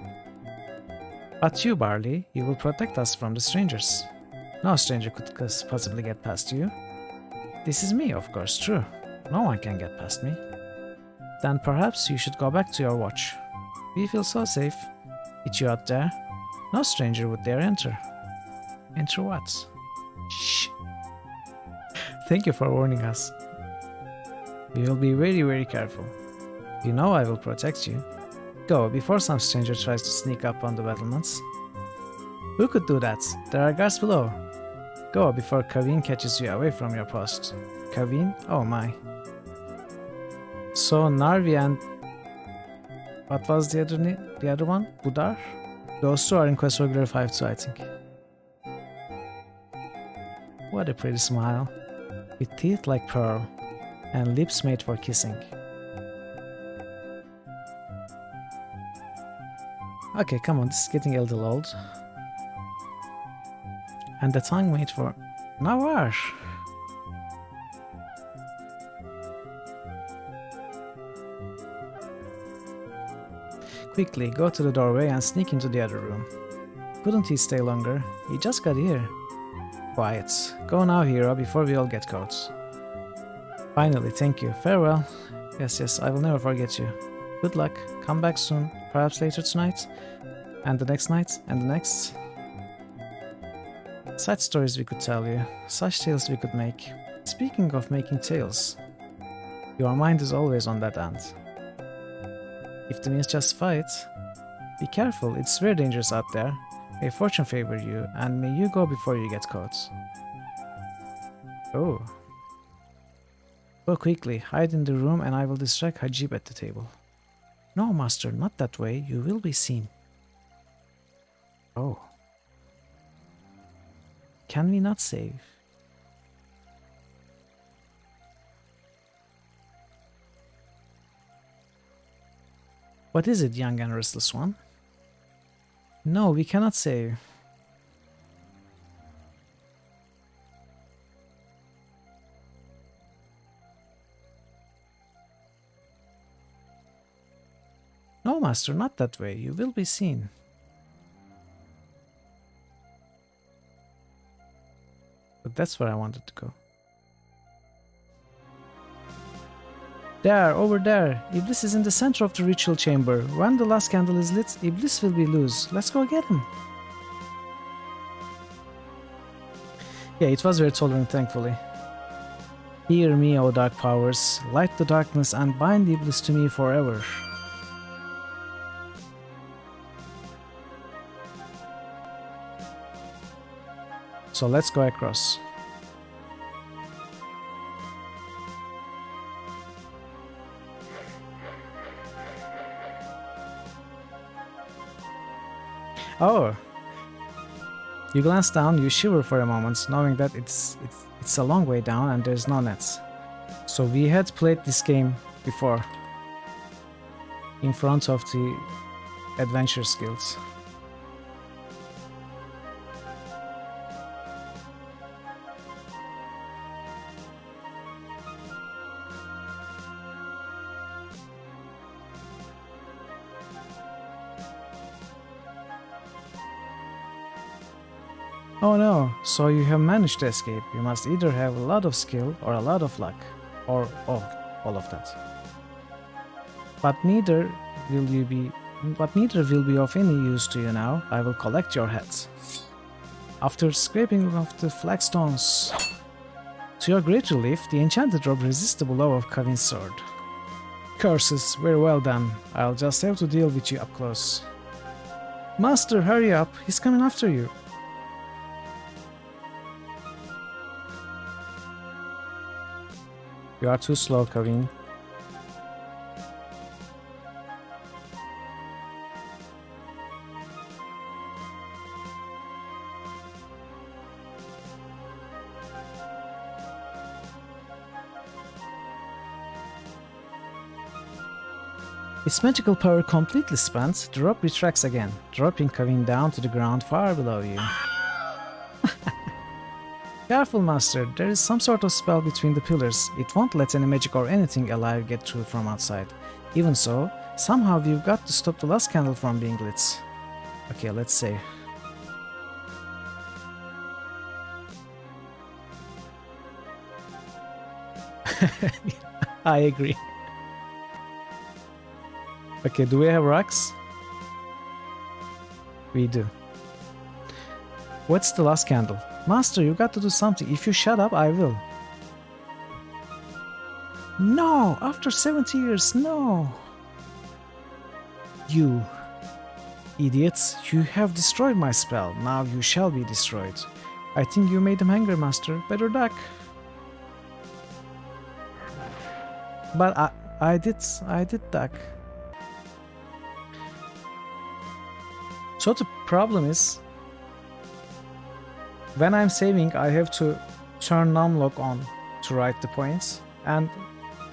But you, Barley, you will protect us from the strangers. No stranger could possibly get past you. This is me, of course, true. No one can get past me. Then perhaps you should go back to your watch. We feel so safe. With you out there, no stranger would dare enter. Enter what? Shh. Thank you for warning us. We will be very, very careful. You know I will protect you. Go, before some stranger tries to sneak up on the battlements. Who could do that? There are guards below. Go, before Kaveen catches you away from your post. Kaveen? Oh my. So Narvi and... what was the other one? Budar? Those two are in Quest for Glory 5 too, I think. What a pretty smile. With teeth like pearl, and lips made for kissing. Okay, come on, this is getting a little old. And the tongue made for... Nawar! Quickly, go to the doorway and sneak into the other room. Couldn't he stay longer? He just got here. Quiet. Go now, hero, before we all get caught. Finally, thank you. Farewell. Yes, I will never forget you. Good luck. Come back soon. Perhaps later tonight. And the next night. And the next. Such stories we could tell you. Such tales we could make. Speaking of making tales, your mind is always on that end. If the means justify it, be careful, it's very dangerous out there. May fortune favor you, and may you go before you get caught. Oh. Go quickly, hide in the room and I will distract Hajib at the table. No, master, not that way, you will be seen. Oh. Can we not save? What is it, young and restless one? No, we cannot save. No, master, not that way. You will be seen. But that's where I wanted to go. There, over there. Iblis is in the center of the ritual chamber. When the last candle is lit, Iblis will be loose. Let's go get him. Yeah, it was very tolerant, thankfully. Hear me, O dark powers, light the darkness and bind Iblis to me forever. So let's go across. Oh, you glance down, you shiver for a moment, knowing that it's a long way down and there's no nets. So we had played this game before, in front of the adventure skills. Oh no, so you have managed to escape. You must either have a lot of skill or a lot of luck, or all of that. But neither will be of any use to you now. I will collect your heads. After scraping off the flagstones, to your great relief, the enchanted robe resists the blow of Kavin's sword. Curses, very well done. I'll just have to deal with you up close. Master, hurry up, he's coming after you. You are too slow, Kavin. Its magical power completely spent, the rope retracts again, dropping Kavin down to the ground far below you. Careful, Master, there is some sort of spell between the pillars. It won't let any magic or anything alive get through from outside. Even so, somehow we've got to stop the last candle from being lit. Okay, let's save. I agree. Okay, do we have rocks? We do. What's the last candle? Master, you got to do something. If you shut up, I will. No! After 70 years, no! You idiots, you have destroyed my spell. Now you shall be destroyed. I think you made them angry, Master. Better duck. But I did duck. So the problem is, when I'm saving, I have to turn numlock on to write the points, and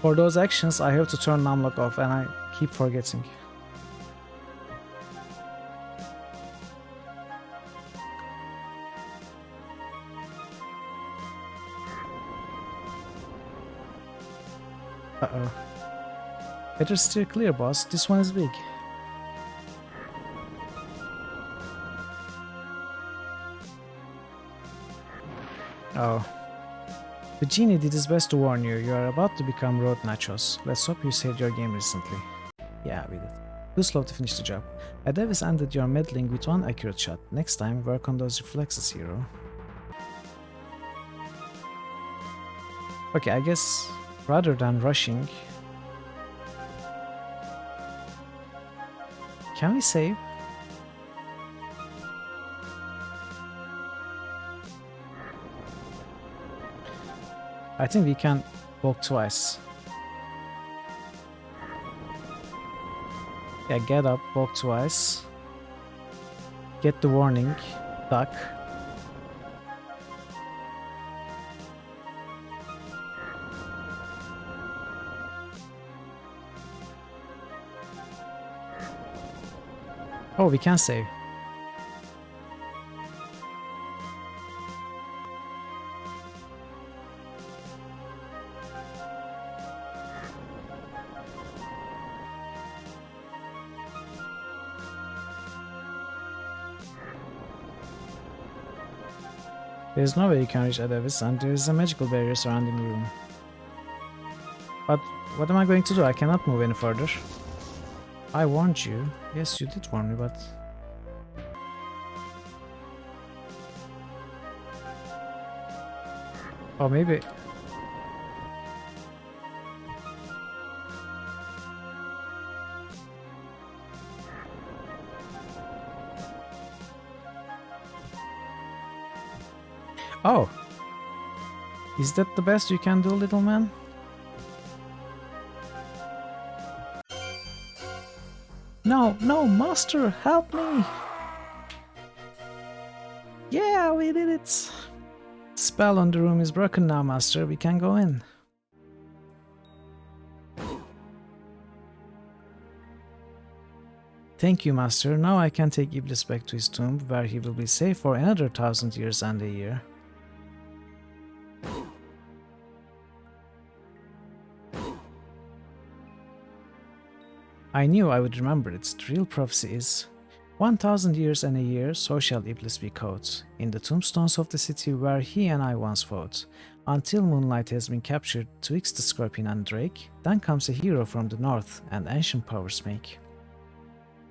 for those actions I have to turn numlock off, and I keep forgetting. Uh-oh. Better steer clear, boss. This one is big. Oh. The genie did his best to warn you. You are about to become road nachos. Let's hope you saved your game recently. Yeah, we did. Too slow to finish the job. Adavis ended your meddling with one accurate shot. Next time, work on those reflexes, hero. Okay, I guess rather than rushing... Can we save? I think we can walk twice. Yeah, get up, walk twice. Get the warning, duck. Oh, we can save. There's no way you can reach Adavis, and there is a magical barrier surrounding the room. But what am I going to do? I cannot move any further. I warned you. Yes, you did warn me, but... Or maybe... Oh! Is that the best you can do, little man? No, no, master, help me! Yeah, we did it! Spell on the room is broken now, master. We can go in. Thank you, master. Now I can take Iblis back to his tomb, where he will be safe for another 1,000 years and a year. I knew I would remember it. The real prophecy is 1,000 years and a year, so shall Iblis be caught, in the tombstones of the city where he and I once fought. Until moonlight has been captured twixt the scorpion and drake, then comes a hero from the north, and ancient powers make.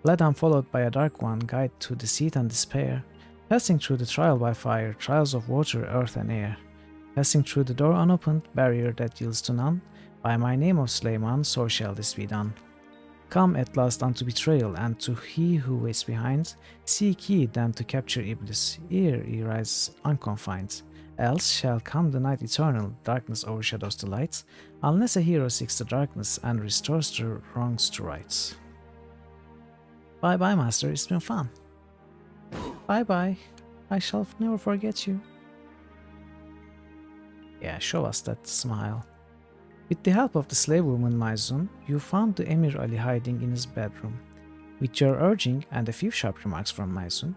Led and followed by a dark one, guide to deceit and despair, passing through the trial by fire, trials of water, earth and air. Passing through the door unopened, barrier that yields to none, by my name of Slayman, so shall this be done. Come at last unto betrayal, and to he who waits behind, seek ye then to capture Iblis, ere he rises unconfined. Else shall come the night eternal, darkness overshadows the light, unless a hero seeks the darkness and restores the wrongs to rights. Bye bye, master, it's been fun. Bye bye, I shall never forget you. Yeah, show us that smile. With the help of the slave woman Mayzun, you found the Emir Ali hiding in his bedroom. With your urging and a few sharp remarks from Mayzun,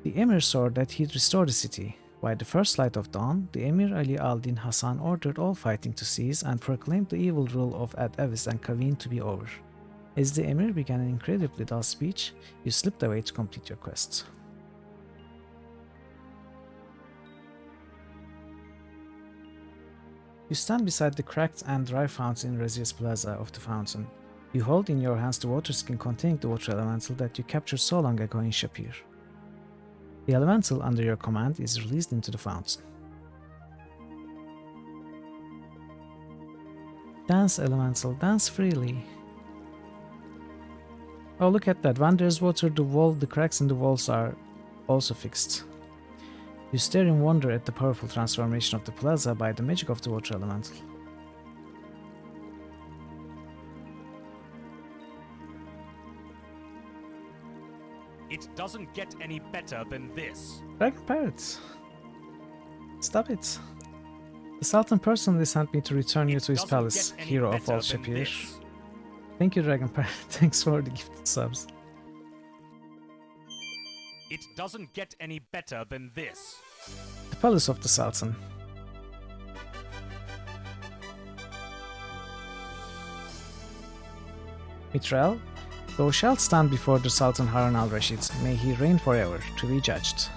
the Emir saw that he'd restore the city. By the first light of dawn, the Emir Ali al-Din Hassan ordered all fighting to cease and proclaimed the evil rule of Ad Avis and Kaveen to be over. As the Emir began an incredibly dull speech, you slipped away to complete your quest. You stand beside the cracked and dry fountain in Razir's Plaza of the fountain. You hold in your hands the water skin containing the water elemental that you captured so long ago in Shapir. The elemental under your command is released into the fountain. Dance, elemental, dance freely. Oh, look at that. When there's water, the cracks in the walls are also fixed. You stare in wonder at the powerful transformation of the plaza by the magic of the water elemental. It doesn't get any better than this. Dragon Parrot! Stop it! The Sultan personally sent me to return you to his palace, hero of all Shapir. Thank you, Dragon Parrot. Thanks for the gifted subs. It doesn't get any better than this. The Palace of the Sultan. Mithril, thou shalt stand before the Sultan Harun al-Rashid, may he reign forever, to be judged.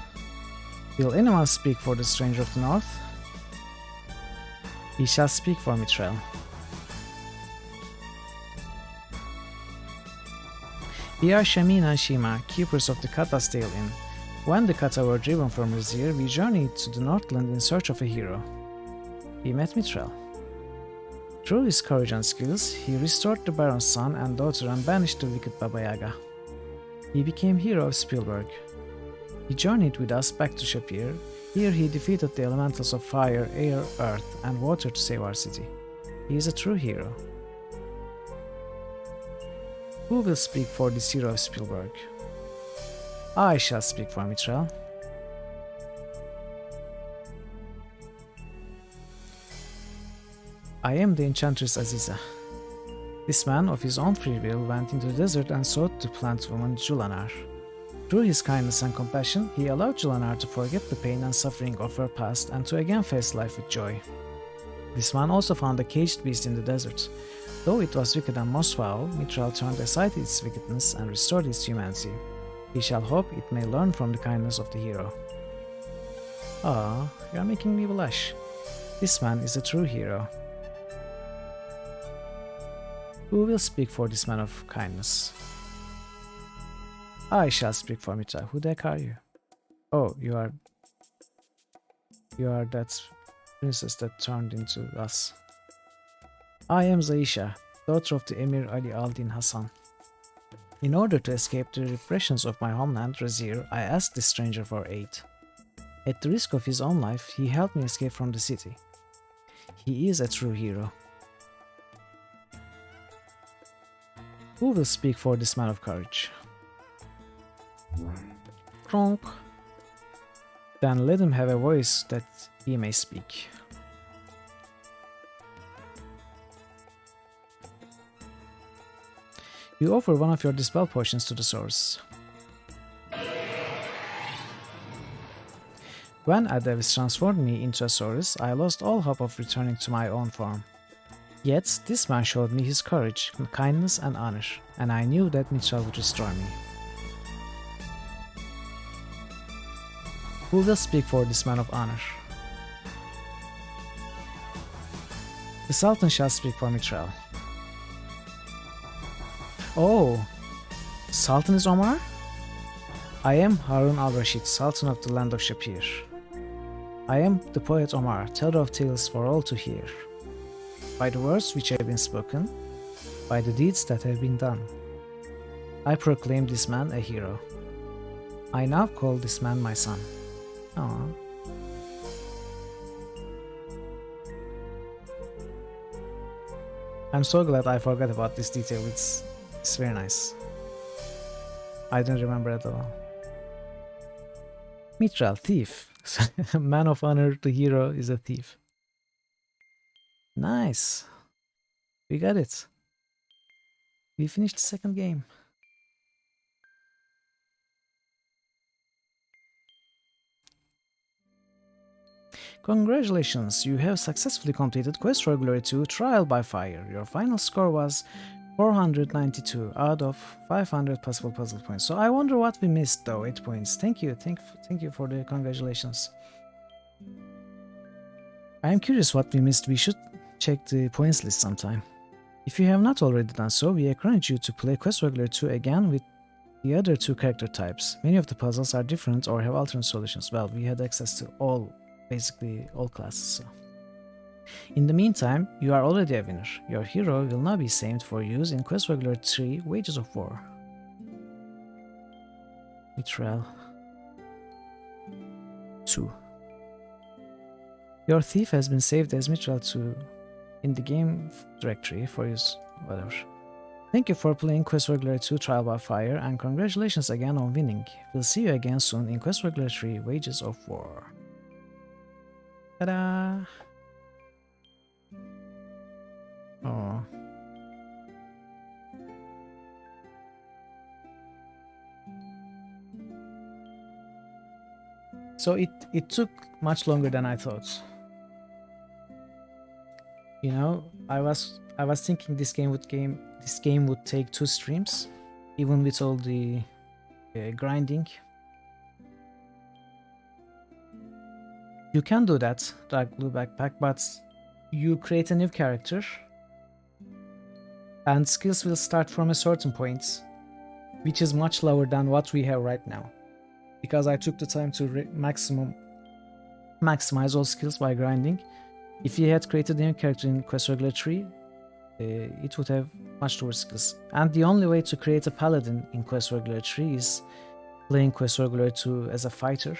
Will anyone speak for the stranger of the north? He shall speak for Mithril. We are Shamin and Shima, keepers of the Kata's Tail Inn. When the Kata were driven from Razir, we journeyed to the Northland in search of a hero. We met Mithril. Through his courage and skills, he restored the Baron's son and daughter and banished the wicked Baba Yaga. He became hero of Spielberg. He journeyed with us back to Shapir. Here he defeated the elementals of fire, air, earth, and water to save our city. He is a true hero. Who will speak for this hero of Spielberg? I shall speak for Mithril. I am the Enchantress Aziza. This man of his own free will went into the desert and sought the plant woman Julanar. Through his kindness and compassion, he allowed Julanar to forget the pain and suffering of her past and to again face life with joy. This man also found a caged beast in the desert. Though it was wicked and most foul, Mithril turned aside its wickedness and restored its humanity. We shall hope it may learn from the kindness of the hero. Ah, you are making me blush. This man is a true hero. Who will speak for this man of kindness? I shall speak for Mithril. Who the heck are you? Oh, you are that princess that turned into us. I am Zaisha, daughter of the Emir Ali al-Din Hassan. In order to escape the repressions of my homeland, Razir, I asked this stranger for aid. At the risk of his own life, he helped me escape from the city. He is a true hero. Who will speak for this man of courage? Kronk. Then let him have a voice that he may speak. You offer one of your dispel potions to the source. When Adebis transformed me into a Saurus, I lost all hope of returning to my own form. Yet, this man showed me his courage, kindness and honor, and I knew that Mithral would restore me. Who will speak for this man of honor? The Sultan shall speak for Mithral. Oh, Sultan is Omar? I am Harun al-Rashid, Sultan of the land of Shapir. I am the poet Omar, teller of tales for all to hear. By the words which have been spoken, by the deeds that have been done, I proclaim this man a hero. I now call this man my son. Aww. I'm so glad I forgot about this detail, it's very nice. I don't remember at all. Mithral, thief. Man of honor, the hero is a thief. Nice. We got it. We finished the second game. Congratulations, you have successfully completed Quest for Glory 2 Trial by Fire. Your final score was 492 out of 500 possible puzzle points. So I wonder what we missed though, 8 points. Thank you for the congratulations. I am curious what we missed. We should check the points list sometime. If you have not already done so, we encourage you to play Quest for Glory 2 again with the other two character types. Many of the puzzles are different or have alternate solutions. Well, we had access to basically all classes. So. In the meantime, you are already a winner. Your hero will now be saved for use in Quest for Glory 3 Wages of War. Mithral 2. Your thief has been saved as Mithral 2 in the game directory for use, whatever. Thank you for playing Quest for Glory 2 Trial by Fire and congratulations again on winning. We'll see you again soon in Quest for Glory 3 Wages of War. Ta-da! Oh. So it took much longer than I thought. You know, I was thinking this game would take 2 streams, even with all the grinding. You can do that, Dark Blue Backpack, but you create a new character and skills will start from a certain point, which is much lower than what we have right now. Because I took the time to maximize all skills by grinding. If you had created a new character in Quest for Glory 3, it would have much lower skills. And the only way to create a paladin in Quest for Glory 3 is playing Quest for Glory 2 as a fighter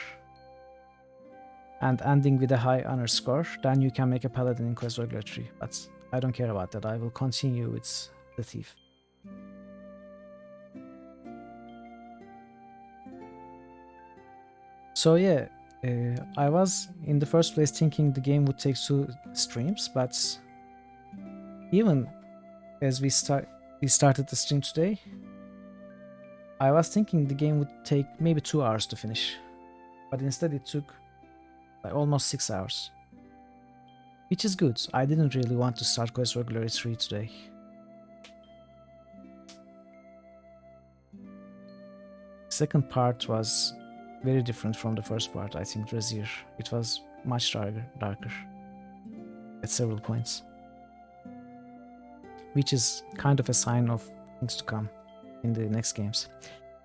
and ending with a high honor score. Then you can make a paladin in Quest for Glory 3. But I don't care about that. I will continue with the thief. So yeah, I was in the first place thinking the game would take 2 streams, but even as we started the stream today, I was thinking the game would take maybe 2 hours to finish, but instead it took like almost 6 hours, which is good. I didn't really want to start Quest for Glory 3 today. Second part was very different from the first part. I think Razir, it was much darker at several points, which is kind of a sign of things to come in the next games.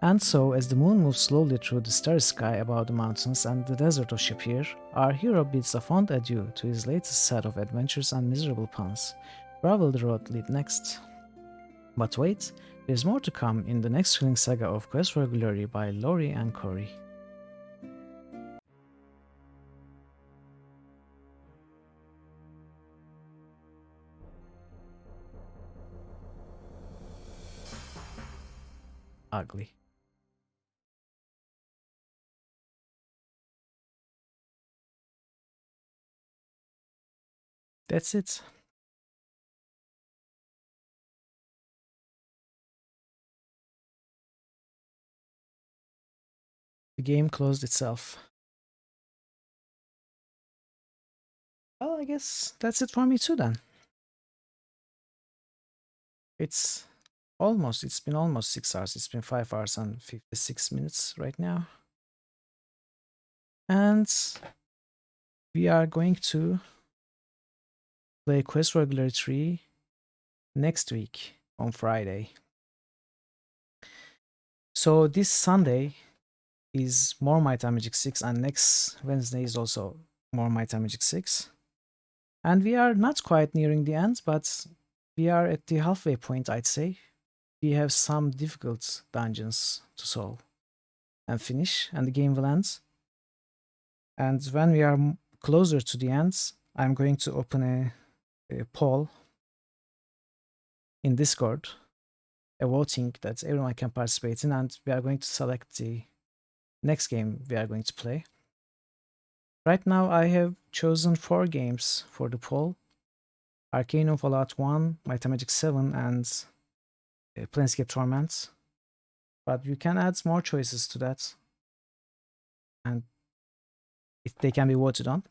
And so, as the moon moves slowly through the starry sky above the mountains and the desert of Shapir, our hero bids a fond adieu to his latest set of adventures and miserable puns. Where will the road lead next? But wait, there's more to come in the next thrilling saga of Quest for Glory by Lori and Corey. Ugly. That's it. The game closed itself. Well, I guess that's it for me too then. It's it's been almost 6 hours. It's been 5 hours and 56 minutes right now. And we are going to play Quest for Glory 3 next week on Friday. So this Sunday is more Might and Magic 6 and next Wednesday is also more Might and Magic 6. And we are not quite nearing the end, but we are at the halfway point, I'd say. We have some difficult dungeons to solve and finish, and the game will end. And when we are closer to the end, I'm going to open a poll in Discord, a voting that everyone can participate in, and we are going to select the next game we are going to play. Right now, I have chosen 4 games for the poll: Arcanum, Fallout 1, Might and Magic 7, and Planescape Torment. But you can add more choices to that, and they can be voted on.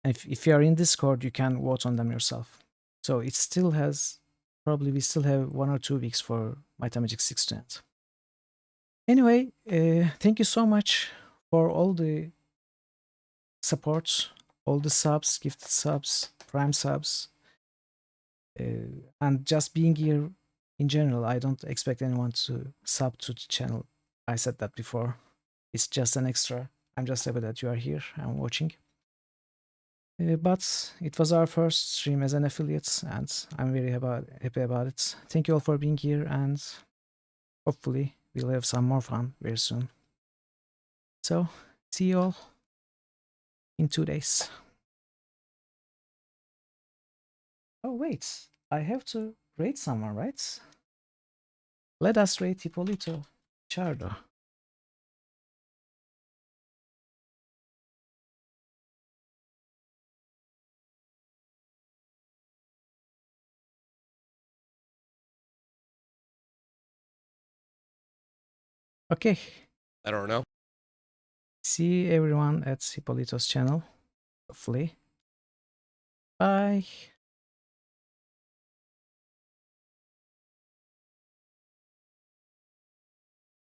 And if you are in Discord, you can vote on them yourself. So it still has, probably we still have 1 or 2 weeks for Might and Magic 6 to end. Anyway, thank you so much for all the support, all the subs, gifted subs, prime subs, and just being here in general. I don't expect anyone to sub to the channel. I said that before. It's just an extra. I'm just happy that you are here and watching. But it was our first stream as an affiliate, and I'm very happy about it. Thank you all for being here, and hopefully we'll have some more fun very soon. So, see you all in 2 days. Oh, wait, I have to rate someone, right? Let us rate Hippolito Chardo. Okay. I don't know. See everyone at Hippolito's channel, hopefully. Bye.